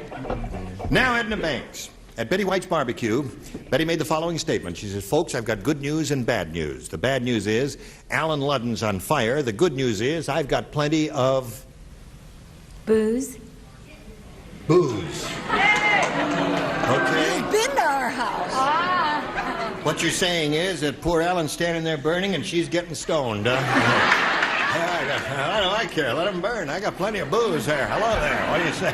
Now, Edna Banks. At Betty White's barbecue, Betty made the following statement. She says, folks, I've got good news and bad news. The bad news is Allen Ludden's on fire. The good news is I've got plenty of... Booze. booze. Okay. You've been to our house. What you're saying is that poor Allen's standing there burning and she's getting stoned, huh? I care. Let him burn. I got plenty of booze there. Hello there. What do you say?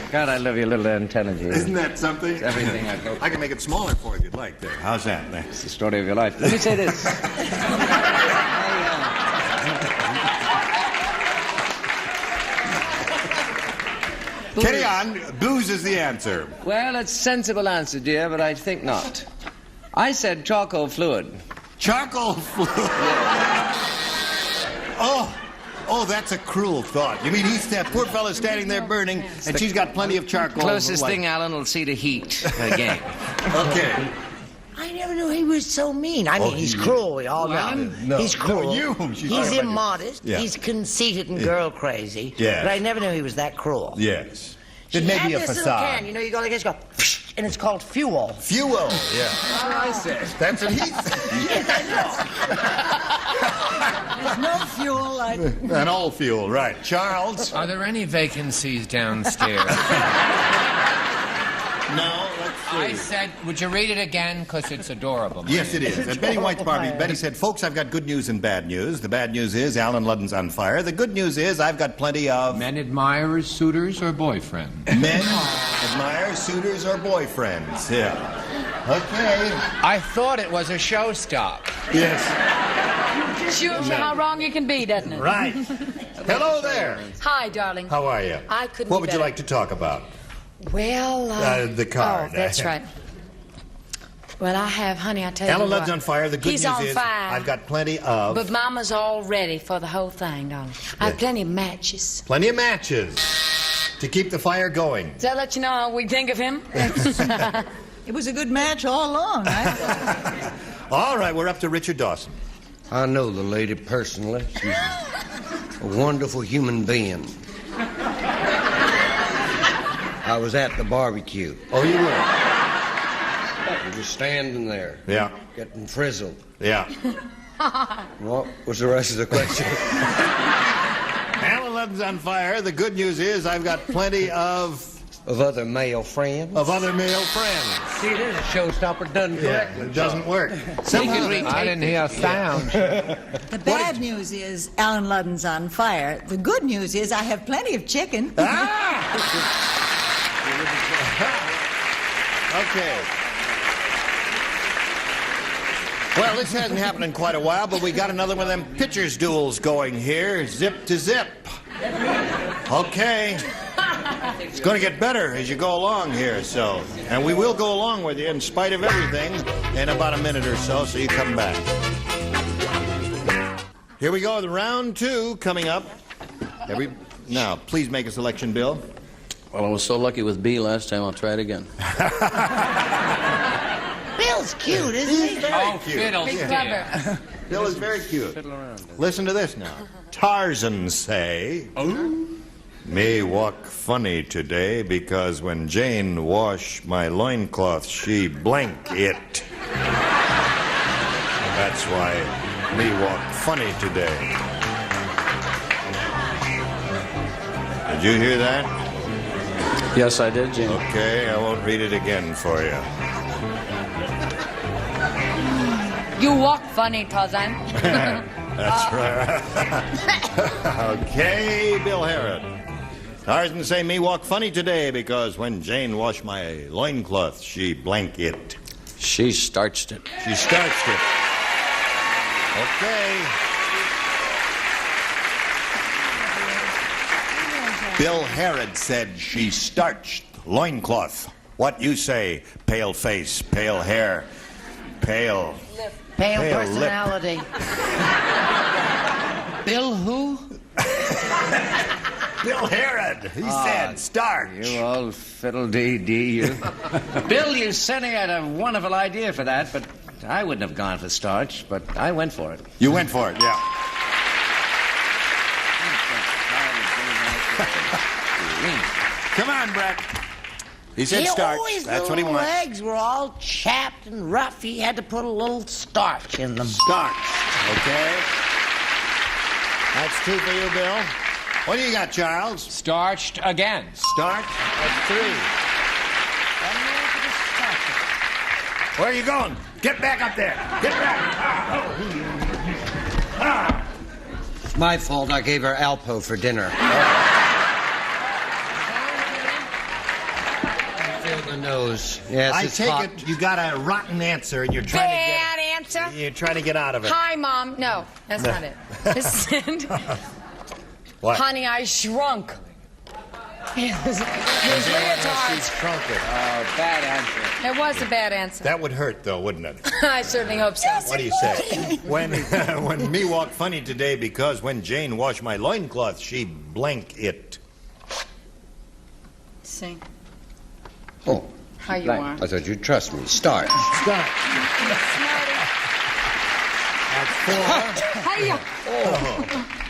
God, I love your little antenna, Gene. Isn't that something? It's everything I've hoped. I can make it smaller for you if you'd like there. How's that? It's the story of your life. Let me say this. Carry on. Booze is the answer. Well, it's a sensible answer, dear, but I think not. I said charcoal fluid. Charcoal fluid? Oh, that's a cruel thought. You mean that poor fella's standing there burning, and she's got plenty of charcoal? Closest thing Alan will see to heat again. Okay. I never knew he was so mean. I mean, he's cruel. We all know. No, he's cruel. no, you. She's He's talking about you. immodest. Yeah. He's conceited and girl crazy. Yes. But I never knew he was that cruel. Yes. She It may had be a this little facade. can, you go like this, go, and it's called fuel. Fuel. Yeah. That's what I said. That's what he said. Yes, I There's no fuel. An old fuel, right. Charles? Are there any vacancies downstairs? No, let's I said, would you read it again? Because it's adorable. Yes, it is. At Betty White's Barbie, Betty said, folks, I've got good news and bad news. The bad news is Allen Ludden's on fire. The good news is I've got plenty of... Men, admirers, suitors, or boyfriends? Men, admirers, suitors, or boyfriends. Yeah. Okay. I thought it was a show stop. Yes. Shows you how wrong you can be, doesn't it? Right. Hello there. Hi, darling. How are you? I couldn't What be would you better. like to talk about? Well, the card. Oh, that's right. Well, I have, honey, I tell you Allen what. Ludden's on fire. The good He's news on is fire. I've got plenty of... But Mama's all ready for the whole thing, darling. I have plenty of matches. Plenty of matches to keep the fire going. Does that let you know how we think of him? It was a good match all along, right? All right, we're up to Richard Dawson. I know the lady personally. She's a wonderful human being. I was at the barbecue. Oh, you were? You were standing there. Yeah. Getting frizzled. Yeah. What was the rest of the question? Allen Ludden's on fire. The good news is I've got plenty of... Of other male friends? Of other male friends. See, there's a showstopper done correctly. It doesn't work. I didn't hear a sound. The bad news is Allen Ludden's on fire. The good news is I have plenty of chicken. Okay. Well, this hasn't happened in quite a while, but we got another one of them pitchers duels going here. Zip to zip. Okay. It's going to get better as you go along here, so. And we will go along with you in spite of everything in about a minute or so you come back. Here we go, the round two coming up. Now, please make a selection, Bill. Well, I was so lucky with B last time, I'll try it again. Bill's cute, isn't he? Very cute. Fiddles, dear. Bill is very cute. Listen to this now. Tarzan say, me walk funny today because when Jane wash my loincloth, she blank it. That's why me walk funny today. Did you hear that? Yes, I did, Jim. Okay, I won't read it again for you. You walk funny, Tarzan. That's right. Okay, Bill Harrod. Tarzan say me walk funny today because when Jane wash my loincloth, she blank it. She starched it. She starched it. Okay. Bill Harrod said she starched loincloth. What you say? Pale face, pale hair, pale... Pale lip. personality. Bill who? Bill Harrod. He said starch. You old fiddle-dee-dee, you. Bill, you certainly had a wonderful idea for that, but I wouldn't have gone for starch, but I went for it. You went for it, yeah. Come on, Brett. He said starch. That's what he wants. His legs were all chapped and rough. He had to put a little starch in them. Starch. Okay. That's two for you, Bill. What do you got, Charles? Starched again. Starch. That's three. Where are you going? Get back up there. Get back. It's my fault I gave her Alpo for dinner. Feel the nose. Yes, I it's take hot. it you got a rotten answer and you're trying Bad answer. You're trying to get out of it. Hi, Mom. No, that's not it. Listen. What? Honey, I shrunk. His leotard. Shrunk it. Bad answer. It was a bad answer. That would hurt, though, wouldn't it? I certainly hope so. What do you say? When me walk funny today because when Jane wash my loincloth, she blank it. See Oh, how you are. I thought you'd trust me. Starch. Start. That's four. Hiya.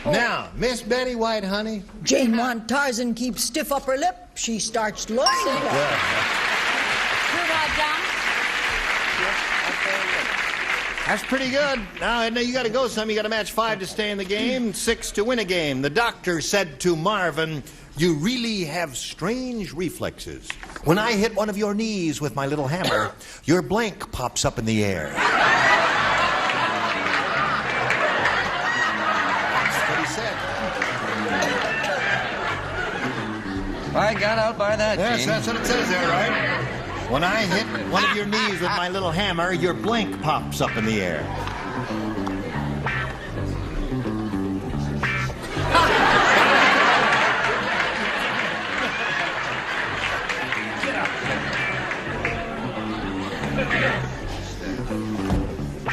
Now, Miss Betty White, honey. Jane want Tarzan keep stiff upper lip. She starched loincloth. That's pretty good. Now, Edna, you got to go some. You got to match 5 to stay in the game, 6 to win a game. The doctor said to Marvin, "You really have strange reflexes. When I hit one of your knees with my little hammer, your blank pops up in the air." That's what he said. By God, I'll buy that, Yes, Gene. that's what it says there, right? When I hit one of your knees with my little hammer, your blank pops up in the air.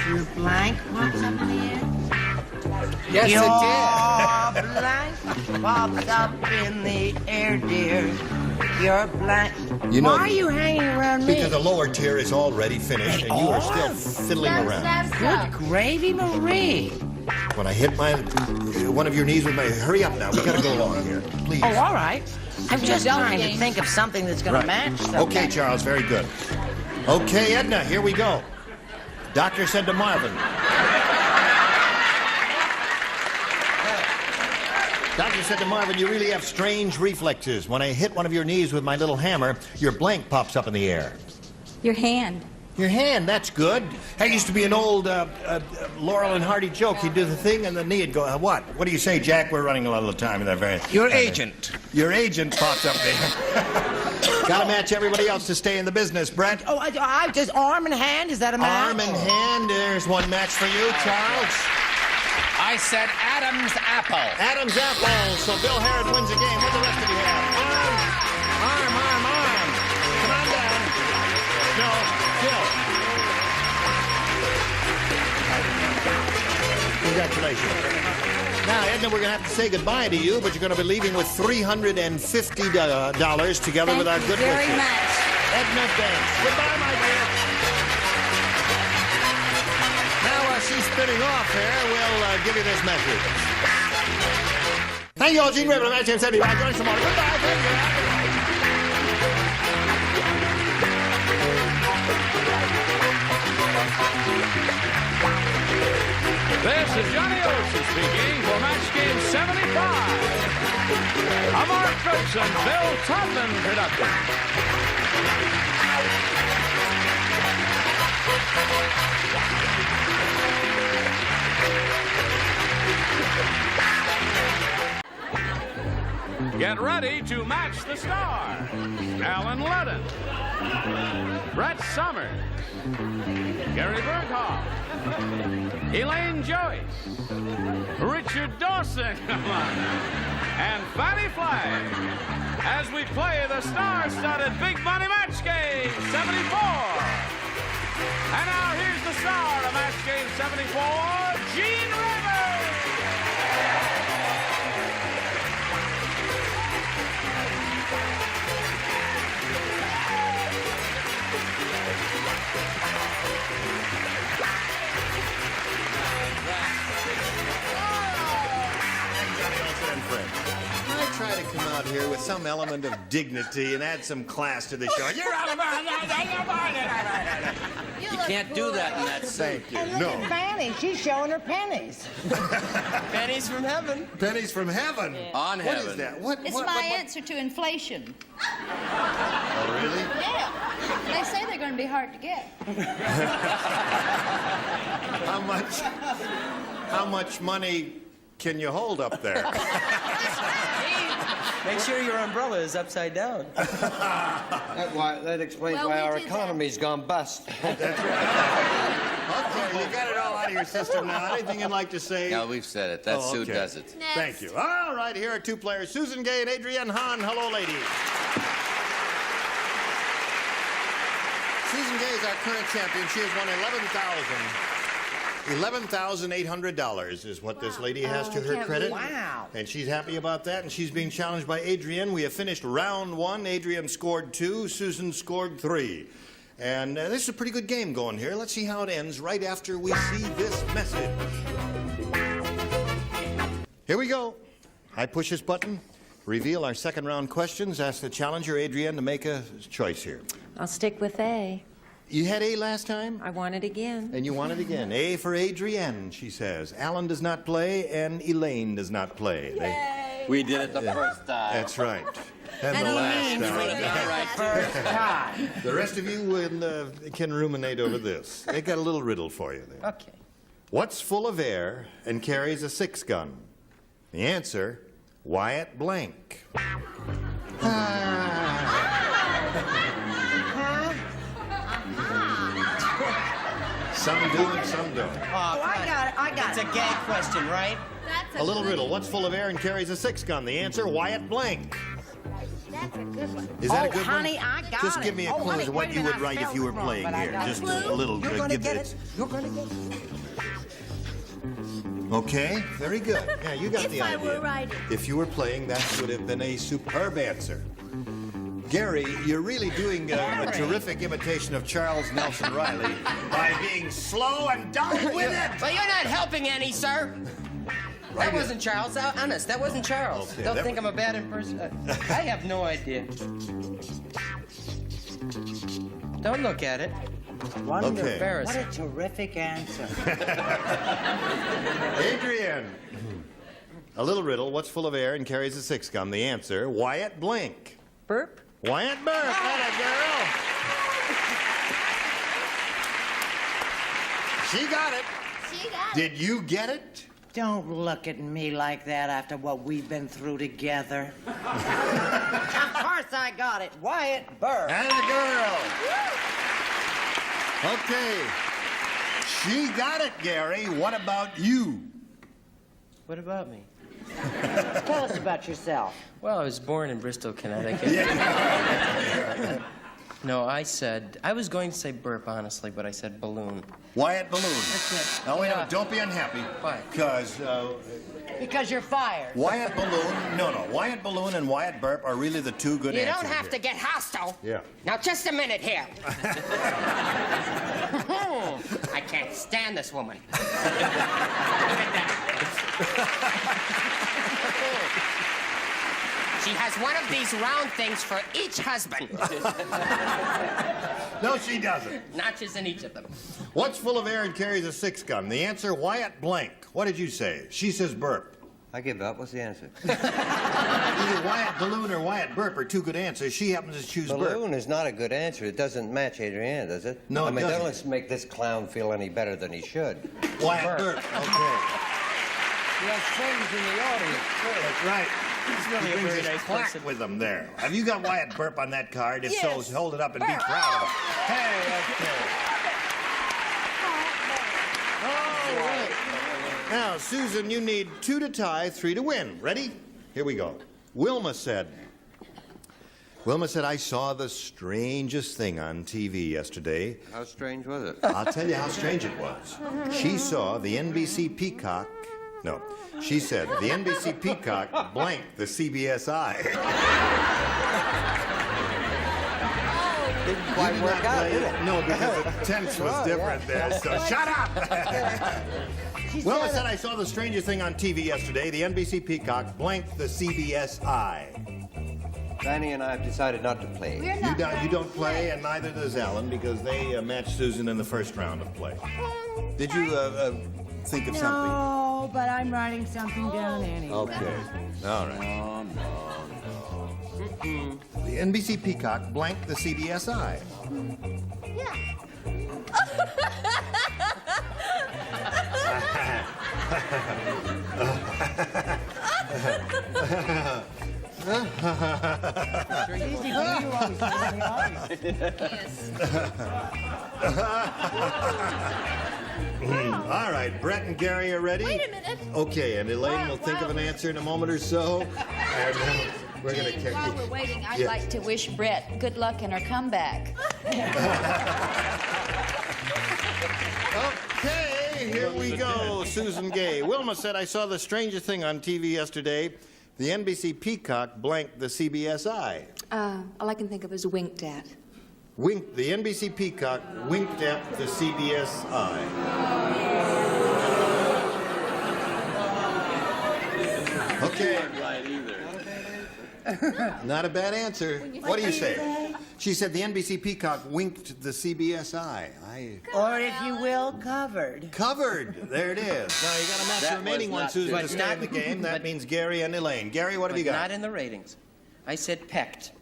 Your blank pops up in the air? Yes, Your it blank pops up in the air, dear. Your blank. You know, why are you hanging around me? Because the lower tier is already finished, and you are still fiddling around. Good gravy, Marie. When I hit one of your knees with my... Hurry up now. We got to go along here. Please. Oh, all right. I'm just trying to think of something that's going to match something. Okay, Charles. Very good. Okay, Edna, here we go. Doctor said to Marvin. Doctor said to Marvin, "You really have strange reflexes. When I hit one of your knees with my little hammer, your blank pops up in the air." Your hand. Your hand, that's good. That used to be an old Laurel and Hardy joke. You'd do the thing and the knee would go, what? What do you say, Jack? We're running a lot of the time in that very... Your agent. Your agent pops up there. Got to match everybody else to stay in the business, Brett. Oh, I just arm and hand? Is that a match? Arm and hand. There's one match for you, Charles. I said Adam's apple. Adam's apple. So Bill Harrod wins the game. What the rest of you have? Arm. Come on down. No, Bill. Congratulations. Now, Edna, we're going to have to say goodbye to you, but you're going to be leaving with $350 together with our good wishes. Thank you very much. Edna Banks. Goodbye, my dear. Now, while she's spinning off here, we'll give you this message. Thank you all, Gene River, Match Game 75. Join us tomorrow. Goodbye. Thank you. This is Johnny Olsen speaking for Match Game 75. A Mark Goodson, Bill Todman production. Get ready to match the stars. Allen Ludden, Brett Summers, Gary Berghoff, Elaine Joyce, Richard Dawson, and Fatty Flag as we play the star-studded Big Money Match Game 74. And now here's the star of Match Game 74, Gene Rivers. I try to come out here with some element of dignity and add some class to the show. You're out of You can't do that in that suit. Thank you. And look at Fanny. She's showing her pennies. Pennies from heaven. Pennies from heaven. On What heaven. is that? What? It's what, my what- answer to inflation. Oh, really? Yeah. They say they're going to be hard to get. How much money can you hold up there? Make sure your umbrella is upside down. That explains Well, why we our did that. economy's gone bust. Okay, you got it all out of your system now. Anything you'd like to say? Yeah, we've said it. That Oh, suit okay. does it. Thank you. All right, here are two players, Susan Gay and Adrienne Hahn. Hello, ladies. Susan Gay is our current champion. She has won $11,800 is what this lady has to her credit. Wow. And she's happy about that, and she's being challenged by Adrienne. We have finished round one. Adrienne scored 2, Susan scored 3. And this is a pretty good game going here. Let's see how it ends right after we see this message. Here we go. I push this button, reveal our second round questions, ask the challenger, Adrienne, to make a choice here. I'll stick with A. You had A last time? I want it again. And you want it again. A for Adrienne, she says. Alan does not play, and Elaine does not play. We did it the first time. That's right. And the last time. The rest of you can ruminate over this. They got a little riddle for you there. Okay. What's full of air and carries a 6-gun? The answer, Wyatt Blank. Some do and some don't. Oh, I got it. I got It's it. a gay question, right? That's A little riddle. What's full of air and carries a 6-gun? The answer, Wyatt Blank. That's a good one. Is that a Oh, good honey, one? I got Just it. give me a Oh, clue honey, as to what wait a you would minute, I write if you were spelled it playing wrong, but I here. got Just it. a little. You're going to give get it. it. You're going to get it. Okay, very good. Yeah, you got the If I idea. were writing. If you were playing, that would have been a superb answer. Gary, you're really doing a terrific imitation of Charles Nelson Riley by being slow and dull with it. But you're not helping any, sir. That wasn't Charles. Honest, that wasn't Charles. Okay, Don't that think I'm a bad impersonator. I have no idea. Don't look at it. Wonderful. Okay. What a terrific answer. Adrienne, a little riddle. What's full of air and carries a 6-gun? The answer, Wyatt Blank. Burp. Wyatt Burp. That a girl. She got it. She got it. Did you get it? Don't look at me like that after what we've been through together. Of course I got it. Wyatt Burr. And the girl. Okay. She got it, Gary. What about you? What about me? Tell us about yourself. Well, I was born in Bristol, Connecticut. No, I was going to say burp, honestly, but I said balloon. Wyatt Balloon. That's it. Now, wait a Yeah. minute. Don't be unhappy. Why? Because you're fired. Wyatt Balloon, no. Wyatt Balloon and Wyatt Burp are really the two good You answers. don't have here. to get hostile. Yeah. Now, just a minute here. I can't stand this woman. Look at that. She has one of these round things for each husband. No, she doesn't. Notches in each of them. What's full of air and carries a 6-gun? The answer, Wyatt Blank. What did you say? She says burp. I give up. What's the answer? Either Wyatt Balloon or Wyatt Burp are two good answers. She happens to choose burp. Balloon is not a good answer. It doesn't match Adrienne, does it? No, it doesn't. Let's make this clown feel any better than he should. Wyatt Burp. Okay. He has friends in the audience, too. That's right. He's really He a brings very his nice plaque person. with him there. Have you got Wyatt Burp on that card? If Yes. so, hold it up and be proud of it. Hey, okay. All right. Now, Susan, you need 2 to tie, 3 to win. Ready? Here we go. Wilma said, I saw the strangest thing on TV yesterday. How strange was it? I'll tell you how strange it was. She saw the NBC Peacock. No, she said the NBC Peacock blanked the CBS Eye. Didn't quite work out, did it? No, because the tense was different there. So shut up. Wilma said I saw the strangest thing on TV yesterday. The NBC Peacock blanked the CBS Eye. Fanny and I have decided not to play. You don't play, and neither does Alan, because they matched Susan in the first round of play. Did you think of something? No, but I'm writing something down anyway. Okay. All right. The NBC Peacock blanked the CBS Eye. All right, Brett and Gary are ready? Wait a minute. Okay, and Elaine will think of an answer in a moment or so. And we're going to Jane, kick while it. we're waiting, I'd Yes. like to wish Brett good luck in her comeback. Okay, here we go. Susan Gay. Wilma said, I saw the strangest thing on TV yesterday. The NBC Peacock blanked the CBS Eye. All I can think of is winked at. The NBC Peacock winked at the CBS Eye. Okay. Not a bad answer. What do you say? She said the NBC Peacock winked the CBS eye. Or, if you will, covered. Covered. There it is. Now, you got to match the remaining one, Susan, to stay in the game. That means Gary and Elaine. Gary, what have you got? Not in the ratings. I said pecked.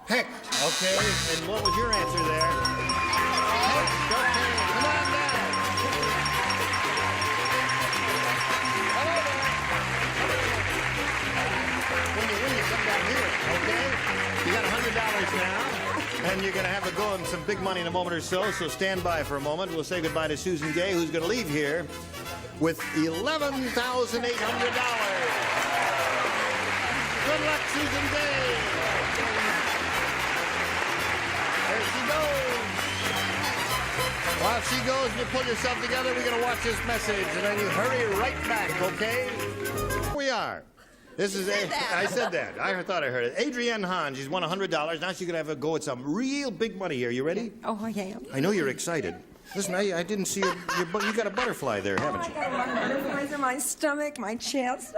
Pecked. Okay. And what was your answer there? Pecked. Okay. Come on down. Hello there. When you win, you come down here, okay? You got $100 now, and you're going to have a go and some big money in a moment or so, so stand by for a moment. We'll say goodbye to Susan Gay, who's going to leave here with $11,800. Good luck, Susan Gay. There she goes. While she goes and you pull yourself together, we're going to watch this message, and then you hurry right back, okay? Here we are. This is I said that. I thought I heard it. Adrienne Hahn, she's won $100. Now she's going to have a go at some real big money here. You ready? Oh, I am. I know you're excited. Listen, I didn't see you got a butterfly there, haven't you? I got a lot of butterflies in my stomach, my chest.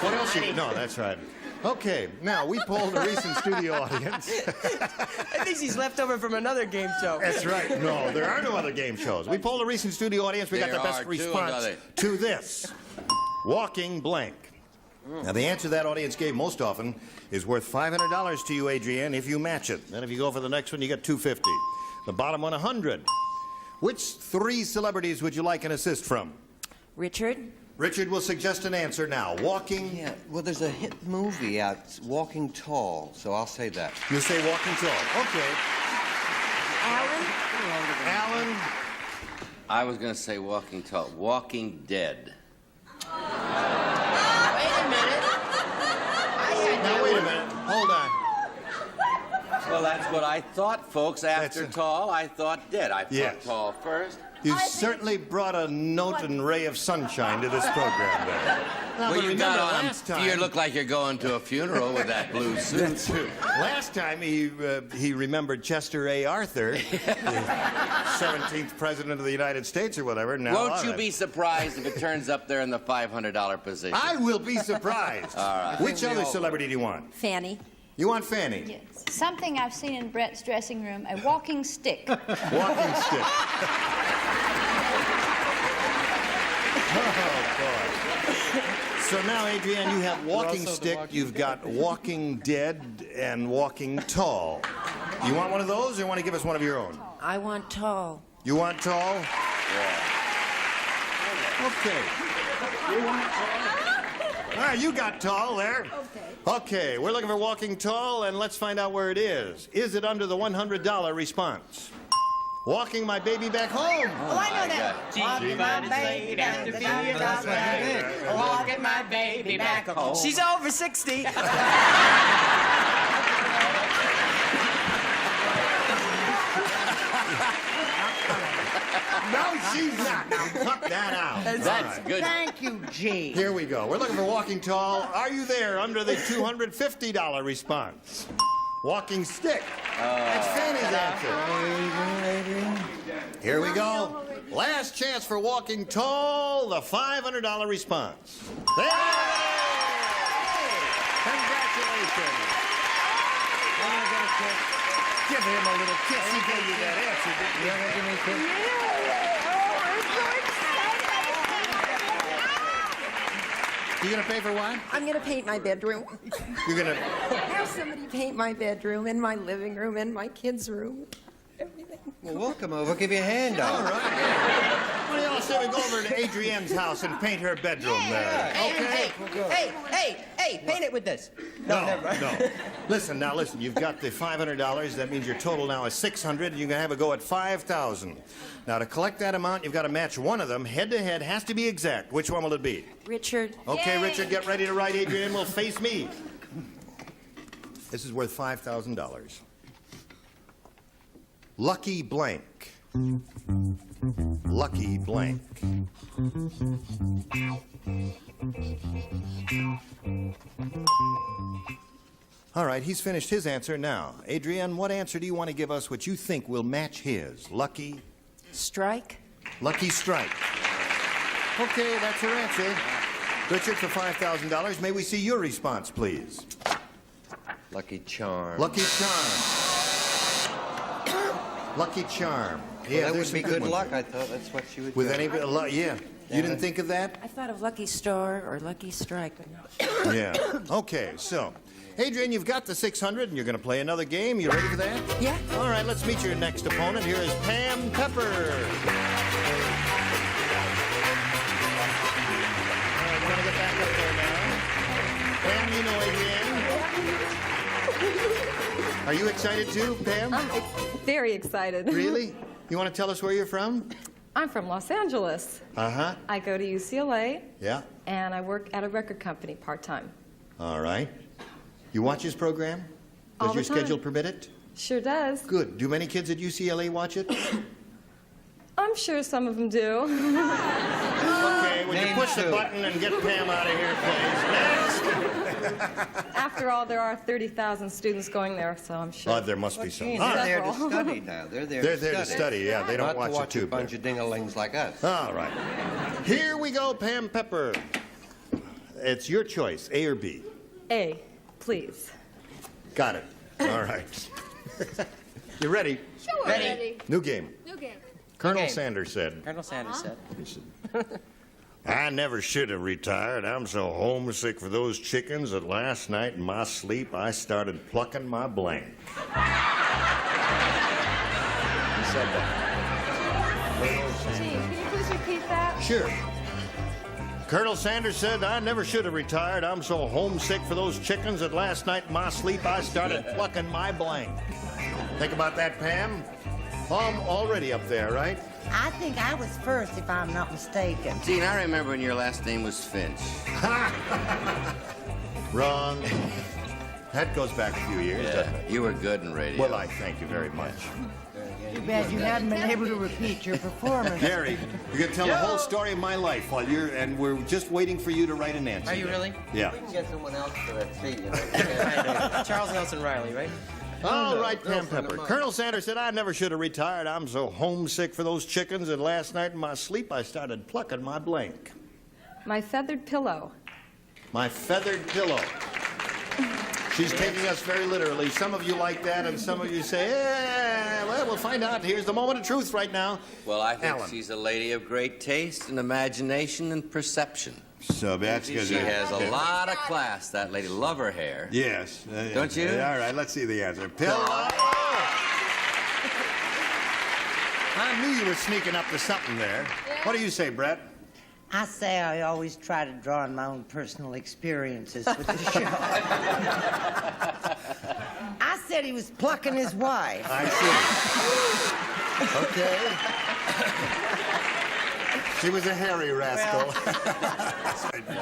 What else? No, that's right. Okay, now we polled a recent studio audience. I think she's left over from another game show. That's right. No, there are no other game shows. We polled a recent studio audience. We got the best response to this. Walking blank. Now, the answer that audience gave most often is worth $500 to you, Adrienne, if you match it. And if you go for the next one, you get $250. The bottom one, $100. Which three celebrities would you like an assist from? Richard? Richard will suggest an answer now. Walking... Yeah, well, there's a hit movie out, it's Walking Tall, so I'll say that. You say Walking Tall. Okay. Alan? Alan? I was going to say Walking Tall. Walking Dead. Now, wait a minute. Hold on. Well, that's what I thought, folks. After Tall, I thought Dead. I thought Tall first. You certainly brought a note and ray of sunshine to this program there. Well, you got on last time. You look like you're going to a funeral with that blue suit. That's true. Last time he remembered Chester A. Arthur, the 17th president of the United States or whatever. Now, won't you be surprised if it turns up there in the $500 position? I will be surprised. All right. Which other celebrity do you want? Fanny. You want Fanny? Yes. Something I've seen in Brett's dressing room, a walking stick. Walking stick. Oh, boy. So now, Adrienne, you have walking stick, you've got Walking Dead, and Walking Tall. You want one of those, or you want to give us one of your own? I want tall. You want tall? Yeah. Okay. You want tall? All right, you got tall there. Okay, we're looking for Walking Tall, and let's find out where it is. Is it under the $100 response? Walking my baby back home. Oh, I know that. Walking my baby back home. Walking my baby back home. She's over 60. No, she's not. Now cut that out. That's good. Thank you, G. Here we go. We're looking for Walking Tall. Are you there under the $250 response? Walking stick. That's Fanny's answer. Here we go. Last chance for Walking Tall, the $500 response. There it is! Congratulations. I'm gonna get a kiss. Give him a little kiss. He gave you that answer, didn't you? Give me a kiss. You gonna pay for what? I'm gonna paint my bedroom. You're gonna Have somebody paint my bedroom, and my living room, and my kids' room. Everything. Well, we'll come over, give you a hand out. All right. What do y'all say we go over to Adrienne's house and paint her bedroom there? Okay. Hey, paint it with this. No. Listen, you've got the $500. That means your total now is $600. You can have a go at $5,000. Now, to collect that amount, you've got to match one of them. Head-to-head has to be exact. Which one will it be? Richard. Okay, Yay. Richard, get ready to write. Adrienne will face me. This is worth $5,000. Lucky blank. Lucky blank. All right, he's finished his answer now. Adrienne, what answer do you want to give us which you think will match his? Lucky? Strike. Lucky strike. Okay, that's your answer. Richard, for $5,000, may we see your response, please? Lucky Charm. Lucky Charm. Lucky Charm. Yeah, that there's would be some good ones luck. there. I thought that's what you would With go. any, yeah. You didn't think of that? I thought of Lucky Star or Lucky Strike, but no. Yeah. Okay, so, Adrian, you've got the 600, and you're going to play another game. You ready for that? Yeah. All right, let's meet your next opponent. Here is Pam Pepper. All right, you want to get back up there now? Pam, you know Adrian. Are you excited too, Pam? I'm very excited. Really? You want to tell us where you're from? I'm from Los Angeles. Uh-huh. I go to UCLA, Yeah. and I work at a record company part-time. All right. You watch this program? All Does the your time. schedule permit it? Sure does. Good. Do many kids at UCLA watch it? I'm sure some of them do. Okay, would you push the button and get Pam out of here, please? Next! After all, there are 30,000 students going there, so I'm sure. Oh, there must be some. They're All right. there to study now. They're there They're there to study, yeah. They don't Not watch to the watch a tube. bunch of ding-a-lings like us. All right. Here we go, Pam Pepper. It's your choice, A or B. A, please. Got it. All right. You ready? Sure. Ready. New game. New game. Colonel Sanders said, Colonel Sanders said. I never should have retired. I'm so homesick for those chickens that last night in my sleep I started plucking my blank. He said that. Gee, can you please repeat that? Sure. Colonel Sanders said, I never should have retired. I'm so homesick for those chickens that last night in my sleep I started plucking my blank. Think about that, Pam? I'm already up there, right? I think I was first, if I'm not mistaken. Gene, I remember when your last name was Finch. Wrong. That goes back a few years, doesn't it? You were good in radio. Well, I thank you very much. Too bad you haven't been able to repeat your performance. Gary, you're going to tell the whole story of my life while and we're just waiting for you to write an answer. Are you really? Yeah. We can get someone else for that seat, you know. Charles Nelson Riley, right? All right, Pam Pepper. Colonel Sanders said, I never should have retired. I'm so homesick for those chickens that last night in my sleep I started plucking my blank. My feathered pillow. My feathered pillow. She's taking us very literally. Some of you like that, and some of you say, well, we'll find out. Here's the moment of truth right now. Well, I think Allen. she's a lady of great taste and imagination and perception. So that's good. She has a lot of class, that lady. Love her hair. Yes. Don't you? All right, let's see the answer. Pillow. I knew you were sneaking up to something there. What do you say, Brett? I say I always try to draw on my own personal experiences with the show. I said he was plucking his wife. I see. Okay. She was a hairy rascal.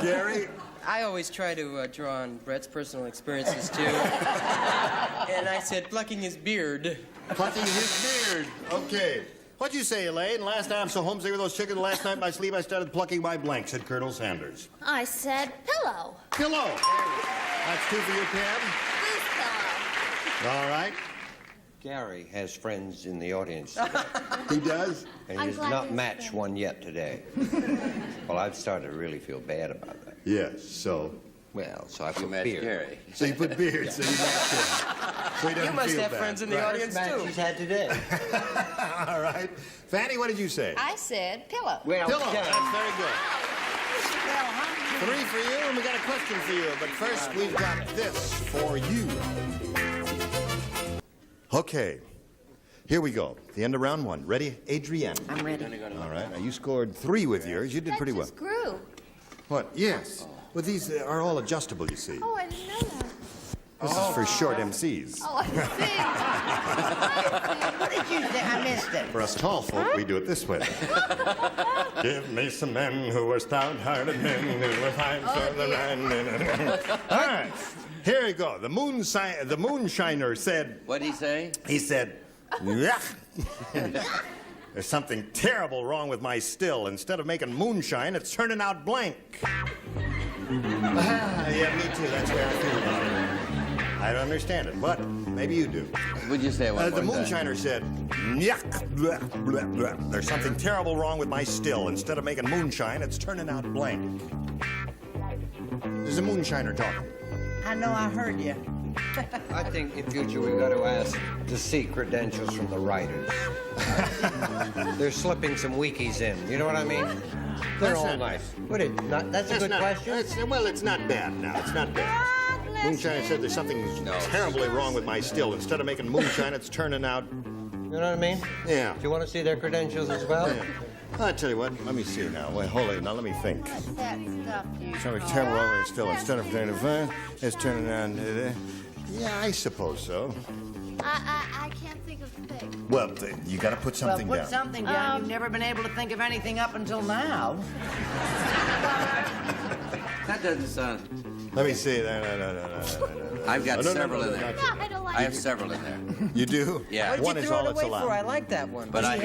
Gary? I always try to draw on Brett's personal experiences, too. And I said plucking his beard. Plucking his beard. Okay. What'd you say, Elaine? Last night I'm so homesick with those chickens, last night in my sleep I started plucking my blank, said Colonel Sanders. I said pillow. Pillow. That's two for you, Pam. Who's pillow? All right. Gary has friends in the audience today. He does? And I'm he has glad not he's matched there. one yet today. Well, I've started to really feel bad about that. Yes, so. Well, so I put matched beard. Gary. So you put beard, so you match him. So he doesn't You must feel have bad. friends in the Right. audience, Match too. he's had today. All right. Fanny, what did you say? I said pillow. Well, Pillow. done. That's very good. 3 for you, and we got a question for you. But first, we've got this for you. Okay. Here we go. The end of round 1. Ready, Adrienne? I'm ready. All right. Now, you scored 3 with yours. You did pretty well. Just grew. What? Yes. Well, these are all adjustable, you see. Oh, I didn't know that. This is for short MCs. Oh, I see. What did you say? I missed it. For us tall folk, we do it this way. Give me some men who are stout-hearted men who will fight for the right. All right. Here we go. The moonshiner said... What'd he say? He said... "Yuck." There's something terrible wrong with my still. Instead of making moonshine, it's turning out blank. Yeah, me too. That's the way I feel about it. I don't understand it, but maybe you do. Would you say it one The more time? moonshiner said, "Yuck, blah, blah, blah. There's something terrible wrong with my still. Instead of making moonshine, it's turning out blank." There's a moonshiner talking. I know I heard you. I think in future we've got to ask to see credentials from the writers. They're slipping some wikis in. You know what I mean? They're all nice. What is not? That's a good question. Well, it's not bad now. It's not bad. Moonshiner said there's something terribly wrong with my still. Instead of making moonshine, it's turning out. You know what I mean? Yeah. Do you want to see their credentials as well? Yeah. I'll tell you what. Let me see now. Wait, hold it. Now let me think. Something terrible wrong with my still. Instead of turning fine, it's turning out. Yeah, I suppose so. I can't think of things. Well, you got to put something Well, down. put something down. You've never been able to think of anything up until now. That doesn't sound... Let me see. No. I've got several in there. I don't like I have several in there. You do? Yeah. What did One you is throw all it that's away allowed. for? I like that one. But I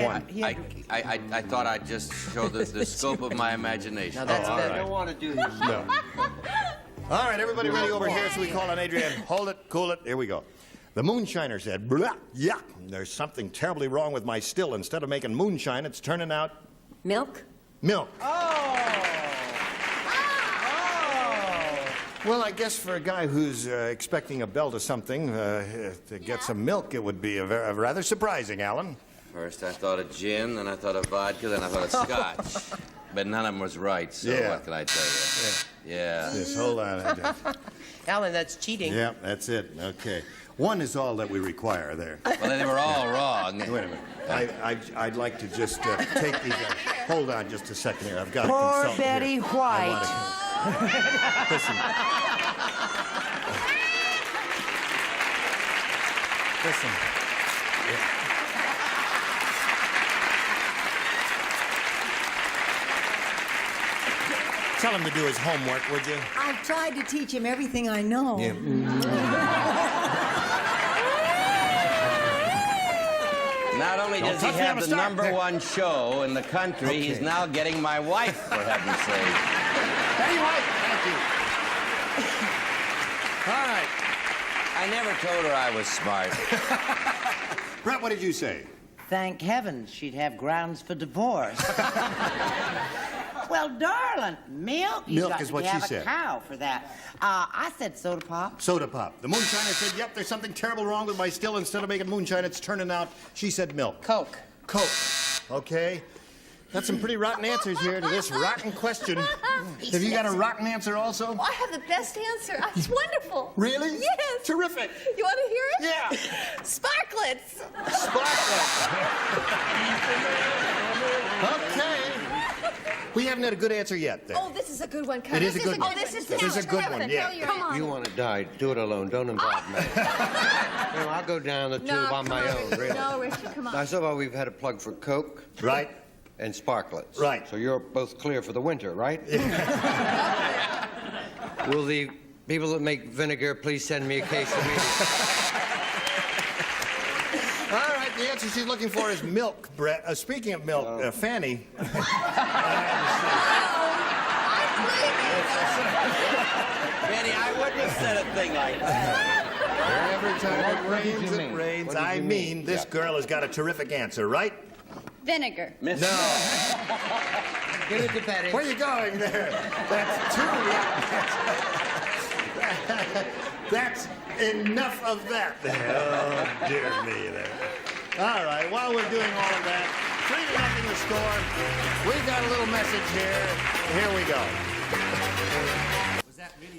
thought I'd just show the scope of my imagination. Now that's all better. right. I don't want to do this. No. All right, everybody ready over here? So we call on Adrian. Hold it, cool it. Here we go. The moonshiner said, blah, yeah, there's something terribly wrong with my still. Instead of making moonshine, it's turning out... Milk? Milk. Oh! Well, I guess for a guy who's expecting a belt or something, to get some milk, it would be rather surprising, Alan. First I thought of gin, then I thought of vodka, then I thought of scotch. But none of them was right, so what can I tell you? Yeah. Just hold on. Alan, that's cheating. Yeah, that's it. Okay. One is all that we require there. Well, they were all wrong. Wait a minute. I'd like to just take these. Hold on just a second here. I've got a Poor consultant Betty here. White. Listen. Listen. Tell him to do his homework, would you? I've tried to teach him everything I know. Yeah. Not only does he have the #1 show in the country, he's now getting my wife, for heaven's sake. Betty White, thank you. All right. I never told her I was smart. Brett, what did you say? Thank heavens she'd have grounds for divorce. Well, darling, milk? Milk is what she have said. A cow for that. I said soda pop. Soda pop. The moonshiner said, yep, there's something terrible wrong with my still. Instead of making moonshine, it's turning out, she said milk. Coke. Coke. Okay. That's some pretty rotten answers here to this rotten question. Have you got a rotten answer also? Oh, I have the best answer. It's wonderful. Really? Yes. Terrific. You want to hear it? Yeah. Sparklets. Sparklets. Okay. We haven't had a good answer yet, then. Oh, this is a good one. It is a good one. Oh, this is a good one, yeah. Come on. You want to die, do it alone. Don't involve me. I'll go down the tube on my own, really. No, Richard, come on. Now, so far we've had a plug for Coke. Right. And Sparklets. Right. So you're both clear for the winter, right? Will the people that make vinegar please send me a case of meat? All right, the answer she's looking for is milk, Brett. Speaking of milk, Fanny. Benny, I wouldn't have said a thing like that. Every time it rains, it rains. I mean, this girl has got a terrific answer, right? Vinegar. No. Give it to Betty. Where are you going there? That's too That's enough of that. Oh, dear me there. All right, while we're doing all of that, 3-0 the score. We've got a little message here. Here we go.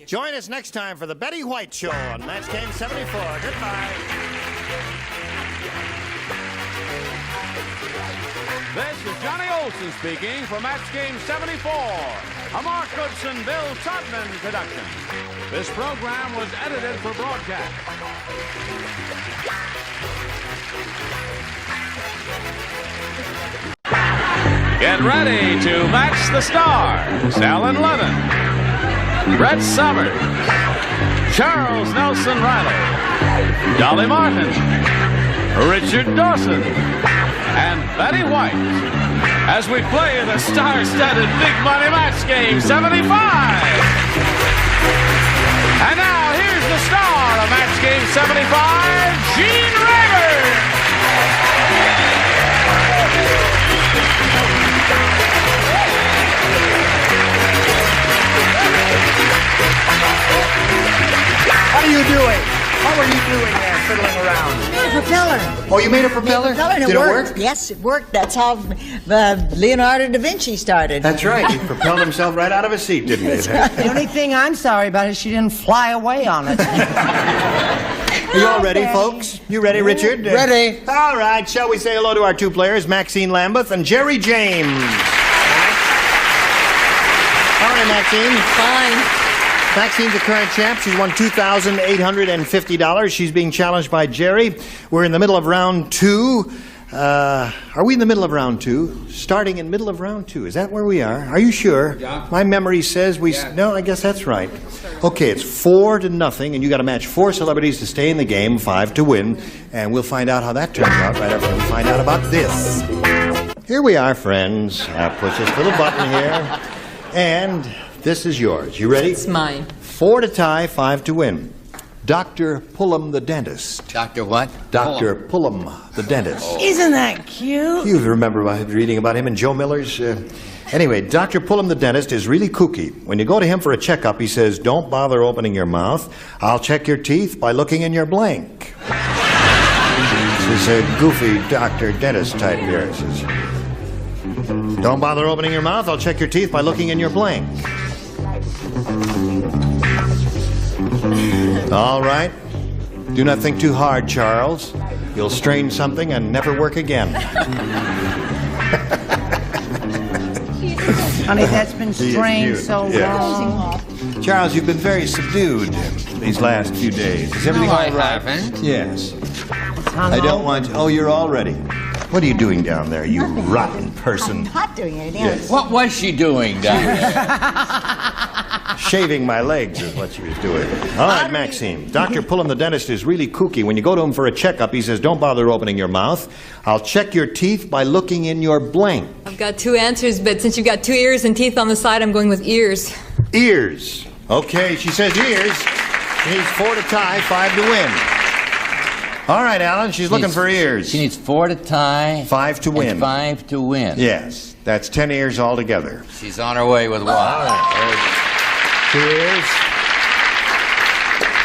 Join us next time for the Betty White Show on Match Game 74. Goodbye. This is Johnny Olson speaking for Match Game 74, a Mark Goodson, Bill Todman production. This program was edited for broadcast. Get ready to match the stars. Allen Ludden, Brett Summers, Charles Nelson Riley, Dolly Martin, Richard Dawson, and Betty White as we play the star-studded Big Money Match Game 75. And now here's the star of Match Game 75, Gene Rayburn. How are you doing? propeller. Oh, you made a propeller? And Did it it worked. work? Yes, it worked. That's how Leonardo da Vinci started. That's right. He propelled himself right out of his seat, didn't he? The only thing I'm sorry about is she didn't fly away on it. Are you all ready, folks? You ready, Richard? Ready. All right. Shall we say hello to our two players, Maxine Lambeth and Jerry James? All right, Maxine. Fine. Maxine's the current champ. She's won $2,850. She's being challenged by Jerry. We're in the middle of round two. Are we in the middle of round two? Starting in middle of round two. Is that where we are? Are you sure? Yeah. My memory says we... Yeah. No, I guess that's right. Okay, it's 4-0, and you got to match 4 celebrities to stay in the game, 5 to win. And we'll find out how that turns out right after we find out about this. Here we are, friends. I'll push this little button here. And this is yours. You ready? It's mine. 4 to tie, 5 to win. Dr. Pullum the dentist. Dr. what? Dr. Pullum the dentist. Isn't that cute? You remember reading about him in Joe Miller's... Anyway, Dr. Pullum the dentist is really kooky. When you go to him for a checkup, he says, don't bother opening your mouth. I'll check your teeth by looking in your blank. This is a goofy doctor dentist type here. It says, don't bother opening your mouth. I'll check your teeth by looking in your blank. All right. Do not think too hard, Charles. You'll strain something and never work again. Honey, that's been strained so long. Charles, you've been very subdued these last few days. Is everything all right? haven't. Yes. I don't want... Oh, you're all ready. What are you doing down there, you rotten person? I'm not doing anything. Yes. What was she doing down there? Shaving my legs is what she was doing. All right, Maxine. Dr. Pullum the dentist is really kooky. When you go to him for a checkup, he says, don't bother opening your mouth. I'll check your teeth by looking in your blank. I've got 2 answers, but since you've got 2 ears and teeth on the side, I'm going with ears. Ears. Okay, she says ears. She needs 4 to tie, 5 to win. All right, Alan, she's looking for ears. She needs 4 to tie. 5 to win. And 5 to win. Yes, that's 10 ears altogether. She's on her way with 1. All right. 2 ears.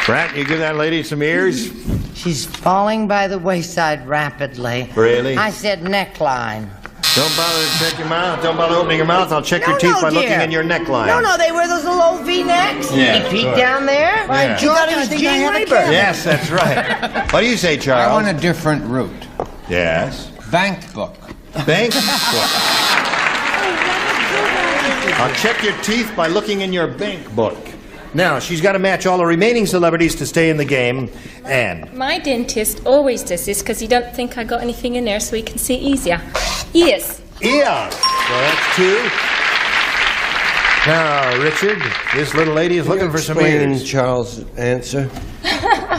Brat, you give that lady some ears? She's falling by the wayside rapidly. Really? I said neckline. Don't bother to check your mouth. Don't bother opening your mouth. I'll check your teeth by looking in your neckline. No, they wear those little old V-necks. Yeah, You peek sure. down there. Yeah. You thought it was Gene Rayburn. Yes, that's right. What do you say, Charles? I want a different route. Yes. Bank book. Bank book. I'll check your teeth by looking in your bank book. Now, she's got to match all the remaining celebrities to stay in the game, and... My dentist always does this because he don't think I got anything in there so he can see easier. Ears. Ears. So that's 2. Now, Richard, this little lady is looking for some ears. Charles' answer.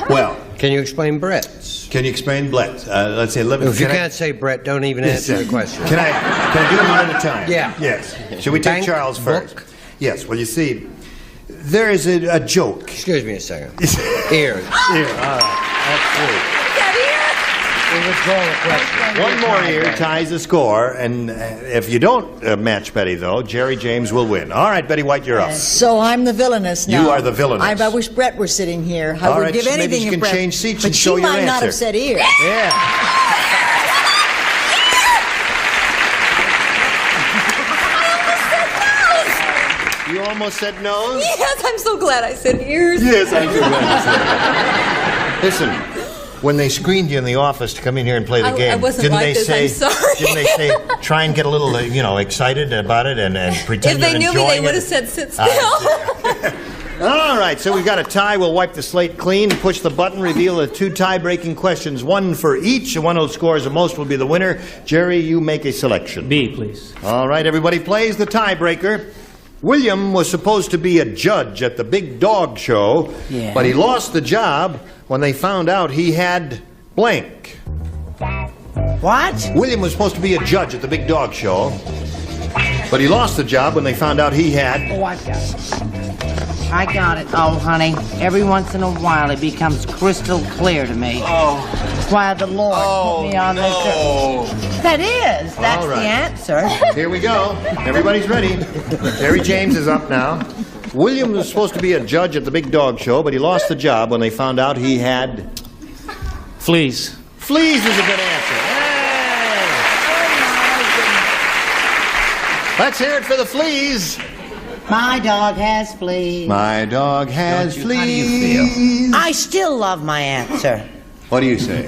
Well... Can you explain Brett's? Can you explain Brett? Let's say... If you can't say Brett, don't even answer the question. Can I do them one at a time? Yeah. Yes. Should we take Bank Charles first? book? Yes. Well, you see, there is a joke. Excuse me a second. Ears. Ear. All right. That's 3. One more ear ties the score, and if you don't match Betty, though, Jerry James will win. All right, Betty White, you're up. So I'm the villainous now. You are the villainous. I wish Brett were sitting here. I All would right, give maybe anything she if can Brett... change seats but and show she your might not answer. have said ears. Yeah. You almost said nose? Yes, I'm so glad I said ears. Yes, I'm so glad you said it. Listen, when they screened you in the office to come in here and play the game, I wasn't didn't like they this, say? I'm sorry. Didn't they say try and get a little, excited about it and pretend If they you're knew me, enjoying they would it? have said sit still. All right, so we've got a tie. We'll wipe the slate clean, push the button, reveal the 2 tie-breaking questions, 1 for each. The one who scores the most will be the winner. Jerry, you make a selection. B, please. All right, everybody plays the tiebreaker. William was supposed to be a judge at the Big Dog Show, but he lost the job when they found out he had blank. What? William was supposed to be a judge at the Big Dog Show, but he lost the job when they found out he had... Oh, I got it. I got it. Oh, honey, every once in a while it becomes crystal clear to me. Oh. Why the Lord put me on this earth. That is. That's All right. the answer. Here we go. Everybody's ready. Jerry James is up now. William was supposed to be a judge at the Big Dog Show, but he lost the job when they found out he had... Fleas. Fleas is a good answer. Hey. Let's hear it for the fleas. My dog has fleas. My dog has fleas. How do you feel? I still love my answer. What do you say?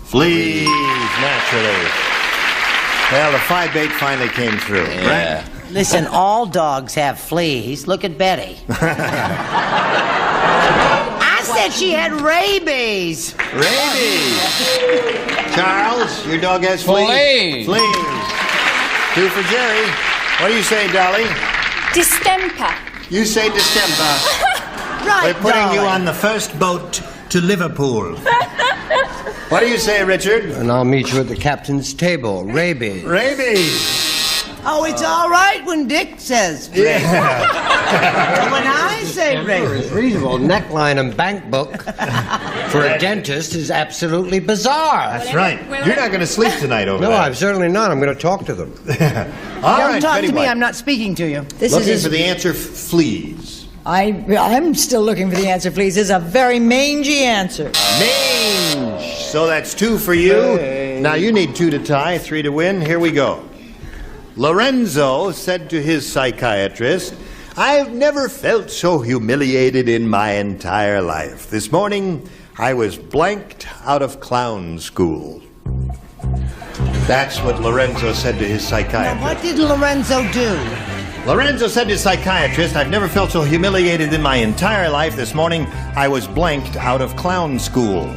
Fleas, naturally. Well, the 5-bait finally came through. Yeah. Right? Listen, all dogs have fleas. Look at Betty. I said she had rabies. Rabies. Charles, your dog has fleas. Fleas. 2 for Jerry. What do you say, Dolly? Distemper. You say distemper. Right, We're putting you Dolly. on the first boat to Liverpool. What do you say, Richard? And I'll meet you at the captain's table. Rabies. Rabies. Oh, it's all right when Dick says rabies. But when I say rabies. It's reasonable. Neckline and bank book for a dentist is absolutely bizarre. That's right. You're not going to sleep tonight over No, that. I'm certainly not. I'm going to talk to them. All Don't right, talk Betty to me. White. I'm not speaking to you. Looking for the answer, fleas. I'm still looking for the answer, please. It's a very mangy answer. Mange. So that's 2 for you. Now you need 2 to tie, 3 to win. Here we go. Lorenzo said to his psychiatrist, "I've never felt so humiliated in my entire life. This morning, I was blanked out of clown school." That's what Lorenzo said to his psychiatrist. What did Lorenzo do? Lorenzo said to his psychiatrist, "I've never felt so humiliated in my entire life. This morning, I was blanked out of clown school."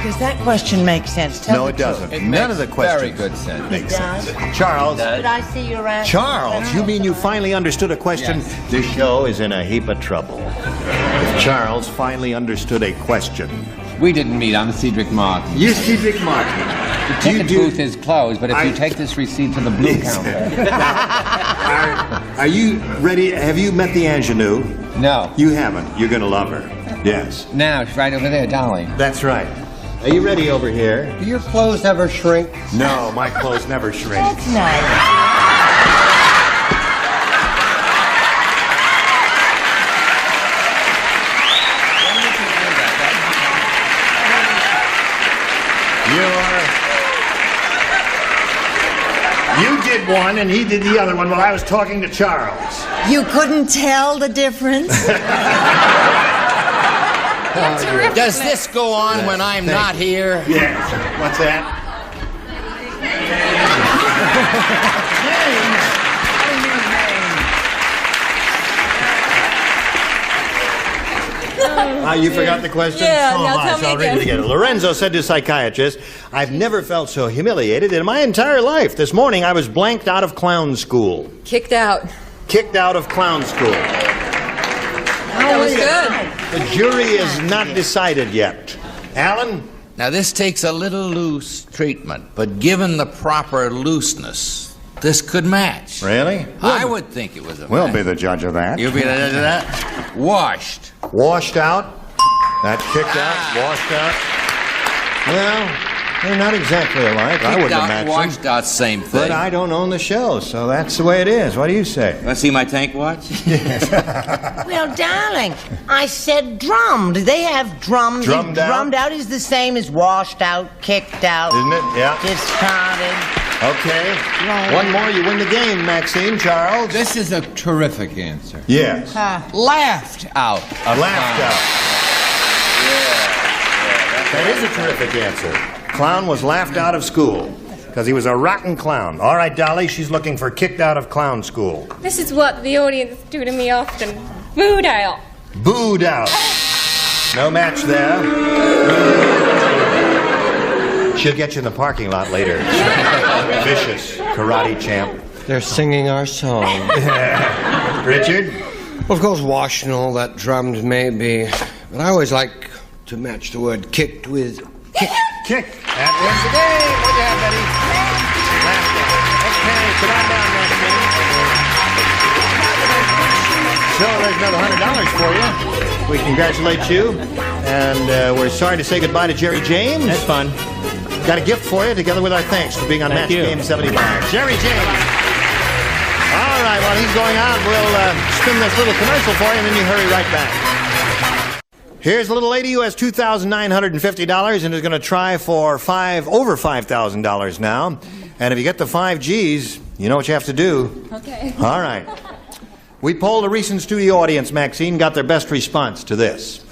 Does that question make sense? Tell No, the it truth. doesn't. None of the questions Very good sense. make sense. Does? Charles. Did I see your answer? Charles, you mean you finally understood a question? Yes. This show is in a heap of trouble. If Charles finally understood a question. We didn't meet. I'm Cedric Martin. You're Cedric Martin. The ticket booth is closed, but if you take this receipt to the blue counter. Are you ready? Have you met the ingenue? No. You haven't. You're going to love her. Yes. Now, she's right over there, Dolly. That's right. Are you ready over here? Do your clothes ever shrink? No, my clothes never shrink. That's nice. You did one and he did the other one while I was talking to Charles. You couldn't tell the difference? Does this go on when I'm not here? Yes. What's that? You forgot the question? Yeah, Oh, now my, tell so me I'll read it again. again. Lorenzo said to a psychiatrist, "I've never felt so humiliated in my entire life. This morning I was blanked out of clown school." Kicked out. Kicked out of clown school. That was good. The jury is not decided yet. Alan? Now, this takes a little loose treatment, but given the proper looseness, this could match. Really? I would think it was a We'll match. be the judge of that. You'll be the judge of that? Washed. Washed out. That kicked out, washed out. Well, they're not exactly alike. I Kicked wouldn't out, have matched washed them. out, same thing. But I don't own the show, so that's the way it is. What do you say? Want to see my tank watch? Well, darling, I said drummed. They have drummed. Drummed out? Drummed out is the same as washed out, kicked out, Isn't it? Yeah. discarded. Okay. One more, you win the game, Maxine. Charles? This is a terrific answer. Yes. Laughed out. Laughed out. That is a terrific answer. Clown was laughed out of school because he was a rotten clown. All right, Dolly, she's looking for kicked out of clown school. This is what the audience do to me often. Booed out. Booed out. No match there. She'll get you in the parking lot later. Vicious karate champ. They're singing our song. Richard? Well, of course, washed and all that drummed may be, but I always like to match the word kicked with kick. Kick. That wins the game. What do you have, Betty? Laughed out. Okay, come on down, Maxine. So there's another $100 for you. We congratulate you, and we're sorry to say goodbye to Jerry James. That's fun. Got a gift for you, together with our thanks for being on Thank Match you. Game 75. Jerry James. All right, while he's going on, we'll spin this little commercial for you, and then you hurry right back. Here's a little lady who has $2,950 and is going to try for over $5,000 now. And if you get the 5 G's, you know what you have to do. Okay. All right. We polled a recent studio audience, Maxine, got their best response to this.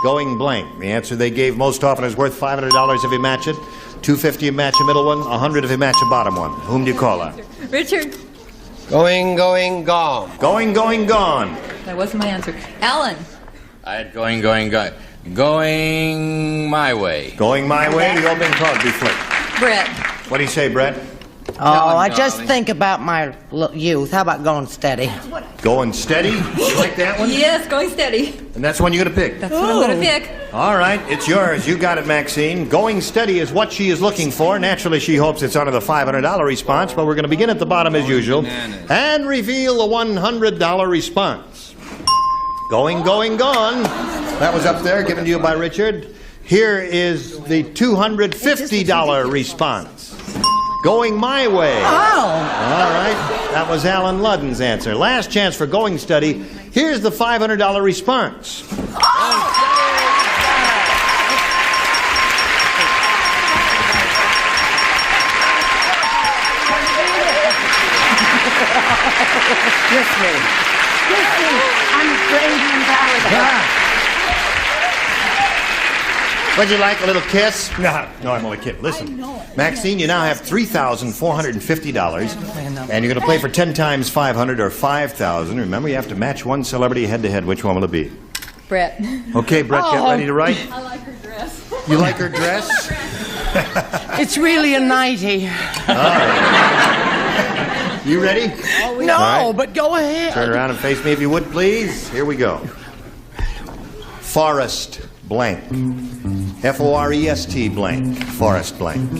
Going blank. The answer they gave most often is worth $500 if you match it, $250 if you match the middle one, $100 if you match the bottom one. Whom do you call out? Richard. Going, gone. Going, gone. That wasn't my answer. Alan. I had going my way. Going my way, the old been called be flipped. Brett. What do you say, Brett? Oh, I just think about my youth. How about going steady? Going steady? You like that one? Yes, going steady. And that's one you're going to pick? That's what I'm going to pick. All right, it's yours. You got it, Maxine. Going steady is what she is looking for. Naturally, she hopes it's under the $500 response, but we're going to begin at the bottom as usual and reveal the $100 response. Going, gone. That was up there, given to you by Richard. Here is the $250 response. Going my way. Oh. All right. That was Allen Ludden's answer. Last chance for going steady. Here's the $500 response. Kiss me. I'm afraid to embarrass. Would you like a little kiss? No, I'm only kidding. Listen, Maxine, you now have $3,450, and you're going to play for 10 times 500 or 5,000. Remember, you have to match one celebrity head-to-head. Which one will it be? Brett. Okay, Brett, get ready to write. I like her dress. You like her dress? It's really a nightie. All right. You ready? No, right. but go ahead. Turn around and face me if you would, please. Here we go. Forest blank. Forest blank. Forest blank.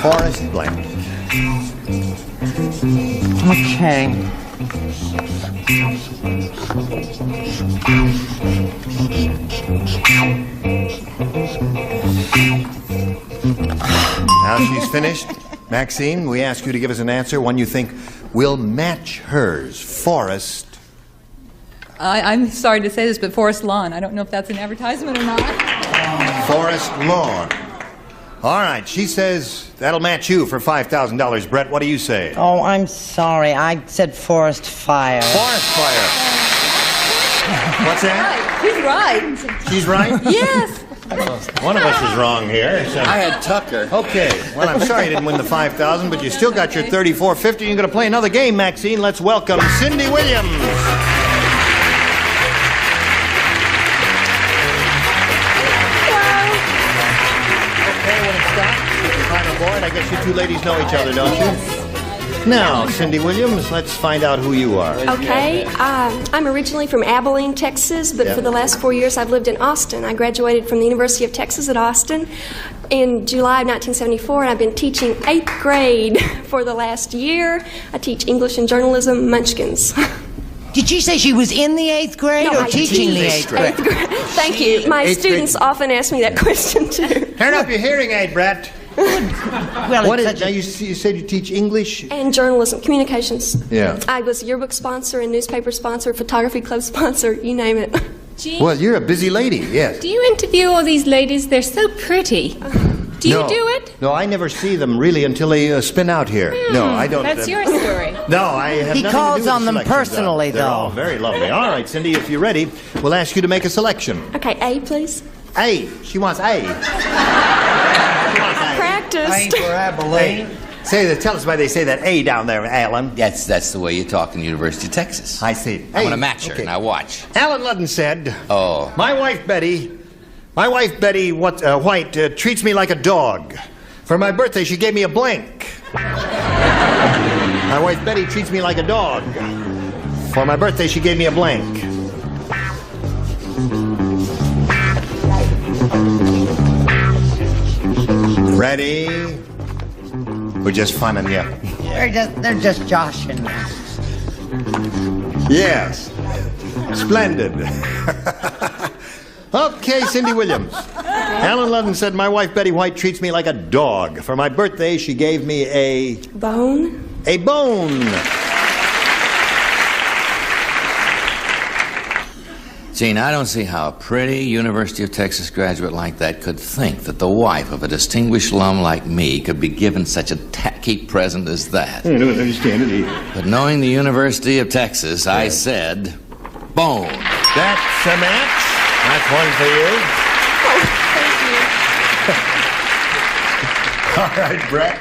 Forest blank. Okay. Now she's finished. Maxine, we ask you to give us an answer, one you think will match hers. Forest. I'm sorry to say this, but Forest Lawn. I don't know if that's an advertisement or not. Forest lawn. All right, she says that'll match you for $5,000. Brett, what do you say? Oh, I'm sorry. I said forest fire. Forest fire. What's that? She's right. She's right? Yes. One of us is wrong here. So. I had Tucker. Okay. Well, I'm sorry you didn't win the $5,000, but you still got your $3,450. You're going to play another game, Maxine. Let's welcome Cindy Williams. Board. I guess you two ladies know each other, don't you? Now, Cindy Williams, let's find out who you are. Okay. I'm originally from Abilene, Texas, but for the last 4 years I've lived in Austin. I graduated from the University of Texas at Austin in July of 1974, and I've been teaching 8th grade for the last year. I teach English and journalism, Munchkins. Did she say she was in the 8th grade or teaching the 8th grade? Thank you. My students often ask me that question, too. Turn up your hearing aid, Brett. Well, what is, now you said you teach English? And journalism, communications. Yeah. I was yearbook sponsor and newspaper sponsor, photography club sponsor, you name it. Jean, well, you're a busy lady, yes. Do you interview all these ladies? They're so pretty. Do you do it? No, I never see them really until they spin out here. No, I don't. That's your story. No, I have He nothing calls to do with on them selections, personally, They're all very lovely. All right, Cindy, if you're ready, we'll ask you to make a selection. Okay, A, please. A. She wants A. Practiced. A for Abilene. Tell us why they say that A down there, Alan. That's the way you talk in the University of Texas. I see. I'm going to match her. Now watch. Allen Ludden said, "Oh, my wife Betty White treats me like a dog. For my birthday, she gave me a blank. My wife Betty treats me like a dog. For my birthday, she gave me a blank." Ready? We're just funning you. They're just joshing you. Yes. Splendid. Okay, Cindy Williams. Allen Ludden said, my wife Betty White treats me like a dog. For my birthday, she gave me a... Bone? A bone. Gene, I don't see how a pretty University of Texas graduate like that could think that the wife of a distinguished alum like me could be given such a tacky present as that. I don't understand it either. But knowing the University of Texas, I said, bone. That's a match. That's one for you. Oh, thank you. All right, Brett.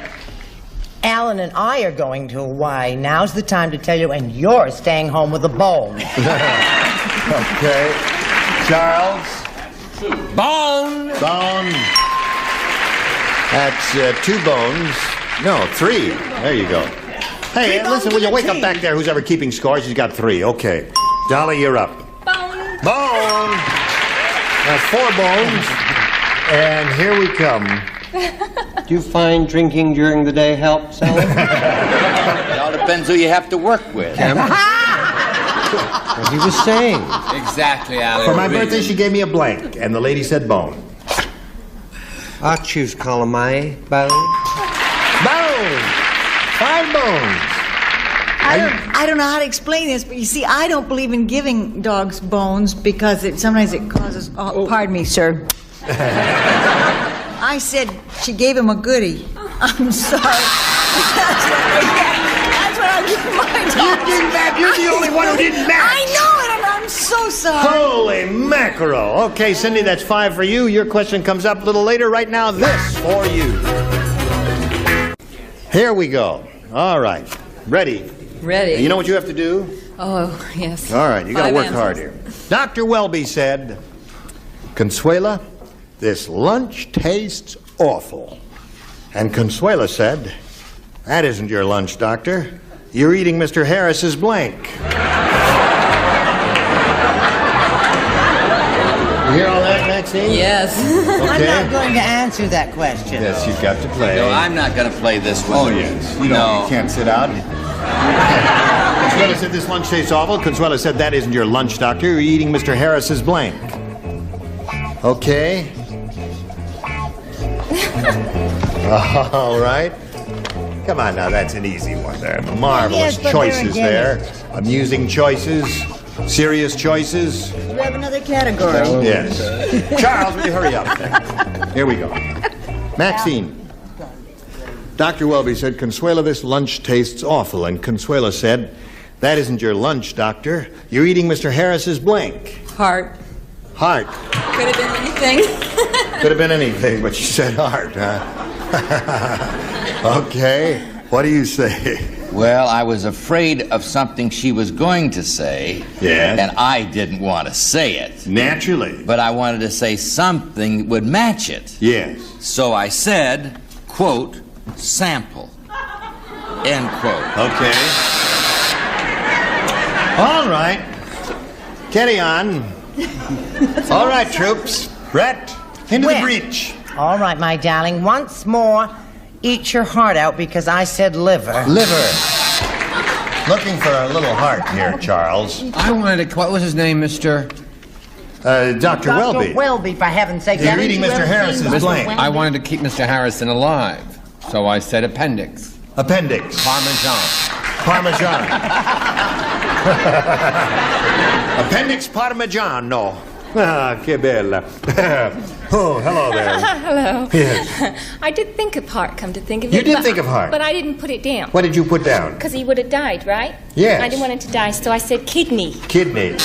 Alan and I are going to Hawaii. Now's the time to tell you, and you're staying home with a bone. Okay. Charles? Bone! Bone. That's 2 bones. No, 3. There you go. Hey, listen, will you wake up back there? Who's ever keeping score? She's got 3. Okay. Dolly, you're up. Bone. Bone. That's 4 bones. And here we come. Do you find drinking during the day helps, Alan? It all depends who you have to work with. What he was saying. Exactly, Alan. For my birthday, she gave me a blank, and the lady said bone. I'll choose column I, bone. Bone! 5 bones. I don't know how to explain this, but you see, I don't believe in giving dogs bones because sometimes it causes... Oh, pardon me, sir. I said she gave him a goodie. I'm sorry. That's what I give my dog. You didn't match. You're the only one who didn't match. I know it, and I'm so sorry. Holy mackerel. Okay, Cindy, that's 5 for you. Your question comes up a little later. Right now, this for you. Here we go. All right. Ready? Ready. You know what you have to do? Oh, yes. All right, you got to 5 work answers. hard here. Dr. Welby said, Consuela, this lunch tastes awful. And Consuela said, that isn't your lunch, doctor. You're eating Mr. Harris's blank. You hear all that, Maxine? Yes. I'm not going to answer that question. Yes, you've got to play. No, I'm not going to play this one. Oh, yes. You can't sit out. Consuela said this lunch tastes awful. Consuela said that isn't your lunch, doctor. You're eating Mr. Harris's blank. Okay. All right. Come on now, that's an easy one there. Marvelous choices there. Amusing choices. Serious choices. You have another category. Yes. Charles, will you hurry up there? Here we go. Maxine. Dr. Welby said, Consuela, this lunch tastes awful. And Consuela said, that isn't your lunch, doctor. You're eating Mr. Harris's blank. Heart. Heart. Could have been anything. Could have been anything, but you said heart, huh? Okay. What do you say? Well, I was afraid of something she was going to say. Yes. And I didn't want to say it. Naturally. But I wanted to say something that would match it. Yes. So I said, quote, sample. End quote. Okay. All right. Carry on. All right, troops. Brett, into the breach. All right, my darling. Once more, eat your heart out because I said liver. Liver. Looking for a little heart here, Charles. I wanted to... What was his name, Mr.? Dr. Welby. Dr. Welby, for heaven's sake. You're eating Mr. Harris's blank. I wanted to keep Mr. Harrison alive, so I said appendix. Appendix. Parmesan. Parmesan. Appendix Parmigiano. Ah, che bella. Oh, hello there. Hello. Yes. I did think of heart, come to think of it. You did but- think of heart? But I didn't put it down. What did you put down? Because he would have died, right? Yes. I didn't want him to die, so I said kidney. Kidney. Would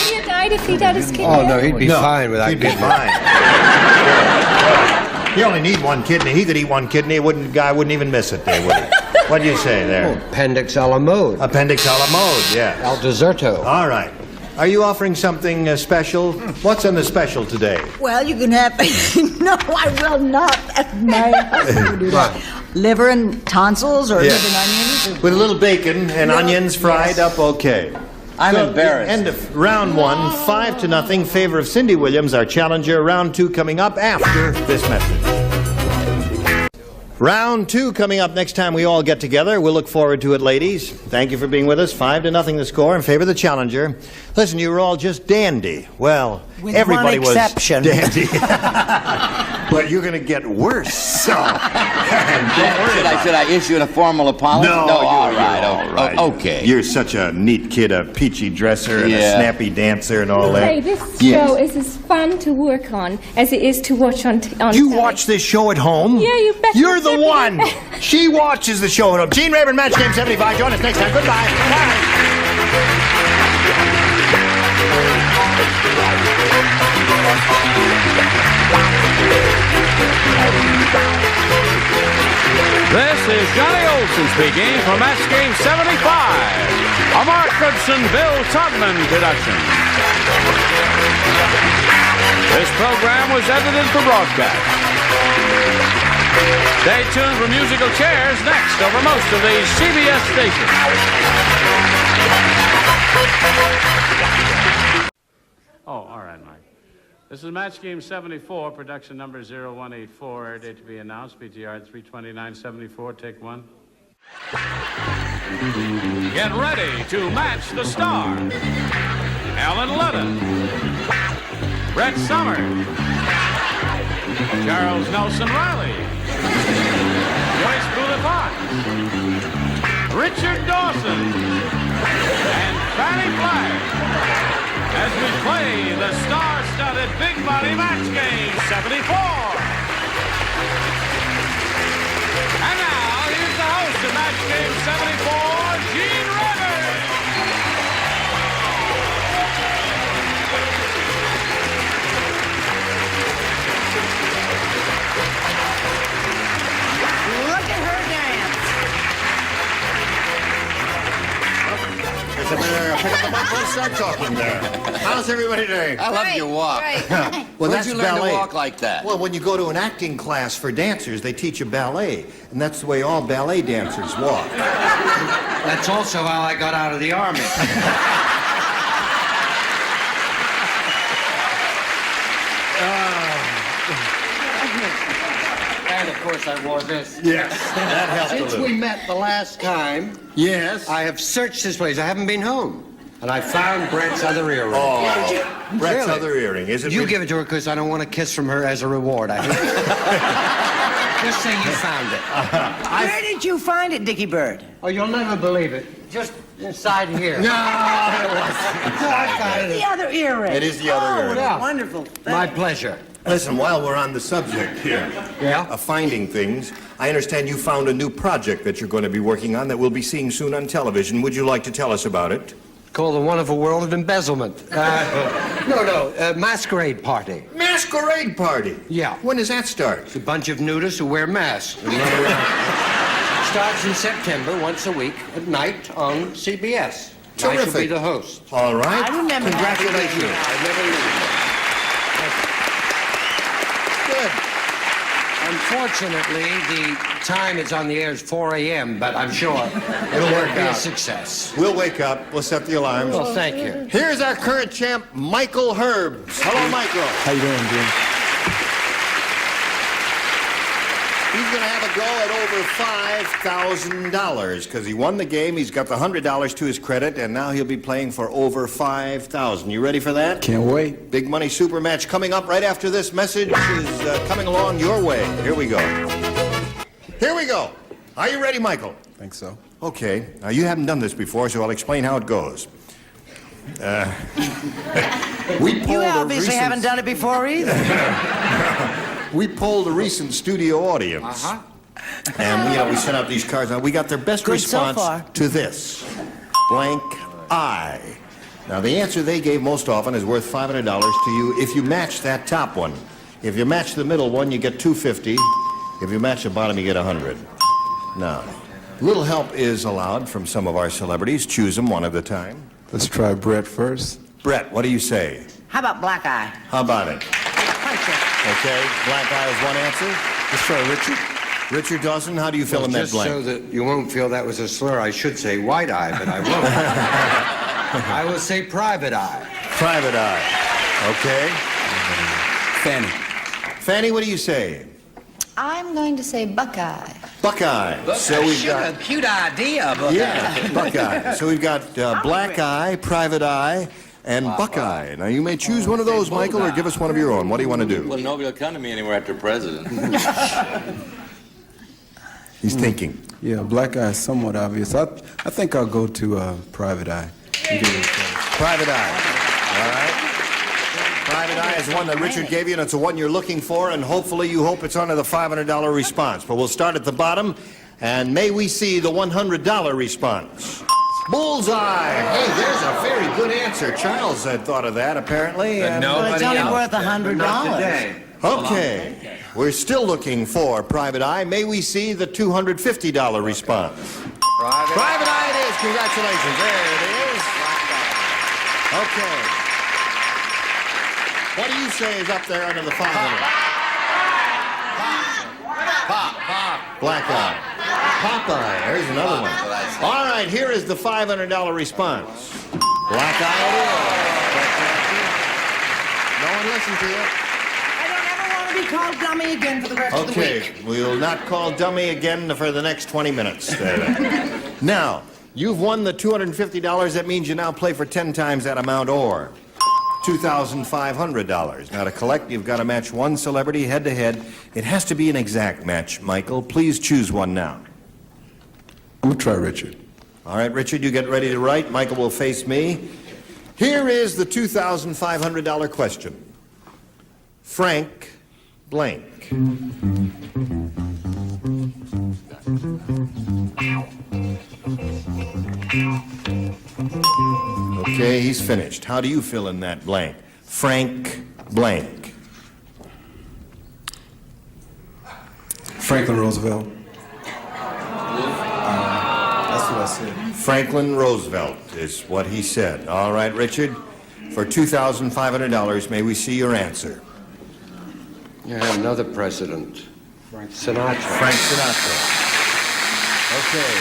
he have died if he'd had his kidney? Oh, no, he'd be fine without He'd be kidney. fine. You only need 1 kidney. He could eat 1 kidney. Guy wouldn't even miss it there, would he? What do you say there? Oh, appendix a la mode. Appendix a la mode, yeah. Al deserto. All right. Are you offering something special? What's on the special today? Well, you can have... No, I will not. My husband would do that. Liver and tonsils or Yeah. liver and onions. With a little bacon and onions fried up, okay. I'm So, embarrassed. End of round 1, 5-0, favor of Cindy Williams, our challenger. Round 2 coming up after this message. Round 2 coming up next time we all get together. We'll look forward to it, ladies. Thank you for being with us. 5-0 the score in favor of the challenger. Listen, you were all just dandy. Well, With everybody one exception. was dandy. But you're going to get worse. So, don't worry about Should I issue a formal apology? No, all you're right. all right. Okay. You're such a neat kid, a peachy dresser and a Yeah. snappy dancer and all that. Hey, this Yes. show is as fun to work on as it is to watch on You telly. watch this show at home? Yeah, you bet. You're the one. She watches the show at home. Gene Rayburn, Match Game 75. Join us next time. Goodbye. Bye. This is Johnny Olson speaking for Match Game 75, a Mark Goodson, Bill Tubman production. This program was edited for broadcast. Stay tuned for musical chairs next over most of these CBS stations. Oh, all right, Mike. This is Match Game 74, production number 0184, air date to be announced, BTR 32974, take one. Get ready to match the stars. Allen Ludden, Brett Summers, Charles Nelson Riley, Joyce Boulevard, Richard Dawson, and Fanny Flagg as we play the star-studded Big Body Match Game 74. And now, here's the host of Match Game 74, Gene Rayburn. Look at her dance. Pick up the mic and start talking there. How's everybody doing? I love your walk. Well, Where'd that's you learn ballet. to walk like that? Well, when you go to an acting class for dancers, they teach you ballet, and that's the way all ballet dancers walk. That's also how I got out of the Army. And of course I wore this. Yes, that helped a Since little. we met the last time, Yes. I have searched this place. I haven't been home. And I found Brett's other earring. Oh, Brett's Really? other earring. Is it? You give it to her because I don't want a kiss from her as a reward. I hate it. Just say you found it. Where did you find it, Dickie Bird? Oh, you'll never believe it. Just inside here. No, it wasn't. No, I found The it. other earring. It is the other earring. Yeah. Wonderful. My pleasure. Listen, while we're on the subject here of finding things, I understand you found a new project that you're going to be working on that we'll be seeing soon on television. Would you like to tell us about it? Called The Wonderful World of Embezzlement. Masquerade Party. Masquerade Party? Yeah. When does that start? It's a bunch of nudists who wear masks and run around. Starts in September, once a week, at night on CBS. I shall be Terrific. the host. All right. I remember that. Congratulations. I never knew. Good. Unfortunately, the time it's on the air is 4 a.m., but I'm sure It'll work be a out. success. We'll wake up. We'll set the alarms. Well, thank you. Here's our current champ, Michael Herbs. Hello, Michael. How you doing, Jim? He's going to have a go at over $5,000 because he won the game. He's got the $100 to his credit, and now he'll be playing for over $5,000. You ready for that? Can't wait. Big money super match coming up right after this message is coming along your way. Here we go. Here we go. Are you ready, Michael? Think so. Okay. Now, you haven't done this before, so I'll explain how it goes. We polled You a obviously recent- haven't done it before either. We polled a recent studio audience. And, we sent out these cards. Now, we got their best Good so response far. to this. Blank eye. Now, the answer they gave most often is worth $500 to you if you match that top one. If you match the middle one, you get $250. If you match the bottom, you get $100. Now, little help is allowed from some of our celebrities. Choose them one at a time. Let's try Brett first. Brett, what do you say? How about black eye? How about it? Punch it. Okay, black eye is one answer. Let's try Richard. Richard Dawson, how do you fill in that Just blank? so that you won't feel that was a slur, I should say white eye, but I won't. I will say private eye. Private eye. Okay. Fanny. Fanny, what do you say? I'm going to say Buckeye. Buckeye. So we've got... A cute idea, Buckeye. Yeah, Buckeye. So we've got black eye, private eye, and Buckeye. Now, you may choose one of those, Michael, or give us one of your own. What do you want to do? Well, nobody will come to me anymore after president. He's thinking. Yeah, Black Eye is somewhat obvious. I think I'll go to Private Eye. Private Eye. All right. Private Eye is one that Richard gave you, and it's the one you're looking for, and hopefully you hope it's under the $500 response. But we'll start at the bottom, and may we see the $100 response. Bullseye! Hey, there's a very good answer. Charles had thought of that, apparently. But it's only worth $100. Okay. We're still looking for Private Eye. May we see the $250 response? Private Eye it is. Congratulations. There it is. Okay. What do you say is up there under the 500? Black Eye. Popeye. There's another one. All right, here is the $500 response. Black Eye it is. No one listened to you. Be called dummy again for the rest of the week. Okay, we'll not call dummy again for the next 20 minutes. Now, you've won the $250. That means you now play for 10 times that amount or $2,500. Now, to collect, you've got to match one celebrity head-to-head. It has to be an exact match, Michael. Please choose one now. I'm going to try Richard. All right, Richard, you get ready to write. Michael will face me. Here is the $2,500 question. Frank blank. Okay, he's finished. How do you fill in that blank? Frank blank. Franklin Roosevelt. That's what I said. Franklin Roosevelt is what he said. All right, Richard, for $2,500, may we see your answer? You have another president. Frank Sinatra. Frank Sinatra. Okay.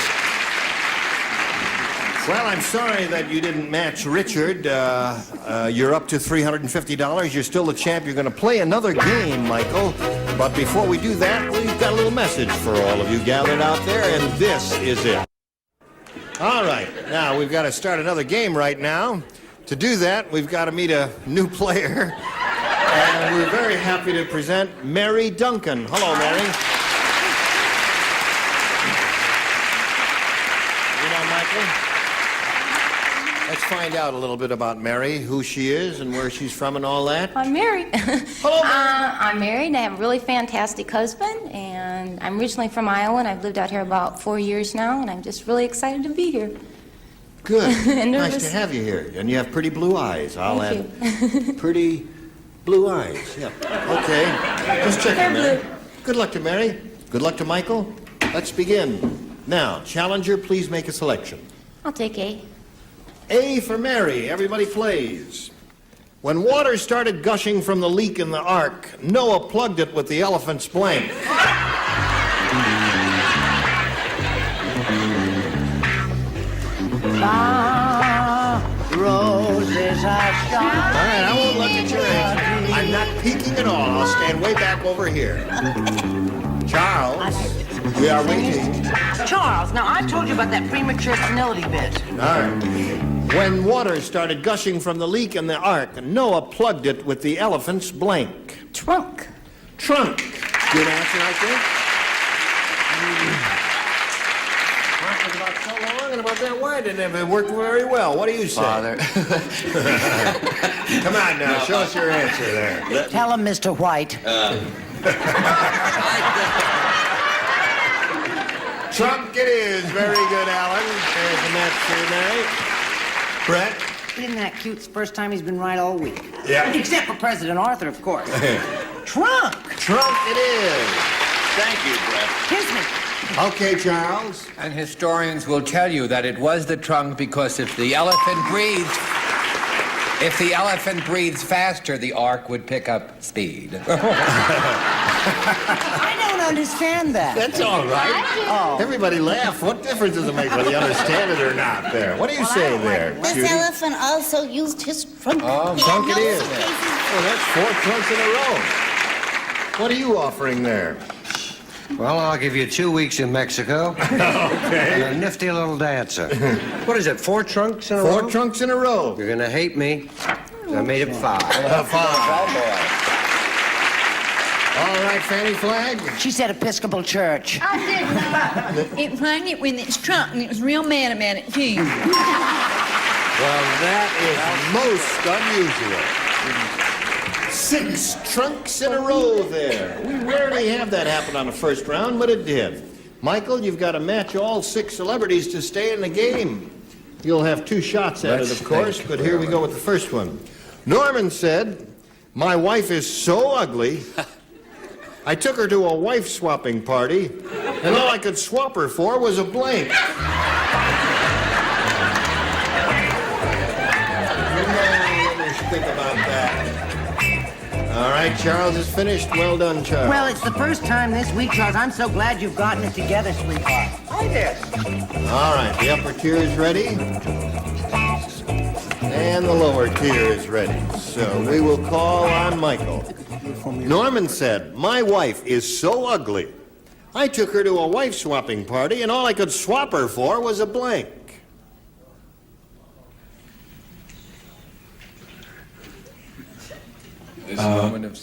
Well, I'm sorry that you didn't match Richard. You're up to $350. You're still the champ. You're going to play another game, Michael. But before we do that, we've got a little message for all of you gathered out there, and this is it. All right. Now, we've got to start another game right now. To do that, we've got to meet a new player. And we're very happy to present Mary Duncan. Hello, Mary. You know, Michael, let's find out a little bit about Mary, who she is and where she's from and all that. I'm married. Hello, Mary. I'm married and I have a really fantastic husband, and I'm originally from Iowa, and I've lived out here about 4 years now, and I'm just really excited to be here. Good. Nice to have you here. And you have pretty blue eyes. I'll add pretty blue eyes. Yeah. Okay. Just checking, Mary. Good luck to Mary. Good luck to Michael. Let's begin. Now, challenger, please make a selection. I'll take A. A for Mary. Everybody plays. When water started gushing from the leak in the ark, Noah plugged it with the elephant's blank. Roses are strong. All right, I won't look at your answer. I'm not peeking at all. I'll stand way back over here. Charles, we are waiting. Charles, now I told you about that premature senility bit. All right. When water started gushing from the leak in the ark, Noah plugged it with the elephant's blank. Trunk. Trunk. Good answer, I think. Trunk was about so long and about that wide, and it worked very well. What do you say? Father. Come on now, show us your answer there. Tell him, Mr. White. Trunk it is. Very good, Alan. There's the match for tonight. Brett? Isn't that cute? It's the first time he's been right all week. Yeah. Except for President Arthur, of course. Trunk. Trunk it is. Thank you, Brett. Kiss me. Okay, Charles. And historians will tell you that it was the trunk because if the elephant breathes faster, the ark would pick up speed. I don't understand that. That's all right. Oh. Everybody laugh. What difference does it make whether you understand it or not there? What do you say there, This Judy? elephant also used his trunk. Oh, trunk it is. Well, that's 4 trunks in a row. What are you offering there? Well, I'll give you 2 weeks in Mexico. Okay. And a nifty little dancer. What is it, 4 trunks in a row? 4 trunks in a row. You're gonna hate me. I made it 5. 5. All right, Fanny Flagg. She said Episcopal Church. I did not. It rang it with its trunk, and it was real mad about it, too. Well, that is most unusual. 6 trunks in a row there. We rarely have that happen on the first round, but it did. Michael, you've got to match all 6 celebrities to stay in the game. You'll have 2 shots at it, of course, but here we go with the first one. Norman said, "My wife is so ugly, I took her to a wife-swapping party, and all I could swap her for was a blank." Think about that. All right, Charles is finished. Well done, Charles. Well, it's the first time this week, Charles. I'm so glad you've gotten it together, sweetheart. I did. All right, the upper tier is ready. And the lower tier is ready. So we will call on Michael. Norman said, "My wife is so ugly. I took her to a wife-swapping party, and all I could swap her for was a blank." This moment of...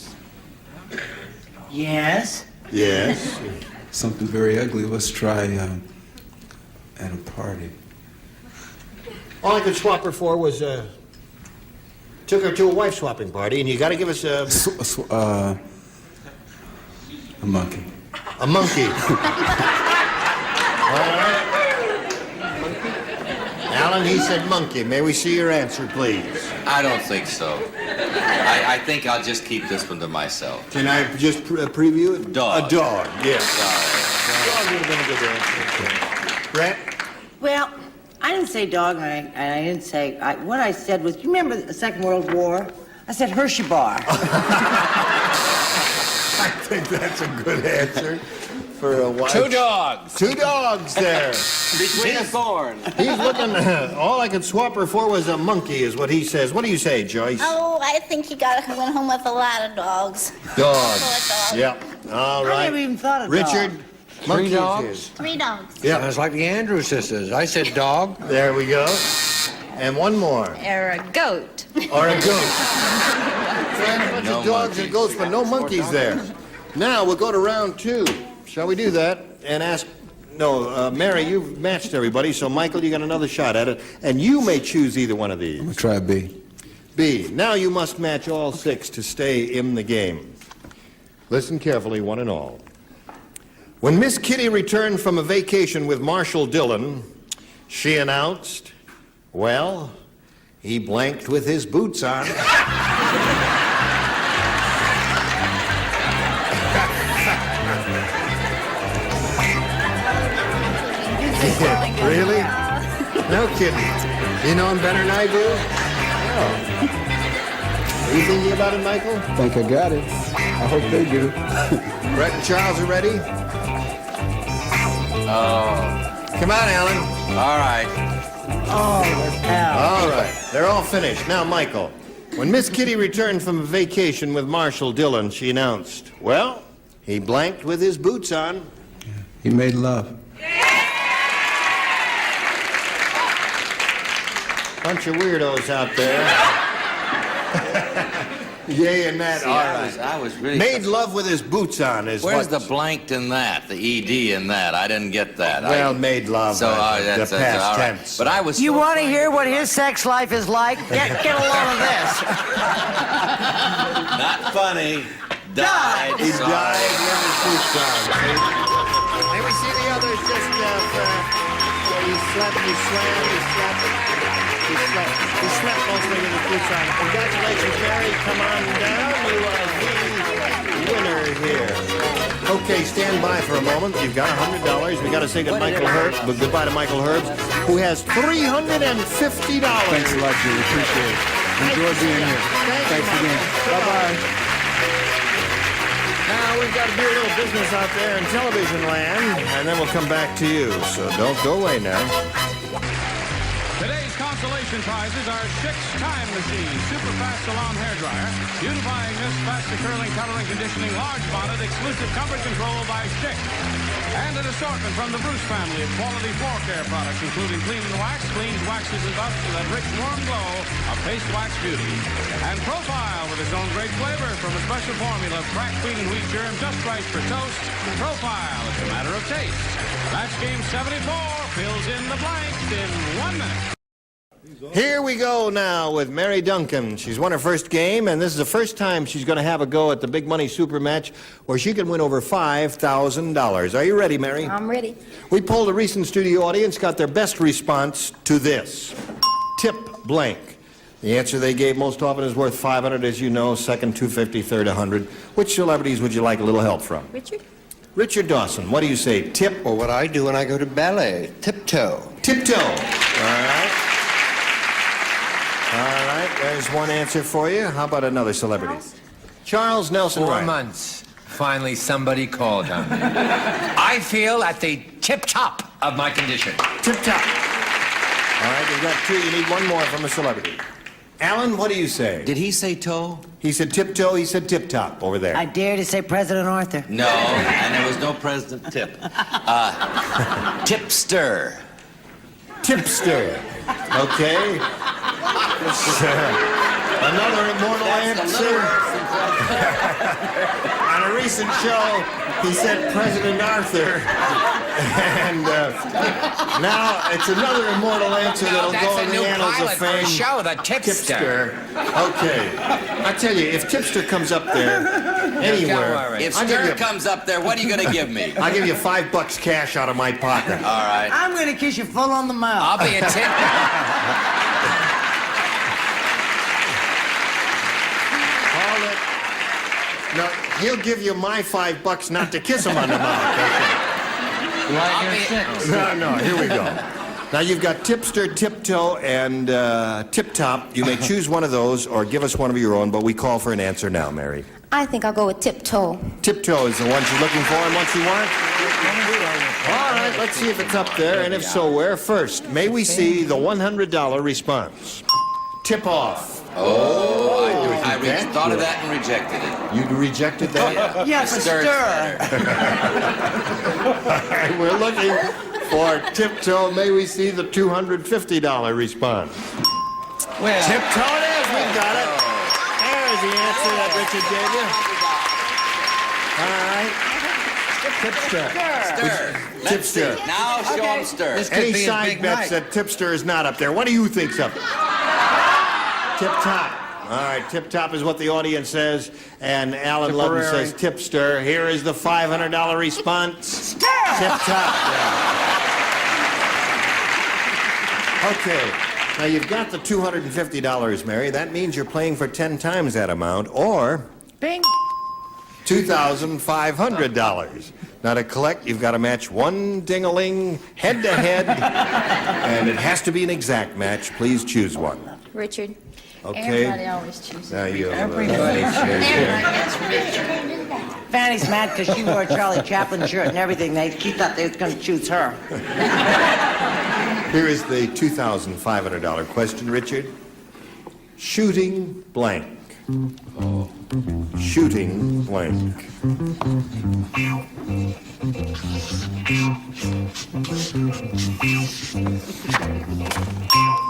Yes? Yes. Something very ugly. Let's try at a party. All I could swap her for was took her to a wife-swapping party, and you got to give us a monkey. A monkey. All right. Alan, he said monkey. May we see your answer, please? I don't think so. I think I'll just keep this one to myself. Can I just preview it? Dog. A dog, yes. Dog would have been a good answer. Brett? Well, I didn't say dog, and I didn't say... what I said was, you remember the Second World War? I said Hershey bar. I think that's a good answer for a wife. 2 dogs. 2 dogs there. Between a thorn. He's looking... all I could swap her for was a monkey, is what he says. What do you say, Joyce? Oh, I think he went home with a lot of dogs. Dogs. Yep. All right. I never even thought of Richard, dog. monkey 3 dogs? is his. 3 dogs. Yeah. Sounds like the Andrews sisters. I said dog. There we go. And one more. Or a goat. Or a goat. Trying a bunch of dogs and goats, but no monkeys there. Now we'll go to round 2. Shall we do that? And ask... No, Mary, you've matched everybody, so Michael, you got another shot at it. And you may choose either one of these. I'm going to try B. B. Now you must match all 6 to stay in the game. Listen carefully, one and all. When Miss Kitty returned from a vacation with Marshall Dillon, she announced, "Well, he blanked with his boots on." Really? No kidding. You know him better than I do? Oh. Are you thinking about it, Michael? I think I got it. I hope they do. Brett and Charles are ready? Oh. Come on, Alan. All right. Oh, All right. They're all finished. Now, Michael. When Miss Kitty returned from a vacation with Marshall Dillon, she announced, "Well, he blanked with his boots on." He made love. Bunch of weirdos out there. Yay and that. See, All I right. was really... Made love with his boots on is Where's what... the blanked in that? The ED in that? I didn't get that. Well, made love. So, the that's past all right. tense. But I was... You want to hear what his sex life is like? Get a load of this. Not funny. Died. He died with his boots on. May we see the others just... he slept, he swam, he slept. He slept mostly with his boots on. Congratulations, Mary. Come on down. You are the winner here. Okay, stand by for a moment. You've got $100. We got to say goodbye to Michael Herbs, who has $350. Thanks a lot, Jimmy. Appreciate it. Enjoy being here. Thanks again. Bye-bye. Now, we've got to do a little business out there in television land, and then we'll come back to you. So don't go away now. Today's contest consolation prizes are Schick's Time Machine, super fast salon hairdryer, beautifying mist, faster curling, color and conditioning, large bonnet, exclusive comfort control by Schick. And an assortment from the Bruce family of quality floor care products, including clean and wax, cleans, waxes, and buffs with that rich, warm glow of Paste Wax Beauty. And Profile with its own great flavor from a special formula of cracked wheat and wheat germ, just right for toast. Profile, it's a matter of taste. Match game 74 fills in the blanks in 1 minute. Here we go now with Mary Duncan. She's won her first game, and this is the first time she's going to have a go at the big money super match where she can win over $5,000. Are you ready, Mary? I'm ready. We polled a recent studio audience, got their best response to this. Tip blank. The answer they gave most often is worth $500, as you know, second $250, third $100. Which celebrities would you like a little help from? Richard? Richard Dawson, what do you say? Tip? Well, what I do when I go to ballet, tiptoe. Tiptoe. All right. All right, there's one answer for you. How about another celebrity? Charles Nelson 4 Wright. months. Finally, somebody called on me. I feel at the tip-top of my condition. Tip-top. All right, you've got two. You need one more from a celebrity. Alan, what do you say? Did he say toe? He said tiptoe, he said tip-top over there. I dare to say President Arthur. No, and there was no President Tip. Tipster. Tipster. Okay. Another immortal answer. On a recent show, he said President Arthur. And now it's another immortal answer that'll go in the annals of fame. Show, the tipster. Okay. I tell you, if Tipster comes up there anywhere, If Stir comes up there, what are you going to give me? I'll give you $5 cash out of my pocket. All right. I'm going to kiss you full on the mouth. I'll be a tip. No, he'll give you my $5 not to kiss him on the mouth. No, here we go. Now you've got Tipster, Tiptoe, and Tip-Top. You may choose one of those or give us one of your own, but we call for an answer now, Mary. I think I'll go with tiptoe. Tiptoe is the one she's looking for and what you want? All right, let's see if it's up there, and if so, where first? May we see the $100 response? Tip off. Oh, I thought of that and rejected it. You rejected that? Yes, a stir. All right, we're looking for Tiptoe. May we see the $250 response? Well, Tiptoe it is. We've got it. There's the answer that Richard gave you. All right. Tipster. Tipster. Now show him Stir. Any side bets that Tipster is not up there? What do you think's up there? Tip-Top. All right, Tip-Top is what the audience says, and Allen Ludden says Tipster. Here is the $500 response. Stir! Tip-Top. Yeah. Okay, now you've got the $250, Mary. That means you're playing for 10 times that amount, or Bing. $2,500. Now to collect, you've got to match one ding-a-ling head-to-head, and it has to be an exact match. Please choose one. Richard. Okay. Everybody always chooses. Now you. Everybody gets Richard. Fanny's mad because she wore a Charlie Chaplin shirt and everything. She thought they was going to choose her. Here is the $2,500 question, Richard. Shooting blank. Shooting blank.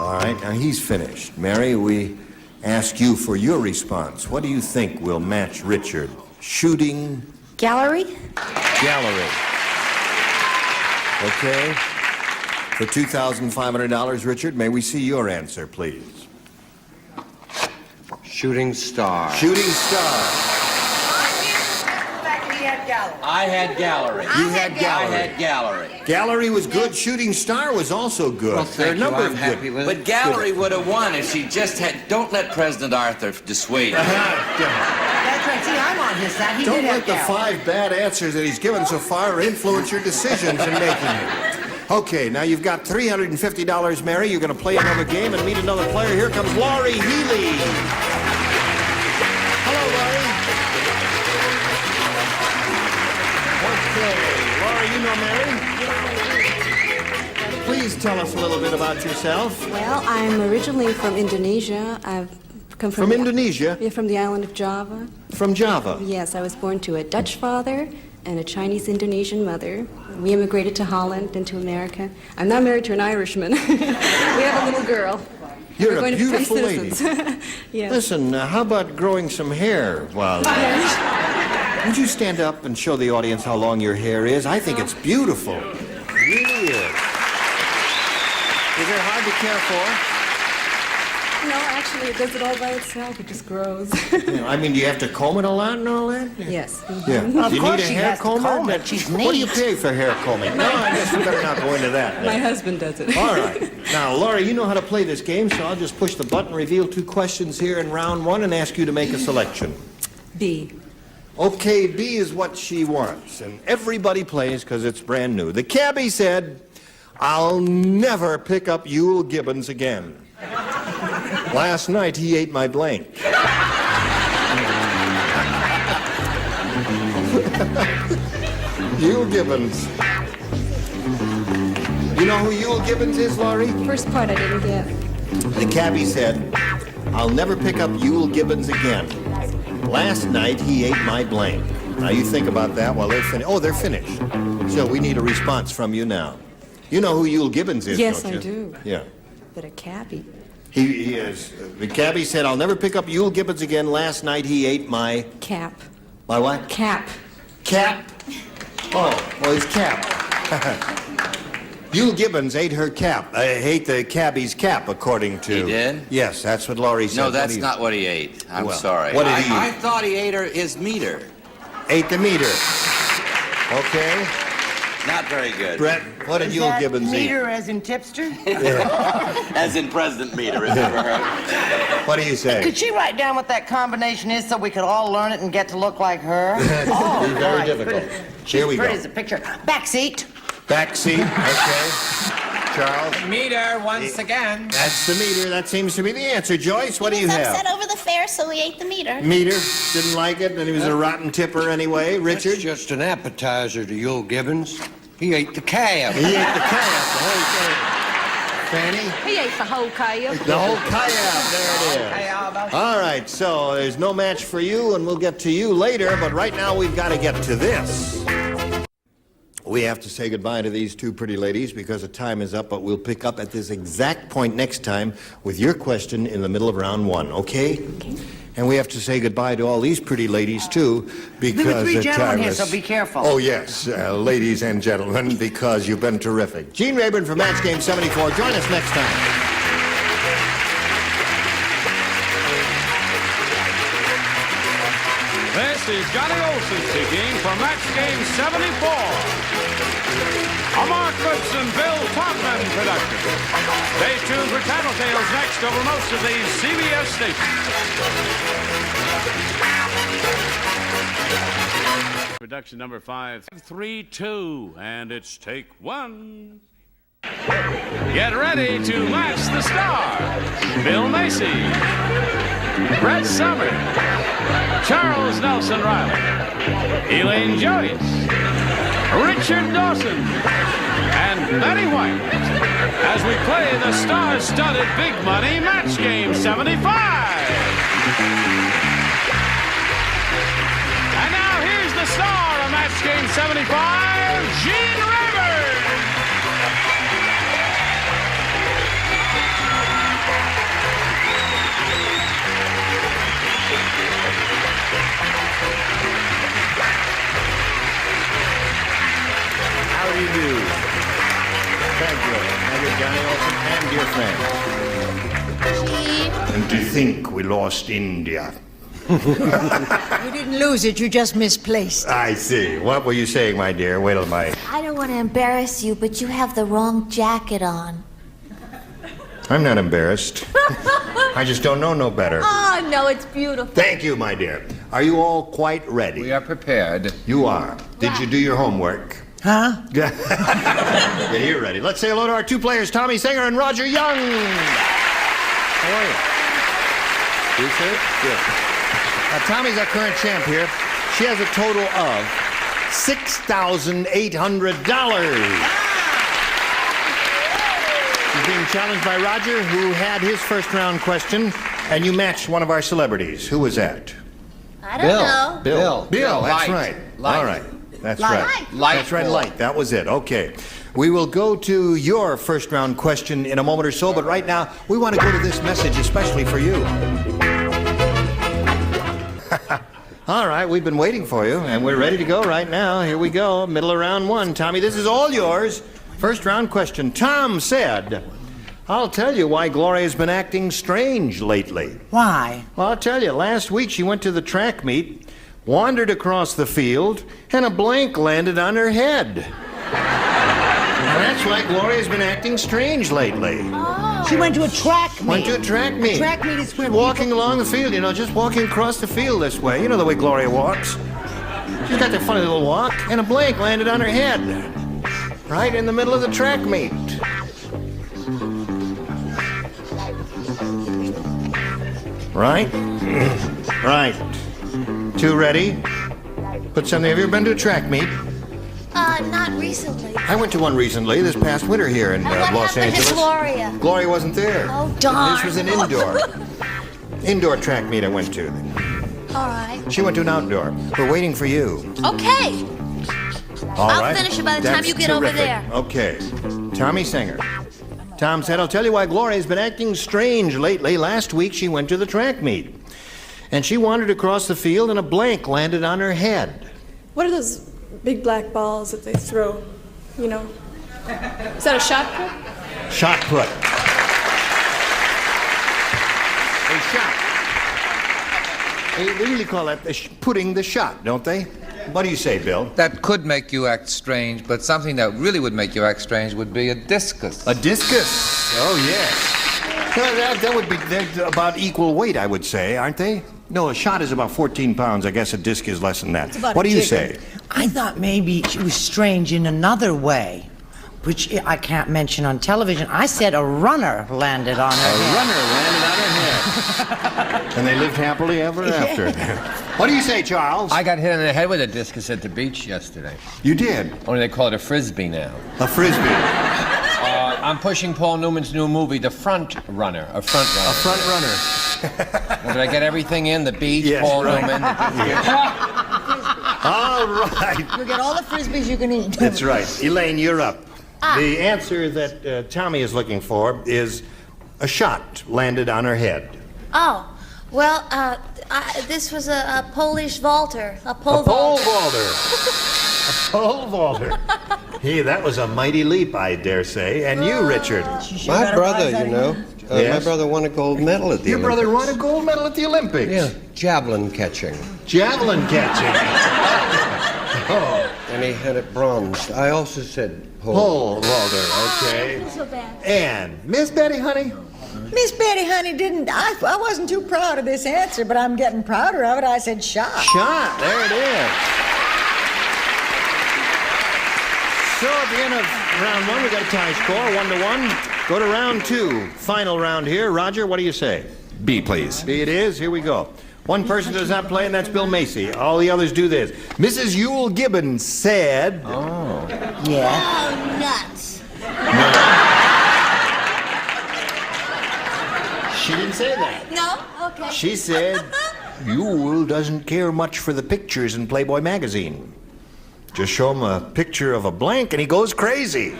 All right, now he's finished. Mary, we ask you for your response. What do you think will match Richard? Shooting Gallery? gallery. Okay. For $2,500, Richard, may we see your answer, please? Shooting star. Shooting star. I had gallery. You had gallery. I had gallery. Gallery was good. Shooting star was also good. Well, there are a thank number you. of I'm happy good. with it. But gallery would have won if she just had. Don't let President Arthur dissuade you. That's right. See, I'm on his side. He Don't did have let the gallery. 5 bad answers that he's given so far influence your decisions in making it. Okay, now you've got $350, Mary. You're going to play another game and meet another player. Here comes Laurie Healy. Hello, Laurie. Okay, Laurie, you know Mary. please tell us a little bit about yourself. Well, I'm originally from Indonesia. I've come From Indonesia? Yeah, from the island of Java. From Java? Yes, I was born to a Dutch father and a Chinese-Indonesian mother. We immigrated to Holland and to America. I'm now married to an Irishman. We have a little girl. You're We're a going to become beautiful lady. citizens. Yes. Listen, how about growing some hair while... Would you stand up and show the audience how long your hair is? I think it's beautiful. It really is. Is it hard to care for? No, actually, it does it all by itself. It just grows. I mean, do you have to comb it a lot and all that? Yes. Yeah. Of Do you course need a she hair has to comber? comb it. She's What do you neat. pay for hair combing? No, I guess we better not go into that. My husband does it. All right. Now, Laura, you know how to play this game, so I'll just push the button, reveal 2 questions here in round 1, and ask you to make a selection. B. Okay, B is what she wants, and everybody plays because it's brand new. The cabbie said, "I'll never pick up Yule Gibbons again. Last night he ate my blank." Yule Gibbons. You know who Yule Gibbons is, Laurie? First part I didn't get. The cabbie said, "I'll never pick up Yule Gibbons again. Last night he ate my blank." Now you think about that while they're finished. Oh, they're finished. So we need a response from you now. You know who Yule Gibbons is, Yes, don't you? I do. Yeah. But a cabbie. He is. The cabbie said, "I'll never pick up Yule Gibbons again. Last night he ate my..." Cap. My what? Cap. Cap? Oh, well, his cap. Yule Gibbons ate her cap. Ate the cabbie's cap, according to... He did? Yes, that's what Laurie said. No, that's not what he ate. I'm Well, sorry. what did he I eat? thought he ate his meter. Ate the meter. Okay. Not very good. Brett, what did Yule Gibbons eat? Meter as in tipster? As in President Meter, if ever heard. What do you say? Could she write down what that combination is so we could all learn it and get to look like her? Oh, very my difficult. goodness. Here we She's pretty go. as a picture. Back seat. Back seat, okay. Charles? Meter once again. That's the meter. That seems to be the answer. Joyce, what do you He was have? upset over the fare, so he ate the meter. Meter. Didn't like it, and he was a rotten tipper anyway. Richard? That's just an appetizer to Yule Gibbons. He ate the calf. He ate the calf, the whole thing. Fanny? He ate the whole calf. The whole calf. There it is. All right, so there's no match for you, and we'll get to you later, but right now we've got to get to this. We have to say goodbye to these 2 pretty ladies because the time is up, but we'll pick up at this exact point next time with your question in the middle of round 1, okay? Okay. And we have to say goodbye to all these pretty ladies, too, because There were 3 the gentlemen time here, is... so be careful. Oh, yes, ladies and gentlemen, because you've been terrific. Gene Rayburn from Match Game 74. Join us next time. This is Johnny Olson speaking for Match Game 74. A Mark Goodson, Bill Todman production. Stay tuned for Tattletales next over most of these CBS stations. Production number 532, and it's take 1. Get ready to match the stars. Bill Macy, Brett Summers, Charles Nelson Riley, Elaine Joyce, Richard Dawson, and Betty White as we play the star-studded Big Money Match Game 75. And now here's the star of Match Game 75, Gene Rayburn. How do you do? Thank you. My dear Johnny Olson and dear friend. And to think we lost India. You didn't lose it, you just misplaced. I see. What were you saying, my dear? Wait till my... I don't want to embarrass you, but you have the wrong jacket on. I'm not embarrassed. I just don't know no better. Oh, no, it's beautiful. Thank you, my dear. Are you all quite ready? We are prepared. You are. Did you do your homework? Huh? Yeah, you're ready. Let's say hello to our 2 players, Tommy Singer and Roger Young. How are you? You, sir? Good. Tommy's our current champ here. She has a total of $6,800. He's being challenged by Roger, who had his first round question, and you matched one of our celebrities. Who was that? I don't know. Bill, that's Light. right. Light. All right. That's Light. right. Light. That's right, Light. That was it. Okay. We will go to your first round question in a moment or so, but right now, we want to go to this message especially for you. All right, we've been waiting for you, and we're ready to go right now. Here we go, middle of round one. Tommy, this is all yours. First round question. Tom said, I'll tell you why Gloria's been acting strange lately. Why? Well, I'll tell you. Last week she went to the track meet, wandered across the field, and a blank landed on her head. And that's why Gloria's been acting strange lately. She went to a track meet. Went to a track meet. A track meet is where walking along the field, just walking across the field this way. You know the way Gloria walks. She's got that funny little walk, and a blank landed on her head. Right in the middle of the track meet. Right? Right. Two ready? Put something. Have you ever been to a track meet? Not recently. I went to one recently, this past winter here in Los Angeles. Gloria? Gloria wasn't there. Oh, darn. This was an indoor track meet I went to. All right. She went to an outdoor. We're waiting for you. Okay. All I'll right. finish it by the time That's you get over terrific. there. Okay. Tommy Singer. Tom said, I'll tell you why Gloria's been acting strange lately. Last week she went to the track meet. And she wandered across the field and a blank landed on her head. What are those big black balls that they throw? Is that a shot put? Shot put. A shot. They usually call that putting the shot, don't they? What do you say, Bill? That could make you act strange, but something that really would make you act strange would be a discus. A discus? Oh, yes. That would be they're about equal weight, I would say, aren't they? No, a shot is about 14 pounds. I guess a disc is less than that. What do you say? I thought maybe she was strange in another way, which I can't mention on television. I said a runner landed on her head. A runner landed on her head. And they lived happily ever after. What do you say, Charles? I got hit in the head with a discus at the beach yesterday. You did? Only they call it a frisbee now. A frisbee. I'm pushing Paul Newman's new movie, The Front Runner. A front runner. A front runner. Did I get everything in? The beach, yes, Paul right. Newman. All right. You get all the frisbees you can eat. That's right. Elaine, you're up. The answer that Tommy is looking for is a shot landed on her head. Oh, well, this was a Polish vaulter. A pole vaulter. A pole vaulter. Hey, that was a mighty leap, I dare say. And you, Richard? My brother, Yes? my brother won a gold medal at the Your Olympics. brother won a gold medal at the Olympics? Yeah, javelin catching. Javelin catching. Oh. And he had it bronzed. I also said Pole vaulter, okay. Not so bad. And Miss Betty, honey? Miss Betty, honey, I wasn't too proud of this answer, but I'm getting prouder of it. I said shot. Shot, there it is. So at the end of round one, we got a tie score, 1-1. Go to round two, final round here. Roger, what do you say? B, please. B it is. Here we go. One person does not play, and that's Bill Macy. All the others do this. Mrs. Yule Gibbons said... Oh. Yeah. Oh, nuts. She didn't say that. No? Okay. She said Yule doesn't care much for the pictures in Playboy magazine. Just show him a picture of a blank and he goes crazy.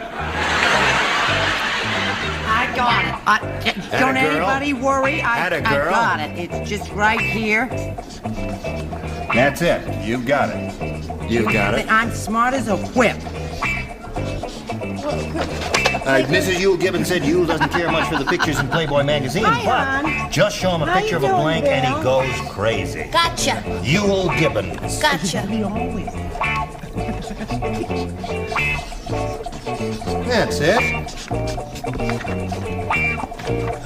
I got it. Don't anybody worry. I got it. It's just right here. That's it. You've got it. You've got it. I'm smart as a whip. Mrs. Yule Gibbons said Yule doesn't care much for the pictures in Playboy magazine, but just show him a picture of a blank and he goes crazy. Gotcha. Yule Gibbons. Gotcha. That's it.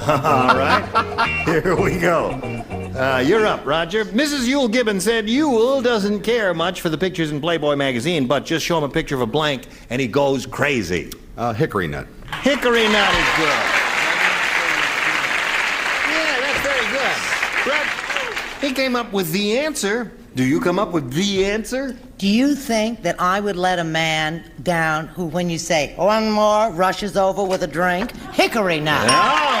All right. Here we go. You're up, Roger. Mrs. Yule Gibbons said Yule doesn't care much for the pictures in Playboy magazine, but just show him a picture of a blank and he goes crazy. Hickory nut. Hickory nut is good. Yeah, that's very good. Brett, he came up with the answer. Do you come up with the answer? Do you think that I would let a man down who, when you say, one more, rushes over with a drink? Hickory nut. No,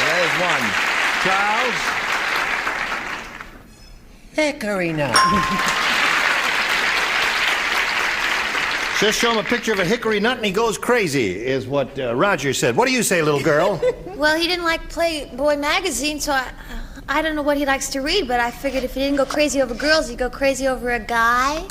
there's one. Charles? Hickory nut. Just show him a picture of a hickory nut and he goes crazy, is what Roger said. What do you say, little girl? Well, he didn't like Playboy magazine, so I don't know what he likes to read, but I figured if he didn't go crazy over girls, he'd go crazy over a guy.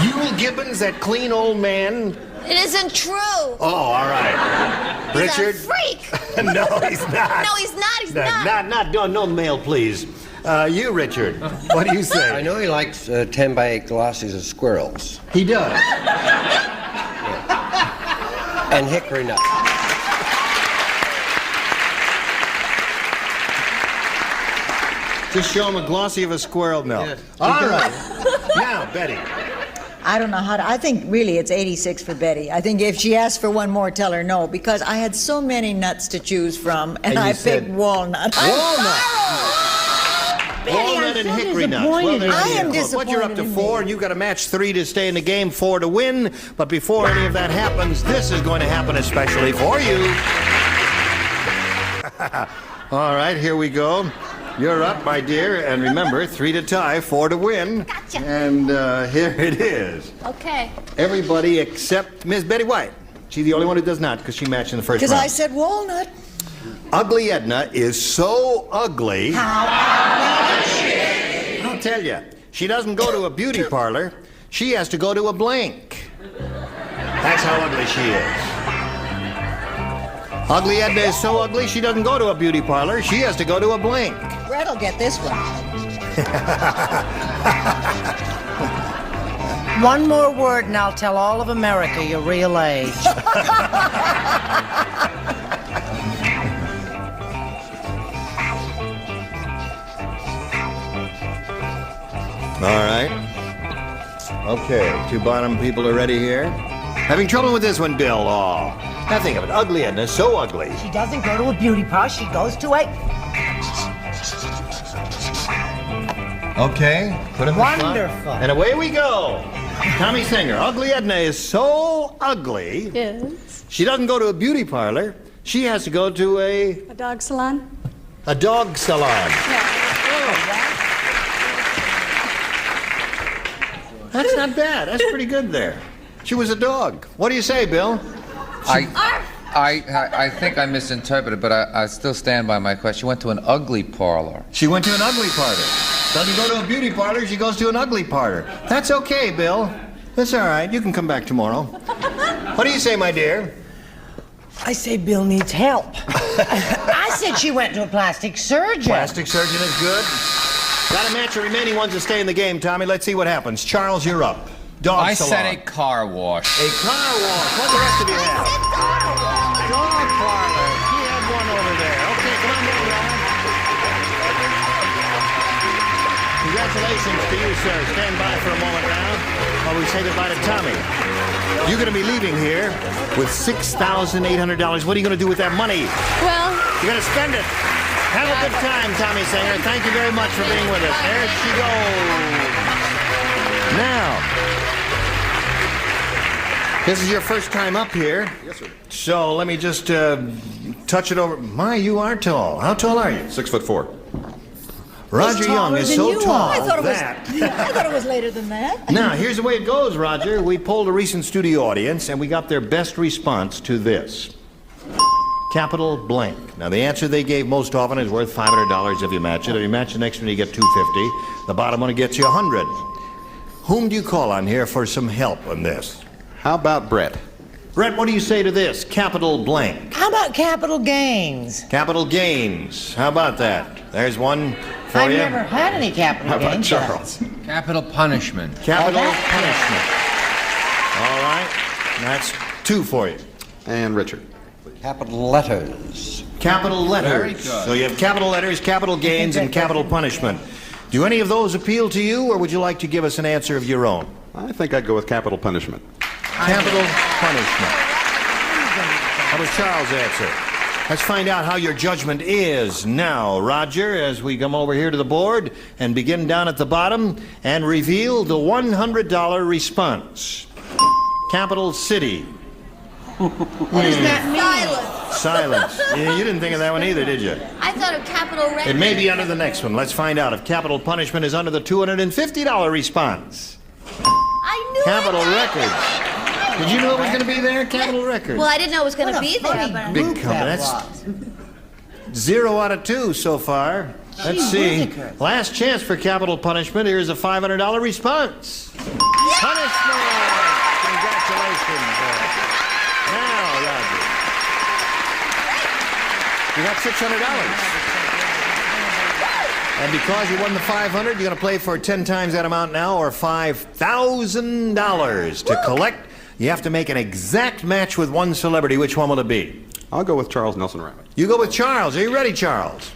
Yule Gibbons, that clean old man? It isn't true. Oh, all right. He's Richard? a freak. No, he's not. No, he's not. He's not. No mail, please. You, Richard, what do you say? I know he likes 10 by 8 glossies of squirrels. He does. Yeah. And hickory nuts. Just show him a glossy of a squirrel. No. Yes. All right. Now, Betty. I don't know how to. I think really it's 86 for Betty. I think if she asks for one more, tell her no, because I had so many nuts to choose from, and I picked walnut. Walnut. Betty, Walnut and hickory nuts. Well, I am disappointed. But you're up to 4, and you've got a match 3 to stay in the game, 4 to win. But before any of that happens, this is going to happen especially for you. All right, here we go. You're up, my dear, and remember, 3 to tie, 4 to win. Gotcha. And here it is. Okay. Everybody except Miss Betty White. She's the only one who does not, because she matched in the first Because round. I said walnut. Ugly Edna is so ugly. I'll tell you, she doesn't go to a beauty parlor. She has to go to a blank. That's how ugly she is. Ugly Edna is so ugly, she doesn't go to a beauty parlor. She has to go to a blank. Brett will get this one. One more word and I'll tell all of America your real age. All right. Okay, 2 bottom people are ready here. Having trouble with this one, Bill. Oh, now think of it. Ugly Edna, so ugly. She doesn't go to a beauty parlor, she goes to a... Okay, put it in the front. Wonderful. And away we go. Tommy Singer. Ugly Edna is so ugly. Yes. She doesn't go to a beauty parlor. She has to go to A dog salon? a dog salon. Yeah. That's not bad. That's pretty good there. She was a dog. What do you say, Bill? I think I misinterpreted, but I still stand by my question. She went to an ugly parlor. She went to an ugly parlor. Doesn't go to a beauty parlor, she goes to an ugly parlor. That's okay, Bill. That's all right. You can come back tomorrow. What do you say, my dear? I say Bill needs help. I said she went to a plastic surgeon. Plastic surgeon is good. Got to match the remaining ones to stay in the game, Tommy. Let's see what happens. Charles, you're up. Dog salon. I said a car wash. A car wash. What the rest of you have? Dog parlor. He had one over there. Okay, come on down, Ron. Congratulations to you, sir. Stand by for a moment now while we say goodbye to Tommy. You're going to be leaving here with $6,800. What are you going to do with that money? Well, You're going to spend it. Have a good time, Tommy Singer. Thank you very much for being with us. There she goes. Now, this is your first time up here. Yes, sir. So let me just touch it over. My, you are tall. How tall are you? 6'4". Roger Young is so tall I thought that... I thought it was later than that. Now, here's the way it goes, Roger. We polled a recent studio audience, and we got their best response to this. Capital blank. Now, the answer they gave most often is worth $500 if you match it. If you match the next one, you get $250. The bottom one gets you $100. Whom do you call on here for some help on this? How about Brett? Brett, what do you say to this? Capital blank. How about capital gains? Capital gains. How about that? There's one for I've you. never had any capital How about gains. Charles? Capital punishment. Capital Oh, punishment. All right. That's 2 for you. And Richard. Capital letters. Capital letters. Very good. So you have capital letters, capital gains, and capital punishment. Do any of those appeal to you, or would you like to give us an answer of your own? I think I'd go with capital punishment. Capital punishment. How was Charles' answer? Let's find out how your judgment is now, Roger, as we come over here to the board and begin down at the bottom and reveal the $100 response. Capital City. What does that mean? Silence. You didn't think of that one either, did you? I thought of capital record. It may be under the next one. Let's find out if capital punishment is under the $250 response. I knew Capital it. Records. Did you know it was going to be there? Capital Records. Well, I didn't know it was going to be there. But Big company. That's 0 out of 2 so far. Let's see. Last chance for capital punishment. Here's a $500 response. Punishment! Congratulations. Now, Roger. You got $600. And because you won the $500, you're going to play for 10 times that amount now, or $5,000 to collect. You have to make an exact match with one celebrity. Which one will it be? I'll go with Charles Nelson Rabbit. You go with Charles. Are you ready, Charles?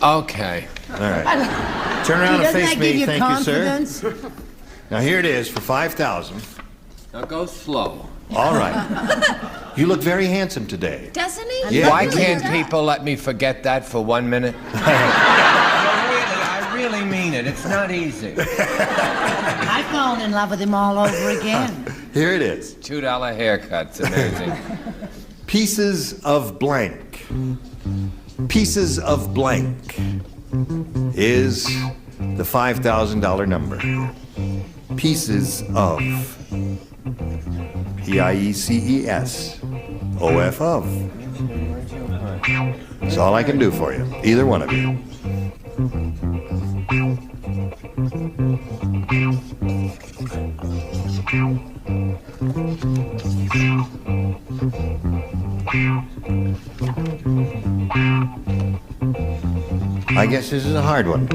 Okay. All right. Turn around and face me. Thank you, sir. Now here it is for $5,000. Now go slow. All right. You look very handsome today. Doesn't he? Yeah. Why can't people let me forget that for 1 minute? I really mean it. It's not easy. I've fallen in love with him all over again. Here it is. $2 haircut's amazing. Pieces of blank. Pieces of blank is the $5,000 number. Pieces of. P-I-E-C-E-S. O-F of. That's all I can do for you. Either one of you. I guess this is a hard one.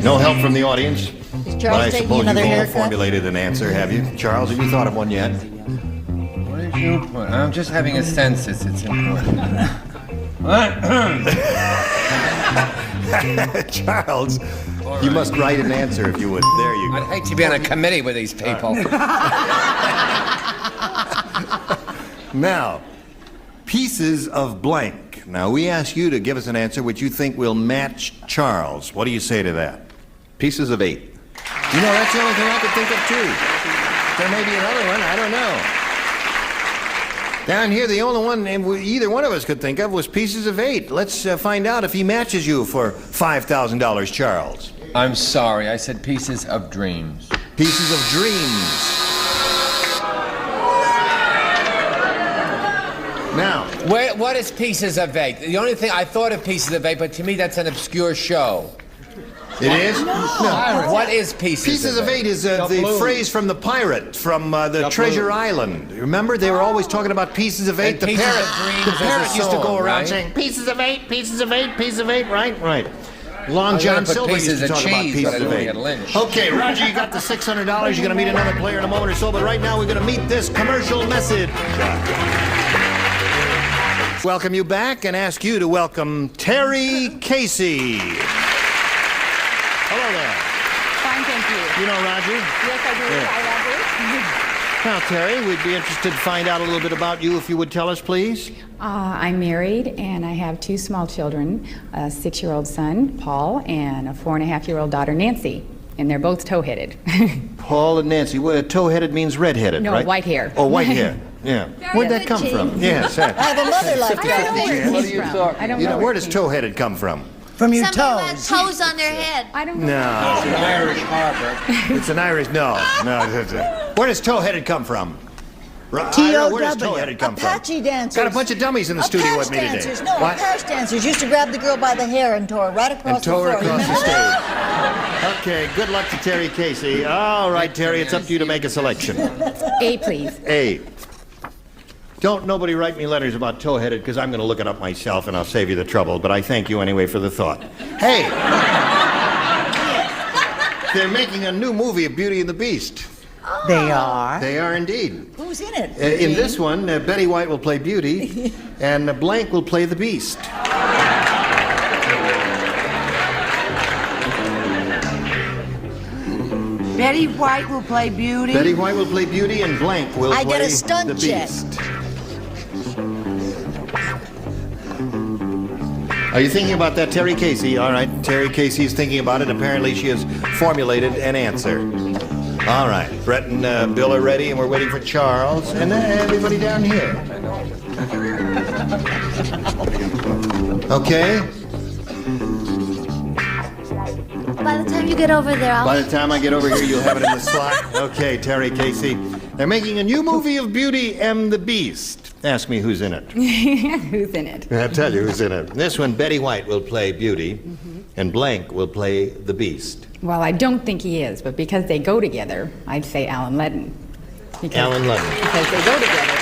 No help from the audience. But I suppose you've all formulated an answer, have you? Charles, have you thought of one yet? What did you put? I'm just having a census. It's important. Charles, you must write an answer if you would. There you go. I'd hate to be on a committee with these people. Now, pieces of blank. Now, we ask you to give us an answer which you think will match Charles. What do you say to that? Pieces of 8. You know, that's the only thing I could think of, too. There may be another one. I don't know. Down here, the only one either one of us could think of was pieces of 8. Let's find out if he matches you for $5,000, Charles. I'm sorry. I said pieces of dreams. Pieces of dreams. Now, what is Pieces of 8? The only thing I thought of Pieces of 8, but to me that's an obscure show. It is? No. What is Pieces of 8 is the phrase from the pirate from the Treasure Island. Remember, they were always talking about Pieces of 8. The parrot used to go around saying Pieces of 8, Pieces of 8, Pieces of 8. Right, right. Long John Silver used to talk about Pieces of 8. Okay, Roger, you got the $600. You're going to meet another player in a moment or so, but right now we're going to meet this commercial message. Welcome you back and ask you to welcome Terry Casey. Hello there. Fine, thank you. You know Roger? Yes, I do. Yeah. Hi, Roger. Now, Terry, we'd be interested to find out a little bit about you, if you would tell us, please. I'm married, and I have 2 small children, a 6-year-old son, Paul, and a 4.5-year-old daughter, Nancy. And they're both toe-headed. Paul and Nancy. Well, toe-headed means red-headed, no, right? No, white hair. Oh, white hair. Yeah. Where'd that come from? Yes. I have a mother like that. What are you talking about? You know, where does toe-headed come from? From your Somebody toes. had toes on their head. I don't know. No. It's an Irish harbor. It's an Irish, no. Where does toe-headed come from? T-O-W. Where does toe-headed come from? Apache dancers. Got a bunch of dummies in the studio with me today. Dancers. No, What? Apache dancers used to grab the girl by the hair and tore her right across And tore the her floor. across the stage. Okay, good luck to Terry Casey. All right, Terry, it's up to you to make a selection. A, please. A. Don't nobody write me letters about toe-headed, because I'm going to look it up myself and I'll save you the trouble, but I thank you anyway for the thought. Hey! They're making a new movie of Beauty and the Beast. They are? They are indeed. Who's in it? In this one, Betty White will play Beauty, and Blank will play the Beast. Betty White will play Beauty. Betty White will play Beauty, and Blank will play I get a stunt the jet. Beast. Are you thinking about that, Terry Casey? All right, Terry Casey's thinking about it. Apparently, she has formulated an answer. All right, Brett and Bill are ready, and we're waiting for Charles and everybody down here. Okay. By the time you get over there, I'll... By the time I get over here, you'll have it in the slot. Okay, Terry Casey. They're making a new movie of Beauty and the Beast. Ask me who's in it. Who's in it? I'll tell you who's in it. This one, Betty White will play Beauty, and Blank will play the Beast. Well, I don't think he is, but because they go together, I'd say Allen Ludden. Allen Ludden. Because they go together.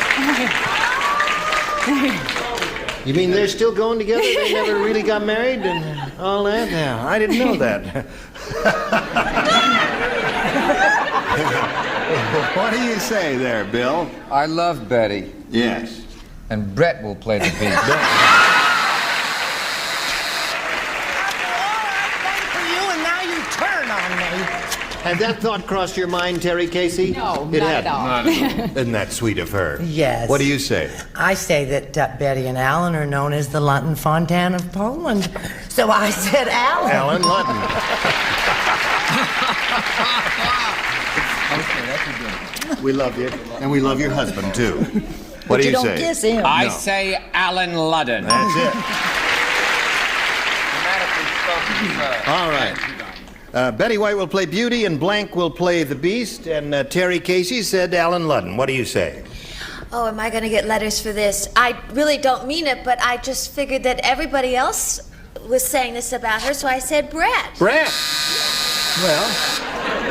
You mean they're still going together? They never really got married and all that? Yeah, I didn't know that. What do you say there, Bill? I love Betty. Yes. And Brett will play the Beast. Had that thought crossed your mind, Terry Casey? No, it not at hadn't. all. Not at all. Isn't that sweet of her? Yes. What do you say? I say that Betty and Alan are known as the Lutton Fontan of Poland. So I said Alan. Alan Ludden. Okay, that's a good one. We love you, and we love your husband, too. What do you say? Kiss him. I No. say Allen Ludden. That's it. All right. Betty White will play Beauty, and Blank will play the Beast, and Terry Casey said Alan Ludden. What do you say? Oh, am I going to get letters for this? I really don't mean it, but I just figured that everybody else was saying this about her, so I said Brett. Brett! Well...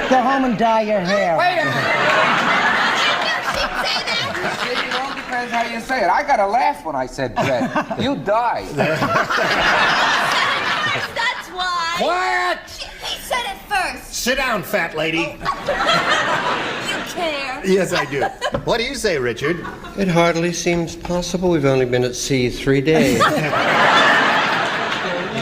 Go home and dye your hair. Wait a minute! It all depends how you say it. I got a laugh when I said Brett. You died. That's why. Quiet! He said it first. Sit down, fat lady. You care. Yes, I do. What do you say, Richard? It hardly seems possible. We've only been at sea 3 days.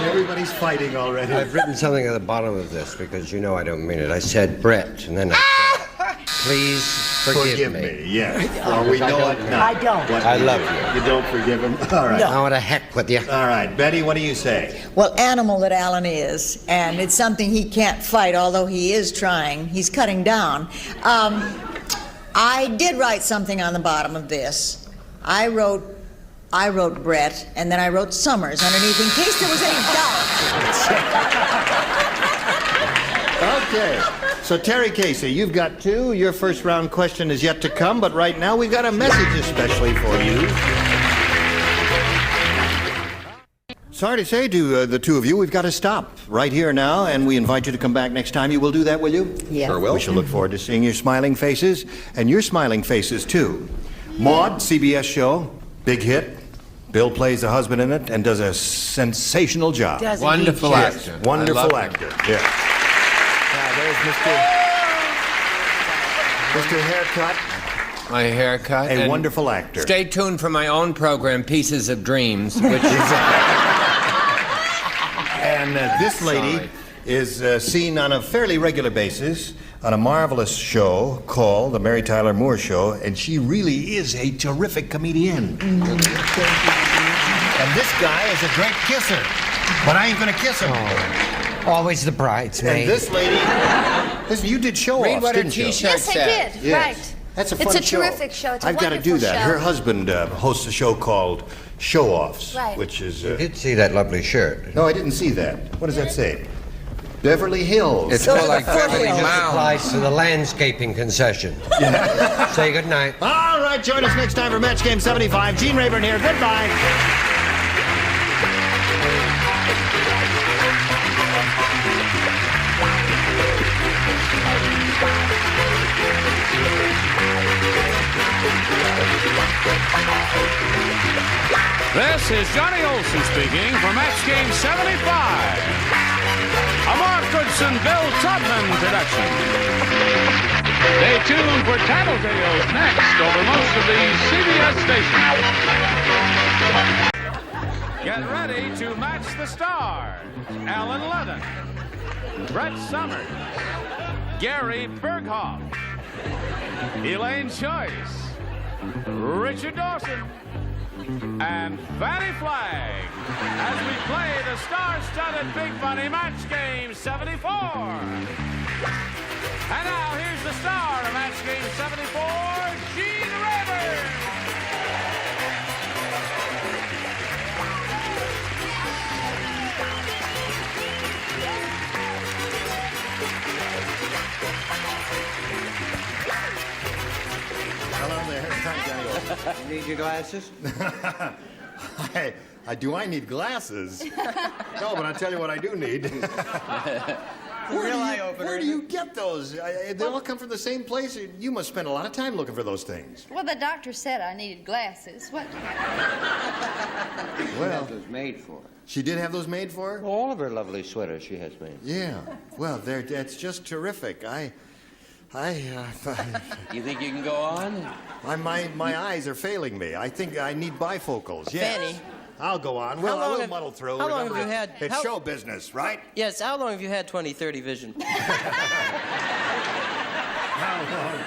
Everybody's fighting already. I've written something at the bottom of this because you know I don't mean it. I said Brett, and then I said, please forgive me. Yes. Well, we know it now. I don't. I love you. You don't forgive him? All right. Now, what the heck with you? All right. Betty, what do you say? Well, animal that Alan is, and it's something he can't fight, although he is trying. He's cutting down. I did write something on the bottom of this. I wrote Brett, and then I wrote Summers underneath in case there was any doubt. Okay. So, Terry Casey, you've got 2. Your first round question is yet to come, but right now we've got a message especially for you. Sorry to say to the 2 of you, we've got to stop right here now, and we invite you to come back next time. You will do that, will you? Yeah. Sure will. We shall look forward to seeing your smiling faces, and your smiling faces, too. Maude, CBS show, big hit. Bill plays the husband in it and does a sensational job. Wonderful actor. Wonderful actor. Yeah. Now, there's Mr. Haircut. My haircut. A and wonderful actor. Stay tuned for my own program, Pieces of Dreams, which is... And this lady is seen on a fairly regular basis on a marvelous show called The Mary Tyler Moore Show, and she really is a terrific comedian. And this guy is a great kisser, but I ain't gonna kiss him. Oh, always the bridesmaid. And this lady, listen, you did show-offs, Read what her didn't you? T-shirt Yes, I said. did. Yes. Right. That's a fun It's a show. terrific show. It's a I've got to do wonderful that. show. Her husband hosts a show called Show-Offs, Right. which is... You did see that lovely shirt. No, I didn't see that. What does that say? Beverly Hills. It's more like Beverly It Mound. applies to the landscaping concession. Say good night. All right, join us next time for Match Game 75. Gene Rayburn here. Goodbye. This is Johnny Olson speaking for Match Game 75. A Mark Goodson, Bill Tubman production. Stay tuned for Tattletales next over most of the CBS stations. Get ready to match the stars. Allen Ludden, Brett Summers, Gary Berghoff, Elaine Choice, Richard Dawson, and Fanny Flagg as we play the star-studded Big Funny Match Game 74. And now here's the star of Match Game 74, Gene Rayburn. Hello there. Hi, Johnny. You need your glasses? Do I need glasses? No, but I'll tell you what I do need. Where do you get those? They all come from the same place? You must spend a lot of time looking for those things. Well, the doctor said I needed glasses. What? Well, those made for her. She did have those made for her? All of her lovely sweaters she has made. Yeah. Well, that's just terrific. You think you can go on? My eyes are failing me. I think I need bifocals. Yes. Fanny. I'll go on. Well, I will muddle through. How long have you had? It's show business, right? Yes. How long have you had 20/30 vision? How long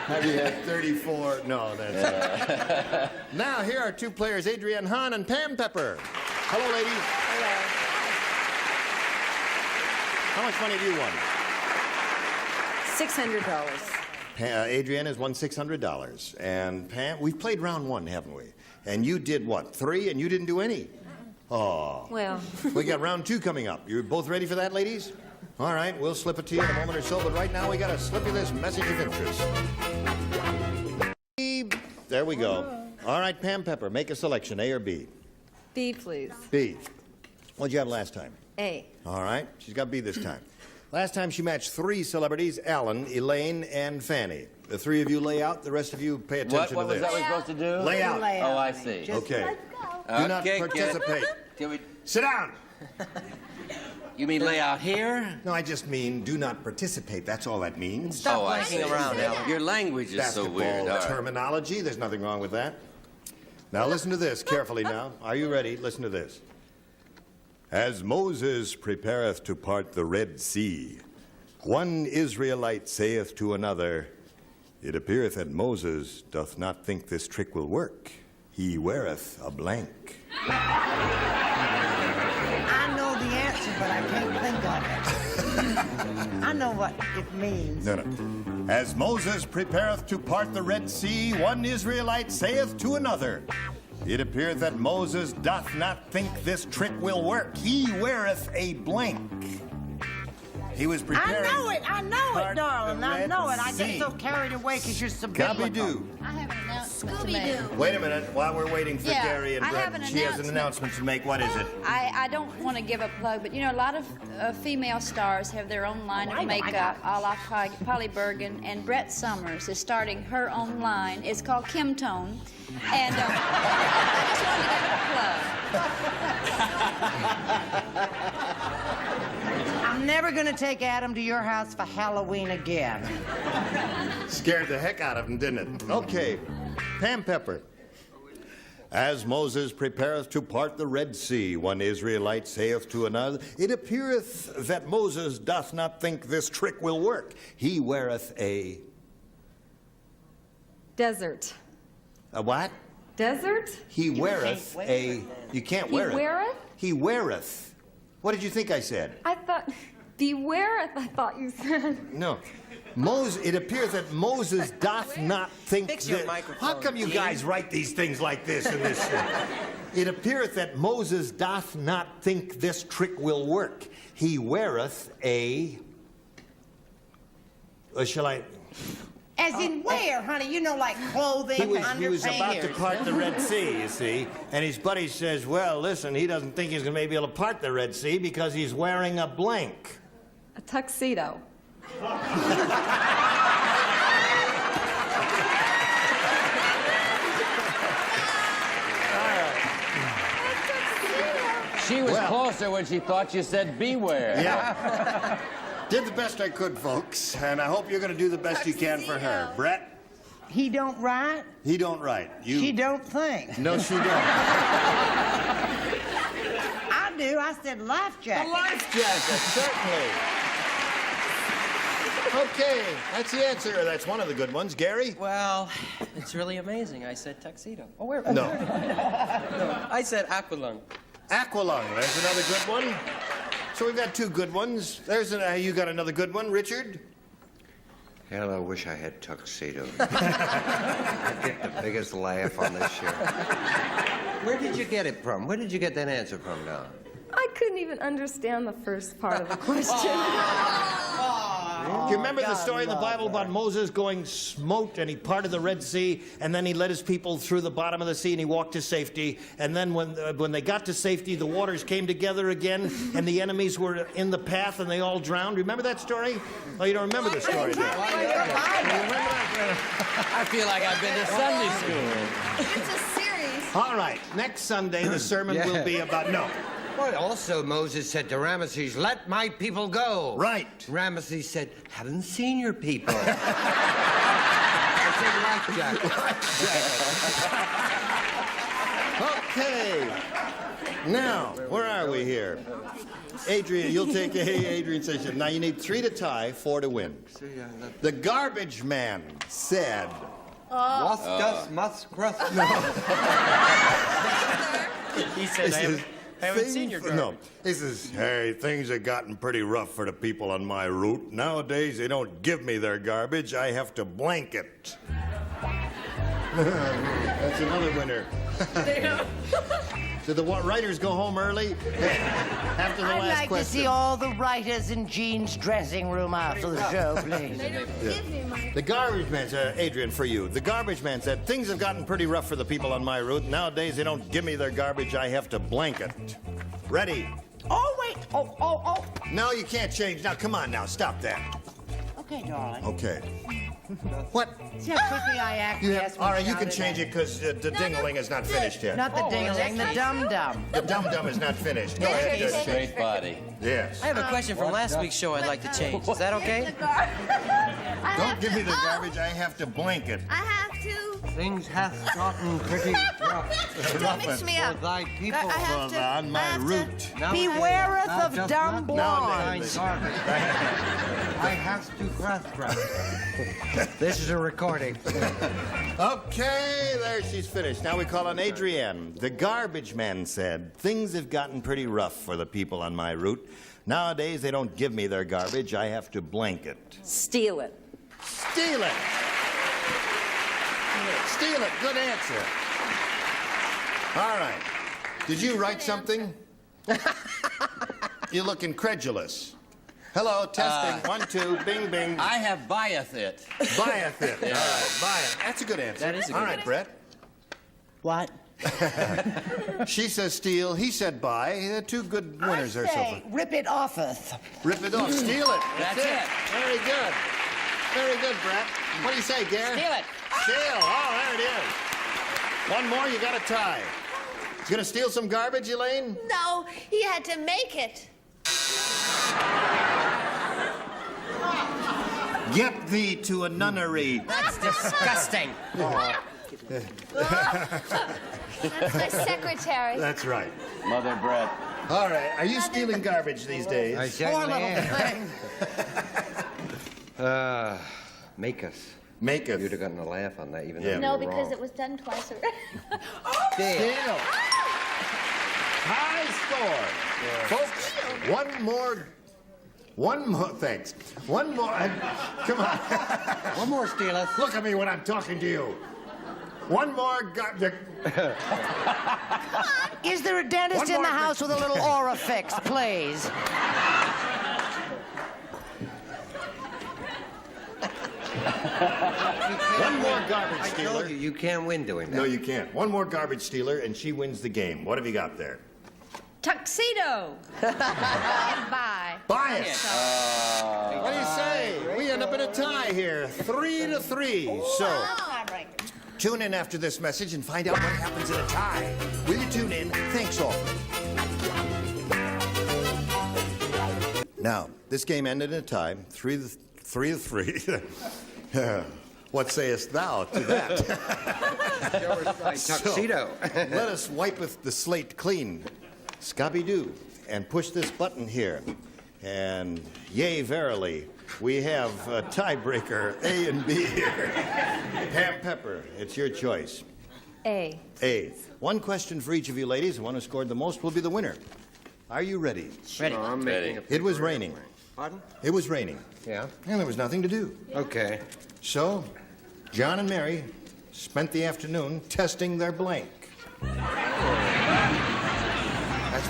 have you had 34? No, that's Now, here are two players, Adrienne Hahn and Pam Pepper. Hello, ladies. Hello. How much money have you won? $600. Adrienne has won $600. And Pam, we've played round one, haven't we? And you did what, 3, and you didn't do any? Oh. Well. We got round 2 coming up. You both ready for that, ladies? All right, we'll slip it to you in a moment or so, but right now we got to slip you this message of interest. There we go. All right, Pam Pepper, make a selection, A or B? B, please. B. What'd you have last time? A. All right, she's got B this time. Last time she matched 3 celebrities, Alan, Elaine, and Fanny. The 3 of you lay out, the rest of you pay attention What to this. was that we're supposed to do? Lay out. Oh, I see. Okay. Do not participate. Sit down. You mean lay out here? No, I just mean do not participate. That's all that means. Stop blanking around, Alan. Your language is so weird. Basketball terminology. There's nothing wrong with that. Now listen to this carefully now. Are you ready? Listen to this. As Moses prepareth to part the Red Sea, one Israelite saith to another, It appeareth that Moses doth not think this trick will work. He weareth a blank. I know the answer, but I can't think of it. I know what it means. No. As Moses prepareth to part the Red Sea, one Israelite saith to another, It appeareth that Moses doth not think this trick will work. He weareth a blank. He was preparing. I know it, darling. I know it. I get so carried away because you're so Scooby-Doo. I have an announcement to Scooby-Doo. make. Wait a minute. While we're waiting for Gary and I have Brett, an she has an announcement to make. What is it? I don't want to give a plug, but you know, a lot of female stars have their own line of makeup, a la Polly Bergen, and Brett Summers is starting her own line. It's called Kim Tone. And I just wanted to give it a plug. I'm never going to take Adam to your house for Halloween again. Scared the heck out of him, didn't it? Okay. Pam Pepper. As Moses prepareth to part the Red Sea, one Israelite saith to another, It appeareth that Moses doth not think this trick will work. He weareth a... Desert. A what? Desert? He weareth a... You can't wear it. He weareth? He weareth. What did you think I said? I thought... Bewareth, I thought you said. No. It appears that Moses doth not think that... How come you guys write these things like this in this? It appeareth that Moses doth not think this trick will work. He weareth a... shall I... As in where, honey? You know, like clothing, He was about to part the Red Sea, you see, and his buddy says, well, listen, he doesn't think he's going to be able to part the Red Sea because he's wearing a blank. A tuxedo. She was closer when she thought you said beware. Yeah. Did the best I could, folks, and I hope you're going to do the best you can for her. Brett? He don't write? He don't write. She don't think. No, she don't. I do. I said life jacket. A life jacket, certainly. Okay, that's the answer. That's one of the good ones. Gary? Well, it's really amazing. I said tuxedo. Oh, where? No. No, I said aqualung. Aqualung. There's another good one. So we've got two good ones. You got another good one, Richard? Hell, I wish I had tuxedo. I'd get the biggest laugh on this show. Where did you get it from? Where did you get that answer from, Don? I couldn't even understand the first part of the question. Do you remember the story in the Bible about Moses going smote and he parted the Red Sea and then he led his people through the bottom of the sea and he walked to safety, and then when they got to safety the waters came together again and the enemies were in the path and they all drowned? Remember that story? Oh, you don't remember the story then? I feel like I've been to Sunday school. It's a series. All right, next Sunday the sermon will be about Well, also Moses said to Ramesses, "Let my people go." Right. Ramesses said, "Haven't seen your people." I said, Okay. Now, where are we here? Adrian, you'll take Adrian says, now you need 3 to tie, 4 to win. The garbage man said... Was das Maskrust? He said, I haven't seen your garbage. No, he says, hey, things have gotten pretty rough for the people on my route. Nowadays, they don't give me their garbage. I have to blanket. That's another winner. Did the writers go home early? After the I'd last like question. to see all the writers in Gene's dressing room after the show, please. The garbage man said, Adrian, for you. The garbage man said, things have gotten pretty rough for the people on my route. Nowadays, they don't give me their garbage. I have to blanket. Ready? Oh, wait. Oh. No, you can't change. Now, come on now. Stop that. Okay, darling. Okay. What? See how quickly I acquiesce. All right, you can change it because the ding-a-ling is not finished yet. Not the ding-a-ling, the dum-dum. The dum-dum is not finished. Go ahead. Straight body. Yes. I have a question from last week's show I'd like to change. Is that okay? Don't give me the garbage. I have to blanket. I have to. Things have gotten pretty rough. Don't mix me up. For thy people. I have to. On my route. Bewareth of dumb blondes. I have to grasp. This is a recording. Okay, there she's finished. Now we call on Adrienne. The garbage man said, things have gotten pretty rough for the people on my route. Nowadays, they don't give me their garbage. I have to blanket. Steal it. Steal it. Steal it. Good answer. All right. Did you write something? You look incredulous. Hello, testing. 1, 2, bing, bing. I have buyeth it. Buyeth it. All right, buy it. That's a good answer. That is a good All right, answer. Brett. What? She says steal. He said buy. Two good winners there so far. Rip it offeth. Rip it off. Steal it. That's it. Very good. Very good, Brett. What do you say, Gary? Steal it. Steal. Oh, there it is. One more, you got a tie. You gonna steal some garbage, Elaine? No, he had to make it. Get thee to a nunnery. That's disgusting. That's my secretary. That's right. Mother Brett. All right. Are you stealing garbage these days? I certainly am. Make us. Make us. You'd have gotten a laugh on that, even though Yeah. you No, were because wrong. it was done twice already. Steal. High score. Folks, one more, thanks. One more, come on. One more, Steelers. Look at me when I'm talking to you. One more, Is there a dentist One in the more- house with a little aura fix, please? one more garbage I stealer. told you, you can't win doing that. No, you can't. One more garbage stealer, and she wins the game. What have you got there? Tuxedo. Bye. Buy it. What do you say? We end up in a tie here, 3-3. So, tune in after this message and find out what happens in a tie. Will you tune in? Thanks all. Now, this game ended in a tie, 3-3. What sayest thou to that? Tuxedo. Let us wipe the slate clean. Scabby-doo, and push this button here. And yea, verily, we have a tiebreaker, A and B here. Pam Pepper, it's your choice. A. A. One question for each of you ladies. The one who scored the most will be the winner. Are you ready? Ready. I'm making a It was raining. Pardon? It was raining. Yeah. And there was nothing to do. Okay. So, John and Mary spent the afternoon testing their blank. That's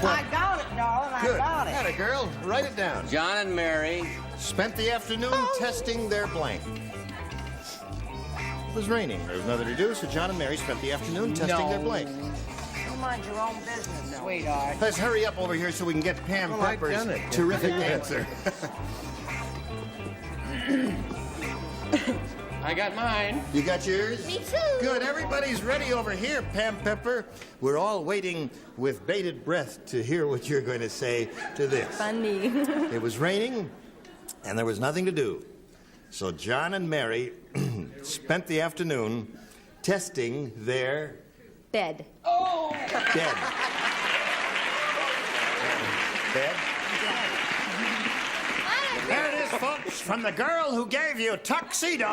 what. I got it, darling. Good. I got it. Atta girl. Write it down. John and Mary spent the afternoon testing their blank. It was raining. There was nothing to do, so John and Mary spent the afternoon testing their blank. You mind your own business, Sweetheart. Let's hurry up over here so we can get Pam Well, I've Pepper's done it. terrific answer. I got mine. You got yours? Me too. Good. Everybody's ready over here, Pam Pepper. We're all waiting with bated breath to hear what you're going to say to this. Funny. It was raining, and there was nothing to do. So John and Mary spent the afternoon testing their Bed. bed. Bed? There it is, folks, from the girl who gave you tuxedo.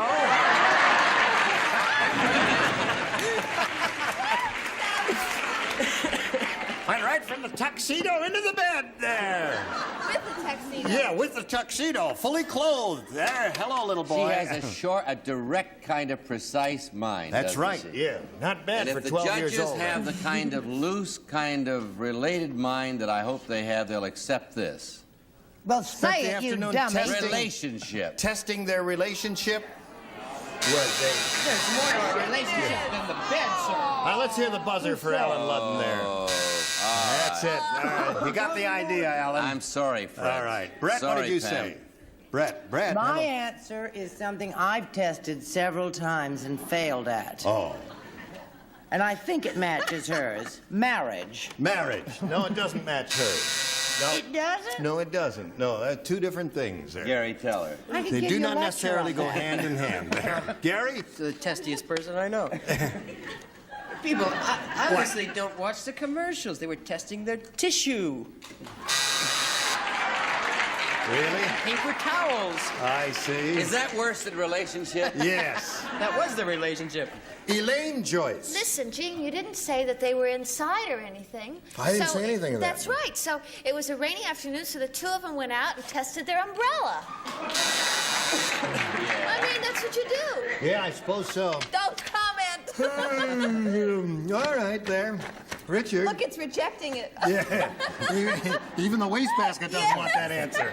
Went right from the tuxedo into the bed there. With the tuxedo. Yeah, with the tuxedo, fully clothed. There, hello, little boy. She has a direct kind of precise mind. That's doesn't right, she? yeah. Not bad And for if the 12 years judges old. have the kind of loose, kind of related mind that I hope they have, they'll accept this. Well, Spent say the it, you afternoon dummy. Relationship. Testing their relationship. There's more to a relationship than the bed, sir. Now let's hear the buzzer for Allen Ludden there. That's it. All right. You got the idea, Allen. I'm sorry, Fred. All right. Brett, what Sorry, did you Pam. say? Brett. My hello. answer is something I've tested several times and failed at. Oh. And I think it matches hers. Marriage. Marriage. No, it doesn't match hers. No. It doesn't? No, it doesn't. No, they're two different things there. Gary, tell her. I could They give do you a not lecture necessarily on go that. hand in hand there. Gary? It's the testiest person I know. People honestly don't watch the commercials. They were testing their tissue. Really? Paper towels. I see. Is that worse than relationship? Yes. That was the relationship. Elaine Joyce. Listen, Gene, you didn't say that they were inside or anything. I didn't say anything of that. That's right. So it was a rainy afternoon, so the two of them went out and tested their umbrella. I mean, that's what you do. Yeah, I suppose so. Don't comment. All right, there. Richard. Look, it's rejecting it. Yeah. Even the wastebasket doesn't want that answer.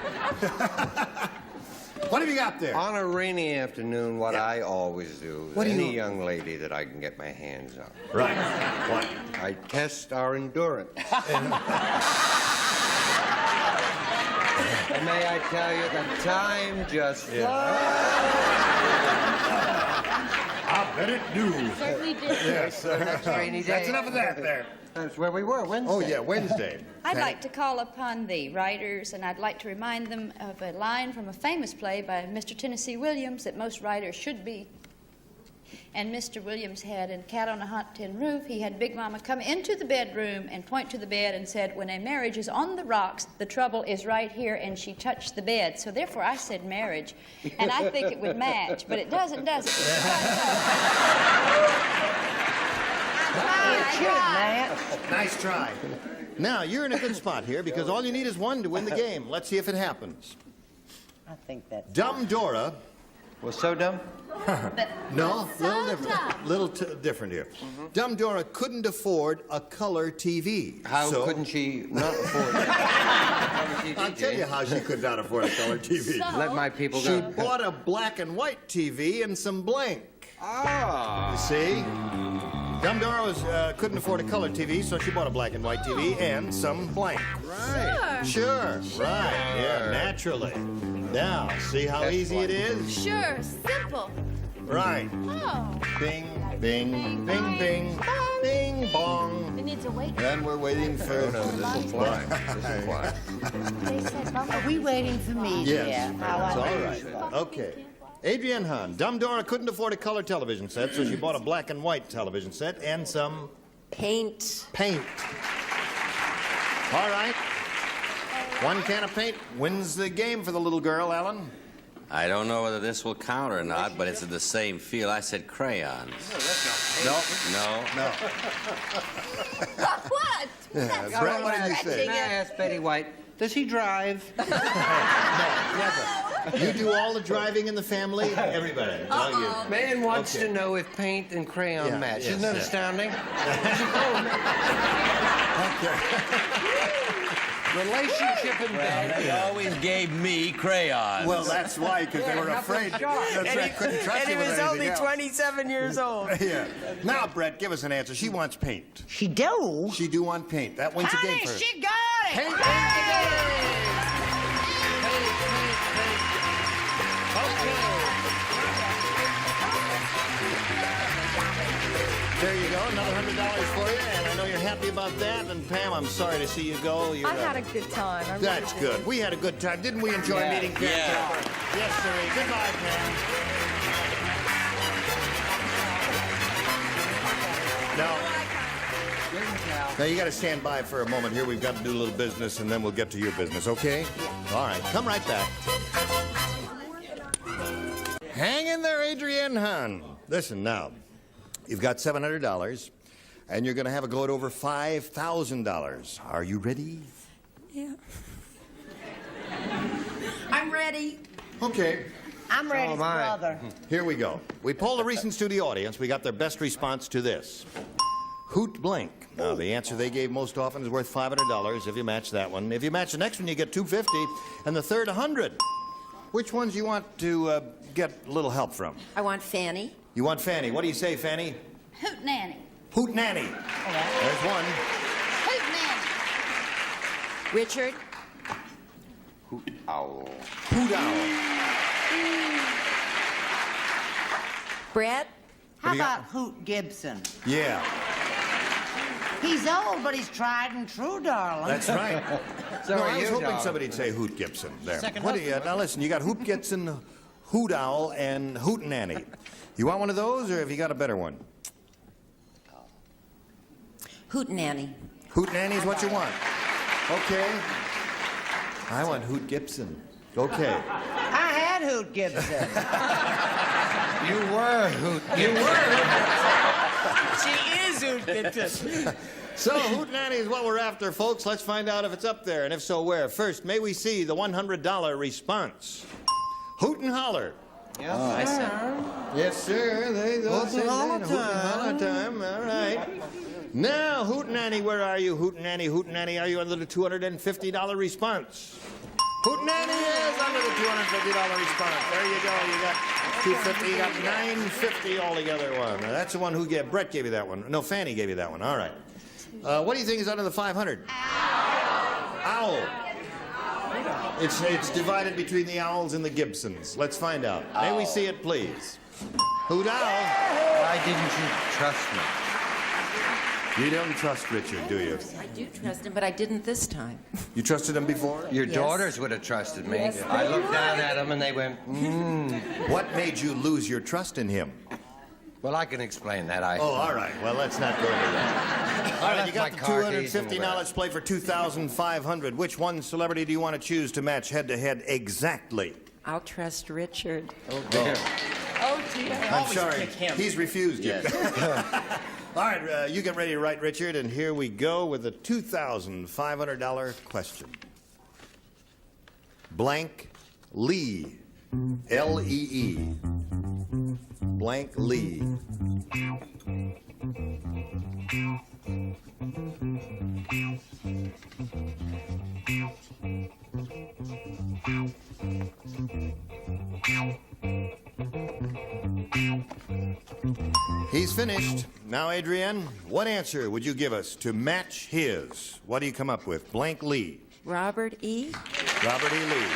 What have you got there? On a rainy afternoon, what I always do, What do any you- young lady that I can get my hands on, Right. What? I test our endurance. And may I tell you, the time just flies. I bet it do. Certainly did. Yes, sir. Next rainy day. That's enough of that there. That's where we were Wednesday. Oh, yeah, Wednesday. I'd like to call upon the writers, and I'd like to remind them of a line from a famous play by Mr. Tennessee Williams that most writers should be. And Mr. Williams had in Cat on a Hot Tin Roof, he had Big Mama come into the bedroom and point to the bed and said, when a marriage is on the rocks, the trouble is right here, and she touched the bed. So therefore I said marriage, and I think it would match, but it doesn't, does it? Nice try. Now, you're in a good spot here because all you need is one to win the game. Let's see if it happens. I think that's... Dumb Dora. Was so dumb? No, little different here. Dumb Dora couldn't afford a color TV. How so, couldn't she not afford it? I'll tell you how she could not afford a color TV. Let my people She go. bought a black and white TV and some blank. Ah. You see? Dumb Dora couldn't afford a color TV, so she bought a black and white TV and some blank. Right. Sure, right. Yeah, naturally. Now, see how easy it is? Sure, simple. Right. Oh. Bing, bing, bing, bing, bing, bong. It needs a wait. And we're waiting for... No, this will fly. This will fly. They said Are we waiting for me? Yes, Yeah. that's all right. Okay. Adrienne Hahn. Dumb Dora couldn't afford a color television set, so she bought a black and white television set and some... Paint. Paint. All right. One can of paint wins the game for the little girl, Alan. I don't know whether this will count or not, but it's in the same field. I said crayons. No. What? Yeah, Brett, what did you say? May I ask Betty White, does he drive? Never. You do all the driving in the family? Everybody. All you. Man wants to know if paint and crayon match. Isn't that astounding? Relationship and bad. They always gave me crayons. Well, that's why, because they were afraid. They couldn't trust you with was anything only else. 27 years old. Yeah. Now, Brett, give us an answer. She wants paint. She do? She do want paint. That wins a game Honey, for her. she got it! Paint. There you go, another $100 for you, and I know you're happy about that. And Pam, I'm sorry to see you go. I had a good time. I really That's did. good. We had a good time. Didn't we enjoy meeting Pam? Yeah. Yes, sir. Goodbye, Pam. Now, you got to stand by for a moment here. We've got to do a little business, and then we'll get to your business, okay? All right. Come right back. Hang in there, Adrienne Hahn. Listen now. You've got $700, and you're going to have a go at over $5,000. Are you ready? Yeah. I'm ready. Okay. I'm ready, brother. Here we go. We polled the recent studio audience. We got their best response to this. Hoot blank. Now, the answer they gave most often is worth $500 if you match that one. If you match the next one, you get $250, and the third, $100. Which ones you want to get a little help from? I want Fanny. You want Fanny. What do you say, Fanny? Hoot nanny. Hoot nanny. There's one. Hoot nanny. Richard. Hoot owl. Hoot owl. Brett. How about Hoot Gibson? Yeah. He's old, but he's tried and true, darling. That's right. So no, are I was you, hoping darling. somebody'd say Hoot Gibson there. Second What do you, now listen, you got Hoot Gibson, Hoot Owl, and Hoot Nanny. You want one of those, or have you got a better one? Hoot Nanny. Hoot Nanny's what you want. Okay. I want Hoot Gibson. Okay. I had Hoot Gibson. You were Hoot. She is Hoot Gibson. So, Hoot Nanny is what we're after, folks. Let's find out if it's up there, and if so, where. First, may we see the $100 response. Hoot and holler. Yes, Yes, sir. They go. Hoot and holler Hoot and holler time. All right. Now, Hoot Nanny, where are you? Hoot Nanny, are you under the $250 response? Hoot Nanny is under the $250 response. There you go. You got $250. You got $950 altogether. One. Now, that's the one who gave. Brett gave you that one. No, Fanny gave you that one. All right. What do you think is under the $500? Owl. It's divided between the Owls and the Gibsons. Let's find out. May we see it, please? Hoot Owl. Why didn't you trust me? You don't trust Richard, do you? I do trust him, but I didn't this time. You trusted him before? Your daughters would have trusted me. Yes, I they looked down at them and they went, What made you lose your trust in him? Well, I can explain that. Oh, all right. Well, let's not go into that. All right, you got the $250. Now let's play for $2,500. Which one celebrity do you want to choose to match head-to-head exactly? I'll trust Richard. Oh, dear. I'm sorry. He's refused you. All right, you get ready to write, Richard, and here we go with the $2,500 question. Blank Lee. L-E-E. Blank Lee. He's finished. Now, Adrienne, what answer would you give us to match his? What do you come up with? Blank Lee. Robert E. Robert E. Lee.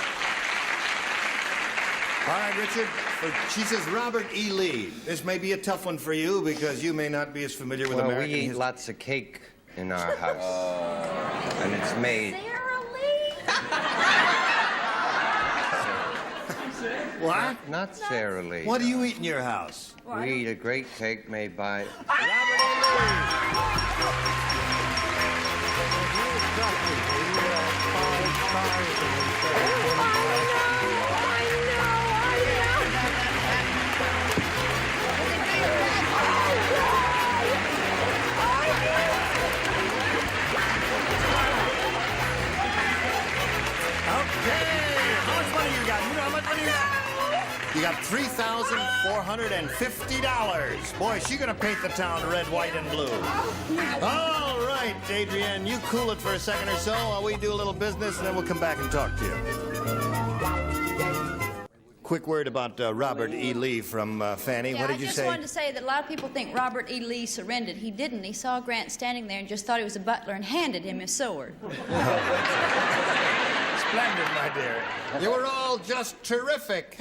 All right, Richard. She says Robert E. Lee. This may be a tough one for you because you may not be as familiar with American we eat history. lots of cake in our house. And it's made. What? Not Sarah Lee. What do you eat in your house? We eat a great cake made by Robert E. I know. $150. Boy, is she gonna paint the town red, white, and blue. All right, Adrienne, you cool it for a second or so while we do a little business, and then we'll come back and talk to you. Quick word about Robert E. Lee from Fannie. What did you say? I just wanted to say that a lot of people think Robert E. Lee surrendered. He didn't. He saw Grant standing there and just thought he was a butler and handed him his sword. Splendid, my dear. You were all just terrific.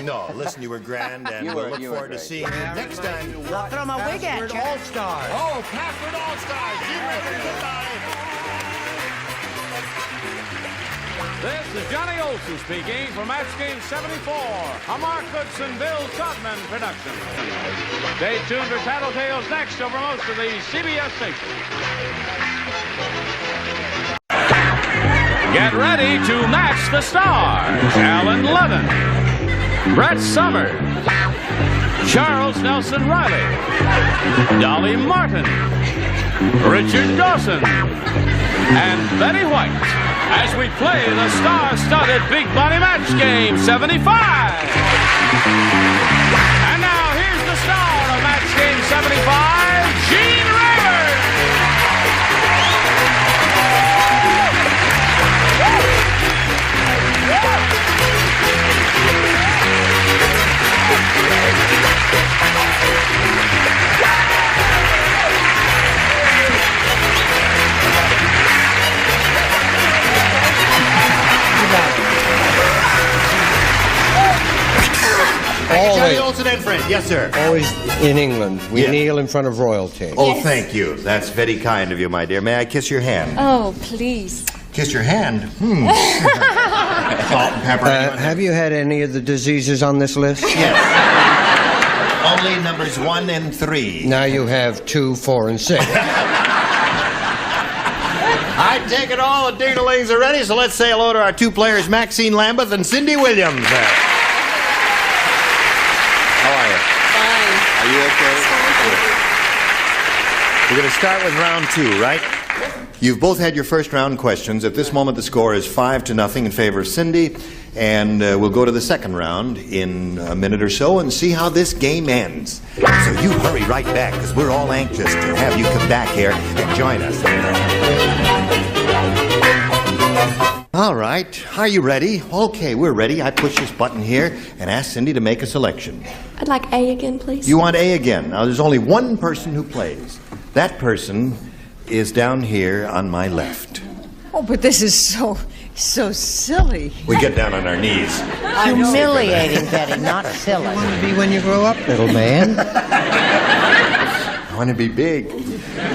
No, listen, you were grand, and we'll look forward to seeing you next time. I'll throw my wig at you. All-Stars. Oh, Password All-Stars. See you later. Goodbye. This is Johnny Olson speaking for Match Game 74, a Mark Goodson, Bill Todman production. Stay tuned for Tattletales next over most of the CBS stations. Get ready to match the stars. Allen Ludden, Brett Summers, Charles Nelson Riley, Dolly Martin, Richard Dawson, and Betty White, as we play the star-studded Big Money Match Game 75. And now here's the star of Match Game 75, Gene Rayburn. Johnny Olson and friend. Yes, sir. Always in England, we kneel in front of royalty. Oh, thank you. That's very kind of you, my dear. May I kiss your hand? Oh, please. Kiss your hand? Salt and pepper. Have you had any of the diseases on this list? Yes. Only numbers 1 and 3. Now you have 2, 4, and 6. I take it all the ding-a-lings are ready, so let's say hello to our two players, Maxine Lambeth and Cindy Williams. How are you? Fine. Are you okay? We're going to start with round 2, right? You've both had your first round questions. At this moment, the score is 5-0 in favor of Cindy, and we'll go to the second round in a minute or so and see how this game ends. So you hurry right back, because we're all anxious to have you come back here and join us. All right, are you ready? Okay, we're ready. I push this button here and ask Cindy to make a selection. I'd like A again, please. You want A again. Now, there's only one person who plays. That person is down here on my left. Oh, but this is so silly. We get down on our knees. Humiliating, Betty, not silly. What do you want to be when you grow up, little man? I want to be big.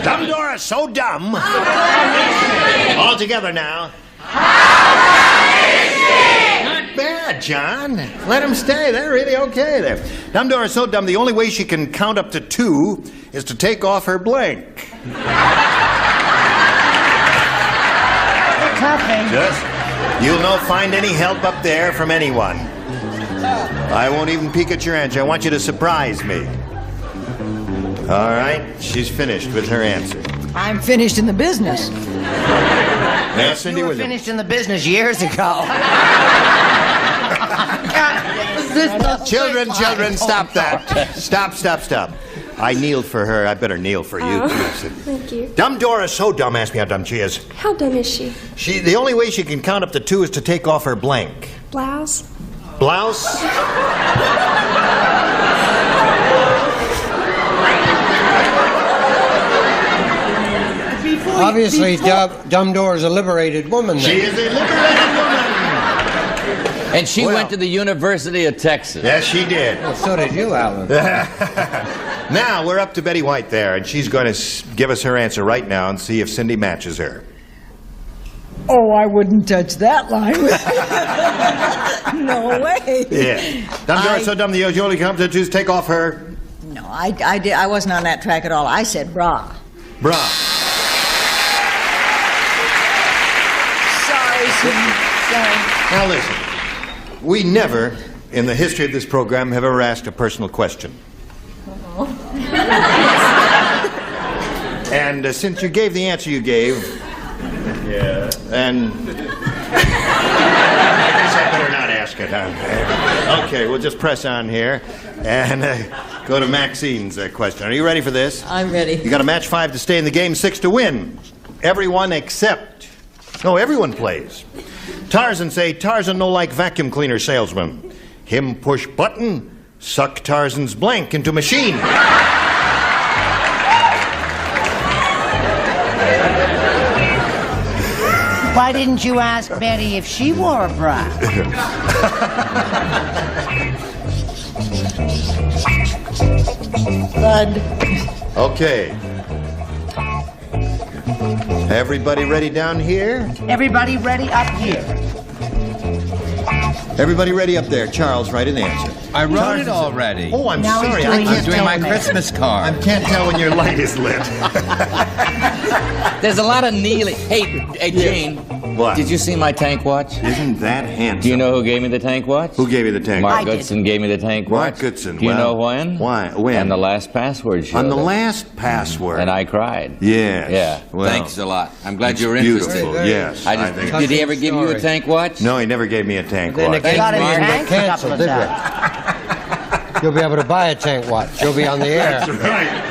Dumb Dora, so dumb. All together now. Not bad, John. Let him stay. They're really okay there. Dumb Dora, so dumb, the only way she can count up to 2 is to take off her blank. Just, you'll not find any help up there from anyone. I won't even peek at your answer. I want you to surprise me. All right, she's finished with her answer. I'm finished in the business. Now, Cindy You were Williams. finished in the business years ago. Children, stop that. Stop. I kneeled for her. I better kneel for you, too, Cindy. Thank you. Dumb Dora's so dumb. Ask me how dumb she is. How dumb is she? The only way she can count up to 2 is to take off her blank. Blouse? Blouse? Obviously, Dumb Dora's a liberated woman. She is a liberated woman. And she went to the University of Texas. Yes, she did. Well, so did you, Alan. Now, we're up to Betty White there, and she's going to give us her answer right now and see if Cindy matches her. Oh, I wouldn't touch that line. No way. Yeah. Dumb Dora, so dumb, the only comes to is take off her... No, I wasn't on that track at all. I said bra. Bra. Sorry, Susan. Sorry. Now listen, we never, in the history of this program, have ever asked a personal question. And since you gave the answer you gave, and I guess I better not ask it, huh? Okay, we'll just press on here. And go to Maxine's question. Are you ready for this? I'm ready. You got a match 5 to stay in the game, 6 to win. Everyone plays. Tarzan say, Tarzan no like vacuum cleaner salesman. Him push button, suck Tarzan's blank into machine. Why didn't you ask Betty if she wore a bra? Bud. Okay. Everybody ready down here? Everybody ready up here? Everybody ready up there? Charles, write an answer. I wrote it already. Oh, I'm Now he's sorry. doing I'm doing my Christmas card. I can't tell when your light is lit. There's a lot of kneeling. Hey, Jane. What? Did you see my tank watch? Isn't that handsome? Do you know who gave me the tank watch? Who gave you the tank Mark watch? Goodson gave me the tank watch. Mark Goodson. Do you Well, know when? Why? When? On the last password show. On the last password. And I cried. Yes. Yeah. Well, Thanks a lot. I'm glad it's you're beautiful. interested. Yes. Did he ever give you a tank watch? No, he never gave me a tank Then watch. again, Got it, mine Hank? got canceled, did we? You'll be able to buy a tank watch. You'll be on the air. That's right.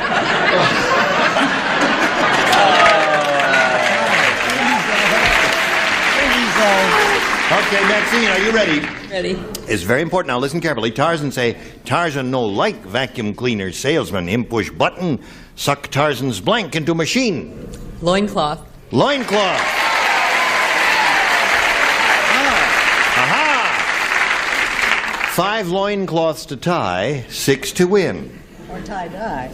Okay, Maxine, are you ready? Ready. It's very important. Now listen carefully. Tarzan say, Tarzan no like vacuum cleaner salesman. Him push button, suck Tarzan's blank into machine. Loincloth. Loincloth. Aha. 5 loincloths to tie, 6 to win. Or tie-dye.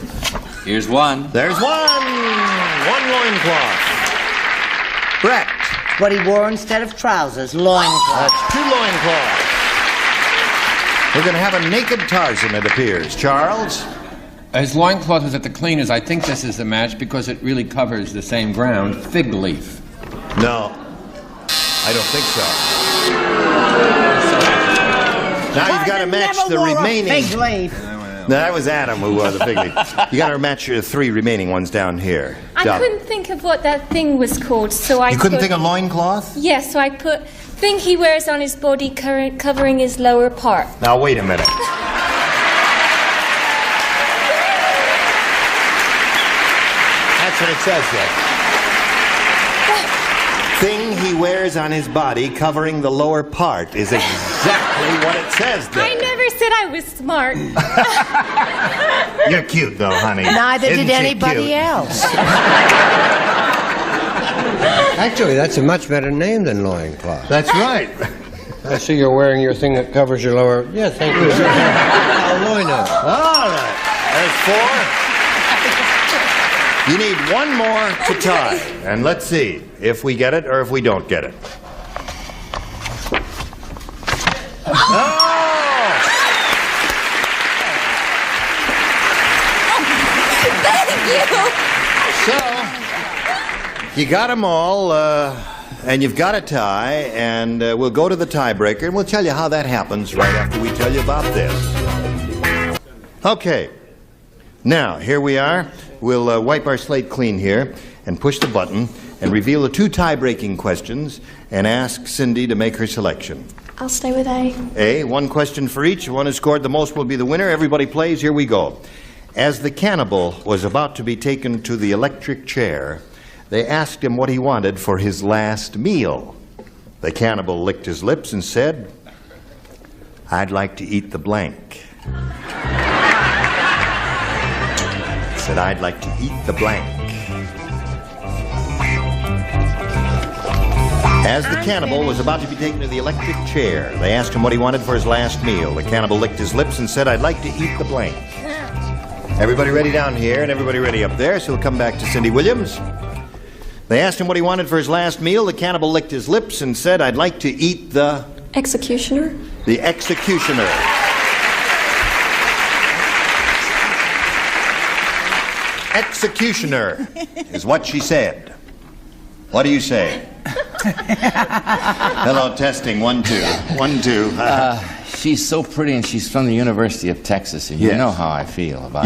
Here's one. There's one. 1 loincloth. Brett. What he wore instead of trousers, loincloth. That's 2 loincloths. We're going to have a naked Tarzan, it appears. Charles? His loincloth was at the cleaners. I think this is the match because it really covers the same ground. Fig leaf. No. I don't think so. Now you've got to match the remaining. Fig leaf. No, that was Adam who wore the fig leaf. You got to match your 3 remaining ones down here. I couldn't think of what that thing was called, so I You couldn't put, think of loincloth? Yes, so I put thing he wears on his body covering his lower part. Now, wait a minute. That's what it says there. Thing he wears on his body covering the lower part is exactly what it says there. I never said I was smart. You're cute, though, honey. Neither Isn't did she anybody cute? else. Actually, that's a much better name than loincloth. That's right. I see you're wearing your thing that covers your lower... Yeah, thank you. Loino. All right. There's 4. You need 1 more to tie. And let's see if we get it or if we don't get it. Oh! Thank you. So, you got them all, and you've got a tie, and we'll go to the tiebreaker, and we'll tell you how that happens right after we tell you about this. Okay. Now, here we are. We'll wipe our slate clean here and push the button and reveal the 2 tie-breaking questions and ask Cindy to make her selection. I'll stay with A. A, 1 question for each. One who scored the most will be the winner. Everybody plays. Here we go. As the cannibal was about to be taken to the electric chair, they asked him what he wanted for his last meal. The cannibal licked his lips and said, "I'd like to eat the blank." Said, "I'd like to eat the blank." As the cannibal was about to be taken to the electric chair, they asked him what he wanted for his last meal. The cannibal licked his lips and said, "I'd like to eat the blank." Everybody ready down here and everybody ready up there, so we'll come back to Cindy Williams. They asked him what he wanted for his last meal. The cannibal licked his lips and said, "I'd like to eat the..." Executioner. The executioner. Executioner is what she said. What do you say? Hello, testing. 1, 2. 1, 2. She's so pretty, and she's from the University of Texas, and you know how I feel about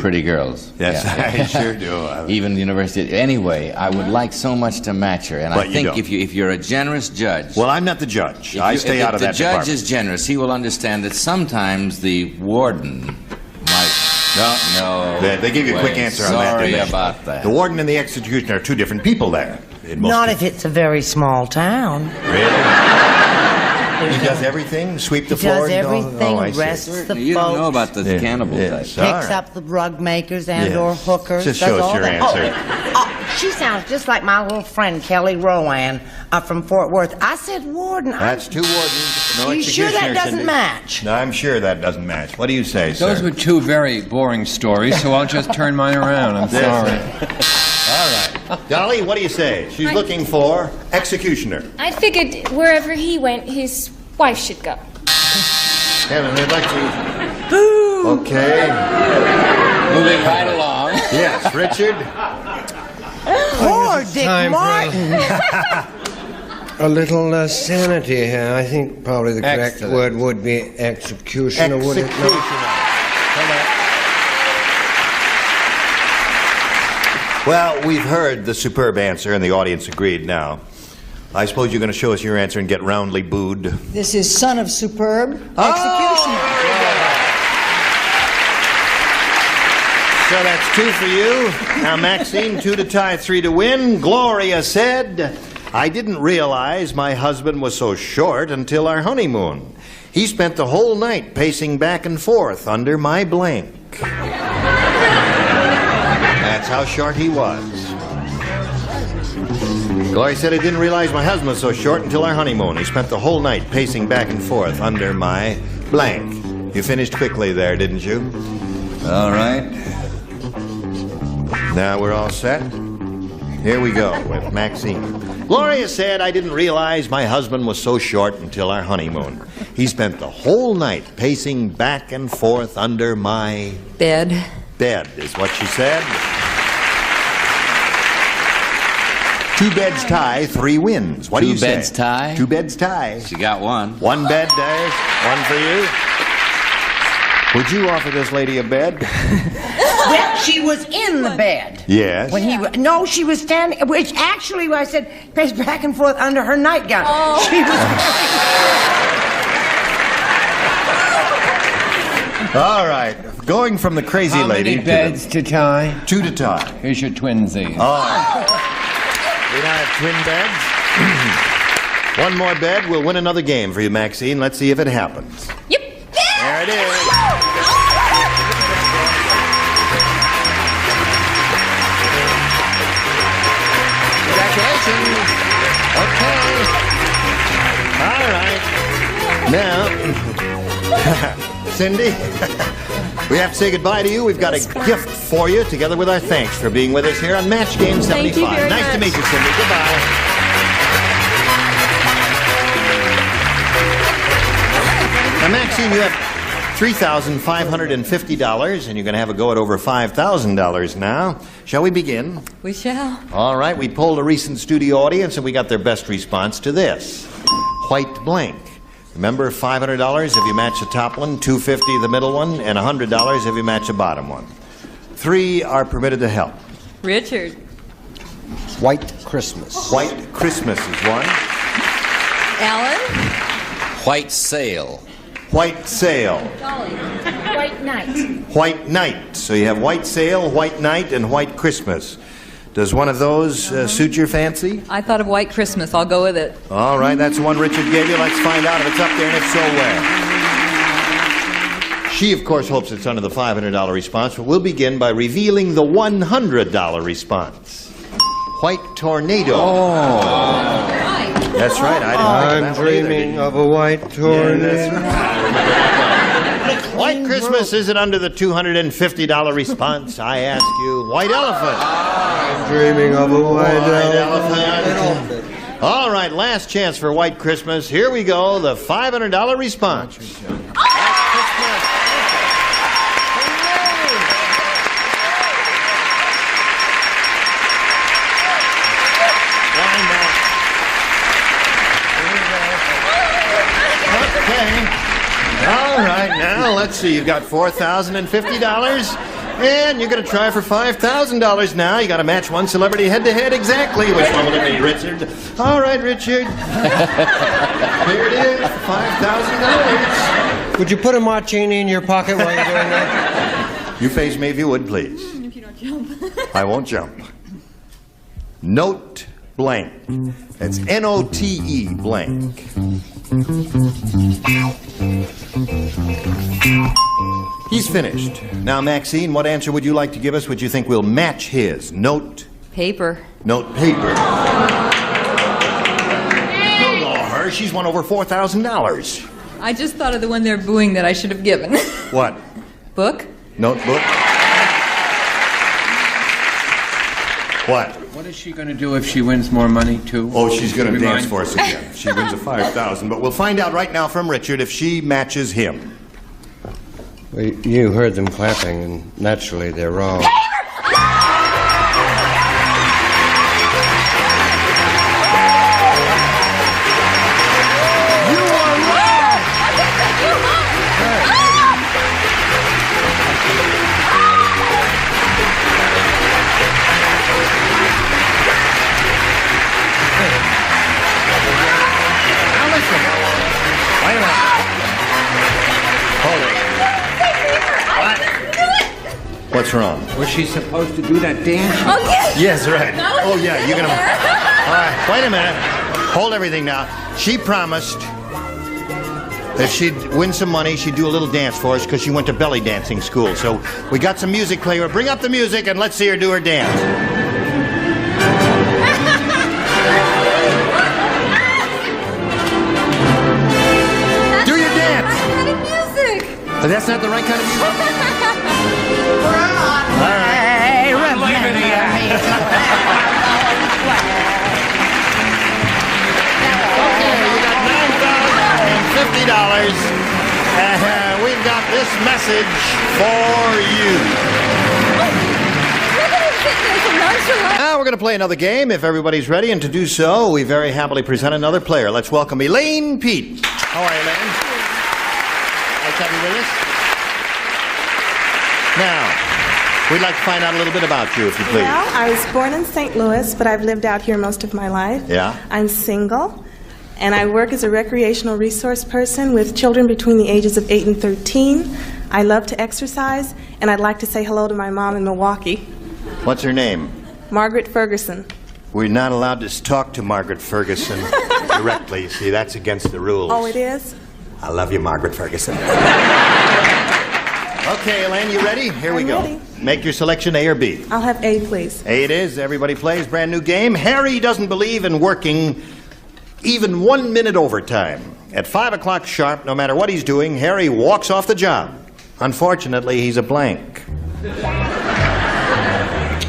pretty girls. Yes, Yeah. I sure do. Even the university. Anyway, I would like so much to match her, and But I you think don't. if you're a generous judge. Well, I'm not the judge. I stay out of that If the judge department. is generous, he will understand that sometimes the warden might. No. They give you a quick answer on that. Sorry didn't they? about that. The warden and the executioner are two different people there. in most Not cases. if it's a very small town. Really? He does everything? Sweep the floor? Does everything, rests the You don't know folks, about the cannibal type. picks up the rug makers and or hookers. Just does show us all your that. answer. She sounds just like my little friend Kelly Rowan from Fort Worth. I said warden. That's two wardens. No You sure that executioner, doesn't Cindy. match? No, I'm sure that doesn't match. What do you say, sir? Those were two very boring stories, so I'll just turn mine around. I'm sorry. All right. Dolly, what do you say? She's looking for executioner. I figured wherever he went, his wife should go. Kevin, they'd like to... Boo! Okay. Moving right along. Yes, Richard. Poor Dick time for Martin. A little sanity here. I think probably the correct Excellent. word would be executioner, would it not? Well, we've heard the superb answer, and the audience agreed now. I suppose you're going to show us your answer and get roundly booed. This is son of superb Oh! executioner. So that's 2 for you. Now, Maxine, 2 to tie, 3 to win. Gloria said, I didn't realize my husband was so short until our honeymoon. He spent the whole night pacing back and forth under my blank. That's how short he was. Gloria said, I didn't realize my husband was so short until our honeymoon. He spent the whole night pacing back and forth under my blank. You finished quickly there, didn't you? All right. Now we're all set. Here we go with Maxine. Gloria said, I didn't realize my husband was so short until our honeymoon. He spent the whole night pacing back and forth under my Bed. bed, is what she said. 2 beds tie, 3 wins. What do you say? 2 beds tie? 2 beds tie. She got one. 1 bed, Dave. 1 for you. Would you offer this lady a bed? Well, she was in the bed. Yes. When he no, she was standing. Which actually, I said, paced back and forth under her nightgown. She was. All right. Going from the crazy How lady many beds to tie? 2 to tie. Here's your twinsies. We now have twin beds. 1 more bed. We'll win another game for you, Maxine. Let's see if it happens. Yep. There it is. Congratulations. Okay. All right. Now, Cindy, we have to say goodbye to you. We've got a gift for you, together with our thanks for being with us here on Match Game 75. Thank you very Nice to much. meet you, Cindy. Goodbye. Now, Maxine, you have $3,550, and you're going to have a go at over $5,000 now. Shall we begin? We shall. All right, we polled a recent studio audience, and we got their best response to this. White blank. Remember, $500 if you match the top one, $250 the middle one, and $100 if you match the bottom one. 3 are permitted to help. Richard. White Christmas. White Christmas is 1. Alan. White sail. White sail. White night. White night. So you have white sail, white night, and white Christmas. Does one of those suit your fancy? I thought of White Christmas. I'll go with it. All right, that's the one Richard gave you. Let's find out if it's up there, and if so, where. She, of course, hopes it's under the $500 response, but we'll begin by revealing the $100 response. White tornado. That's right. I'm dreaming of a white tornado. White Christmas isn't under the $250 response. I ask you, white elephant. I'm dreaming of a white elephant. All right, last chance for White Christmas. Here we go, the $500 response. Okay. right, now, let's see. You've got $4,050. And you're going to try for $5,000 now. You got to match one celebrity head-to-head exactly. Which one will it be, Richard? All right, Richard. Here it is, $5,000. Would you put a martini in your pocket while you're doing that? You face me if you would, please. If you don't jump. I won't jump. Note blank. That's N-O-T-E blank. He's finished. Now, Maxine, what answer would you like to give us? Would you think we'll match his? Note. Paper. Note paper. Don't go her. She's won over $4,000. I just thought of the one they're booing that I should have given. What? Book? Notebook. What? What is she going to do if she wins more money, too? Oh, she's going to Remind- dance for us again. She wins a $5,000. But we'll find out right now from Richard if she matches him. Well, you heard them clapping, and naturally they're wrong. What's wrong? Was she supposed to do that dance? Okay. Yes, right. No. Oh, yeah, you're going to... All right, wait a minute. Hold everything now. She promised if she'd win some money, she'd do a little dance for us because she went to belly dancing school. So we got some music playing. Bring up the music and let's see her do her dance. Do your dance. That's not music. But that's not the right kind of music. $50. We've got this message for you. Now we're going to play another game if everybody's ready, and to do so, we very happily present another player. Let's welcome Elaine Pete. How are you, Elaine? Nice to have you with us. Now, we'd like to find out a little bit about you, if you please. Well, I was born in St. Louis, but I've lived out here most of my life. Yeah? I'm single. And I work as a recreational resource person with children between the ages of 8 and 13. I love to exercise, and I'd like to say hello to my mom in Milwaukee. What's her name? Margaret Ferguson. We're not allowed to talk to Margaret Ferguson directly. You see, that's against the rules. Oh, it is? I love you, Margaret Ferguson. Okay, Elaine, you ready? Here we go. Ready. Make your selection, A or B. I'll have A, please. A it is. Everybody plays. Brand new game. Harry doesn't believe in working even 1 minute overtime. At 5 o'clock sharp, no matter what he's doing, Harry walks off the job. Unfortunately, he's a blank.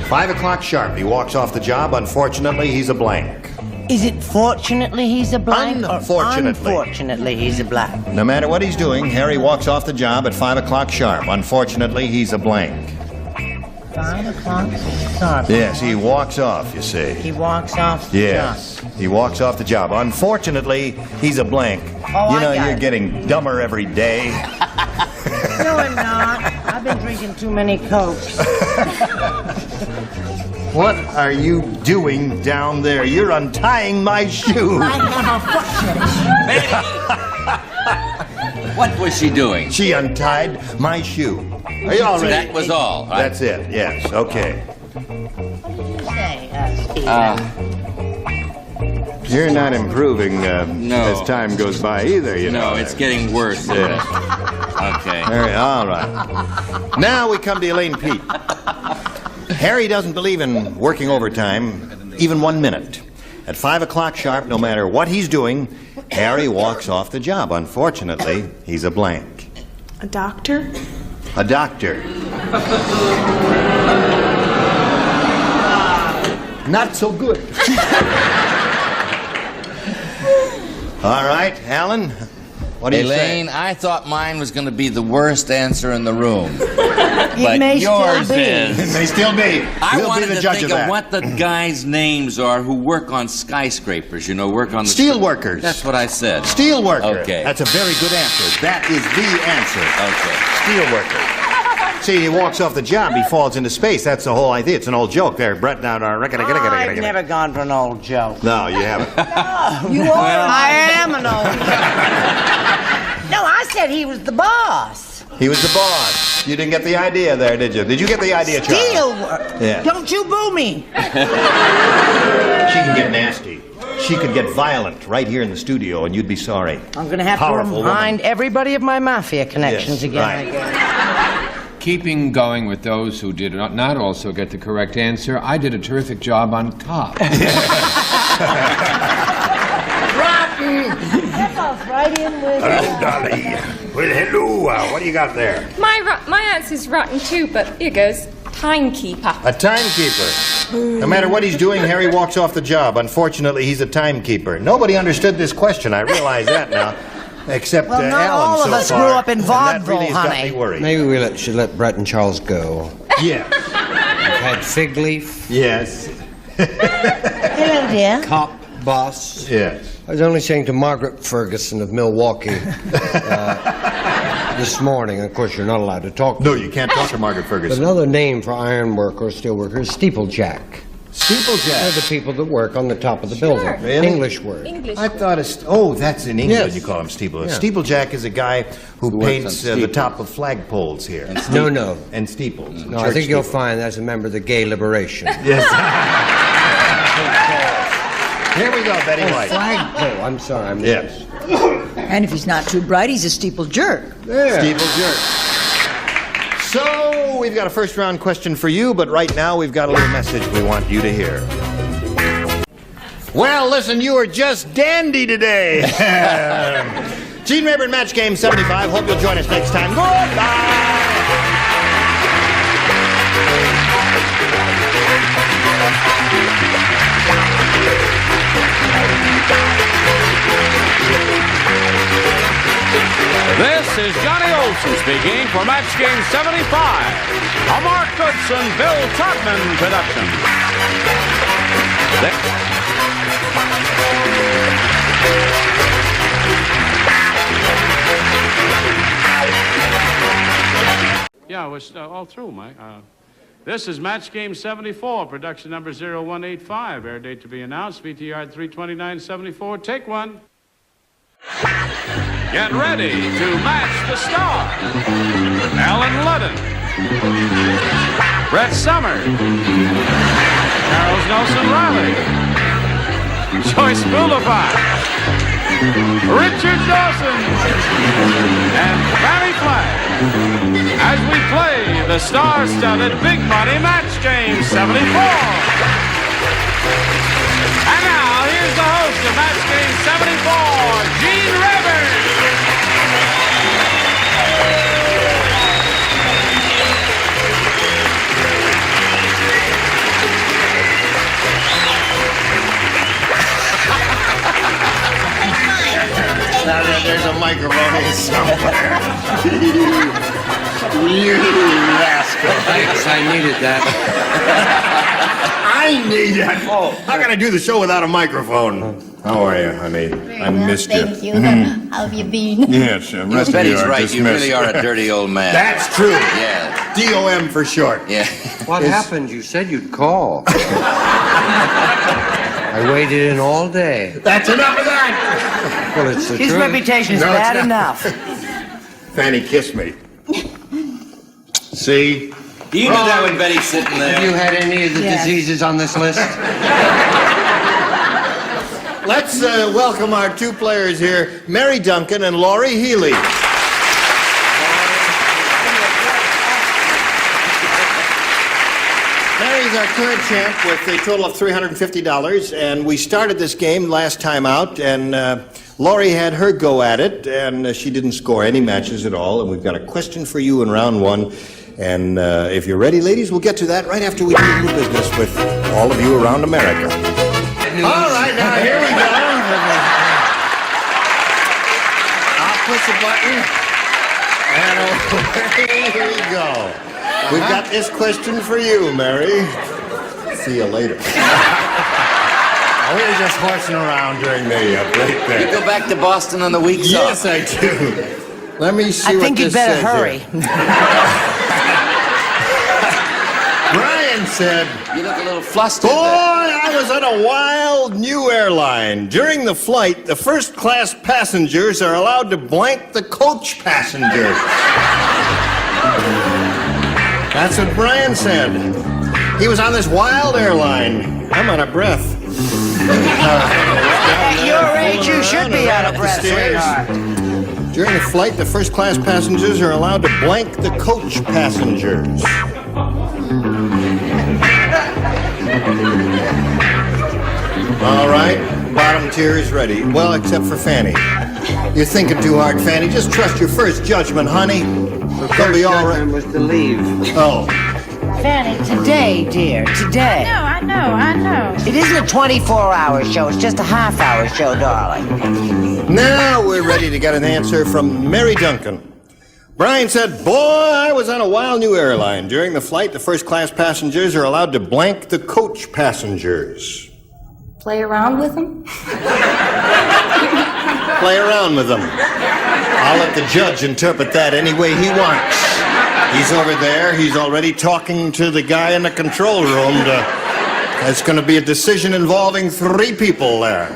5 o'clock sharp, he walks off the job. Unfortunately, he's a blank. Is it fortunately he's a blank? Unfortunately. Or unfortunately he's a blank? No matter what he's doing, Harry walks off the job at 5 o'clock sharp. Unfortunately, he's a blank. 5 o'clock sharp. Yes, he walks off, you see. He walks off the Yes, he walks off the job. Unfortunately, he's a blank. Oh, you know, I got you're it. getting dumber every day. No, I'm not. I've been drinking too many Cokes. What are you doing down there? You're untying my shoe. I have a foot What was she doing? She untied my shoe. Are you all ready? That was all, right? That's it, yes, okay. You're not improving as time goes by either, you know. No, it's getting worse. Yeah. Okay. All right. Now we come to Elaine Pete. Harry doesn't believe in working overtime even 1 minute. At 5 o'clock sharp, no matter what he's doing, Harry walks off the job. Unfortunately, he's a blank. A doctor? A doctor. Not so good. All right, Alan, What do you say? Elaine, I thought mine was going to be the worst answer in the room. It But may yours still be. is. It may still be. I We'll wanted be the to judge think of of that. what the guys' names are who work on skyscrapers, work on the... Steel workers. That's what I said. Steel worker. Okay. That's a very good answer. That is the answer. Okay. Steel worker. See, he walks off the job, he falls into space. That's the whole idea. It's an old joke there. Brett, now, I've never gone for an old joke. No, you haven't. You are. I am an old joke. No, I said he was the boss. He was the boss. You didn't get the idea there, did you? Did you get the idea, Charles? Steel work. Yeah. Don't you boo me. She can get nasty. She could get violent right here in the studio, and you'd be sorry. I'm going to have Powerful to remind woman. everybody of my mafia connections Yes, again, right. I guess. Keeping going with those who did not also get the correct answer, I did a terrific job on top. Rotten. That falls right in with Hello, Dolly. Well, hello. What do you got there? My answer's rotten too, but here goes. Timekeeper. A timekeeper. No matter what he's doing, Harry walks off the job. Unfortunately, he's a timekeeper. Nobody understood this question. I realize that now. Except Well, not Alan all of so us far. grew up in And that vaudeville, really has got honey. me worried. Maybe we should let Brett and Charles go. Yeah. I've had Fig Leaf. Yes. Hello, dear. Cop Boss. Yes. I was only saying to Margaret Ferguson of Milwaukee this morning. Of course, you're not allowed to talk. No, you can't talk to Margaret But Ferguson. another name for iron worker or steel worker is steeplejack. They're Steeplejack. the people that work on the top of the building. Really? English word. I thought it's... Oh, that's in England Yes. you call him steeple. Yeah. Steeplejack is a guy who works paints on the steeples. top of flagpoles here. No. And steeples. No, I think you'll find that's a member of the Gay Liberation. Yes. Here we go, Betty White. Flagpole. I'm sorry. I'm Yes. And if he's not too bright, he's a steeple jerk. Steeple jerk. So, we've got a first round question for you, but right now we've got a little message we want you to hear. Well, listen, you are just dandy today. Gene Rayburn, Match Game 75. Hope you'll join us next time. Goodbye. This is Johnny Olson speaking for Match Game 75, a Mark Goodson, Bill Todman production. Yeah, I was all through, Mike. This is Match Game 74, production number 0185, air date to be announced, VTR 32974, take one. Get ready to match the star. Allen Ludden, Brett Summers, Charles Nelson Riley, Joyce Boulevard, Richard Dawson, and Barry Flagg as we play the star-studded Big Money Match Game 74. And now, here's the host of Match Game 74, Gene Rayburn. There's a microphone here somewhere. You rascal. Thanks, I needed that. I need it. Oh, how can I do the show without a microphone? How are you, honey? I missed you. Thank you. How have you been? Yes, the rest of you Betty's are right. dismissed. You really are a dirty old man. That's true. Yeah. DOM for short. Yeah. What happened? You said you'd call. I waited in all day. That's enough of that. Well, it's the His truth. reputation's No, it's bad not. enough. Fanny, kiss me. See? Do you do that when Betty's sitting there? Have you had any of the diseases on this list? Let's welcome our two players here, Mary Duncan and Laurie Healy. Mary's our current champ with a total of $350, and we started this game last time out, and Laurie had her go at it, and she didn't score any matches at all, and we've got a question for you in round one, and if you're ready, ladies, we'll get to that right after we do a little business with all of you around America. All right, now here we go. push the button. And away we go. We've got this question for you, Mary. See you later. We were just horsing around during the break there. You go back to Boston on the weeks off. Yes, I do. Let me see what this says. I think you'd better hurry. Brian said, "You look a little flustered." Boy, I was on a wild new airline. During the flight, the first-class passengers are allowed to blank the coach passengers. That's what Brian said. He was on this wild airline. I'm out of breath. At your age, you should be out of breath, sweetheart. During the flight, the first-class passengers are allowed to blank the coach passengers. All right, bottom tier is ready. Well, except for Fanny. You're thinking too hard, Fanny. Just trust your first judgment, honey. It'll be all right. Was to leave. Oh. Fanny, today, dear, today. I know. It isn't a 24-hour show. It's just a half-hour show, darling. Now we're ready to get an answer from Mary Duncan. Brian said, boy, I was on a wild new airline. During the flight, the first-class passengers are allowed to blank the coach passengers. Play around with them? Play around with them. I'll let the judge interpret that any way he wants. He's over there. He's already talking to the guy in the control room. It's going to be a decision involving 3 people there.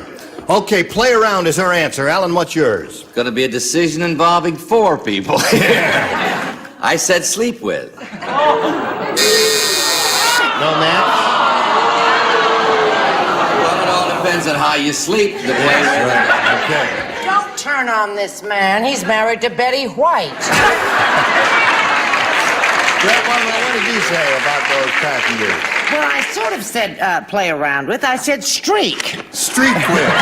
Okay, play around is our answer. Alan, what's yours? Going to be a decision involving 4 people. I said sleep with. No match? Well, it all depends on how you sleep. The play with. Right. Okay. Don't turn on this man. He's married to Betty White. What did you say about those passengers? Well, I sort of said play around with. I said streak. Streak with.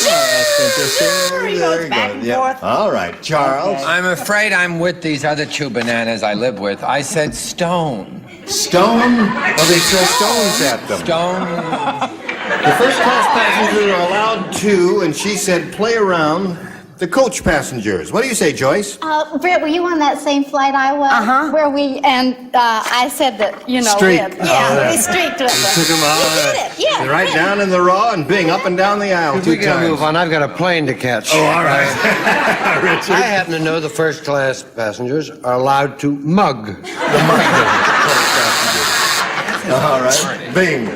That's interesting. He goes back and forth. All right, Charles. Okay. I'm afraid I'm with these other 2 bananas I live with. I said stone. Stone? Well, they throw stones at them. Stone. The first-class passengers are allowed to, and she said play around the coach passengers. What do you say, Joyce? Brett, were you on that same flight I was? Uh-huh. Where I said that, you know, Streak. we streaked with them. Took them all. We did it, yeah. Right down in the raw and Bing up and down the aisle If 2 we gotta times. move on. I've got a plane to catch. Oh, all right. Richard. I happen to know the first-class passengers are allowed to mug the All right. Bing.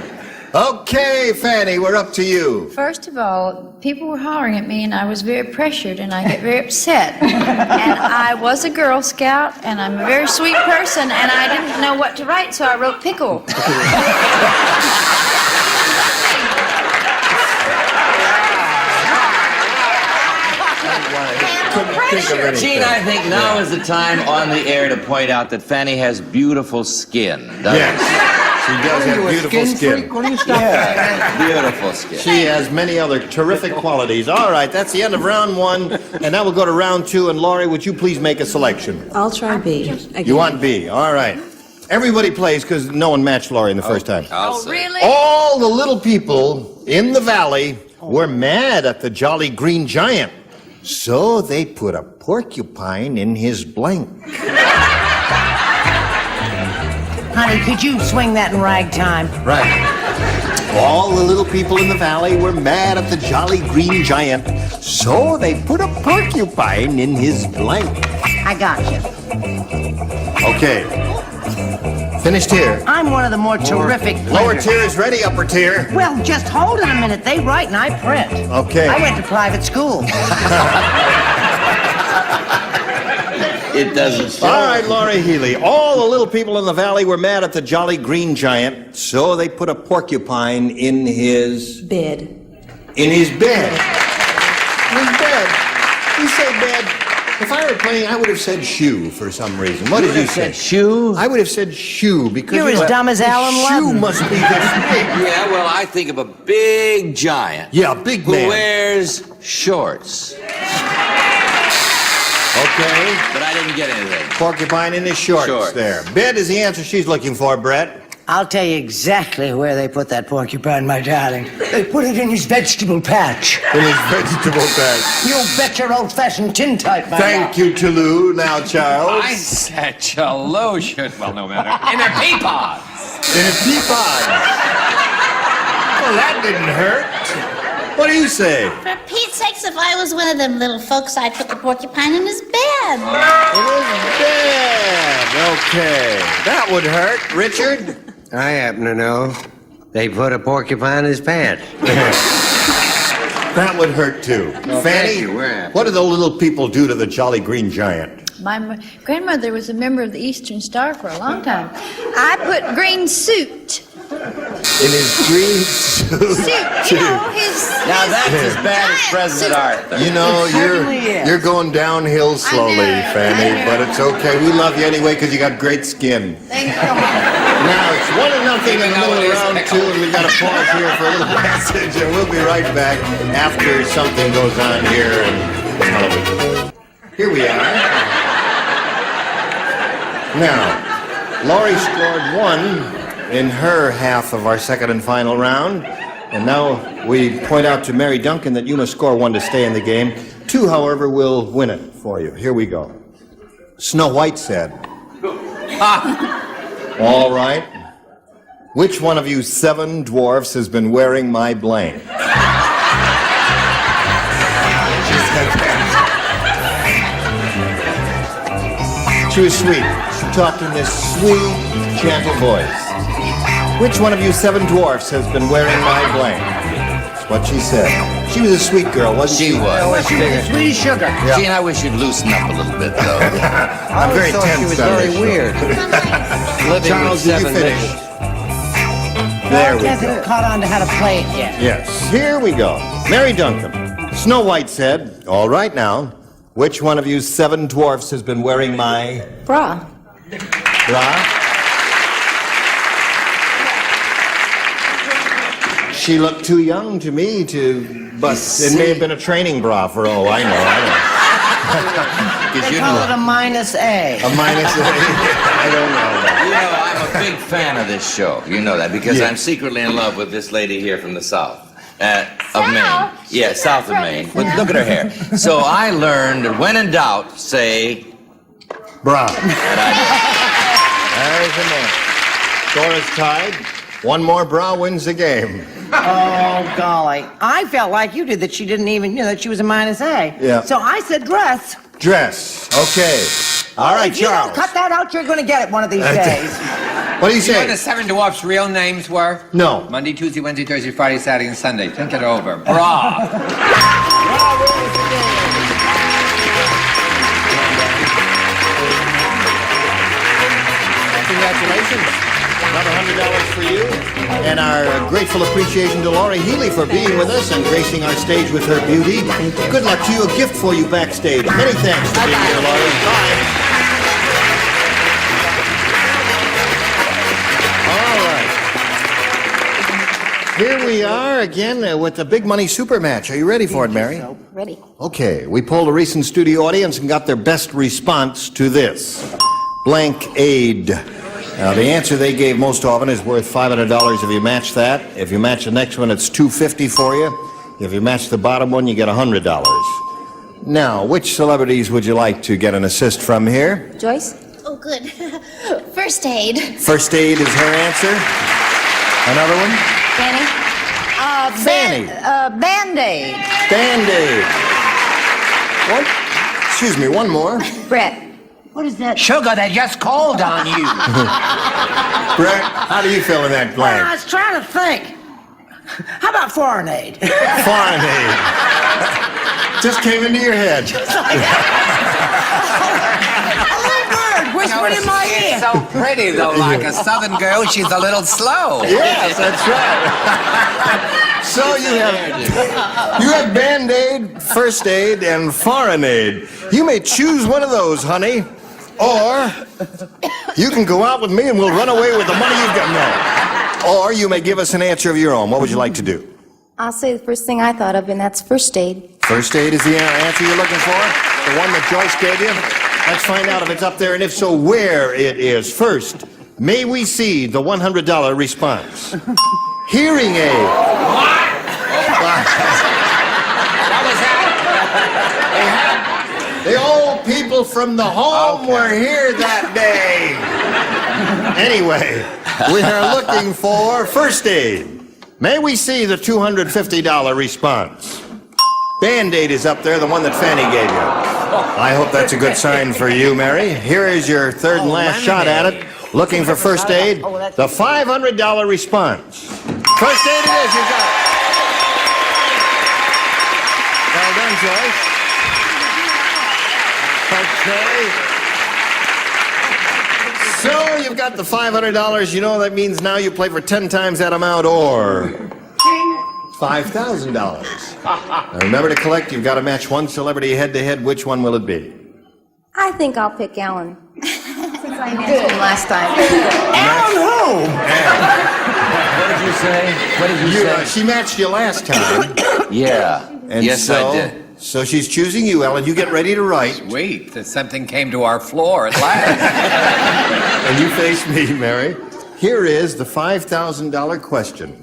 Okay, Fanny, we're up to you. First of all, people were hollering at me, and I was very pressured, and I get very upset. And I was a Girl Scout, and I'm a very sweet person, and I didn't know what to write, so I wrote pickle. Gene, I think now is the time on the air to point out that Fanny has beautiful skin. Yes. She does have beautiful skin. Beautiful skin. She has many other terrific qualities. All right, that's the end of round 1. And now we'll go to round 2. And Laurie, would you please make a selection? I'll try B. Again. You want B? All right. Everybody plays because no one matched Laurie in the first time. Really? All the little people in the valley were mad at the Jolly Green Giant. So they put a porcupine in his blank. Honey, could you swing that in ragtime? Right. All the little people in the valley were mad at the Jolly Green Giant, so they put a porcupine in his blank. I got you. Okay. Finished here. I'm one of the more terrific Lower printers. tier is ready, upper tier. Well, just hold it a minute. They write and I print. Okay. I went to private school. It doesn't show. All right, Laurie Healy. All the little people in the valley were mad at the Jolly Green Giant, so they put a porcupine in his... Bed. In his bed. His bed. You say bed. If I were playing, I would have said shoe for some reason. What did you say? Shoe? I would have said shoe because... You're as dumb as Allen Shoe Ludden. must be this big. Yeah, well, I think of a big giant. Yeah, a big who man. wears shorts. Okay. But I didn't get anything. Porcupine in his shorts there. Bed is the answer she's looking for, Brett. I'll tell you exactly where they put that porcupine, my darling. They put it in his vegetable patch. In his vegetable patch. You bet your old-fashioned tintype, my Thank you, Toulouse. Now, Charles. I said Chalo should, well, no matter. In a pea pod. In a pea pod. Well, that didn't hurt. What do you say? For Pete's sakes, if I was one of them little folks, I'd put the porcupine in his bed. In his bed. Okay. That would hurt. Richard? I happen to know. They put a porcupine in his pants. That would hurt, too. Fanny, what do the little people do to the Jolly Green Giant? My grandmother was a member of the Eastern Star for a long time. I put green suit. In his green suit. You know, his Now that's as bad as President Arthur. You know, you're going downhill slowly, Fanny, but it's okay. We love you anyway because you got great skin. Thank you. Now it's 1-0 in the middle of round 2, and we've got to pause here for a little message, and we'll be right back after something goes on here in television. Here we are. Now, Laurie scored 1 in her half of our second and final round. And now we point out to Mary Duncan that you must score 1 to stay in the game. 2, however, will win it for you. Here we go. Snow White said, all right. Which one of you 7 dwarfs has been wearing my blank? She was sweet. She talked in this sweet, gentle voice. Which one of you 7 dwarfs has been wearing my blank? That's what she said. She was a sweet girl, wasn't she? She was. She was sweet as sugar. Yeah. Gene, I wish you'd loosen up a little bit, though. I'm very thought tense she was on very this show. weird. Living Charles, with did you 7 finish? midgets. There we I haven't go. caught on to how to play it yet. Yes, here we go. Mary Duncan. Snow White said, all right now, which one of you 7 dwarfs has been wearing my Bra. bra? She looked too young to me to, but it may have been a training bra for all I know. They call it a -A. A minus A. I don't know that. You know, I'm a big fan of this show. You know that because Yeah. I'm secretly in love with this lady here from the south. Of South? Maine. Yeah, She's south not of from Maine. the Well, south. look at her hair. So I learned that when in doubt, say, Bra. and I There's a man. Dora's tied. 1 more bra wins the game. Oh, golly. I felt like you did that she didn't even know that she was a -A. Yeah. So I said dress. Dress. Okay. All right, If you don't Charles. cut that out, you're going to get it one of these days. What do you You know what say? the 7 dwarfs' real names were? No. Monday, Tuesday, Wednesday, Thursday, Friday, Saturday, and Sunday. Think it over. Bra. Congratulations. Another $100 for you. And our grateful appreciation to Laurie Healy for being with us and gracing our stage with her beauty. Good luck to you. A gift for you backstage. Many thanks for being here, Laurie. Bye. All right. Here we are again with the big money super match. Are you ready for it, Mary? Ready. Okay, we polled a recent studio audience and got their best response to this. Blank aid. Now, the answer they gave most often is worth $500 if you match that. If you match the next one, it's $250 for you. If you match the bottom one, you get $100. Now, which celebrities would you like to get an assist from here? Joyce? Oh, good. First aid. First aid is her answer. Another one? Fanny? Fanny. Band-Aid. Band-Aid. One. Excuse me, one more. Brett? What is that? Sugar, they just called on you. Brett, how do you fill in that Well, I blank? was trying to think. How about foreign aid? Foreign aid. Just came into your head. A little bird whispered in my ear. She's so pretty, though. Like a southern girl, she's a little slow. Yes, that's right. So you have Band-Aid, First Aid, and Foreign Aid. You may choose one of those, honey, or you can go out with me and we'll run away with the money you've got. No. Or you may give us an answer of your own. What would you like to do? I'll say the first thing I thought of, and that's first aid. First aid is the answer you're looking for? The one that Joyce gave you? Let's find out if it's up there, and if so, where it is. First, May we see the $100 response? Hearing aid. What was that? The old people from the home were here that day. Anyway, we are looking for first aid. May we see the $250 response? Band-Aid is up there, the one that Fanny gave you. I hope that's a good sign for you, Mary. Here is your third and last shot at it. Looking for first aid, the $500 response. First aid it is, you got it. Well done, Joyce. Okay. So you've got the $500. You know that means now you play for 10 times that amount or $5,000. Now remember to collect. You've got to match one celebrity head-to-head. Which one will it be? I think I'll pick Alan. Since I matched him last time. Alan who? What did you say? What did you say? She matched you last time. Yeah. And yes, so, I did. So she's choosing you, Ellen. You get ready to write. Sweet, that something came to our floor at last. And you face me, Mary. Here is the $5,000 question.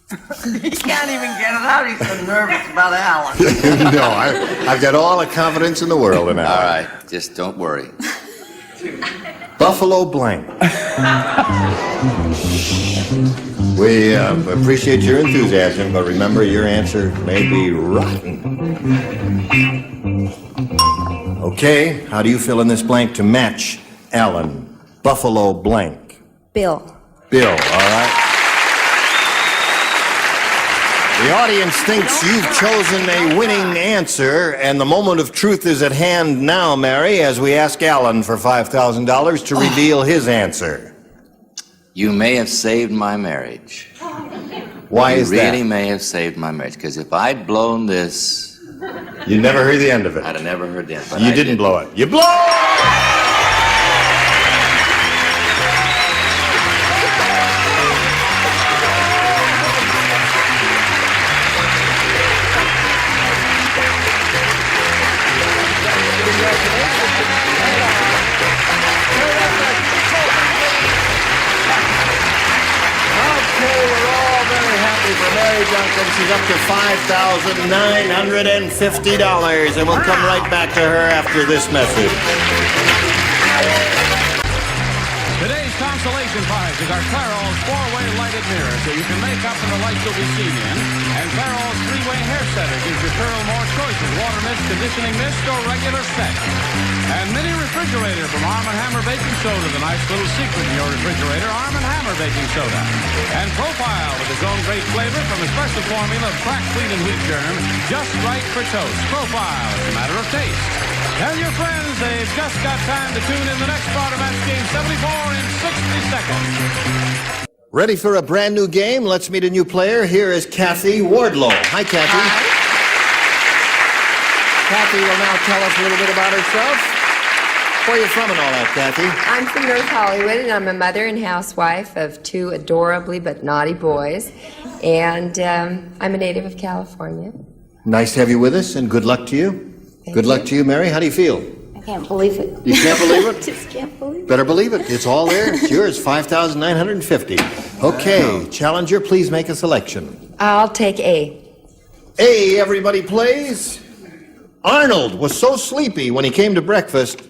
He can't even get it out. He's so nervous about Alan. No, I've got all the confidence in the world in Alan. All right, just don't worry. Buffalo blank. We appreciate your enthusiasm, but remember your answer may be rotten. Okay, how do you fill in this blank to match Alan? Buffalo blank. Bill. Bill, all right. The audience thinks you've chosen a winning answer, and the moment of truth is at hand now, Mary, as we ask Alan for $5,000 to reveal his answer. You may have saved my marriage. Why is that? You really may have saved my marriage, because if I'd blown this... You never heard the end of it. I'd have never heard the end. But You didn't blow it. You blow it! She's up to $5,950, and we'll come right back to her after this message. Today's consolation prize is our Clairol's 4-way lighted mirror, so you can make up in the light you'll be seen in. And Clairol's 3-way hair setter gives your curl more choices: water mist, conditioning mist, or regular set. And mini refrigerator from Arm & Hammer Baking Soda, the nice little secret in your refrigerator, Arm & Hammer Baking Soda. And Profile with his own great flavor from a special formula of cracked wheat and wheat germ, just right for toast. Profile, it's a matter of taste. Tell your friends they've just got time to tune in the next part of Match Game 74 in 60 seconds. Ready for a brand new game? Let's meet a new player. Here is Kathy Wardlow. Hi, Kathy. Hi. Kathy will now tell us a little bit about herself. Where are you from and all that, Kathy? I'm from North Hollywood, and I'm a mother and housewife of 2 adorably but naughty boys. And I'm a native of California. Nice to have you with us, and good luck to you. Good luck to you, Mary. How do you feel? I can't believe it. You can't believe it? Just can't believe it. Better believe it. It's all there. It's yours. $5,950. Okay, challenger, please make a selection. I'll take A. A, everybody plays. Arnold was so sleepy when he came to breakfast,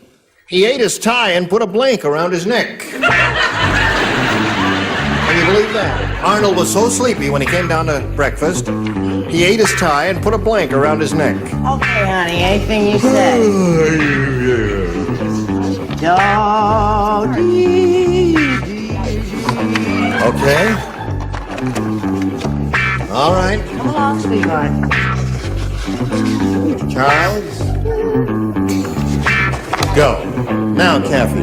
he ate his tie and put a blank around his neck. Can you believe that? Arnold was so sleepy when he came down to breakfast, he ate his tie and put a blank around his neck. Okay, honey, anything you say. Okay. All right. Come along, sweetheart. Charles. Go. Now, Kathy.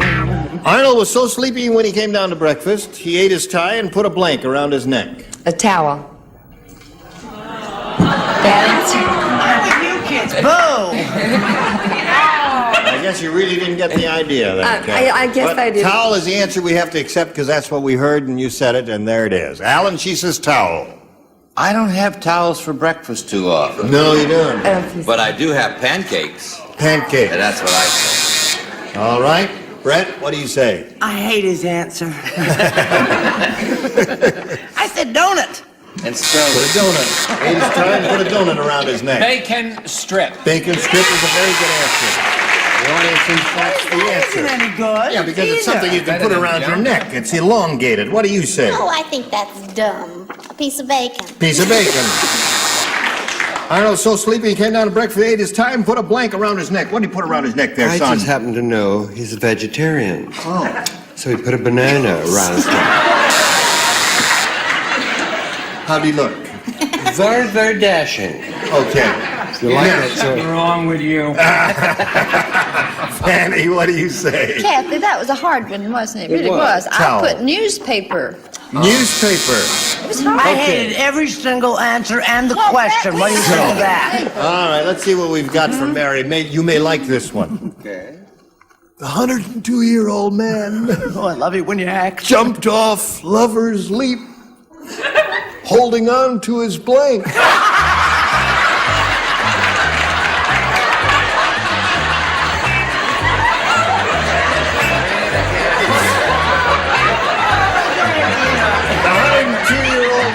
Arnold was so sleepy when he came down to breakfast, he ate his tie and put a blank around his neck. A towel. You kids, boo! I guess you really didn't get the idea then, Kathy. I guess But I did. Towel is the answer we have to accept because that's what we heard and you said it, and there it is. Alan, she says towel. I don't have towels for breakfast too often. No, you don't. But I do have pancakes. Pancakes. And that's what I say. All right. Brett, what do you say? I hate his answer. I said donut. And so Put a donut. It's time to put a donut around his neck. Bacon strip. Bacon strip is a very good answer. The audience thinks that's the answer. Isn't any good? Yeah, because it's something you can put around your neck. It's elongated. What do you say? Oh, I think that's dumb. A piece of bacon. Piece of bacon. Arnold's so sleepy he came down to breakfast, ate his time, put a blank around his neck. What did he put around his neck there, I son? just happen to know he's a vegetarian. Oh. So he put a banana around his neck. How'd he look? Very, very dashing. Okay. You like it, Something wrong with you. Fanny, what do you say? Kathy, that was a hard one, wasn't it? It really was. Towel. I put newspaper. Newspaper. It was hard. I hated every single answer and the question. What do you think of that? All right, let's see what we've got for Mary. You may like this one. Okay. The 102-year-old man Oh, I love it when you act. jumped off Lover's Leap, holding on to his blank. The 102-year-old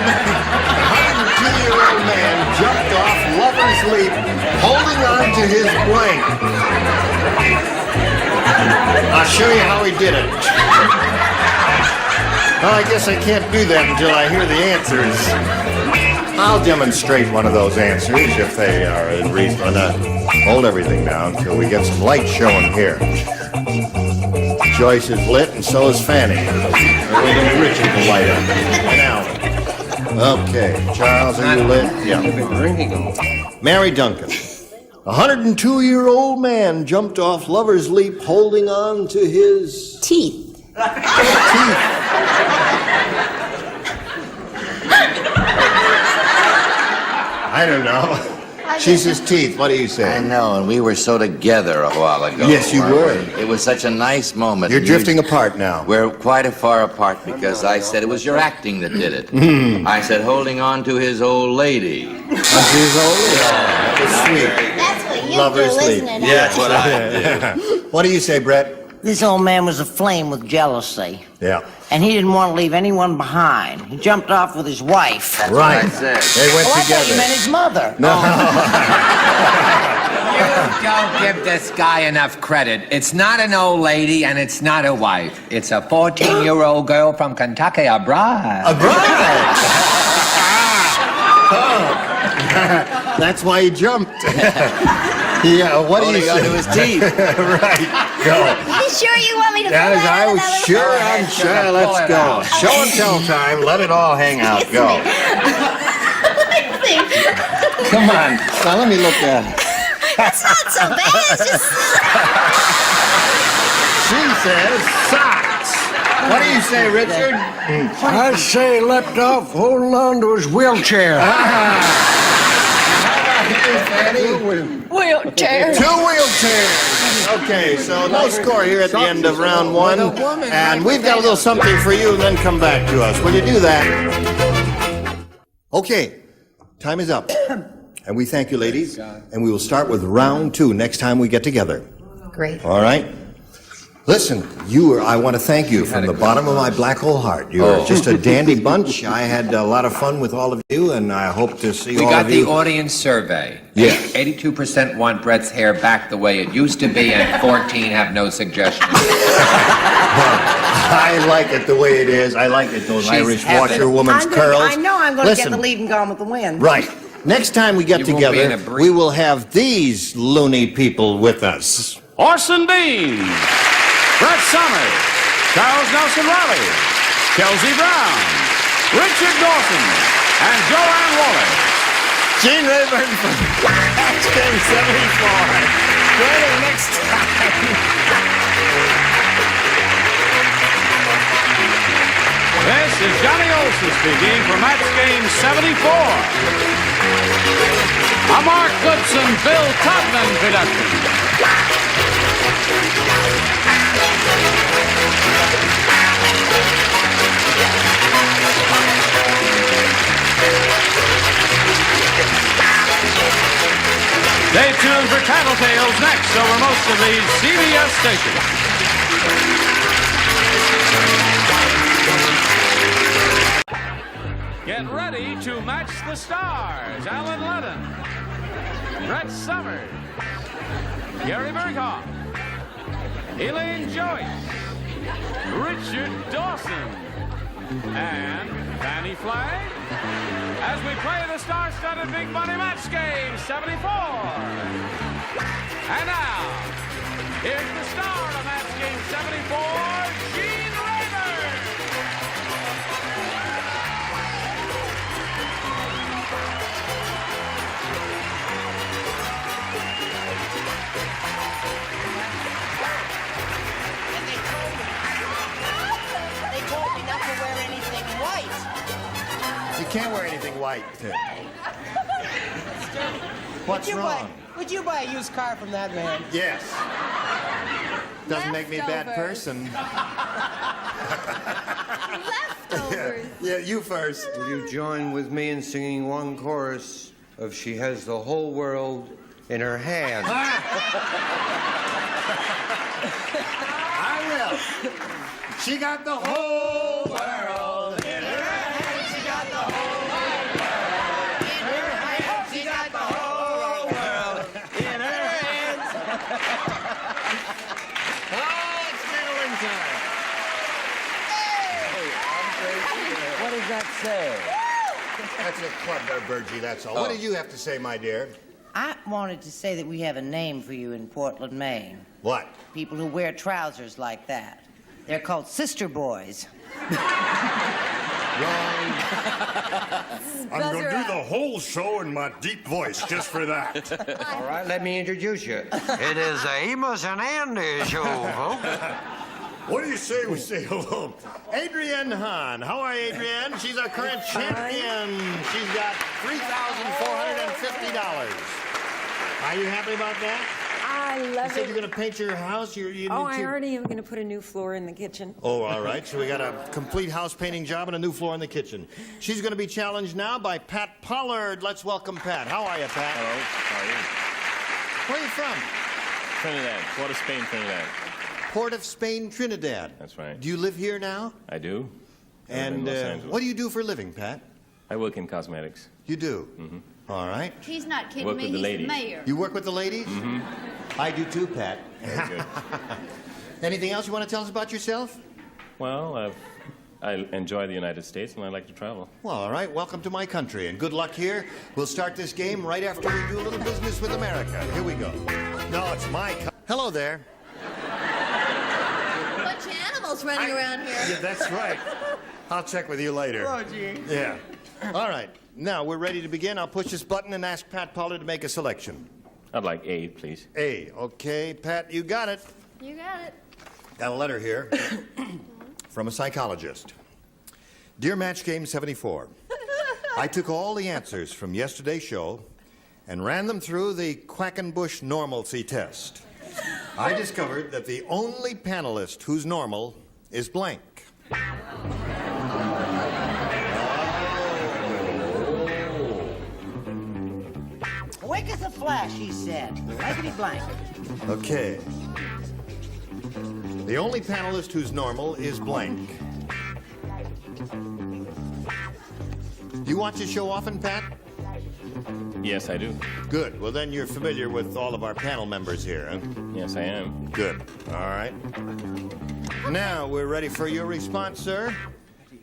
man jumped off Lover's Leap, holding on to his blank. I'll show you how he did it. Well, I guess I can't do that until I hear the answers. I'll demonstrate one of those answers if they are in reason. Hold everything down until we get some light showing here. Joyce is lit, and so is Fanny. We're going to be Richard to light up. And Alan. Okay, Charles, are you lit? Yeah. Mary Duncan. A 102-year-old man jumped off Lover's Leap holding on to his... Teeth. I don't know. She's his teeth. What do you say? I know, and we were so together a while ago. Yes, you were. It was such a nice moment. You're drifting apart now. We're quite far apart because I said it was your acting that did it. I said holding on to his old lady. His old lady. That was sweet. That's what you Lover's do, Leap. isn't it? Yeah, that's what I did. What do you say, Brett? This old man was aflame with jealousy, Yeah. and he didn't want to leave anyone behind. He jumped off with his wife. That's Right. what I said. They went Oh, I thought you together. meant his mother. You don't give this guy enough credit. It's not an old lady and it's not a wife. It's a 14-year-old girl from Kentucky, a bride. A bride. That's why he jumped. Yeah, what do you Holding on say? to his teeth. Right. Go. You sure you want me to pull That is, that I out was of that sure, little- I'm sure. Let's go. Show and tell time. Let it all hang out. Go. Come on. Now let me look at it. It's not so bad. It's just. She says socks. What do you say, Richard? I say leapt off holding on to his wheelchair. Wheelchair. 2 wheelchairs. Okay, so no score here at the end of round 1. And we've got a little something for you, and then come back to us. Will you do that? Okay, time is up. And we thank you, ladies. And we will start with round 2 next time we get together. Great. All right? Listen, I want to thank you from the bottom of my black hole heart. You're just a dandy bunch. I had a lot of fun with all of you, and I hope to see We all got of you. the audience survey. Yes. 82% want Brett's hair back the way it used to be, and 14 have no suggestions. I like it the way it is. I like it, those She's Irish heaven. washerwoman's curls. I know I'm going to get Listen, the lead and Gone with the Wind. right. Next time we get You won't be in together, a brief. we will have these loony people with us. Orson Bean, Brett Summers, Charles Nelson Riley, Kelsey Brown, Richard Dawson, and Joanne Wallace. Gene Rayburn from Match Game 74. Join us next time. This is Johnny Olson speaking for Match Game 74. A Mark Goodson, Bill Todman production. Stay tuned for Tattletales next over most of these CBS stations. Get ready to match the stars. Allen Ludden, Brett Summers, Gary Berghoff, Elaine Joyce, Richard Dawson, and Fanny Flagg as we play the star-studded Big Money Match Game 74. And now, here's the star of Match Game 74, Gene Raymer. They told me not to wear anything white. You can't wear anything white. What's wrong? Would you buy a used car from that man? Yes. Doesn't make me a bad person. Leftovers. Yeah, you first. Will you join with me in singing one chorus of She Has the Whole World in Her Hand? I will. She got the whole world in her hand. She got the whole world in her hand. She got the whole world in her hands. Oh, it's middling time. What does that say? That's a club there, Virgie, that's all. What do you have to say, my dear? I wanted to say that we have a name for you in Portland, Maine. What? People who wear trousers like that. They're called sister boys. Wrong. I'm going to do the whole show in my deep voice just for that. All right, let me introduce you. It is the Amos and Andy show, folks. What do you say we say hello? Adrienne Hahn. How are you, Adrienne? She's our current champion. She's got $3,450. Are you happy about that? I love You said it. you're going to paint your house? I already am going to put a new floor in the kitchen. Oh, all right. So we got a complete house painting job and a new floor in the kitchen. She's going to be challenged now by Pat Pollard. Let's welcome Pat. How are you, Pat? Hello. How are you? Where are you from? Trinidad. Port of Spain, Trinidad. Port of Spain, Trinidad. That's right. Do you live here now? I do. And what do you do for a living, Pat? I work in cosmetics. You do? Mm-hmm. All right. He's not kidding Work me. with the He's ladies. the mayor. You work with the ladies? Mm-hmm. I do too, Pat. Very good. Anything else you want to tell us about yourself? Well, I enjoy the United States and I like to travel. Well, all right. Welcome to my country and good luck here. We'll start this game right after we do a little business with America. Here we go. No, it's my Hello there. Bunch of animals running around here. Yeah, that's right. I'll check with you later. Hello, Gene. Yeah. All right. Now we're ready to begin. I'll push this button and ask Pat Pollard to make a selection. I'd like A, please. A. Okay, Pat, you got it. You got it. Got a letter here from a psychologist. Dear Match Game 74, I took all the answers from yesterday's show and ran them through the Quackenbush normalcy test. I discovered that the only panelist who's normal is blank. Quick as a flash, he said. Blankety blank. Okay. The only panelist who's normal is blank. You watch the show often, Pat? Yes, I do. Good. Well, then you're familiar with all of our panel members here, huh? Yes, I am. Good. All right. Now, we're ready for your response, sir.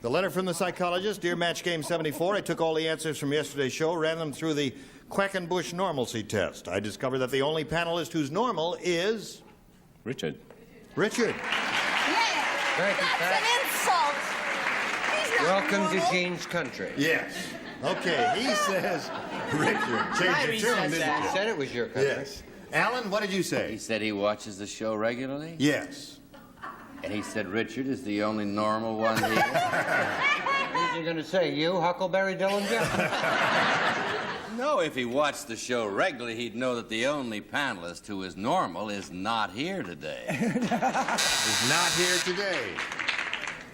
The letter from the psychologist, Dear Match Game 74, I took all the answers from yesterday's show, ran them through the Quackenbush normalcy test. I discovered that the only panelist who's normal is... Richard. Richard. Thank you, That's Pat. an insult. He's not Welcome normal. to Gene's country. Yes. Okay, he says Richard. Change your tune, didn't You you? said it was your country. Yes. Alan, what did you say? He said he watches the show regularly? Yes. And he said Richard is the only normal one here? What are you going to say? You, Huckleberry Dillinger? No, if he watched the show regularly, he'd know that the only panelist who is normal is not here today. Is not here today.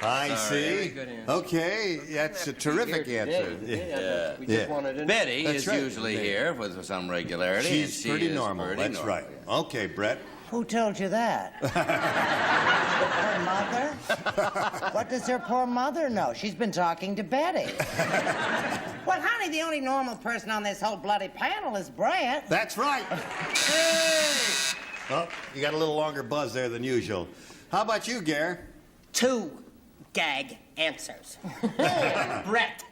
I Sorry. see. Very good answer. Okay, that's a terrific answer. Yeah. We just wanted to... Betty That's is right. usually here with some regularity. She's and she pretty is normal. pretty That's normal, right. yeah. Okay, Brett. Who told you that? Her mother? What does her poor mother know? She's been talking to Betty. Well, honey, the only normal person on this whole bloody panel is Brant. That's right. Hey! Oh, you got a little longer buzz there than usual. How about you, Gare? 2 gag answers. Brett.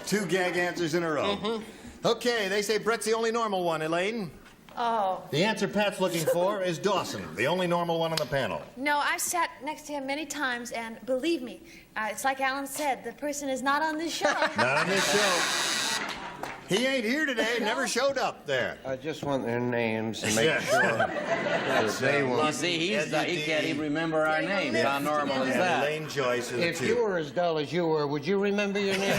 2 gag answers in a row. Mm-hmm. Okay, they say Brett's the only normal one, Elaine. Oh. The answer Pat's looking for is Dawson, the only normal one on the panel. No, I've sat next to him many times, and believe me, it's like Alan said, the person is not on this show. Not on this show. He ain't here today, never showed up there. I just want their names to make Yeah. sure that they You won't. see, he can't even remember our names. How normal is that? Elaine Joyce are the If 2. you were as dull as you were, would you remember your name?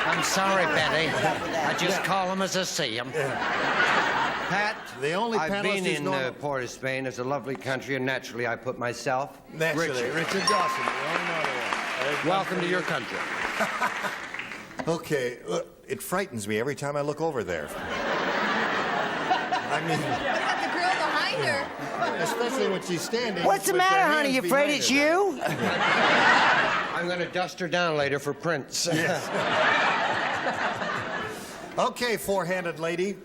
I'm sorry, Betty. I just call them as I see them. Pat, the only I've panelist been who's in normal. Port of Spain. It's a lovely country, and naturally I put myself, Naturally, Richard Dawson, the only normal one. Welcome to your country. Okay, it frightens me every time I look over there. I mean, Got the girl behind her. especially when she's standing. What's the with her matter, honey? hands You afraid behind it's her. you? I'm going to dust her down later for prints. Yes. Okay, four-handed lady.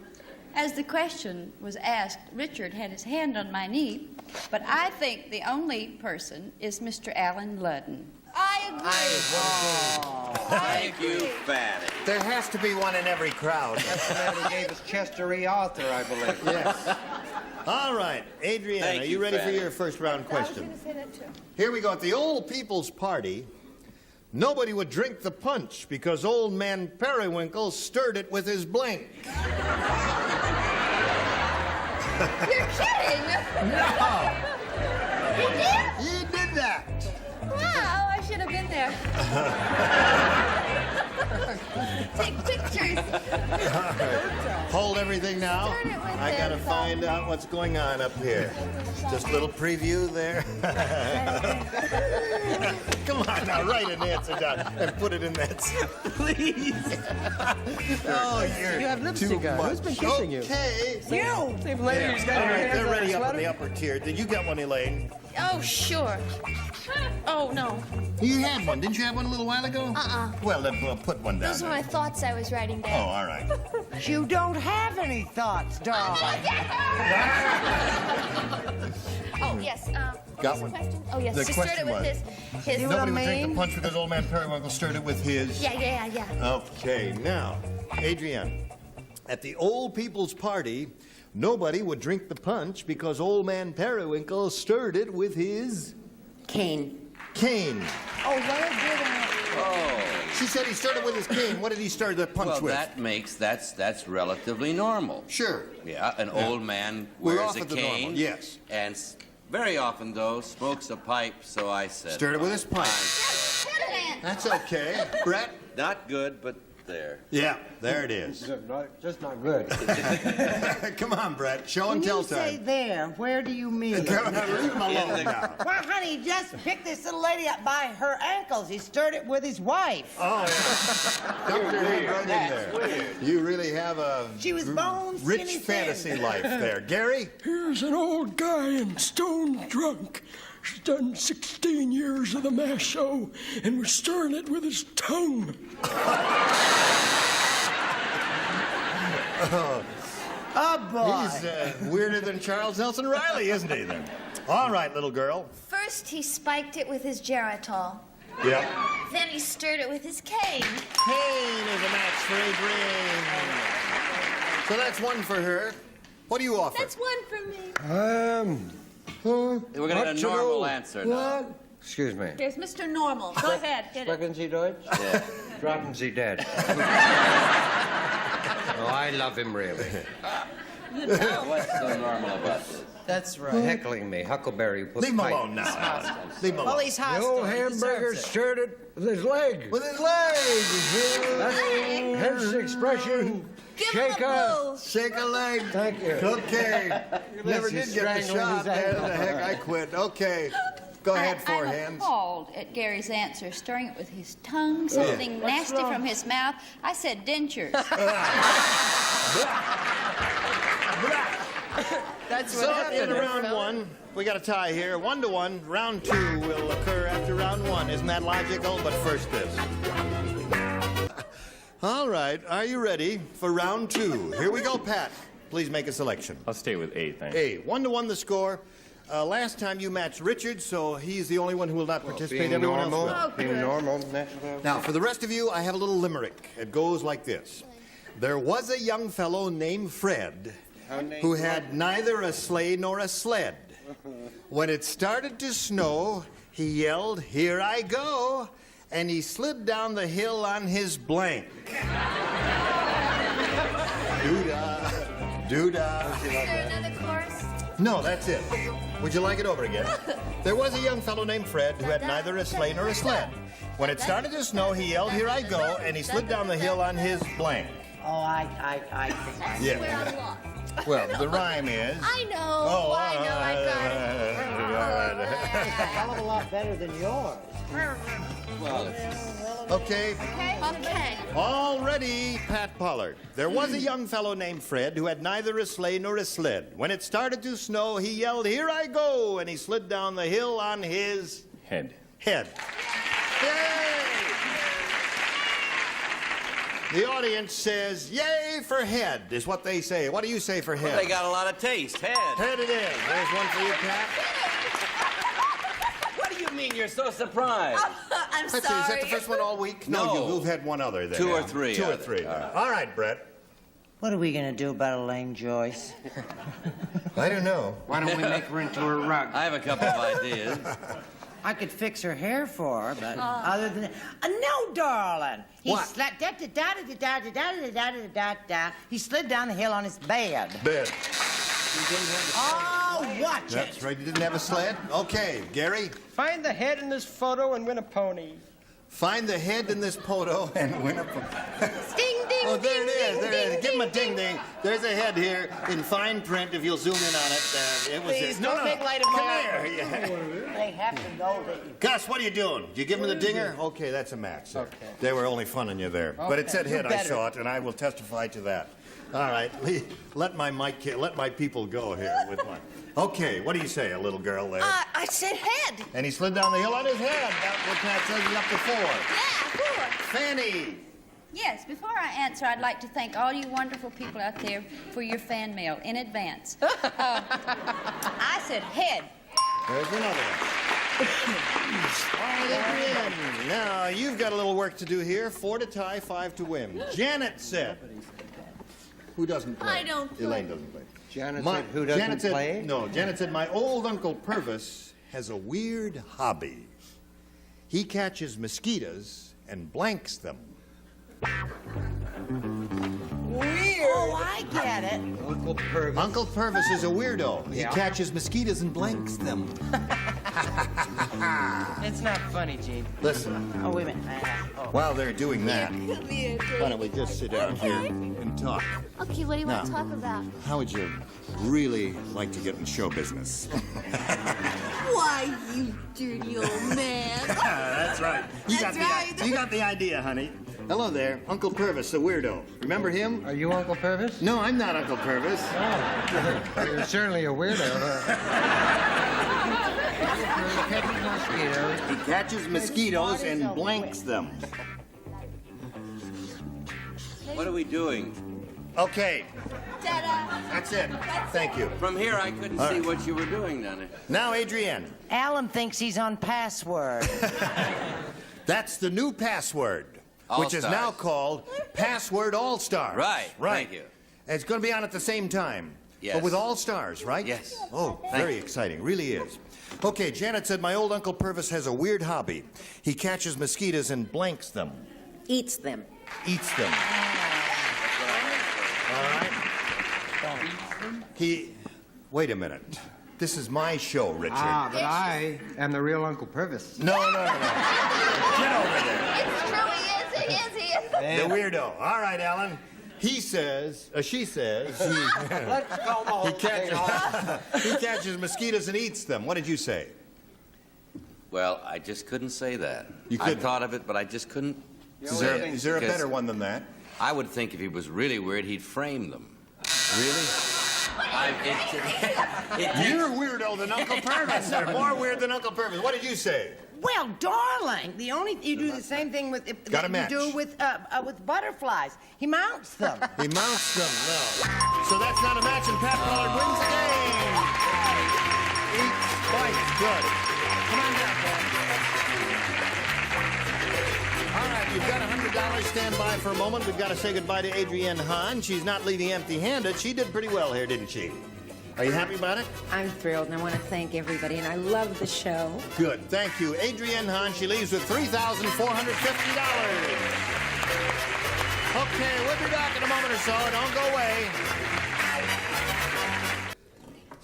As the question was asked, Richard had his hand on my knee, but I think the only person is Mr. Allen Ludden. I agree. Thank you, Fatty. There has to be one in every crowd. That's the man who gave us Chester E. Arthur, I believe. Yes. All right, Adrienne, Thank are you, you ready Fatty. for your first round I was question? going to say that too. Here we go. At the old people's party, nobody would drink the punch because old man Periwinkle stirred it with his blink. You're kidding. No! You did? He did that! Wow, I should have been there. Take pictures. Hold everything now. Start it with I gotta this, find out what's going on up here. Just a little preview there. Come on now, write an answer down and put it in that. Please. Oh, You have lipstick too on. much. Who's been kissing you? Okay. You! They've ladies got All their right, hands they're on ready her up in sweater. the upper tier. Did you get one, Elaine? Oh, sure. Oh, no. You had one. Didn't you have one a little while ago? Well, then put one down. Those were my thoughts I was writing Oh, down. all right. You don't have any thoughts, darling. Oh, yes. Got what was one. the question? Oh, yes. The She stirred question it with was- his Nobody would drink the punch because old man Periwinkle stirred it with his. Yeah. Okay, now, Adrienne, at the old people's party, nobody would drink the punch because old man Periwinkle stirred it with his Cane. cane. Oh, very good on it. Oh. She said he stirred it with his cane. What did he stir the punch Well, with? that's relatively normal. Sure. Yeah, an old man We're wears off a at the cane. normal, yes. And very often, though, smokes a pipe, so I said... Stirred it with his pipe. That's okay. Brett? Not good, but there. Yeah, there it is. Just not good. Come on, Brett. Show When and tell you say time. there, where do you mean? Leave him alone now. Well, honey, he just picked this little lady up by her ankles. He stirred it with his wife. Oh, yeah. Dumped her head right in there. You really have a She was bone rich skinny fantasy thin. life there. Gary? Here's an old guy and stone drunk. He's done 16 years of the mass show and was stirring it with his tongue. Oh, boy. He's weirder than Charles Nelson Riley, isn't he, then? All right, little girl. First, he spiked it with his Geritol. Yeah. Then he stirred it with his cane. Cane is a match for Adrienne. So that's one for her. What do you offer? That's one for me. We're going to get a normal answer now. Excuse me. There's Mr. Normal. Go ahead, get it. Sprechen Sie Deutsch? Yeah. Droppen Sie dead. Oh, I love him really. What's so normal about this? That's right. Heckling me, Huckleberry. Put Leave him pipe. alone now. Leave him Well, alone. he's The hostile. old He hamburger deserves it. stirred it with his leg. With his legs. Hence the expression, Give shake him a a... blow. Shake a leg. Thank you. Okay. Never He's did get the strangling shot. his Man, ankle. the heck, I quit. Okay. Go ahead, four hands. I'm appalled at Gary's answer, stirring it with his tongue, something nasty from his mouth. I said dentures. That's So what in happened. round one, we got a tie here. 1-1. Round 2 will occur after round 1. Isn't that logical? But first this. All right, are you ready for round 2? Here we go, Pat. Please make a selection. I'll stay with A, thanks. A. 1-1 the score. Last time you matched Richard, so he's the only one who will not participate. Being Everyone normal, else will. being normal, natural. Now, for the rest of you, I have a little limerick. It goes like this. There was a young fellow named Fred who had neither a sleigh nor a sled. When it started to snow, he yelled, "Here I go!" and he slid down the hill on his blank. Doo-dah, doo-dah. Is there another chorus? No, that's it. Would you like it over again? There was a young fellow named Fred who had neither a sleigh nor a sled. When it started to snow, he yelled, "Here I go!" and he slid down the hill on his blank. Oh, I Yeah. Well, the rhyme is... I know. Oh, I know. I got it. It's a hell of a lot better than yours. Okay. Okay. All ready, Pat Pollard. There was a young fellow named Fred who had neither a sleigh nor a sled. When it started to snow, he yelled, "Here I go!" and he slid down the hill on his... Head. Head. Yay! The audience says, "Yay for head," is what they say. What do you say for head? Well, they got a lot of taste. Head. Head it is. There's one for you, Pat. What do you mean you're so surprised? I'm Let's see, is that the first one all week? No. You've had one other then. 2 or yeah. 3. 2 or 3. All right, Brett. What are we going to do about Elaine Joyce? I don't know. Why don't we make her into a rug? I have a couple of ideas. I could fix her hair for her, but other than no, darling. He What? slid He slid down the hill on his bed. Bed. Oh, watch That's it. right. You didn't have a sled? Okay, Gary. Find the head in this photo and win a pony. Find the head in this photo and win a... Ding, ding, Oh, there ding, it is. ding, There it is. ding, Give him a ding, ding-ding. There's a head here in fine print if you'll zoom in on it. It was Please, it. don't make light of my Come art. here. Yeah. They have to know that. Gus, what are you doing? Did you give him the dinger? Okay, that's a match, sir. Okay. They were only funning you there. But it said You head, I better. saw it, and I will testify to that. All right, let my people go here with my... Okay, what do you say, a little girl there? I said head. And he slid down the hill on his head. That's what Pat says he's up to 4. Yeah, 4. Fanny. Yes, before I answer, I'd like to thank all you wonderful people out there for your fan mail in advance. I said head. There's another one. All right, Adrienne. Now, you've got a little work to do here. 4 to tie, 5 to win. Janet said... Who doesn't play? I don't play. Elaine doesn't play. Janet said, who doesn't play? No, Janet said, my old Uncle Purvis has a weird hobby. He catches mosquitoes and blanks them. Weird. Oh, I get it. Uncle Purvis. Uncle Purvis is a weirdo. He catches mosquitoes and blanks them. It's not funny, Gene. Listen, Oh, wait a minute. while they're doing that, why don't we just sit down here and talk? Okay, what do you want to Now. talk about? How would you really like to get in show business? Why, you dirty old man. That's right. You That's got right. you got the idea, honey. Hello there, Uncle Purvis, the weirdo. Remember him? Are you Uncle Purvis? No, I'm not Uncle Purvis. Oh, you're certainly a weirdo. Catching mosquitoes. He catches mosquitoes and blanks them. What are we doing? Okay, Ta-da. that's it. Thank you. From here, I couldn't All see right. what you were doing down there. Now, Adrienne, Alan thinks he's on password. that's the new password, which is All-Stars. now called Password All Stars. Right, Right. thank you. And it's going to be on at the same time. Yes. But with all stars, right? Yes. Oh, very exciting. Really is. Okay, Janet said, my old Uncle Purvis has a weird hobby. He catches mosquitoes and blanks them. Eats them. Eats them. All right? Wait a minute. This is my show, Richard. Ah, but I am the real Uncle Purvis. No. Get over there. It's true, he is. The weirdo. All right, Alan. She says, Let's go the whole he catches mosquitoes and eats them. What did you say? Well, I just couldn't say that. You I couldn't? thought of it, but I just couldn't Is say there, it. is there a because better one than that? I would think if he was really weird, he'd frame them. Really? You're weirdo than Uncle Purvis. More weird than Uncle Purvis. What did you say? Well, darling, you do the same thing with Got a that match. you do with butterflies. He mounts them. He mounts them, no. So that's not a match, and Pat Pollard wins the game. Eats, bites, good. Come on down, Pat. All right, you've got $100. Stand by for a moment. We've got to say goodbye to Adrienne Hahn. She's not leaving empty-handed. She did pretty well here, didn't she? Are you happy about it? I'm thrilled, and I want to thank everybody, and I love the show. Good, thank you. Adrienne Hahn, she leaves with $3,450. Okay, we'll be back in a moment or so. Don't go away.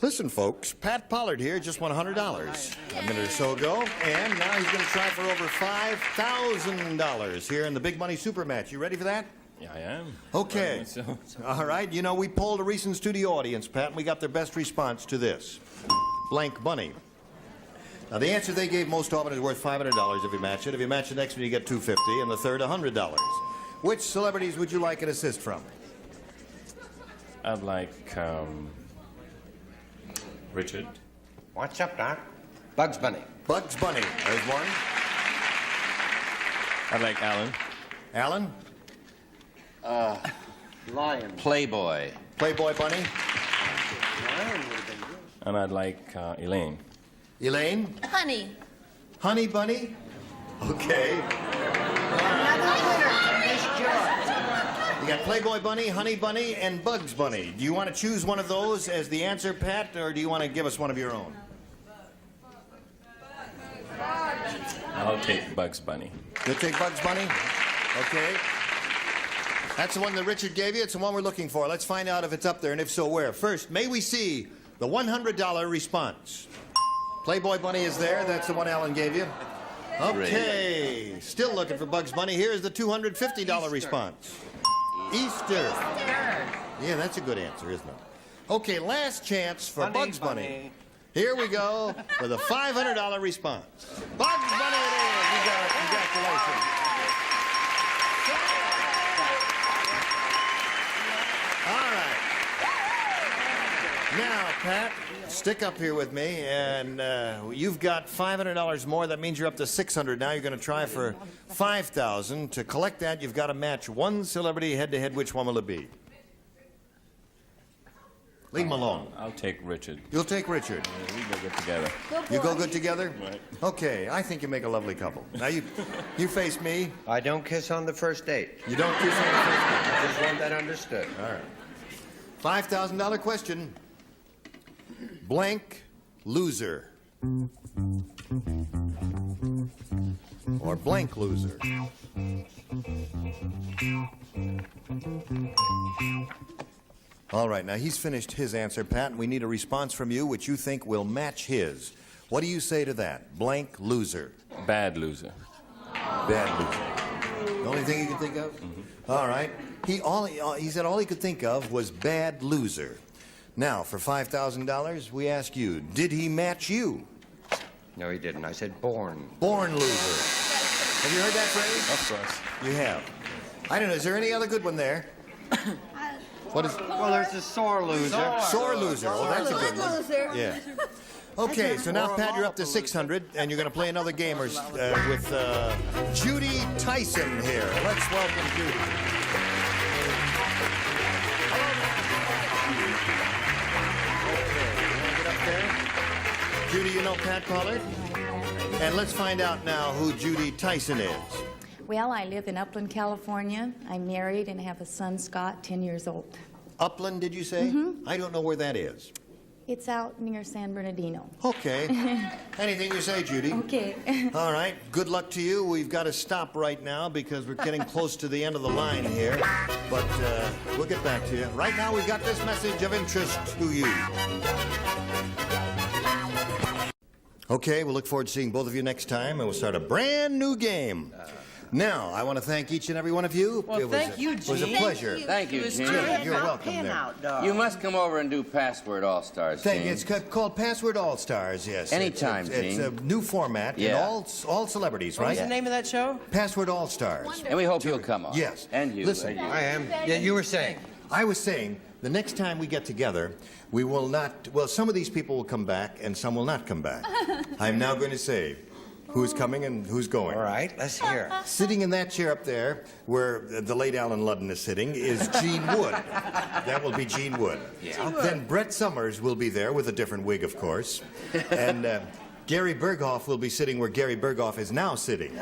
Listen, folks, Pat Pollard here just won $100 a minute or so ago, and now he's going to try for over $5,000 here in the Big Money Super Match. You ready for that? Yeah, I am. Okay. All right. You know, we polled a recent studio audience, Pat, and we got their best response to this. Blank Bunny. Now, the answer they gave most often is worth $500 if you match it. If you match the next one, you get $250, and the third, $100. Which celebrities would you like an assist from? I'd like Richard. What's up, Doc? Bugs Bunny. Bugs Bunny. There's one. I'd like Allen. Alan? Lion. Playboy. Playboy Bunny. And I'd like Elaine. Elaine? Honey. Honey Bunny? Okay. Another winner from Miss George. You got Playboy Bunny, Honey Bunny, and Bugs Bunny. Do you want to choose one of those as the answer, Pat, or do you want to give us one of your own? I'll take Bugs Bunny. You'll take Bugs Bunny? Okay. That's the one that Richard gave you. It's the one we're looking for. Let's find out if it's up there, and if so, where. First, may we see the $100 response? Playboy Bunny is there. That's the one Alan gave you. Okay. Still looking for Bugs Bunny. Here's the $250 response. Easter. Yeah, that's a good answer, isn't it? Okay, last chance for Bugs Bunny. Here we go with a $500 response. Bugs Bunny it is. You got it. Congratulations. All right. Now, Pat, stick up here with me, and you've got $500 more. That means you're up to $600 now. You're going to try for $5,000. To collect that, you've got to match one celebrity head-to-head. Which one will it be? Leave him alone. I'll take Richard. You'll take Richard. Yeah, we go good together. You go good together? Right. Okay, I think you make a lovely couple. Now, you face me. I don't kiss on the first date. You don't kiss on the first date. I just want that understood. All right. $5,000 question. Blank loser. Or blank loser. All right, now he's finished his answer, Pat, and we need a response from you which you think will match his. What do you say to that? Blank loser. Bad loser. Bad loser. The only thing you can think of? Mm-hmm. All right. He said all he could think of was bad loser. Now, for $5,000, we ask you, did he match you? No, he didn't. I said born. Born loser. Have you heard that phrase? Of course. You have. I don't know. Is there any other good one there? What is? Well, there's a sore loser. Sore loser. Oh, that's a good one. Loser. Yeah. Okay, so now, Pat, you're up to $600, and you're going to play another game with Judy Tyson here. Let's welcome Judy. Judy, you know Pat Pollard? And let's find out now who Judy Tyson is. Well, I live in Upland, California. I'm married and have a son, Scott, 10 years old. Upland, did you say? Mm-hmm. I don't know where that is. It's out near San Bernardino. Okay. Anything you say, Judy. Okay. All right. Good luck to you. We've got to stop right now because we're getting close to the end of the line here. But we'll get back to you. Right now, we've got this message of interest to you. Okay, we'll look forward to seeing both of you next time, and we'll start a brand new game. Now, I want to thank each and every one of you. Well, thank you, It was a Gene. pleasure. Thank you, Gene. You're welcome there. You must come over and do Password All-Stars, Thank Gene. you. It's called Password All-Stars, yes. Anytime, It's Gene. a new format, and Yeah. all celebrities, What right? was the name of that show? Password All-Stars. And we hope you'll come on. Yes. And you. Listen. and you. I am. Yeah, you were saying. I was saying, the next time we get together, we will not, well, some of these people will come back and some will not come back. I'm now going to say who's coming and who's going. All right, let's hear. Sitting in that chair up there, where the late Allen Ludden is sitting, is Gene Wood. That will be Gene Wood. Yeah. Then Brett Summers will be there with a different wig, of course. And Gary Berghoff will be sitting where Gary Berghoff is now sitting.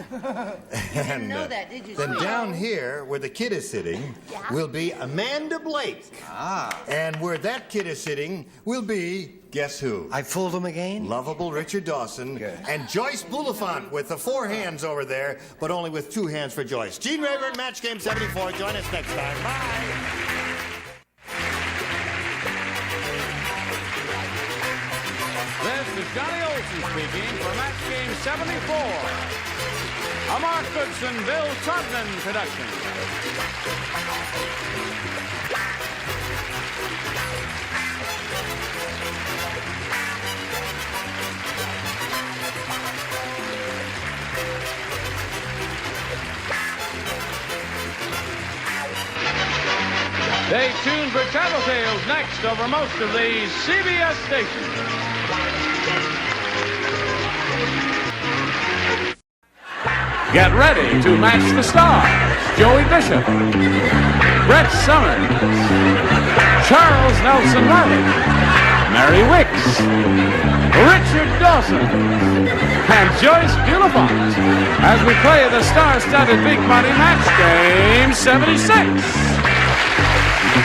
Didn't know that, did you? Then down here, where the kid is sitting, will be Amanda Blake. Ah. And where that kid is sitting will be, guess who? I fooled him again? Lovable Richard Dawson. Good. And Joyce Boulafont with the 4 hands over there, but only with 2 hands for Joyce. Gene Rayburn, Match Game 74. Join us next time. Bye. This is Johnny Olson speaking for Match Game 74. A Mark Goodson, Bill Todman production. Stay tuned for Tattletales next over most of these CBS stations. Get ready to match the stars. Joey Bishop, Brett Summers, Charles Nelson Riley, Mary Wicks, Richard Dawson, and Joyce Boulafont as we play the star-studded Big Money Match Game 76.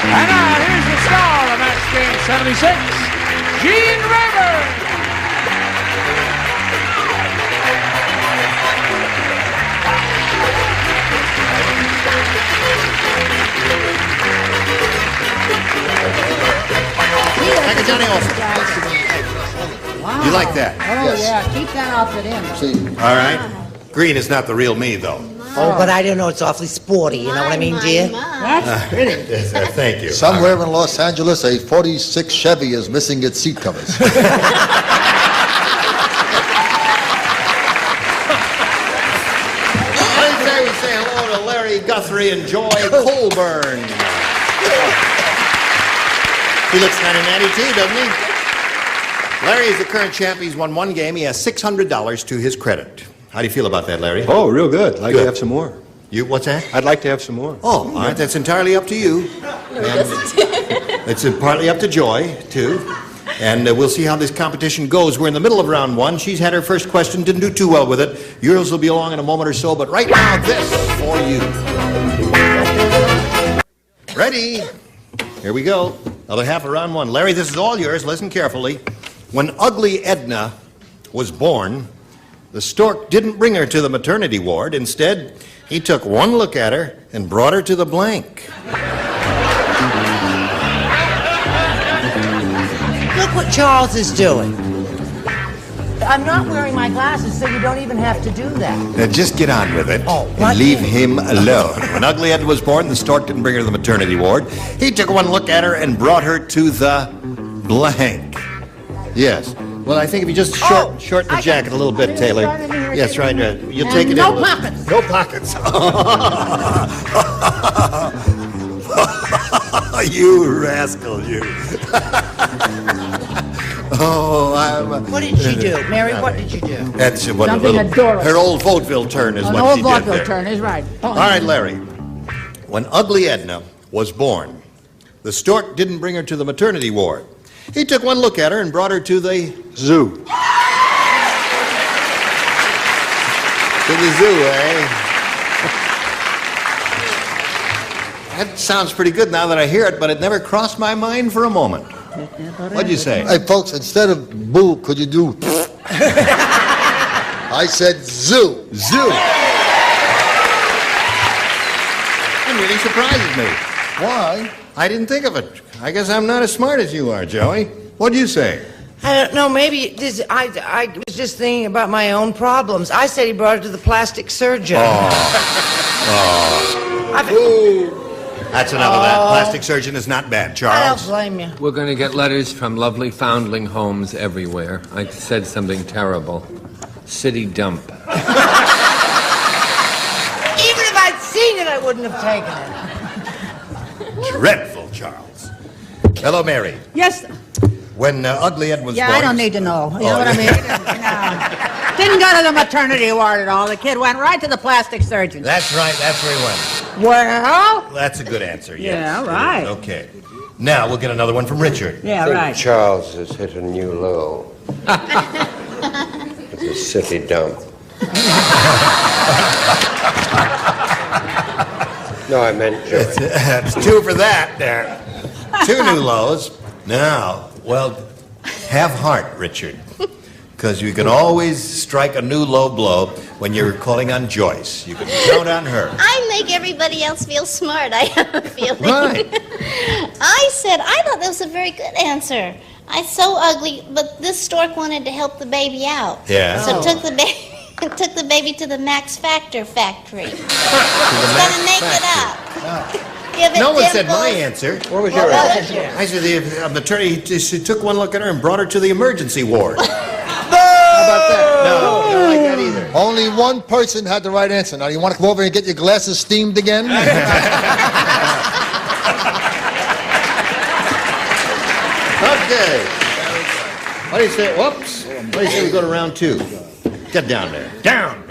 And now here's the star of Match Game 76, Gene Rayburn. Thank you, Johnny Olson. Wow. You like that? Oh, yeah. Keep that outfit in. All right. Green is not the real me, though. Oh, but I don't know. It's awfully sporty. You know what I mean, dear? That's pretty. Yes, thank you. Somewhere in Los Angeles, a 46 Chevy is missing its seat covers. Let me say hello to Larry Guthrie and Joy Colburn. He looks kind of natty too, doesn't he? Larry is the current champ. He's won 1 game. He has $600 to his credit. How do you feel about that, Larry? Oh, real good. I'd like to have some more. You, what's that? I'd like to have some more. Oh, all right. That's entirely up to you. It's partly up to Joy, too. And we'll see how this competition goes. We're in the middle of round 1. She's had her first question, didn't do too well with it. Yours will be along in a moment or so, but right now, this for you. Ready? Here we go. Another half of round 1. Larry, this is all yours. Listen carefully. When ugly Edna was born, the stork didn't bring her to the maternity ward. Instead, he took one look at her and brought her to the blank. Look what Charles is doing. I'm not wearing my glasses, so you don't even have to do that. Now just get on with it Oh, and what? leave him alone. When ugly Edna was born, the stork didn't bring her to the maternity ward. He took one look at her and brought her to the blank. Yes. Well, I think if you just shorten the jacket a little bit, Taylor. Yes, right. You'll take it in. No pockets. No pockets. You rascal, you. Oh, I'm... What did she do? Mary, what did you do? That's what Something adorable. her old vaudeville turn is An what old she did vaudeville there. turn is right. All right, Larry. When ugly Edna was born, the stork didn't bring her to the maternity ward. He took one look at her and brought her to the zoo. To the zoo, eh? That sounds pretty good now that I hear it, but it never crossed my mind for a moment. What'd you say? Hey, folks, instead of boo, could you do... I said zoo. Zoo. That really surprises me. Why? I didn't think of it. I guess I'm not as smart as you are, Joey. What'd you say? I don't know, maybe this, I was just thinking about my own problems. I said he brought it to the plastic surgeon. That's enough of that. Plastic surgeon is not bad. I Charles? don't blame you. We're going to get letters from lovely foundling homes everywhere. I said something terrible. City dump. Even if I'd seen it, I wouldn't have taken it. Dreadful, Charles. Hello, Mary. Yes. When Ugly Ed was born... I don't need to know. You know what I mean? No. Didn't go to the maternity ward at all. The kid went right to the plastic surgeon. That's right. That's where he went. Well? That's a good answer, yes. Yeah, right. Okay. Now, we'll get another one from Richard. Yeah, I think right. Charles has hit a new low. It's a city dump. No, I meant Joey. That's two for that there. Two new lows. Now, well, have heart, Richard. Because you can always strike a new low blow when you're calling on Joyce. You can count on her. I make everybody else feel smart, I have a feeling. Right. I thought that was a very good answer. I'm so ugly, but this stork wanted to help the baby out. Yeah. So took the baby to the Max Factor factory. He's gonna make it up. Give it No one said dimples. my answer. What was your answer? I said the maternity, she took one look at her and brought her to the emergency ward. How about that? No, don't like that either. Only one person had the right answer. Now, you want to come over and get your glasses steamed again? Okay. What do you say? Whoops. What do you say we go to round two? Get down there. Down.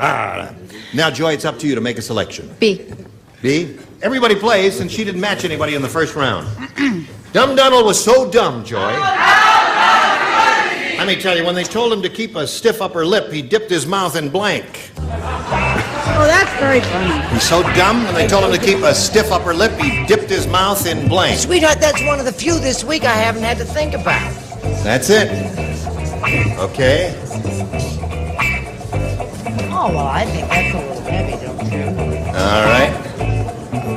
Now, Joy, it's up to you to make a selection. B. B? Everybody plays, and she didn't match anybody in the first round. Dumb Donald was so dumb, Joy. Let me tell you, when they told him to keep a stiff upper lip, he dipped his mouth in blank. Oh, that's very funny. He's so dumb, when they told him to keep a stiff upper lip, he dipped his mouth in blank. Sweetheart, that's one of the few this week I haven't had to think about. That's it. Okay. Oh, well, I think that's a little heavy, don't you? All right.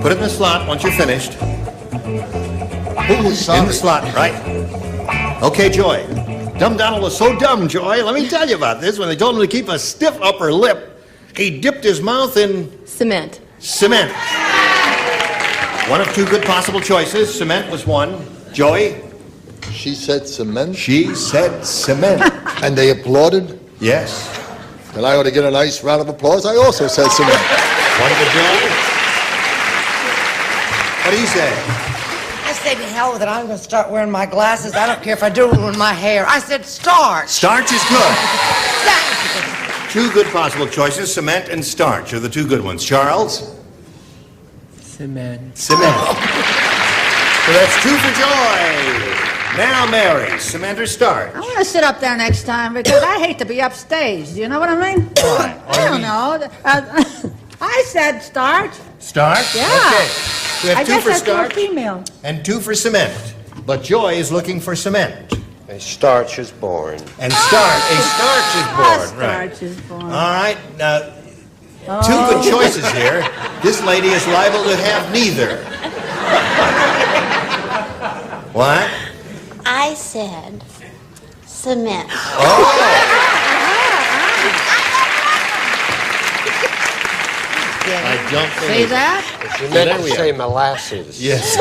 Put it in the slot once you're finished. In the slot, right? Okay, Joy. Dumb Donald was so dumb, Joy. Let me tell you about this. When they told him to keep a stiff upper lip, he dipped his mouth in... Cement. Cement. One of two good possible choices. Cement was one. Joy? She said cement? She said cement. And they applauded? Yes. And I ought to get a nice round of applause. I also said cement. One for Joy. What do you say? I say to hell with it. I'm going to start wearing my glasses. I don't care if I do it with my hair. I said starch. Starch is good. Two good possible choices, cement and starch are the two good ones. Charles? Cement. Cement. So that's two for Joy. Now, Mary, cement or starch? I want to sit up there next time because I hate to be upstage. Do you know what I mean? Why? I don't know. I said starch. Starch? Yeah. Okay. We have I two guess for that's more starch female. and two for cement. But Joy is looking for cement. A starch is born. And starch. A starch is born. Starch is born. All right. Now, two good choices here. This lady is liable to have neither. What? I said cement. I don't See believe it. that? You meant to say molasses. Yes.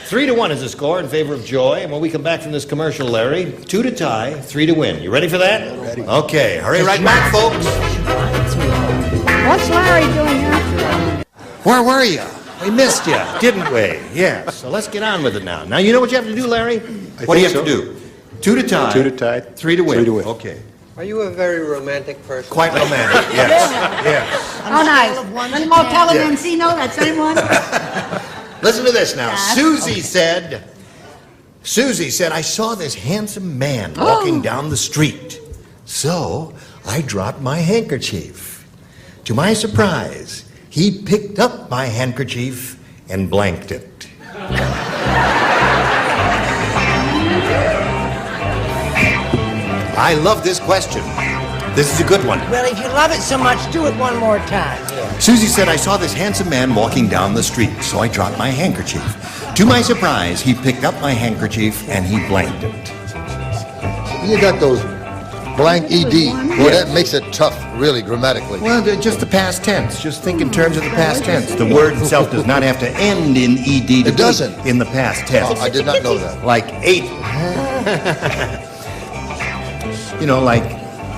3-1 is the score in favor of Joy. And when we come back from this commercial, Larry, 2 to tie, 3 to win. You ready for that? Ready. Okay. Hurry right back, folks. What's Larry doing after? Where were you? We missed you, didn't we? Yes. So let's get on with it now. Now, you know what you have to do, Larry? What do you have to do? 2 to tie. 2 to tie. 3 to win. 3 to win. Okay. Are you a very romantic person? Quite romantic, yes. Yes. Oh, nice. Little Motel in Encino, that same one? Listen to this now. Susie said, I saw this handsome man walking down the street. So I dropped my handkerchief. To my surprise, he picked up my handkerchief and blanked it. I love this question. This is a good one. Well, if you love it so much, do it one more time. Susie said, I saw this handsome man walking down the street, so I dropped my handkerchief. To my surprise, he picked up my handkerchief and he blanked it. You got those blank ED. Boy, that makes it tough, really, grammatically. Well, just the past tense. Just think in terms of the past tense. The word itself does not have to end in ED. It doesn't. In the past tense. Oh, I did not know that. Like 8. You know, like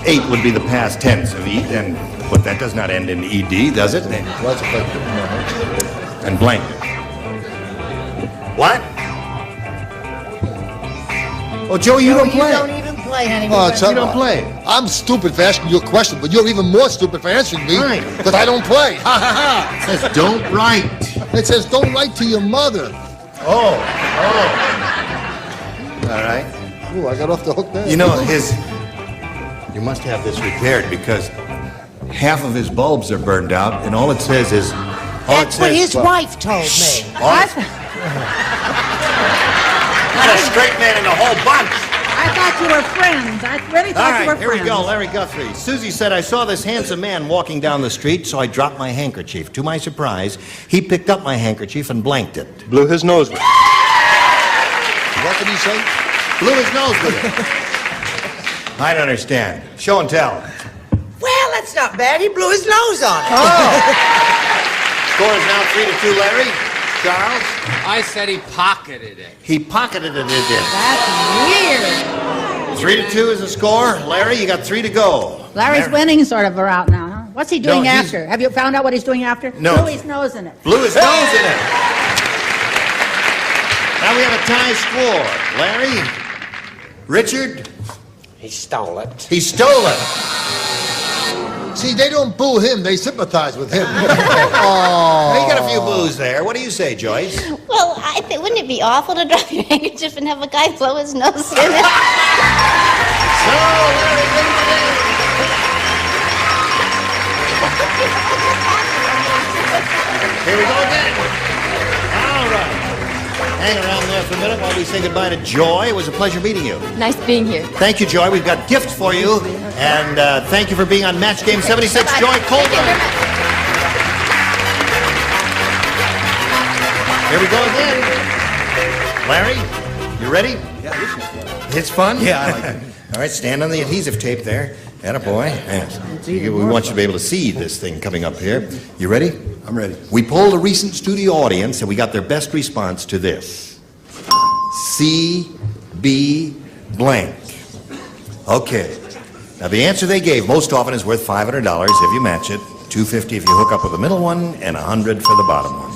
8 would be the past tense of eat, but that does not end in ED, does it? Well, that's a fact. And blank. What? Oh, Joey, you don't play. You don't even play, honey. Oh, You don't play. I'm stupid for asking you a question, but you're even more stupid for answering me. Right. Because I don't play. Ha ha ha. It says don't write. It says don't write to your mother. Oh. All right. Ooh, I got off the hook there. You know, you must have this repaired because half of his bulbs are burned out, and all it says is... That's what his wife told me. Not a straight man in the whole bunch. I thought you were friends. I really All thought you were right, here friends. we go, Larry Guthrie. Susie said, I saw this handsome man walking down the street, so I dropped my handkerchief. To my surprise, he picked up my handkerchief and blanked it. Blew his nose with it. What did he say? Blew his nose with it. I don't understand. Show and tell. Well, that's not bad. He blew his nose on it. Score is now 3-2, Larry. Charles? I said he pocketed it. He pocketed it. That's weird. 3-2 is the score. Larry, you got 3 to go. Larry's winning sort of are out now, huh? What's he doing No, he's- after? Have you found out what he's doing after? No. Blew his nose in it. Blew his nose in it. Now we have a tie score. Larry? Richard? He stole it. He stole it. See, they don't boo him. They sympathize with him. Now, you got a few boos there. What do you say, Joyce? Well, wouldn't it be awful to drop your handkerchief and have a guy blow his nose in it? So, Larry wins the day. Here we go again. All right. Hang around there for a minute while we say goodbye to Joy. It was a pleasure meeting you. Nice being here. Thank you, Joy. We've got gifts for you. And thank you for being on Match Game 76, Joy Colburn. Here we go again. Larry, you ready? Yeah. It's fun? Yeah, I like it. All right, stand on the adhesive tape there. Attaboy. Yes. We want you to be able to see this thing coming up here. You ready? I'm ready. We polled a recent studio audience, and we got their best response to this. C.B. blank. Okay. Now, the answer they gave most often is worth $500 if you match it, $250 if you hook up with the middle one, and $100 for the bottom one.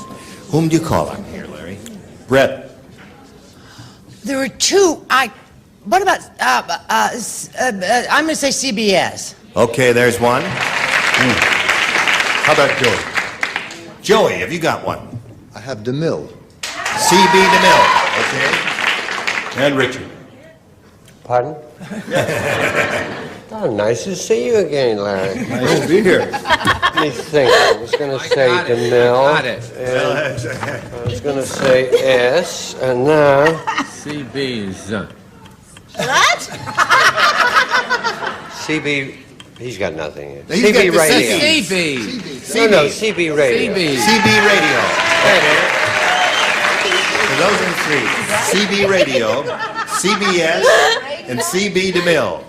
Whom do you call on here, Larry? Brett. There were 2. What about, I'm going to say CBS. Okay, there's one. How about Joey? Joey, have you got one? I have DeMille. C.B. DeMille. Okay. And Richard. Pardon? Oh, nice to see you again, Larry. Nice to be here. Let me think. I was going to say DeMille. Got it. And I was going to say S, and now... CB's. What? CB... He's got nothing here. He's got CB the Radio. CB. No, CB Radio. CB Radio. Okay. For those in 3, CB Radio, CBS, and CB DeMille.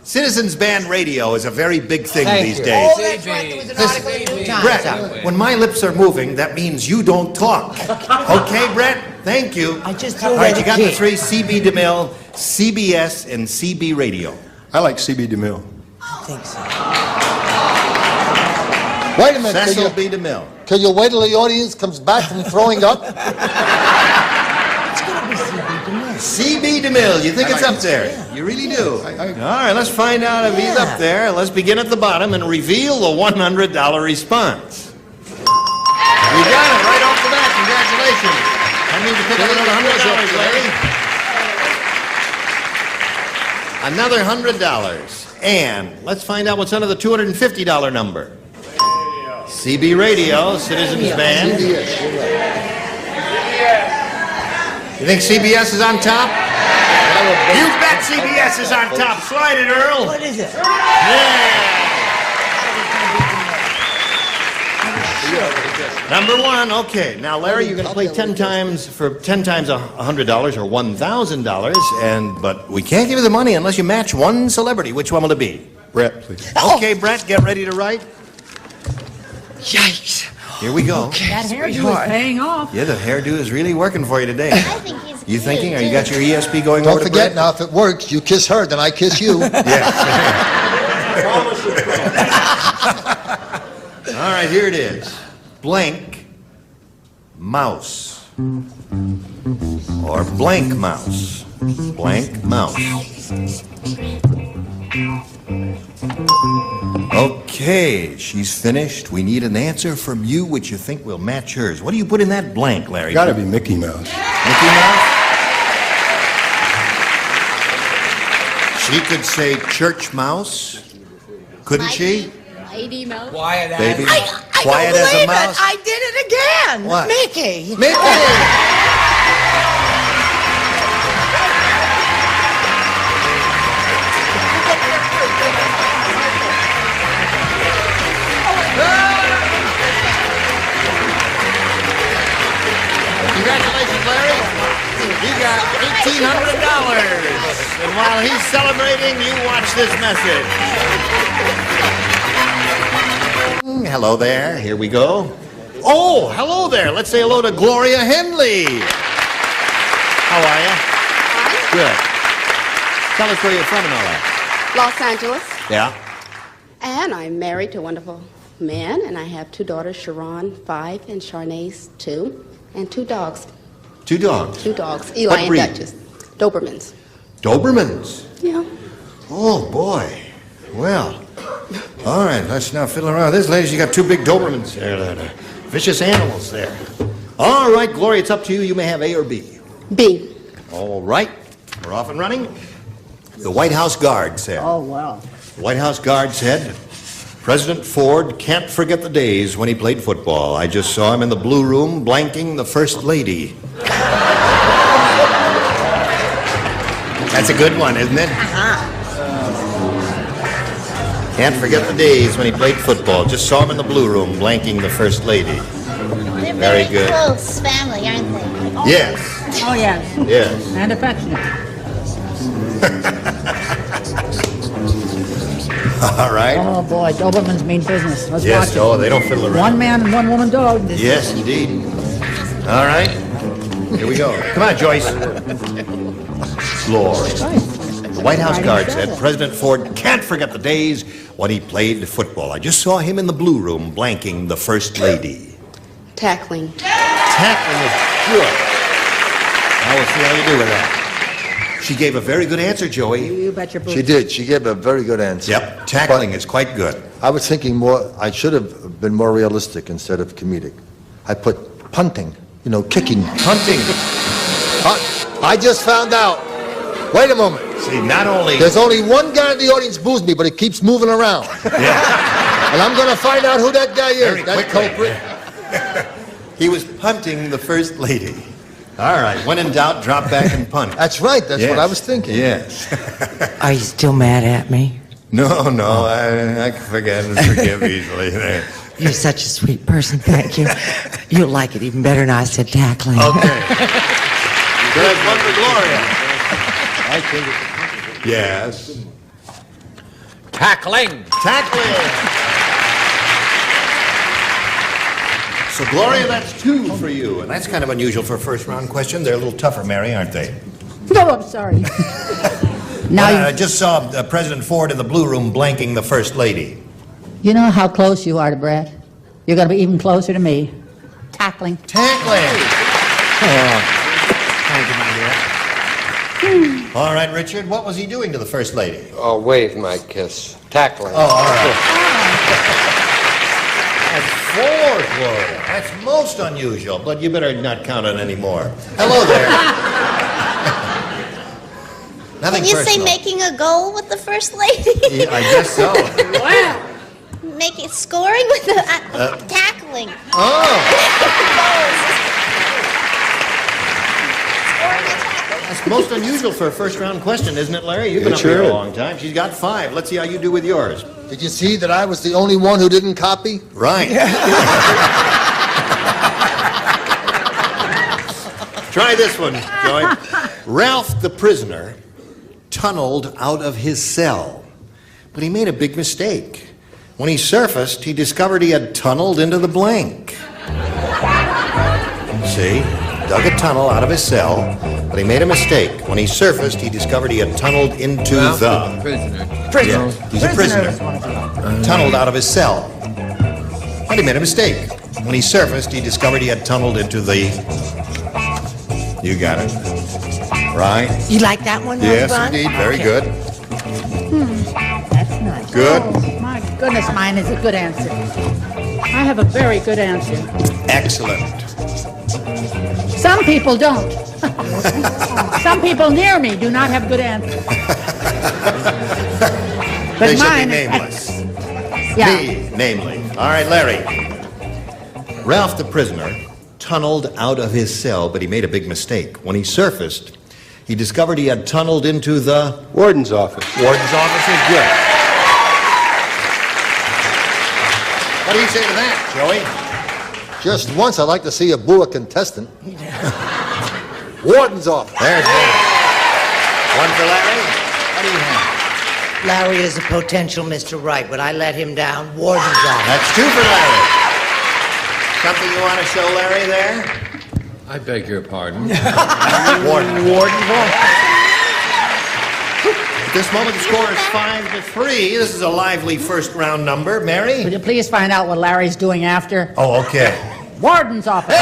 Citizens Band Radio is a very big thing these days. Oh, that's right. There was an article in the New Times. Brett, when my lips are moving, that means you don't talk. Okay, Brett? Thank you. I just threw All right, away you the got the key. 3, CB DeMille, CBS, and CB Radio. I like C.B. DeMille. I think so. Wait a minute. Cecil B. DeMille. Can you wait till the audience comes back from throwing up? It's going to be CB DeMille. CB DeMille, you think it's up there? You really do. All right, let's find out if he's up there. Let's begin at the bottom and reveal the $100 response. You got it right off the bat. Congratulations. That means you pick up another $100, Larry. Another $100. And let's find out what's under the $250 number. CB Radio, Citizens Band. You think CBS is on top? You bet CBS is on top. Slide it, Earl. What is it? Yeah. Number one, okay. Now, Larry, you're going to play 10 times for 10 times $100 or $1,000, but we can't give you the money unless you match one celebrity. Which one will it be? Brett, please. Okay, Brett, get ready to write. Yikes. Here we go. Okay, That hairdo is paying off. Yeah, the hairdo is really working for you today. I think he's You cute, thinking? Or too. you got your ESP going Don't over to forget Brett? now, if it works, you kiss her, then I kiss you. All right, here it is. Blank mouse. Or blank mouse. Blank mouse. Okay, she's finished. We need an answer from you which you think will match hers. What do you put in that blank, Larry? Gotta be Mickey Mouse. Mickey Mouse? She could say church mouse, couldn't she? Mighty Mouse. Quiet as Baby, I quiet don't as a believe mouse. it. I did it again. What? Mickey. Mickey! Congratulations, Larry. You got $1,800. And while he's celebrating, you watch this message. Hello there. Here we go. Oh, hello there. Let's say hello to Gloria Henley. How are you? Good. Tell us where you're from and all that. Los Angeles, Yeah. and I'm married to a wonderful man, and I have two daughters, Sharon, 5, and Charnaze, 2, and 2 dogs. 2 dogs. 2 dogs, Eli What and breed? Duchess. Dobermans. Dobermans. Yeah. Oh, boy. Well, all right, let's now fiddle around with this. Ladies, you got 2 big Dobermans there. They're vicious animals there. All right, Gloria, it's up to you. You may have A or B. B. All right, we're off and running. The White House guard said. Oh, wow. The White House guard said, President Ford can't forget the days when he played football. I just saw him in the blue room blanking the First Lady. That's a good one, isn't it? Can't forget the days when he played football. Just saw him in the blue room blanking the First Lady. They're Very very good. close family, aren't they? Yes. Oh, yes. Yes. And affectionate. All right. Oh, boy, Dobermans mean business. Let's Yes, watch it. oh, they don't fiddle around. One man and one woman dog. Yes, indeed. All right. Here we go. Come on, Joyce. Lord. The White House guard said President Ford can't forget the days when he played football. I just saw him in the blue room blanking the First Lady. Tackling. Tackling is good. Now we'll see how you do with that. She gave a very good answer, Joey. You bet your boots. She did. She gave a very good answer. Yep, tackling is quite good. I was thinking more, I should have been more realistic instead of comedic. I put punting, kicking. Punting. I just found out. Wait a moment. See, not only... There's only one guy in the audience boos me, but he keeps moving around. Yeah. And I'm going to find out who that guy is. Very That quickly. culprit. He was punting the First Lady. All right, when in doubt, drop back and punt. That's right. That's what I was thinking. Yes. Are you still mad at me? No, I can forget and forgive easily. There. You're such a sweet person, thank you. You'll like it even better now I said tackling. Okay. There's one for Gloria. I think yes. Tackling. Tackling. So, Gloria, that's 2 for you. And that's kind of unusual for a first-round question. They're a little tougher, Mary, aren't they? No, I'm sorry. Now, I just saw President Ford in the blue room blanking the First Lady. you know how close you are to Brett. You're going to be even closer to me. Tackling. Tackling. Oh. Thank you, my dear. All right, Richard, what was he doing to the First Lady? Oh, wave my kiss. Tackling. Oh, all right. That's 4, Gloria. That's most unusual, but you better not count on any more. Hello there. Nothing Can you personal. say making a goal with the First Lady? Yeah, I guess so. Wow. Make it scoring with the tackling. That's most unusual for a first-round question, isn't it, Larry? You've been up here a long time. She's got 5. Let's see how you do with yours. Did you see that I was the only one who didn't copy? Right. Try this one, Joey. Ralph the prisoner tunneled out of his cell, but he made a big mistake. When he surfaced, he discovered he had tunneled into the blank. See? Dug a tunnel out of his cell, but he made a mistake. When he surfaced, he discovered he had tunneled into the... Prisoner. Yeah, he's a prisoner. Tunneled out of his cell. But he made a mistake. When he surfaced, he discovered he had tunneled into the... You got it. Right? You like that one, Yes, Ron? indeed. Very good. That's nice. Good. Oh, my goodness, mine is a good answer. I have a very good answer. Excellent. Some people don't. Some people near me do not have good answers. But They should be mine is nameless. Yeah. Me, namely. All right, Larry. Ralph the prisoner tunneled out of his cell, but he made a big mistake. When he surfaced, he discovered he had tunneled into the... Warden's office. Warden's office is good. What do you say to that, Joey? Just once, I'd like to see a boo a contestant. Warden's office. There's one. One for Larry. What do you have? Larry is a potential Mr. Right. Would I let him down? Warden's on. That's two for Larry. Something you want to show Larry there? I beg your pardon. Warden's office. At this moment, the score is 5-3. This is a lively first-round number. Mary? Would you please find out what Larry's doing after? Oh, okay. Warden's office.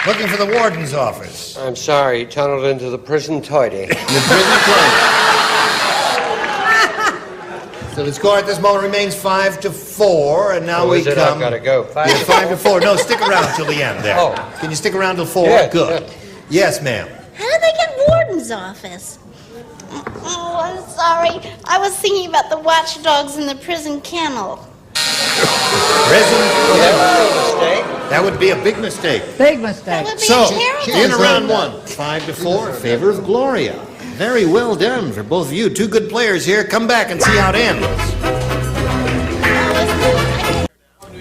Looking for the warden's office. I'm sorry, he tunneled into the prison toilet. The prison toilet. So the score at this moment remains 5-4, and now we Is it? come... I've got to go. 5-4. No, stick around till the end there. Oh. Can you stick around till 4? Yes, Good. Yes, ma'am. How did they get warden's office? Oh, I'm sorry. I was thinking about the watchdogs in the prison kennel. Prison toilet. That would be a big mistake. Big mistake. That would be So, a terrible in round mistake. 1, 5-4 in favor of Gloria. Very well done for both of you. Two good players here. Come back and see how it ends.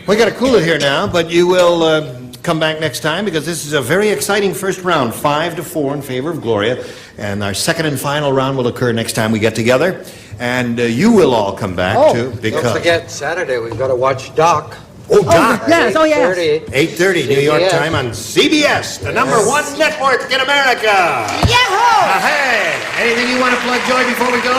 We got to cool it here now, but you will come back next time because this is a very exciting first round. 5-4 in favor of Gloria. And our second and final round will occur next time we get together. And you will all come back too. Because Don't forget, Saturday we've got to watch Doc. Oh, Doc. Yes, oh, yes. 8:30 New York CBS. time on CBS, the number one network in America. Yahoo! Hey, anything you want to plug, Joy, before we go?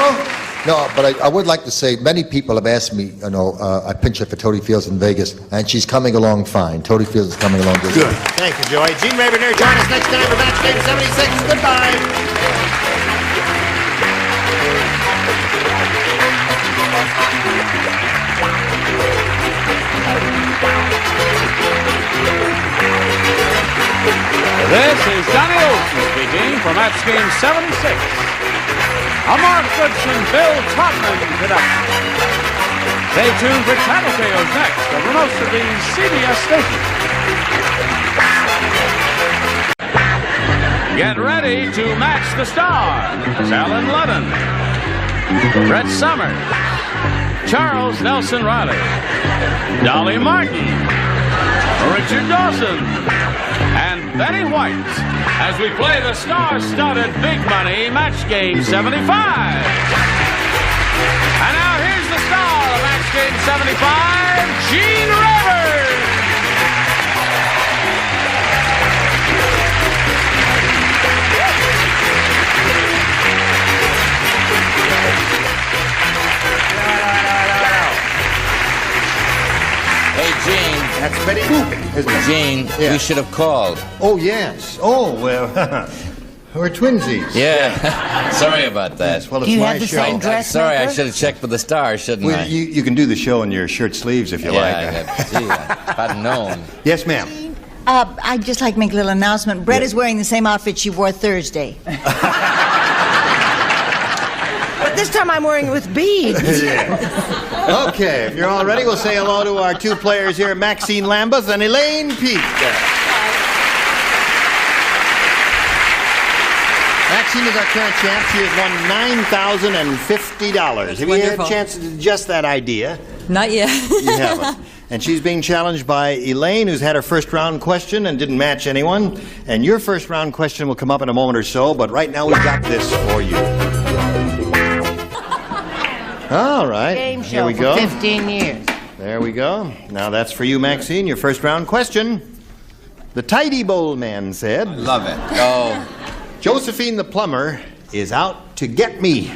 No, but I would like to say many people have asked me, I pinch her for Toady Fields in Vegas, and she's coming along fine. Toady Fields is coming along good. Good. Thank you, Joy. Gene Ravenner, join us next time for Match Game 76. Goodbye. This is Johnny Olson speaking for Match Game 76. A Mark Goodson, Bill Todman production. Stay tuned for Channel Tales next over most of these CBS stations. Get ready to match the stars. Allen Ludden, Brett Summers, Charles Nelson Riley, Dolly Martin, Richard Dawson, and Betty White as we play the star-studded Big Money Match Game 75. And now here's the star of Match Game 75, Gene Rivers. Hey, Gene. That's Betty Boop, isn't it? Gene, Yeah. we should have called. Oh, yes. Oh, well, we're twinsies. Yeah. Sorry about that. Well, it's Do you my have the show. same dress? Sorry, I should have checked with the stars, shouldn't Well, I? you can do the show in your shirt sleeves if you like. Gee, if I'd known. Yes, ma'am. I'd just like to make a little announcement. Brett is wearing the same outfit she wore Thursday. But this time I'm wearing it with beads. Okay, if you're all ready, we'll say hello to our two players here, Maxine Lambeth and Elaine Peake. Maxine is our current champ. She has won $9,050. Have you had a chance to adjust that idea? Not yet. You haven't. And she's being challenged by Elaine, who's had her first round question and didn't match anyone. And your first round question will come up in a moment or so, but right now we've got this for you. All right, Game show here we go. for 15 years. There we go. Now that's for you, Maxine, your first round question. The Tidy Bowl man said... Love it. Oh. Josephine the plumber is out to get me.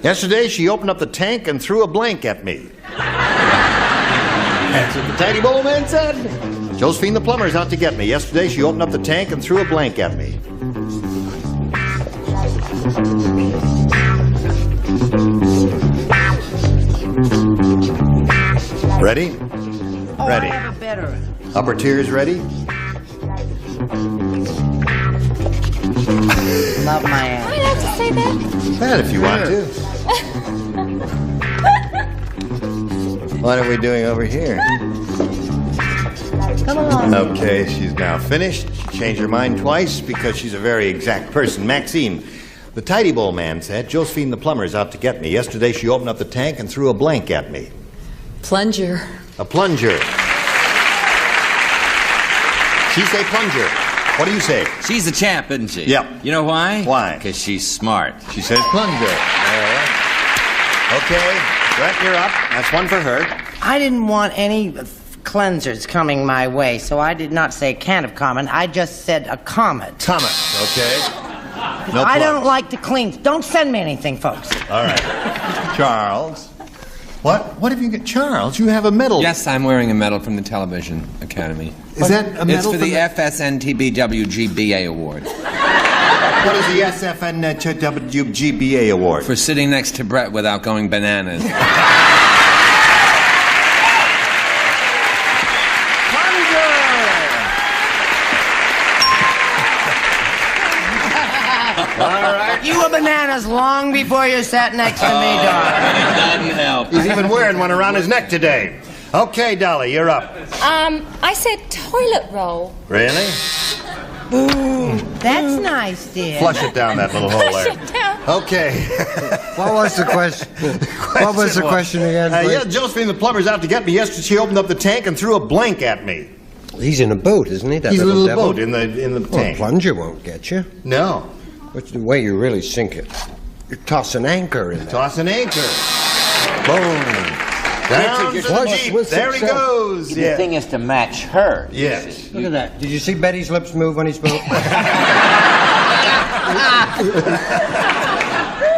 Yesterday, she opened up the tank and threw a blank at me. That's what the Tidy Bowl man said. Josephine the plumber is out to get me. Yesterday, she opened up the tank and threw a blank at me. Ready? Oh, Ready. I have a better. Upper tiers ready? Love my ass. Am I allowed to say that? That if you want to. What are we doing over here? Come along. Okay, she's now finished. She changed her mind twice because she's a very exact person. Maxine, the Tidy Bowl man said, Josephine the plumber is out to get me. Yesterday she opened up the tank and threw a blank at me. Plunger. A plunger. She say plunger. What do you say? She's the champ, isn't she? Yep. You know why? Why? Because she's smart. She says plunger. All right. Okay, Brett, you're up. That's one for her. I didn't want any cleansers coming my way, so I did not say can of common. I just said a comet. Comet, okay. No I plug. don't like to clean. Don't send me anything, folks. All right. Charles. What have you got? Charles, you have a medal. Yes, I'm wearing a medal from the Television Academy. Is that a medal? It's for the from FSNTBWGBA Award. What is the SFNWGBA Award? For sitting next to Brett without going bananas. All right. You were bananas long before you sat next to me, darling. It doesn't help. He's even wearing one around his neck today. Okay, Dolly, you're up. I said toilet roll. Really? That's nice, dear. Flush it down that little hole there. Flush it down. Okay. What was the question? What was the question again, please? Yeah, Josephine the plumber's out to get me. Yesterday she opened up the tank and threw a blank at me. He's in a boat, isn't he? That He's in a little devil? boat in the Well, a tank. plunger won't get you. No. What's the way you really sink it? You toss an anchor in there. Toss an anchor. Boom. Down to the Jeep. There he goes. The thing is to match her. Yes. Look at that. Did you see Betty's lips move when he spoke?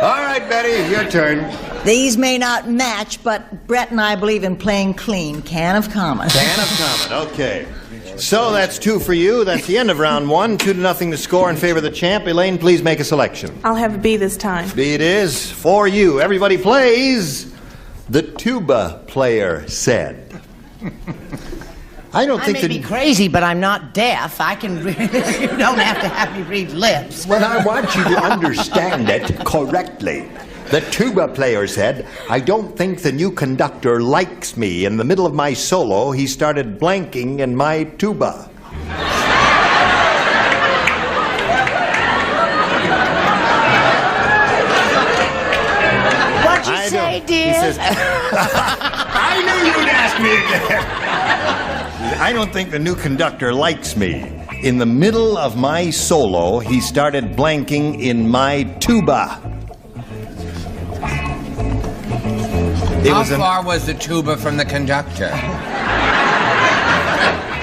All right, Betty, your turn. These may not match, but Brett and I believe in playing clean. Can of common. Can of common. Okay. So that's 2 for you. That's the end of round 1. 2-0 to score in favor of the champ. Elaine, please make a selection. I'll have a B this time. B it is for you. Everybody plays. The tuba player said. I may be crazy, but I'm not deaf. I can read. You don't have to have me read lips. Well, I want you to understand it correctly. The tuba player said, I don't think the new conductor likes me. In the middle of my solo, he started blanking in my tuba. What'd you say, dear? He says, I knew you'd ask me again. I don't think the new conductor likes me. In the middle of my solo, he started blanking in my tuba. How far was the tuba from the conductor?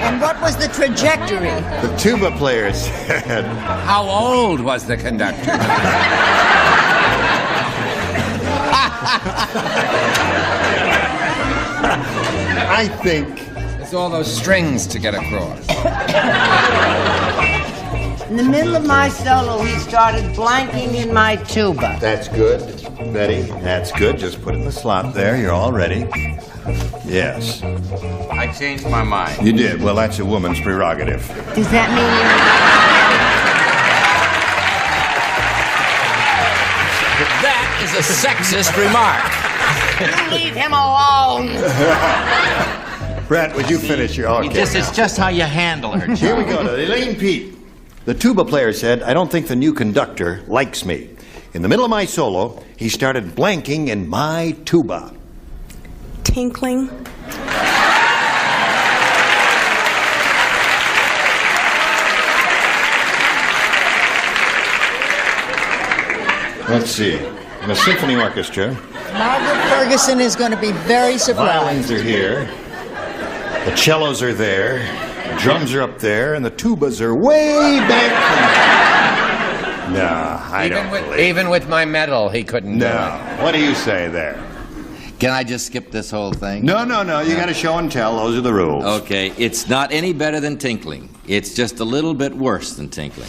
And what was the trajectory? The tuba player said. How old was the conductor? I think it's all those strings to get across. In the middle of my solo, he started blanking in my tuba. That's good, Betty. That's good. Just put it in the slot there. You're all ready. Yes. I changed my mind. You did. Well, that's a woman's prerogative. Does that mean That is a sexist remark. you leave him alone? Brett, would you finish your... Okay. It's just how you handle her, Here we go to Elaine Pete. The tuba player said, I don't think the new conductor likes me. In the middle of my solo, he started blanking in my tuba. Tinkling. Let's see. In a symphony orchestra. Margaret Ferguson is going to be very surprised. Violins are here. The cellos are there. The drums are up there, and the tubas are way back there. No, I don't believe Even with my medal, he couldn't do it. What do you say there? Can I just skip this whole thing? No. You got to show and tell. Those are the rules. Okay, it's not any better than tinkling. It's just a little bit worse than tinkling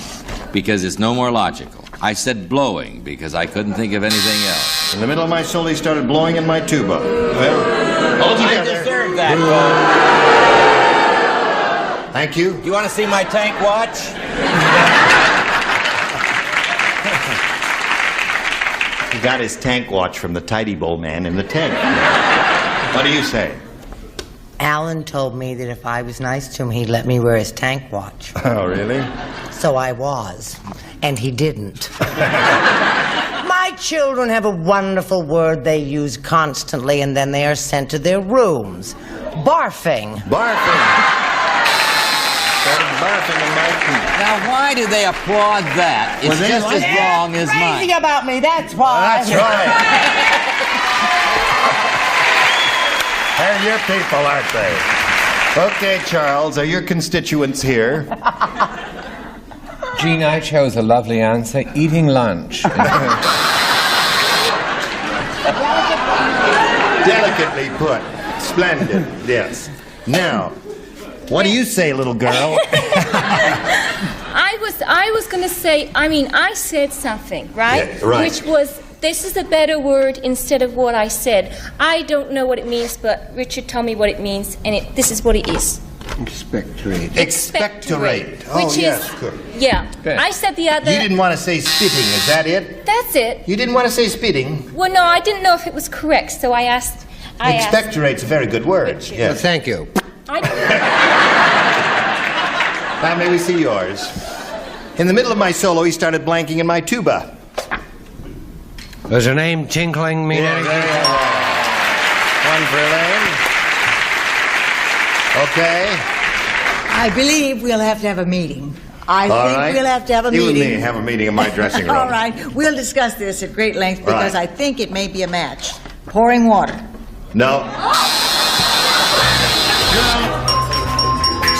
because it's no more logical. I said blowing because I couldn't think of anything else. In the middle of my solo, he started blowing in my tuba. Well, I deserve that. Thank you. Do you want to see my tank watch? He got his tank watch from the Tidy Bowl man in the tank. What do you say? Allen told me that if I was nice to him, he'd let me wear his tank watch. Oh, really? So I was, and he didn't. My children have a wonderful word they use constantly, and then they are sent to their rooms. Barfing. Barfing. Started barfing in my teeth. Now, why do they applaud that? It's just as wrong as mine. Crazy about me, that's why. That's right. They're your people, aren't they? Okay, Charles, are your constituents here? Gene, I chose a lovely answer, eating lunch. Delicately put. Splendid, yes. Now, what do you say, little girl? I was going to say, I said something, right? Yeah, right. Which was, this is a better word instead of what I said. I don't know what it means, but Richard told me what it means, and this is what it is. Expectorate. Expectorate. Oh, which yes. is, Good. yeah. I said the other. You didn't want to say spitting, is that it? That's it. You didn't want to say spitting? Well, no, I didn't know if it was correct, so I asked. Expectorate's a very good word. Richard. Yes. Well, thank you. Now, may we see yours? In the middle of my solo, he started blanking in my tuba. Does her name tinkling mean anything? One for Elaine. Okay. I believe we'll have to have a meeting. I All think right. we'll have to have a You meeting. and me have a meeting in my dressing room. All right. We'll discuss this at great length because Right. I think it may be a match. Pouring water. No.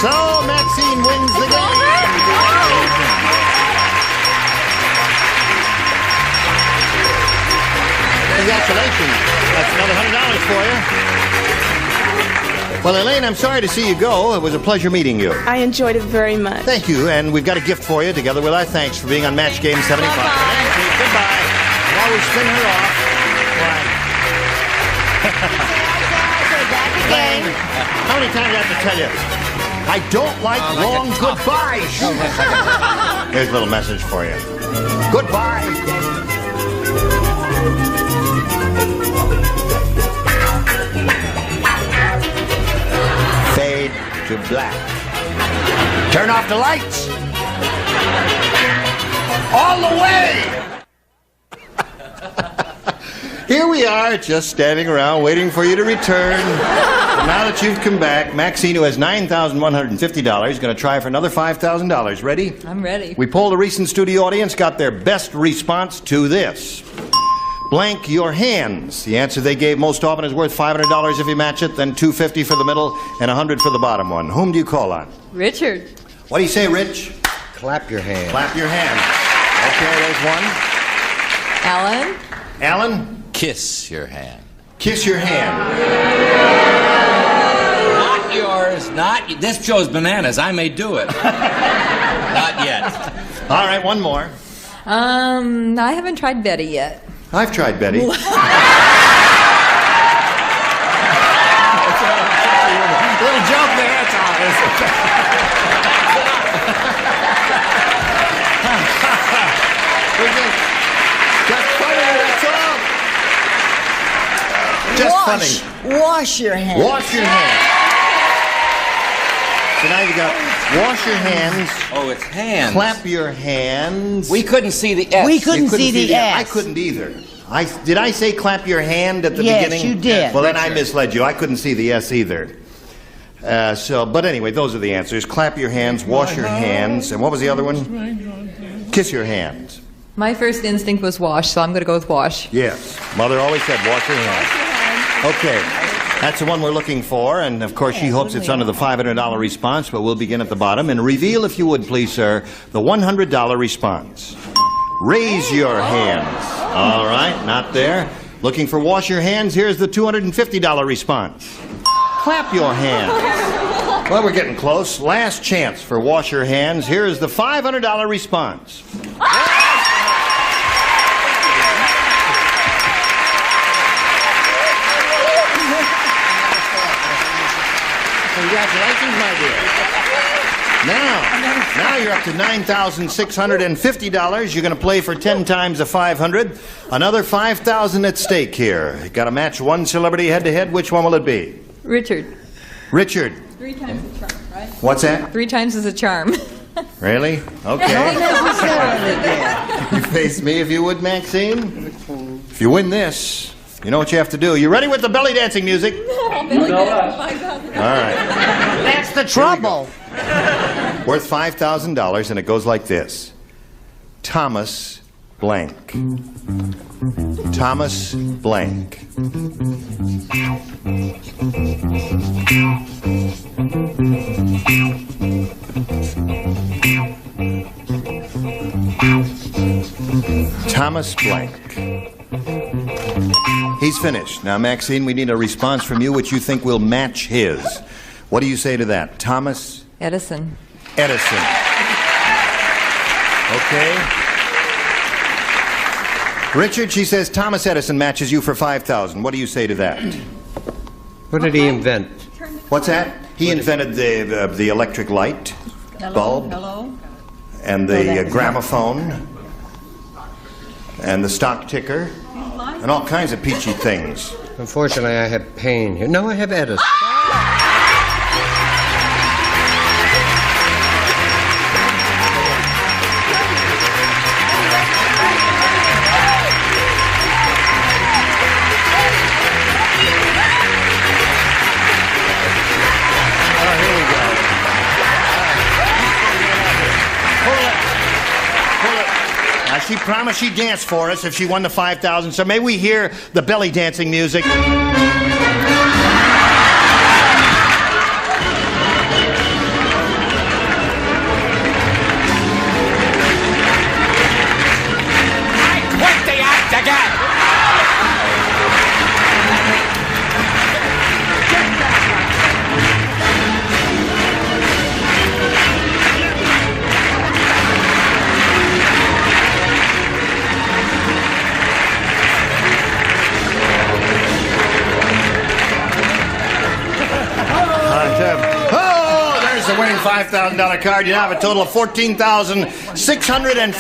So, Maxine wins the game. Congratulations. That's another $100 for you. Well, Elaine, I'm sorry to see you go. It was a pleasure meeting you. I enjoyed it very much. Thank you, and we've got a gift for you, together with our thanks for being on Match Game 75. Bye-bye. Goodbye. Now we spin her off. Elaine, how many times do I have to tell you? I don't like long goodbyes. Here's a little message for you. Goodbye. Fade to black. Turn off the lights. All the way. Here we are, just standing around waiting for you to return. Now that you've come back, Maxine, who has $9,150, is going to try for another $5,000. Ready? I'm ready. We polled a recent studio audience, got their best response to this. Blank your hands. The answer they gave most often is worth $500 if you match it, then $250 for the middle, and $100 for the bottom one. Whom do you call on? Richard. What do you say, Rich? Clap your hands. Clap your hands. Okay, there's one. Alan. Alan? Kiss your hand. Kiss your hand. Not yours, not... This show's bananas. I may do it. Not yet. All right, one more. I haven't tried Betty yet. I've tried Betty. Little joke there, that's all. Just funny. Wash your hands. Wash your hands. So now you got wash your hands. Oh, it's hands. Clap your hands. We couldn't see the S. We couldn't see the S. I couldn't either. Did I say clap your hand at the beginning? Yes, you did. Well, then I misled you. I couldn't see the S either. But anyway, those are the answers. Clap your hands, wash your hands, and what was the other one? Kiss your hands. My first instinct was wash, so I'm going to go with wash. Yes. Mother always said wash your hands. Okay. That's the one we're looking for, and of course she hopes it's under the $500 response, but we'll begin at the bottom. And reveal, if you would please, sir, the $100 response. Raise your hands. All right, not there. Looking for wash your hands, here's the $250 response. Clap your hands. Well, we're getting close. Last chance for wash your hands. Here's the $500 response. Congratulations, my dear. Now you're up to $9,650. You're going to play for 10 times the 500. Another $5,000 at stake here. You got to match one celebrity head-to-head. Which one will it be? Richard. Richard. 3 times a charm, right? What's that? 3 times is a charm. Really? Okay. You face me if you would, Maxine. If you win this, you know what you have to do. You ready with the belly dancing music? All right. That's the trouble. Worth $5,000, and it goes like this. Thomas blank. Thomas blank. Thomas blank. He's finished. Now, Maxine, we need a response from you which you think will match his. What do you say to that? Thomas Edison. Edison. Okay. Richard, she says Thomas Edison matches you for $5,000. What do you say to that? What did he invent? What's that? He invented the electric light, bulb, and the gramophone, and the stock ticker, and all kinds of peachy things. Unfortunately, I have pain here. No, I have Edison. She promised she'd dance for us if she won the $5,000, so may we hear the belly dancing music? I quit the act again! The winning $5,000 card. You now have a total of $14,650, and we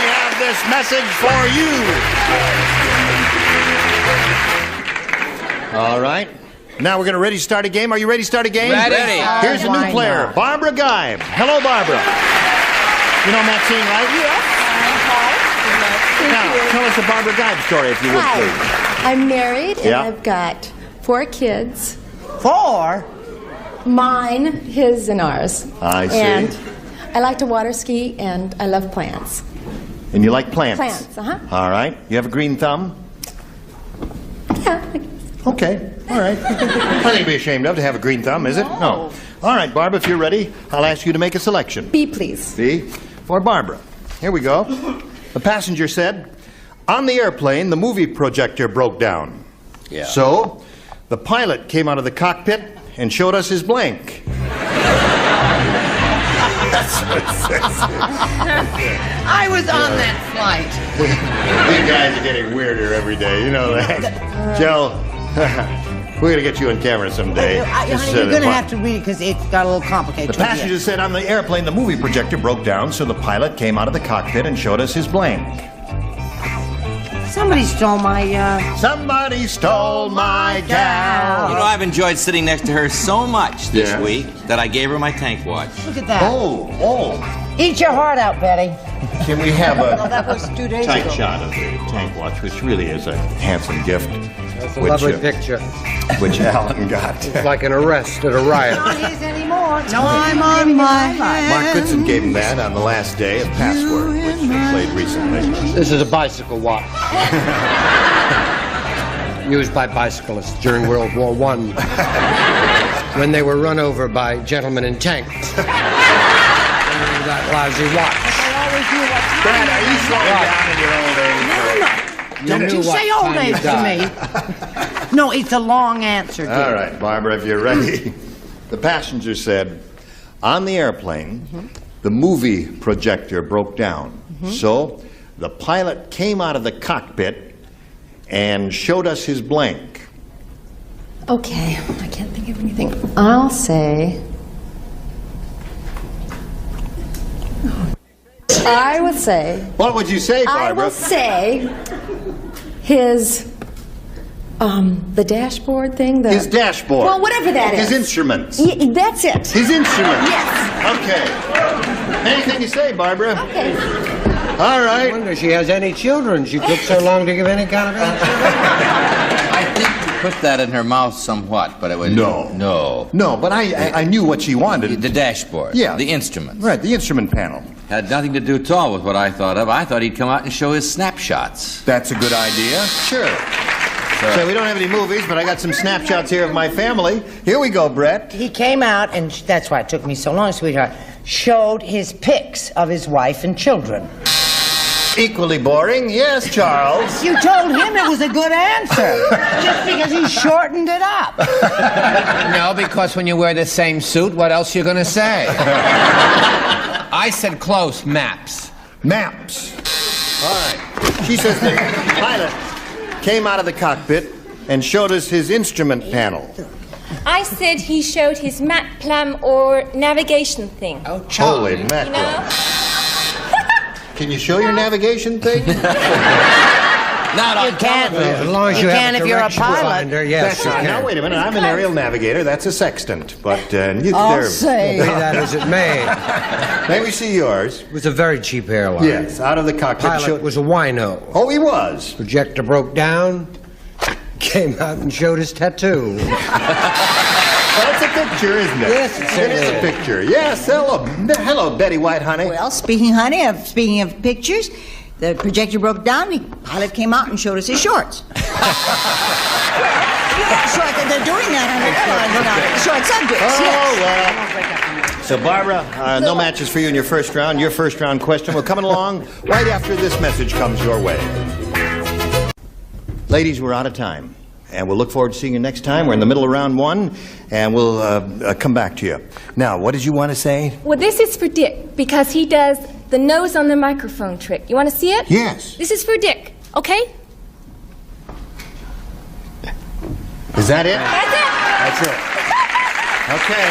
have this message for you. All right. Now we're going to ready to start a game. Are you ready to start a game? Ready. Here's a new player, Barbara Geib. Hello, Barbara. You know Maxine, right? Yes. Now, tell us a Barbara Geib story, if you would, please. I'm married, and Yeah. I've got 4 kids. 4? Mine, his, and ours. I see. And I like to water ski, and I love plants. And you like plants? Plants, uh-huh. All right. You have a green thumb? Yeah. Okay. All right. Nothing to be ashamed of to have a green thumb, is it? No. All right, Barbara, if you're ready, I'll ask you to make a selection. B, please. B for Barbara. Here we go. The passenger said, on the airplane, the movie projector broke down. Yeah. So, the pilot came out of the cockpit and showed us his blank. I was on that flight. These guys are getting weirder every day, you know that. Joe, we're going to get you on camera someday. You're going to have to read it because it's got a little complicated. The passenger said on the airplane the movie projector broke down, so the pilot came out of the cockpit and showed us his blank. Somebody stole my, Somebody stole my gal. You know, I've enjoyed sitting next to her so much this week that I gave her my tank watch. Look at that. Oh. Eat your heart out, Betty. Can we have No, that was 2 days tight ago. shot of the tank watch, which really is a handsome gift. That's a lovely picture. Which Allen got. It's like an arrest at a riot. Not his anymore. more time on my hands. Mark Goodson gave him that on the last day of Password, which he played recently. This is a bicycle watch. Used by bicyclists during World War I when they were run over by gentlemen in tanks. That lousy watch. Brad, are you slowing down in your old age? Don't you say old age to me. No, it's a long answer, dear. All right, Barbara, if you're ready. The passenger said, on the airplane, the movie projector broke down. So the pilot came out of the cockpit and showed us his blank. Okay, I can't think of anything. I'll say. I would say. What would you say, Barbara? I will say his. The dashboard thing? His dashboard. Well, whatever that is. His instruments. That's it. His instruments. Yes. Okay. Anything to say, Barbara? Okay. All right. I wonder if she has any children. She took so long to give any kind of answer. I think you put that in her mouth somewhat, but it was... No. No, but I knew what she wanted. The dashboard. Yeah. The instruments. Right, the instrument panel. Had nothing to do at all with what I thought of. I thought he'd come out and show his snapshots. That's a good idea. Sure. So we don't have any movies, but I got some snapshots here of my family. Here we go, Brett. He came out, and that's why it took me so long, sweetheart, showed his pics of his wife and children. Equally boring. Yes, Charles. You told him it was a good answer, just because he shortened it up. No, because when you wear the same suit, what else are you going to say? I said close, maps. Maps. All right. She says the pilot came out of the cockpit and showed us his instrument panel. I said he showed his map plan or navigation thing. Oh, holy mackerel. You know? Can you show your navigation thing? Not on television. As long as you have a if you're a direction pilot. finder, yes. That's right. Now, wait a minute. I'm an aerial navigator. That's a sextant. But I'll say. Be that as it may. May we see yours? It was a very cheap airline. Yes, out of the cockpit. Pilot was a wino. Oh, he was. Projector broke down. Came out and showed his tattoo. Well, it's a picture, isn't it? Yes, it is a picture. Yes, hello, Betty White, honey. Well, speaking of pictures, the projector broke down. The pilot came out and showed us his shorts. Short, they're doing that on the short subjects. Oh, yes. well. So, Barbara, no matches for you in your first round. Your first round question will come along right after this message comes your way. Ladies, we're out of time. And we'll look forward to seeing you next time. We're in the middle of round one, and we'll come back to you. Now, what did you want to say? Well, this is for Dick, because he does the nose on the microphone trick. You want to see it? Yes. This is for Dick, okay? Is that it? That's it. That's it. Okay.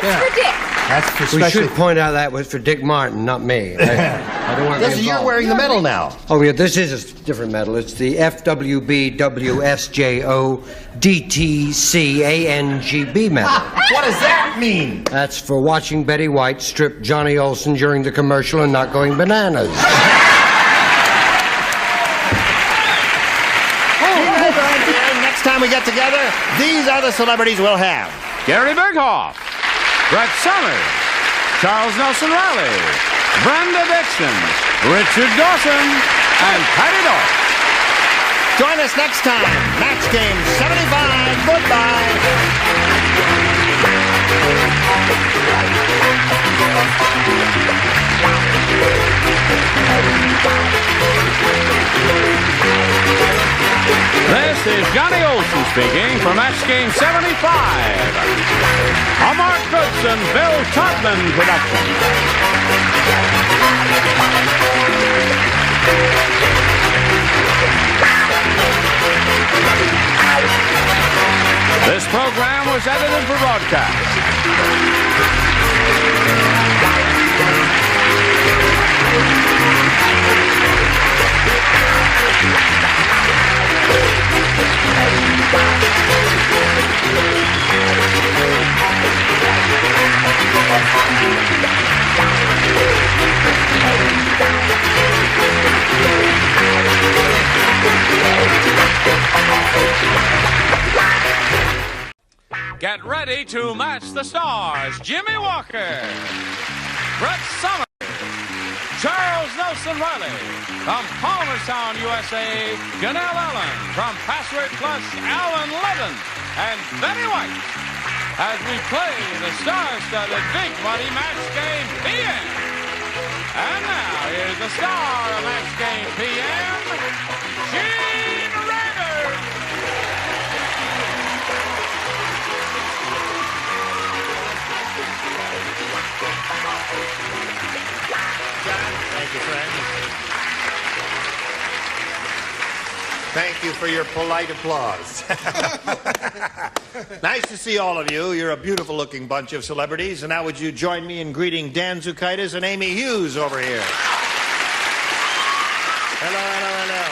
That's for Dick. That's for We should point out that was for Dick Martin, not me. I don't want to be Yes, you're involved. wearing the medal now. Oh, yeah, this is a different medal. It's the FWBWSJODTCANGB medal. What does that mean? That's for watching Betty White strip Johnny Olson during the commercial and not going bananas. Next time we get together, these are the celebrities we'll have. Gary Berghoff, Brett Summers, Charles Nelson Riley, Brenda Dixon, Richard Dawson, and Patty Dorff. Join us next time. Match Game 75. Goodbye. This is Johnny Olson speaking for Match Game 75. A Mark Goodson, Bill Todman production. This program was edited for broadcast. Get ready to match the stars. Jimmy Walker, Brett Summers, Charles Nelson Riley. From Palmerstown, USA, Janelle Allen. From Password Plus, Allen Ludden and Betty White. As we play the star-studded Big Money Match Game PM. And now, here's the star of Match Game PM, Gene Rader. Thank you, friend. Thank you for your polite applause. Nice to see all of you. You're a beautiful-looking bunch of celebrities. And now would you join me in greeting Dan Zukaitis and Amy Hughes over here. Hello, hello, hello.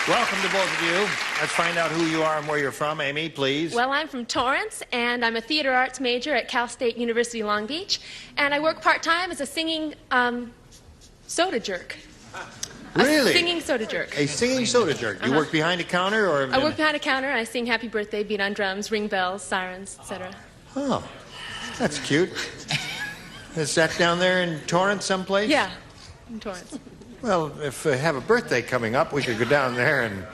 Welcome to both of you. Let's find out who you are and where you're from. Amy, please. Well, I'm from Torrance, and I'm a theater arts major at Cal State University Long Beach. And I work part-time as a singing soda jerk. Really? A singing soda jerk. A singing soda jerk. You work behind a counter, or? I work behind a counter, and I sing Happy Birthday, beat on drums, ring bells, sirens, etc. Oh, that's cute. Is that down there in Torrance someplace? Yeah, in Torrance. Well, if we have a birthday coming up, we could go down there and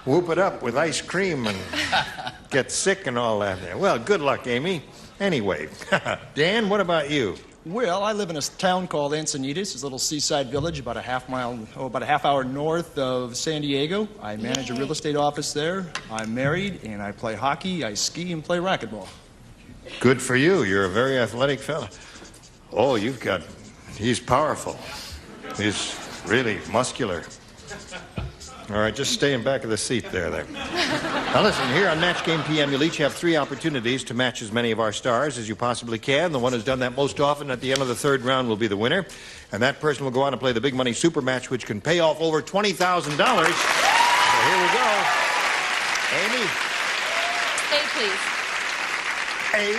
whoop it up with ice cream and get sick and all that there. Well, good luck, Amy. Anyway, Dan, what about you? Well, I live in a town called Encinitas. It's a little seaside village about a half hour north of San Diego. I manage a real estate office there. I'm married, and I play hockey, I ski, and play racquetball. Good for you. You're a very athletic fella. Oh, he's powerful. He's really muscular. All right, just stay in back of the seat there. Now listen, here on Match Game PM, you'll each have 3 opportunities to match as many of our stars as you possibly can. The one who's done that most often at the end of the 3rd round will be the winner. And that person will go on to play the Big Money Super Match, which can pay off over $20,000. So here we go. Amy? A, please. A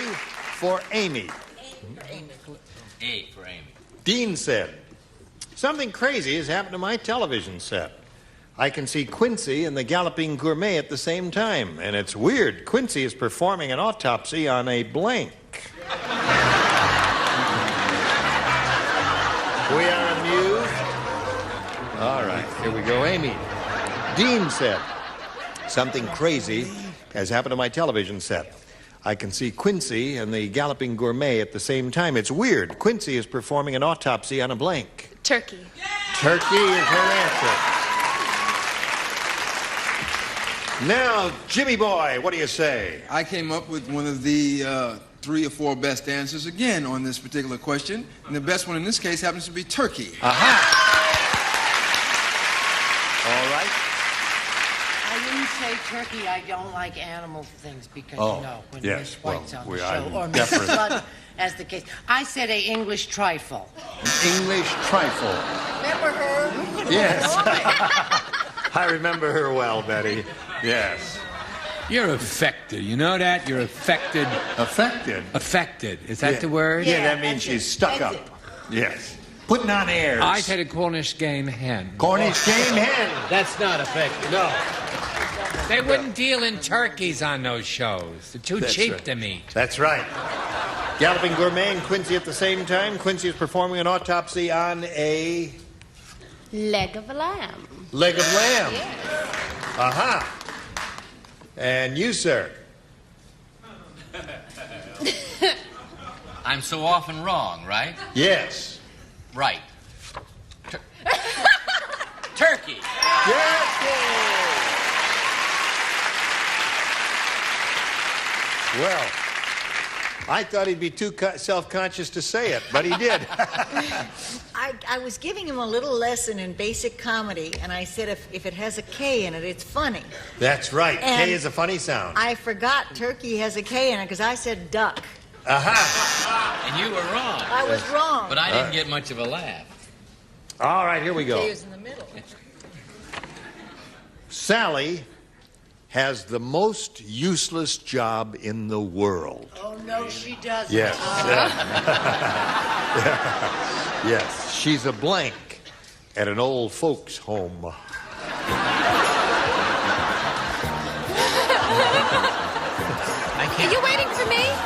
for Amy. A for Amy. Dean said, something crazy has happened to my television set. I can see Quincy and the Galloping Gourmet at the same time, and it's weird. Quincy is performing an autopsy on a blank. We are amused? All right, here we go. Amy. Dean said, something crazy has happened to my television set. I can see Quincy and the Galloping Gourmet at the same time. It's weird. Quincy is performing an autopsy on a blank. Turkey. Turkey is her answer. Now, Jimmy Boy, what do you say? I came up with one of the 3 or 4 best answers again on this particular question, and the best one in this case happens to be turkey. Aha! All right. I didn't say turkey. I don't like animal things because, you know, when Miss White's on the show, or Miss Flood, as the case. I said a English trifle. English trifle. Remember her? Yes. I remember her well, Betty. Yes. You're affected. You know that? You're affected. Affected? Affected. Is that the word? Yeah, that means she's stuck up. Yes. Putting on airs. I said a Cornish game hen. Cornish game hen. That's not affected. No. They wouldn't deal in turkeys on those shows. They're too cheap to meat. That's right. Galloping Gourmet and Quincy at the same time. Quincy is performing an autopsy on a... Leg of a lamb. Leg of lamb. Yes. Aha. And you, sir? I'm so often wrong, right? Yes. Right. Turkey. Well, I thought he'd be too self-conscious to say it, but he did. I was giving him a little lesson in basic comedy, and I said if it has a K in it, it's funny. That's right. And K is a funny sound. I forgot turkey has a K in it because I said duck. Aha. And you were wrong. I was wrong. But I didn't get much of a laugh. All right, here we go. K is in the middle. Sally has the most useless job in the world. Oh, no, she doesn't. Yes. Yes. She's a blank at an old folks' home. You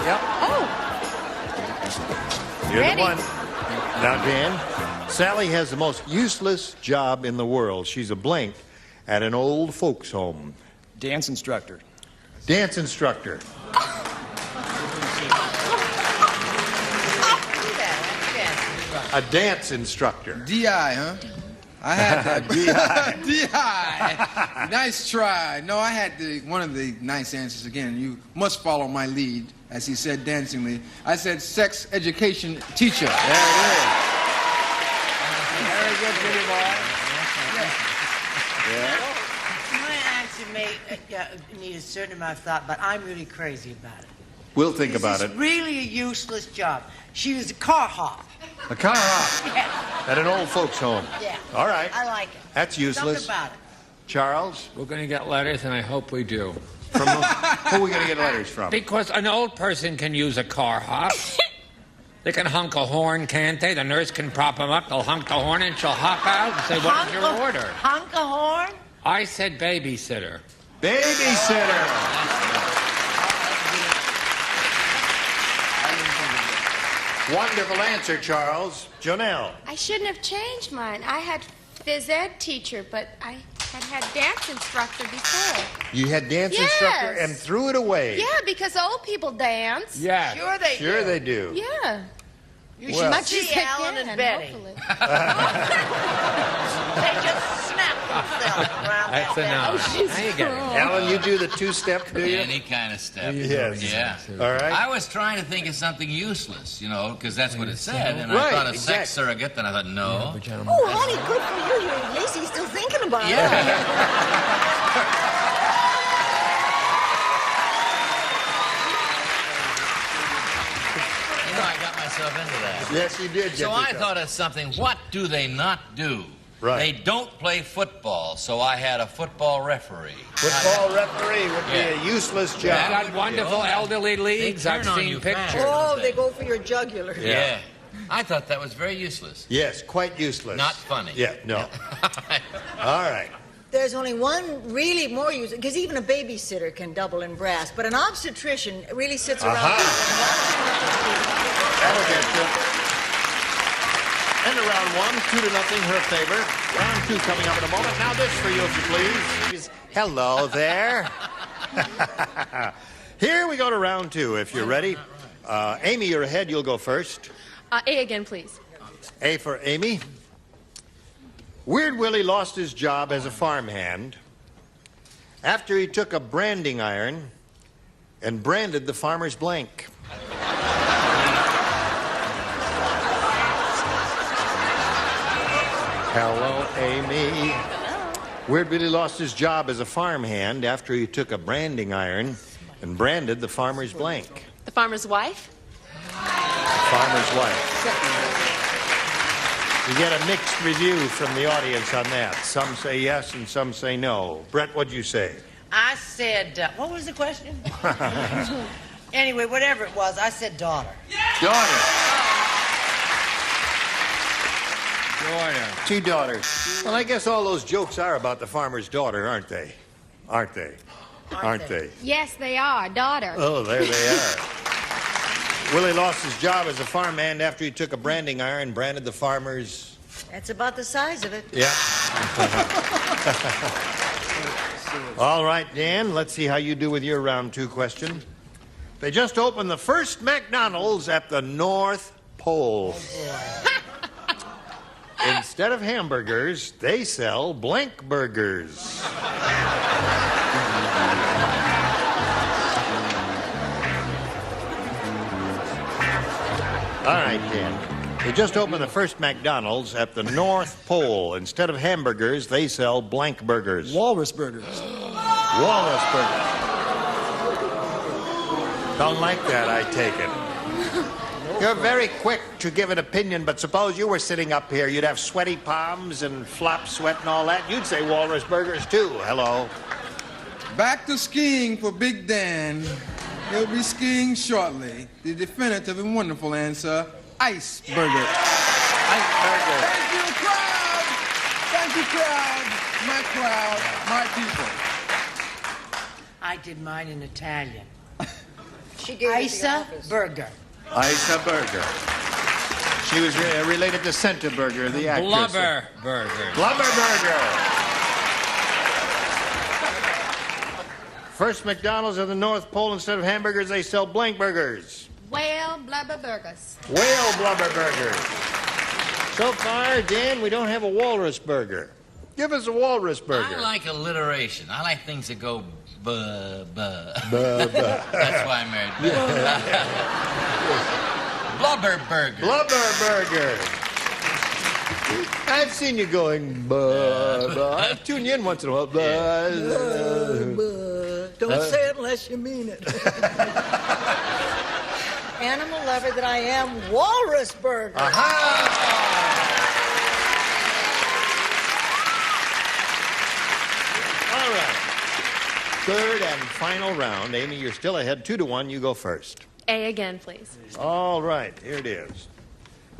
Yep. Oh, You're Ready. the one. Now, Dan, Sally has the most useless job in the world. She's a blank at an old folks' home. Dance instructor. Dance instructor. A dance instructor. DI, huh? I had that. DI. Nice try. No, I had one of the nice answers again. You must follow my lead, as he said dancingly. I said sex education teacher. There it is. Very good, Billy boy. Yeah. My answer may need a certain amount of thought, but I'm really crazy about it. We'll think about it. It's really a useless job. She was a car hop. A car hop Yeah. at an old folks' home. Yeah. All right. I like it. That's useless. Something about it. Charles? We're going to get letters, and I hope we do. From who are we going to get letters from? Because an old person can use a car hop. They can honk a horn, can't they? The nurse can prop them up. They'll honk the horn, and she'll hop out and say, "What is your order?" Honk a horn? I said babysitter. Babysitter. Wonderful answer, Charles. Jonelle. I shouldn't have changed mine. I had phys ed teacher, but I had dance instructor before. You had dance Yes. instructor and threw it away. Yeah, because old people dance. Yeah. Sure they Sure do. they do. Yeah. You Well- should Much see as they Alan can, and Betty. hopefully. They just snap themselves around That's that enough. bell. Now you get it. Alan, you do the two-step, do you? Any kind of step. Yes. Yeah. All right. I was trying to think of something useless, you know, because that's what it said. And Right, I thought of exactly. sex surrogate, then I thought, no. Oh, honey, good for you. You're at least he's still thinking about it. You know, I got myself into that. Yes, you did. So I thought of something. What do they not do? Right. They don't play football, so I had a football referee. Football referee would be a useless They've job. got wonderful elderly leagues. I've turn on seen you fast. pictures. Oh, they go for your jugular. Yeah. I thought that was very useless. Yes, quite useless. Not funny. Yeah, no. All right. There's only one really more use, because even a babysitter can double in brass, but an obstetrician really sits around. That'll get you. End of round one, 2-0, her favor. Round two coming up in a moment. Now this for you, if you please. Hello there. Here we go to round two, if you're ready. Amy, you're ahead. You'll go first. A again, please. A for Amy. Weird Willie lost his job as a farmhand after he took a branding iron and branded the farmer's blank. Hello, Amy. Weird Willie lost his job as a farmhand after he took a branding iron and branded the farmer's blank. The farmer's wife? Farmer's wife. You get a mixed review from the audience on that. Some say yes and some say no. Brett, what'd you say? I said, what was the question? Anyway, whatever it was, I said daughter. Daughter. Two daughters. Well, I guess all those jokes are about the farmer's daughter, aren't they? Aren't they? Aren't they? Yes, they are. Daughter. Oh, there they are. Willie lost his job as a farmhand after he took a branding iron and branded the farmer's... That's about the size of it. Yeah. All right, Dan, let's see how you do with your round two question. They just opened the first McDonald's at the North Pole. Instead of hamburgers, they sell blank burgers. All right, Dan. They just opened the first McDonald's at the North Pole. Instead of hamburgers, they sell blank burgers. Walrus burgers. Walrus burgers. Don't like that, I take it. You're very quick to give an opinion, but suppose you were sitting up here, you'd have sweaty palms and flop sweat and all that. You'd say walrus burgers, too. Hello. Back to skiing for Big Dan. He'll be skiing shortly. The definitive and wonderful answer, ice burger. Ice burger. Thank you, crowd. Thank you, crowd. My people. I did mine in Italian. She gave it to the Isa office. Berger. Isa Berger. She was related to Senta Berger, the actress. Blubber burger. Blubber Burger. First McDonald's of the North Pole, instead of hamburgers, they sell blank burgers. Whale blubber burgers. Whale blubber burgers. So far, Dan, we don't have a walrus burger. Give us a walrus burger. I like alliteration. I like things that go buh. Buh, buh. That's why I married Blubber burger. Blubber burger. I've seen you going buh, buh. I tune you in once in a while. Buh, Don't say it unless you mean it. Animal lover that I am, walrus burger. All right. Third and final round. Amy, you're still ahead 2-1. You go first. A again, please. All right, here it is.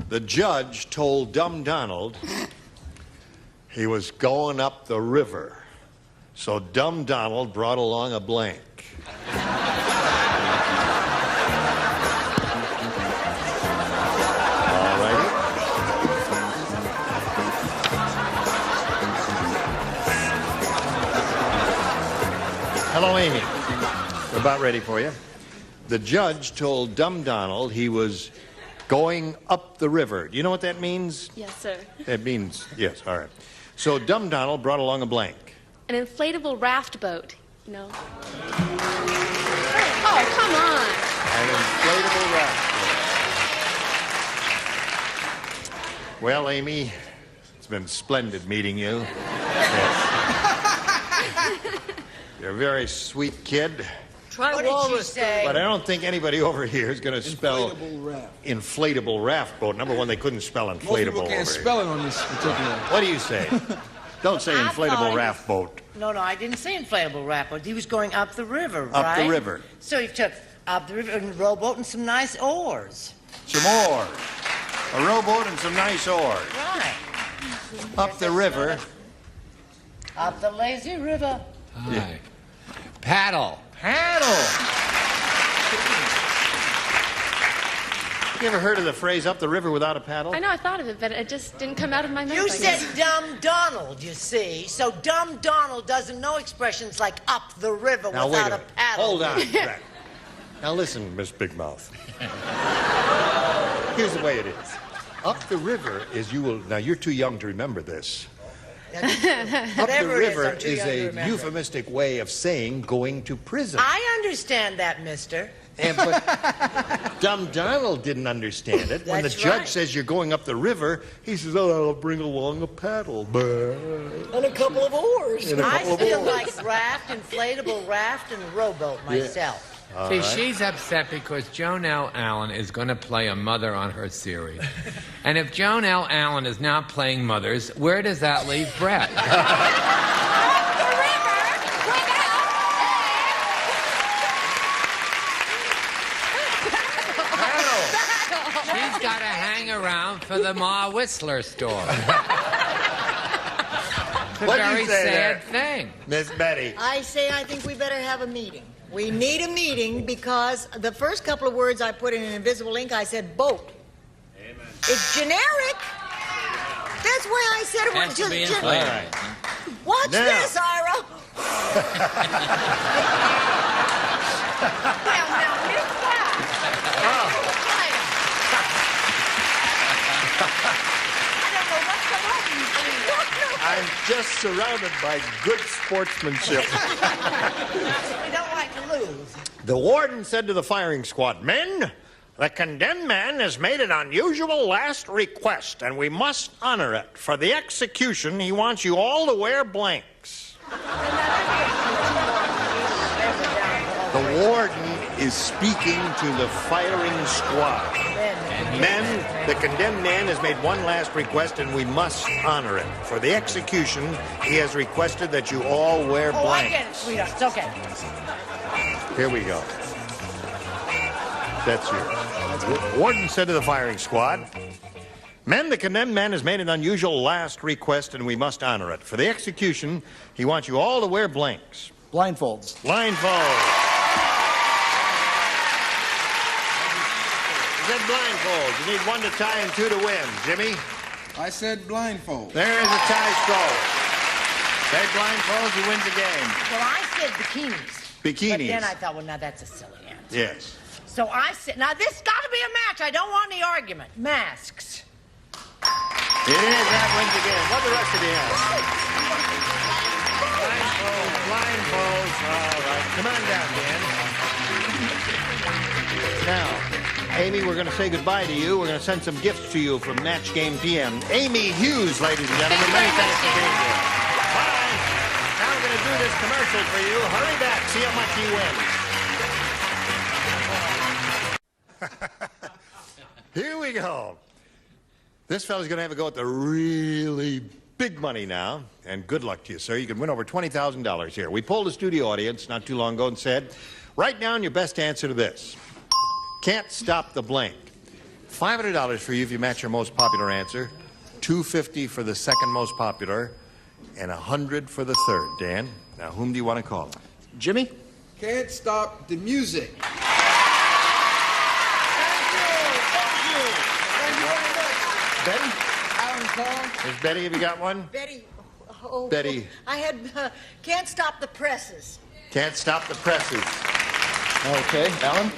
The judge told Dumb Donald he was going up the river. So Dumb Donald brought along a blank. All righty. Hello, Amy. We're about ready for you. The judge told Dumb Donald he was going up the river. Do you know what that means? Yes, sir. That means, yes, all right. So Dumb Donald brought along a blank. An inflatable raft boat. No. Oh, come on. An inflatable raft. Well, Amy, it's been splendid meeting you. Yes. You're a very sweet kid. Try What did she walrus say? But I don't think anybody over here is going to spell Raft. inflatable raft boat. Number one, they couldn't spell Most inflatable people over can't here. spell it on this particular. What do you say? Don't say I inflatable thought- raft boat. No, I didn't say inflatable raft boat. He was going up the river, Up right? the river. So he took up the river and a rowboat and some nice oars. Some oars. A rowboat and some nice oars. Right. Up the river. Up the lazy river. Hi. Paddle. Paddle. You ever heard of the phrase up the river without a paddle? I know I thought of it, but it just didn't come out of my mouth. You I said guess. Dumb Donald, you see. So Dumb Donald doesn't know expressions like up the river Now, without wait a paddle. Hold on. Right. Now listen, Miss Big Mouth. Here's the way it is. Up the river is you will... Now, you're too young to remember this. Up the Whatever it is, river I'm too is young to a remember. euphemistic way of saying going to prison. I understand that, mister. But Dumb Donald didn't understand it. When the That's judge right. says you're going up the river, he says, oh, I'll bring along a paddle. And a couple of oars. And a I couple of still oars. like raft, inflatable raft, and rowboat myself. See, she's upset because Joan L. Allen is going to play a mother on her series. And if Joan L. Allen is not playing mothers, where does that leave Brett? She's got to hang around for the Ma Whistler store. It's a What'd you very say sad there? thing. Miss Betty. I say I think we better have a meeting. We need a meeting because the first couple of words I put in invisible ink, I said boat. Amen. It's generic. That's why I said it Has was to be just inflated. All right. Watch Now. this, Ira. Well, now, here's that. I'm just surrounded by good sportsmanship. We don't like to lose. The warden said to the firing squad, men, the condemned man has made an unusual last request, and we must honor it. For the execution, he wants you all to wear blanks. The warden is speaking to the firing squad. Men, the condemned man has made one last request, and we must honor it. For the execution, he has requested that you all wear Oh, I blanks. get it, sweetheart. It's okay. Here we go. That's yours. Warden said to the firing squad, men, the condemned man has made an unusual last request, and we must honor it. For the execution, he wants you all to wear blanks. Blindfolds. Blindfolds. said blindfold. You need 1 to tie and 2 to win. Jimmy? I said blindfold. There is a tie score. Say blindfold, you win the game. Well, I said bikinis. Bikinis. But then I thought, well, now that's a silly answer. Yes. So I said, now this got to be a match. I don't want any argument. Masks. It is. That wins the game. What the rest of the answer? Blindfolds. All right. Come on down, Dan. Now, Amy, we're going to say goodbye to you. We're going to send some gifts to you from Match Game PM. Amy Hughes, ladies and gentlemen. Many thanks for being here. Bye. Now we're going to do this commercial for you. Hurry back. See how much you win. Here we go. This fella's going to have a go at the really big money now. And good luck to you, sir. You can win over $20,000 here. We polled a studio audience not too long ago and said, write down your best answer to this. Can't stop the blank. $500 for you if you match your most popular answer. $250 for the second most popular. And $100 for the third. Dan, now whom do you want to call? Jimmy? Can't stop the music. Betty? Alan Carr. Is Betty, have you got one? Betty. Oh, Betty. I had Can't Stop the Presses. Can't stop the presses. Okay, Alan?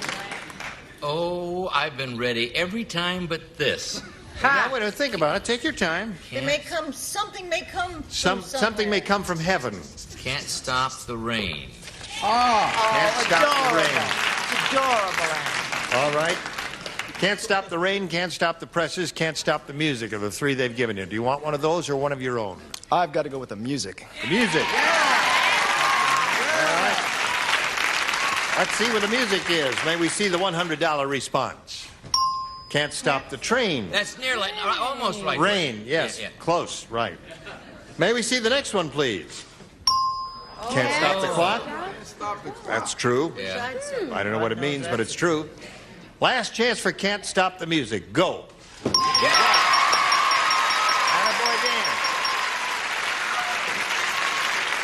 Oh, I've been ready every time but this. Now, wait a minute, think about it. Take your time. It may come, something may come from Something may come from heaven. Can't stop the rain. Can't stop the rain. It's adorable, Alan. All right. Can't stop the rain, can't stop the presses, can't stop the music are the three they've given you. Do you want one of those or one of your own? I've got to go with the music. The music. All right. Let's see what the music is. May we see the $100 response. Can't stop the train. That's nearly, almost like Rain, yes. Yeah. Close, right. May we see the next one, please? Can't stop the clock. That's true. Yeah. I don't know what it means, but it's true. Last chance for Can't Stop the Music. Go. Attaboy, Dan.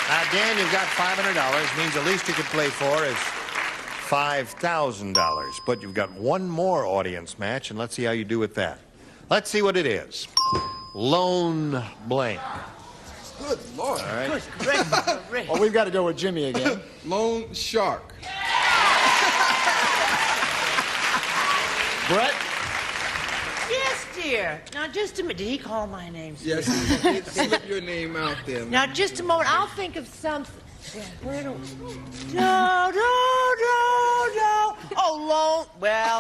Now, Dan, you've got $500. Means the least you could play for is $5,000. But you've got one more audience match, and let's see how you do with that. Let's see what it is. Lone blank. Good Lord. All right. Well, we've got to go with Jimmy again. Lone shark. Brett? Yes, dear. Now, just a minute. Did he call my name? Yes, slip your name out there. Now, just a moment. I'll think of something. No. Oh, loan. Well,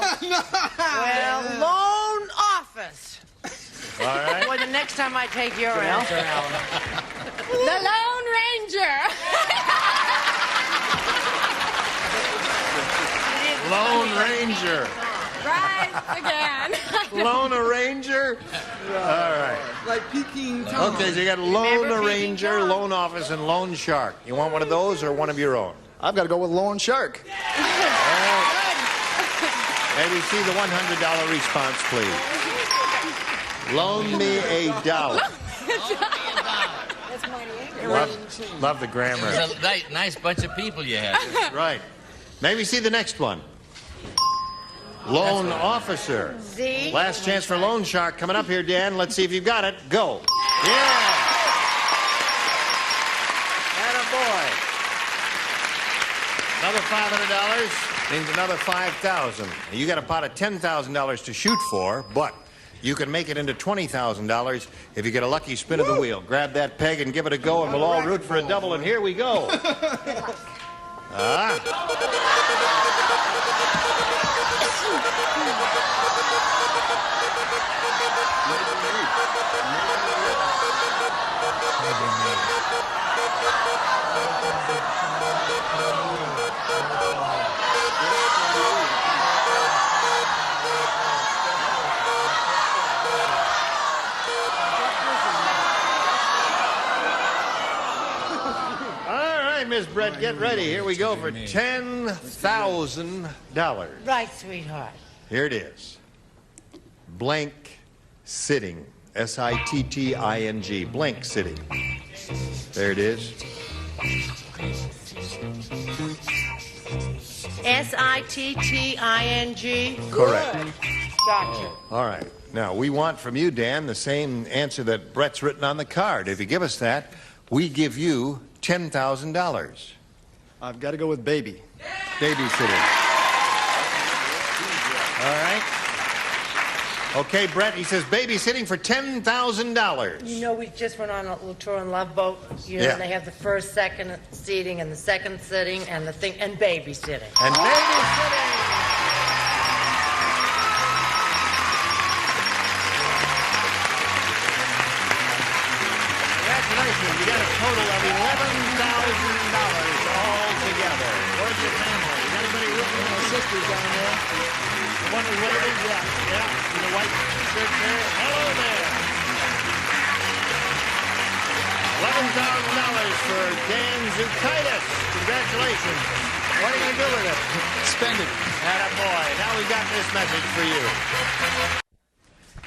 loan office. All right. Boy, the next time I take your answer, Alan. The Lone Ranger. Lone Ranger. Rise again. Lone Ranger? All right. Like Peking Tom. Okay, so you got Lone Ranger, Lone Office, and Lone Shark. You want one of those or one of your own? I've got to go with Lone Shark. Maybe see the $100 response, please. Loan me a dollar. That's mighty angry. Love the grammar. It's a nice bunch of people you had. Right. Maybe see the next one. Lone Officer. See? Last chance for Lone Shark coming up here, Dan. Let's see if you've got it. Go. Yeah. Attaboy. Another $500 means another $5,000. You got a pot of $10,000 to shoot for, but you can make it into $20,000 if you get a lucky spin of the wheel. Grab that peg and give it a go, and we'll all root for a double, and here we go. Miss Brett, get ready. Here we go for $10,000. Right, sweetheart. Here it is. Blank sitting. S-I-T-T-I-N-G. Blank sitting. There it is. S-I-T-T-I-N-G? Correct. Gotcha. All right. Now, we want from you, Dan, the same answer that Brett's written on the card. If you give us that, we give you $10,000. I've got to go with baby. Babysitting. All right. Okay, Brett, he says babysitting for $10,000. You know, we just went on a little tour on Love Boat. You know, Yeah. they have the first, second seating, and the second sitting, and the thing, and babysitting. And babysitting. Congratulations, you got a total of $11,000 all together. Where's your family? You got anybody rooting for my sisters down there? The one who's waving? Yeah, in the white shirt there. Hello there. $11,000 for Dan Zukaitis. Congratulations. What are you going to do with it? Spend it. Attaboy. Now we've got this message for you.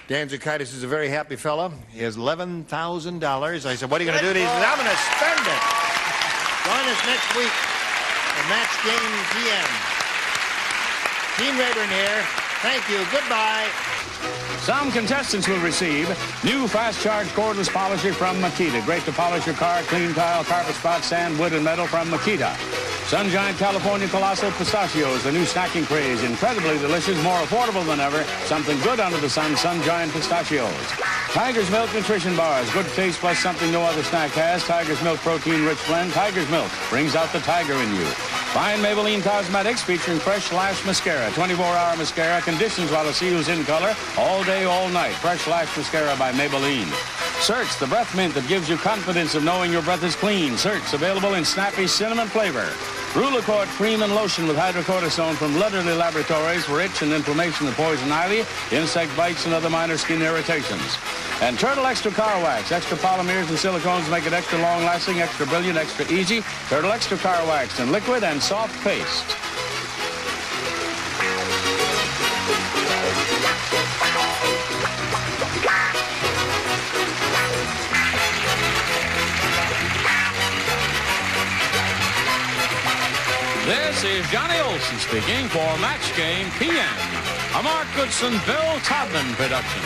Dan Zukaitis is a very happy fella. He has $11,000. I said, what are you going to do? And he said, I'm going to spend it. Join us next week for Match Game PM. Gene Rayburn here. Thank you. Goodbye. Some contestants will receive new fast-charge cordless polisher from Makita. Great to polish your car, clean tile, carpet spot, sand, wood, and metal from Makita. Sunshine California Colossal Pistachios, the new snacking craze. Incredibly delicious, more affordable than ever. Something good under the sun, Sunshine Pistachios. Tiger's Milk Nutrition Bars. Good taste plus something no other snack has. Tiger's Milk Protein-Rich Blend. Tiger's Milk brings out the tiger in you. Fine Maybelline Cosmetics featuring Fresh Lash Mascara. 24-hour mascara, conditions while it seals in color. All day, all night. Fresh Lash Mascara by Maybelline. Search, the breath mint that gives you confidence of knowing your breath is clean. Search, available in snappy cinnamon flavor. Rulacort cream and lotion with hydrocortisone from Ludden Laboratories for itch and inflammation of poison ivy, insect bites, and other minor skin irritations. And Turtle Extra Car Wax. Extra polymers and silicones make it extra long-lasting, extra brilliant, extra easy. Turtle Extra Car Wax in liquid and soft paste. This is Johnny Olson speaking for Match Game PM, a Mark Goodson, Bill Todman production.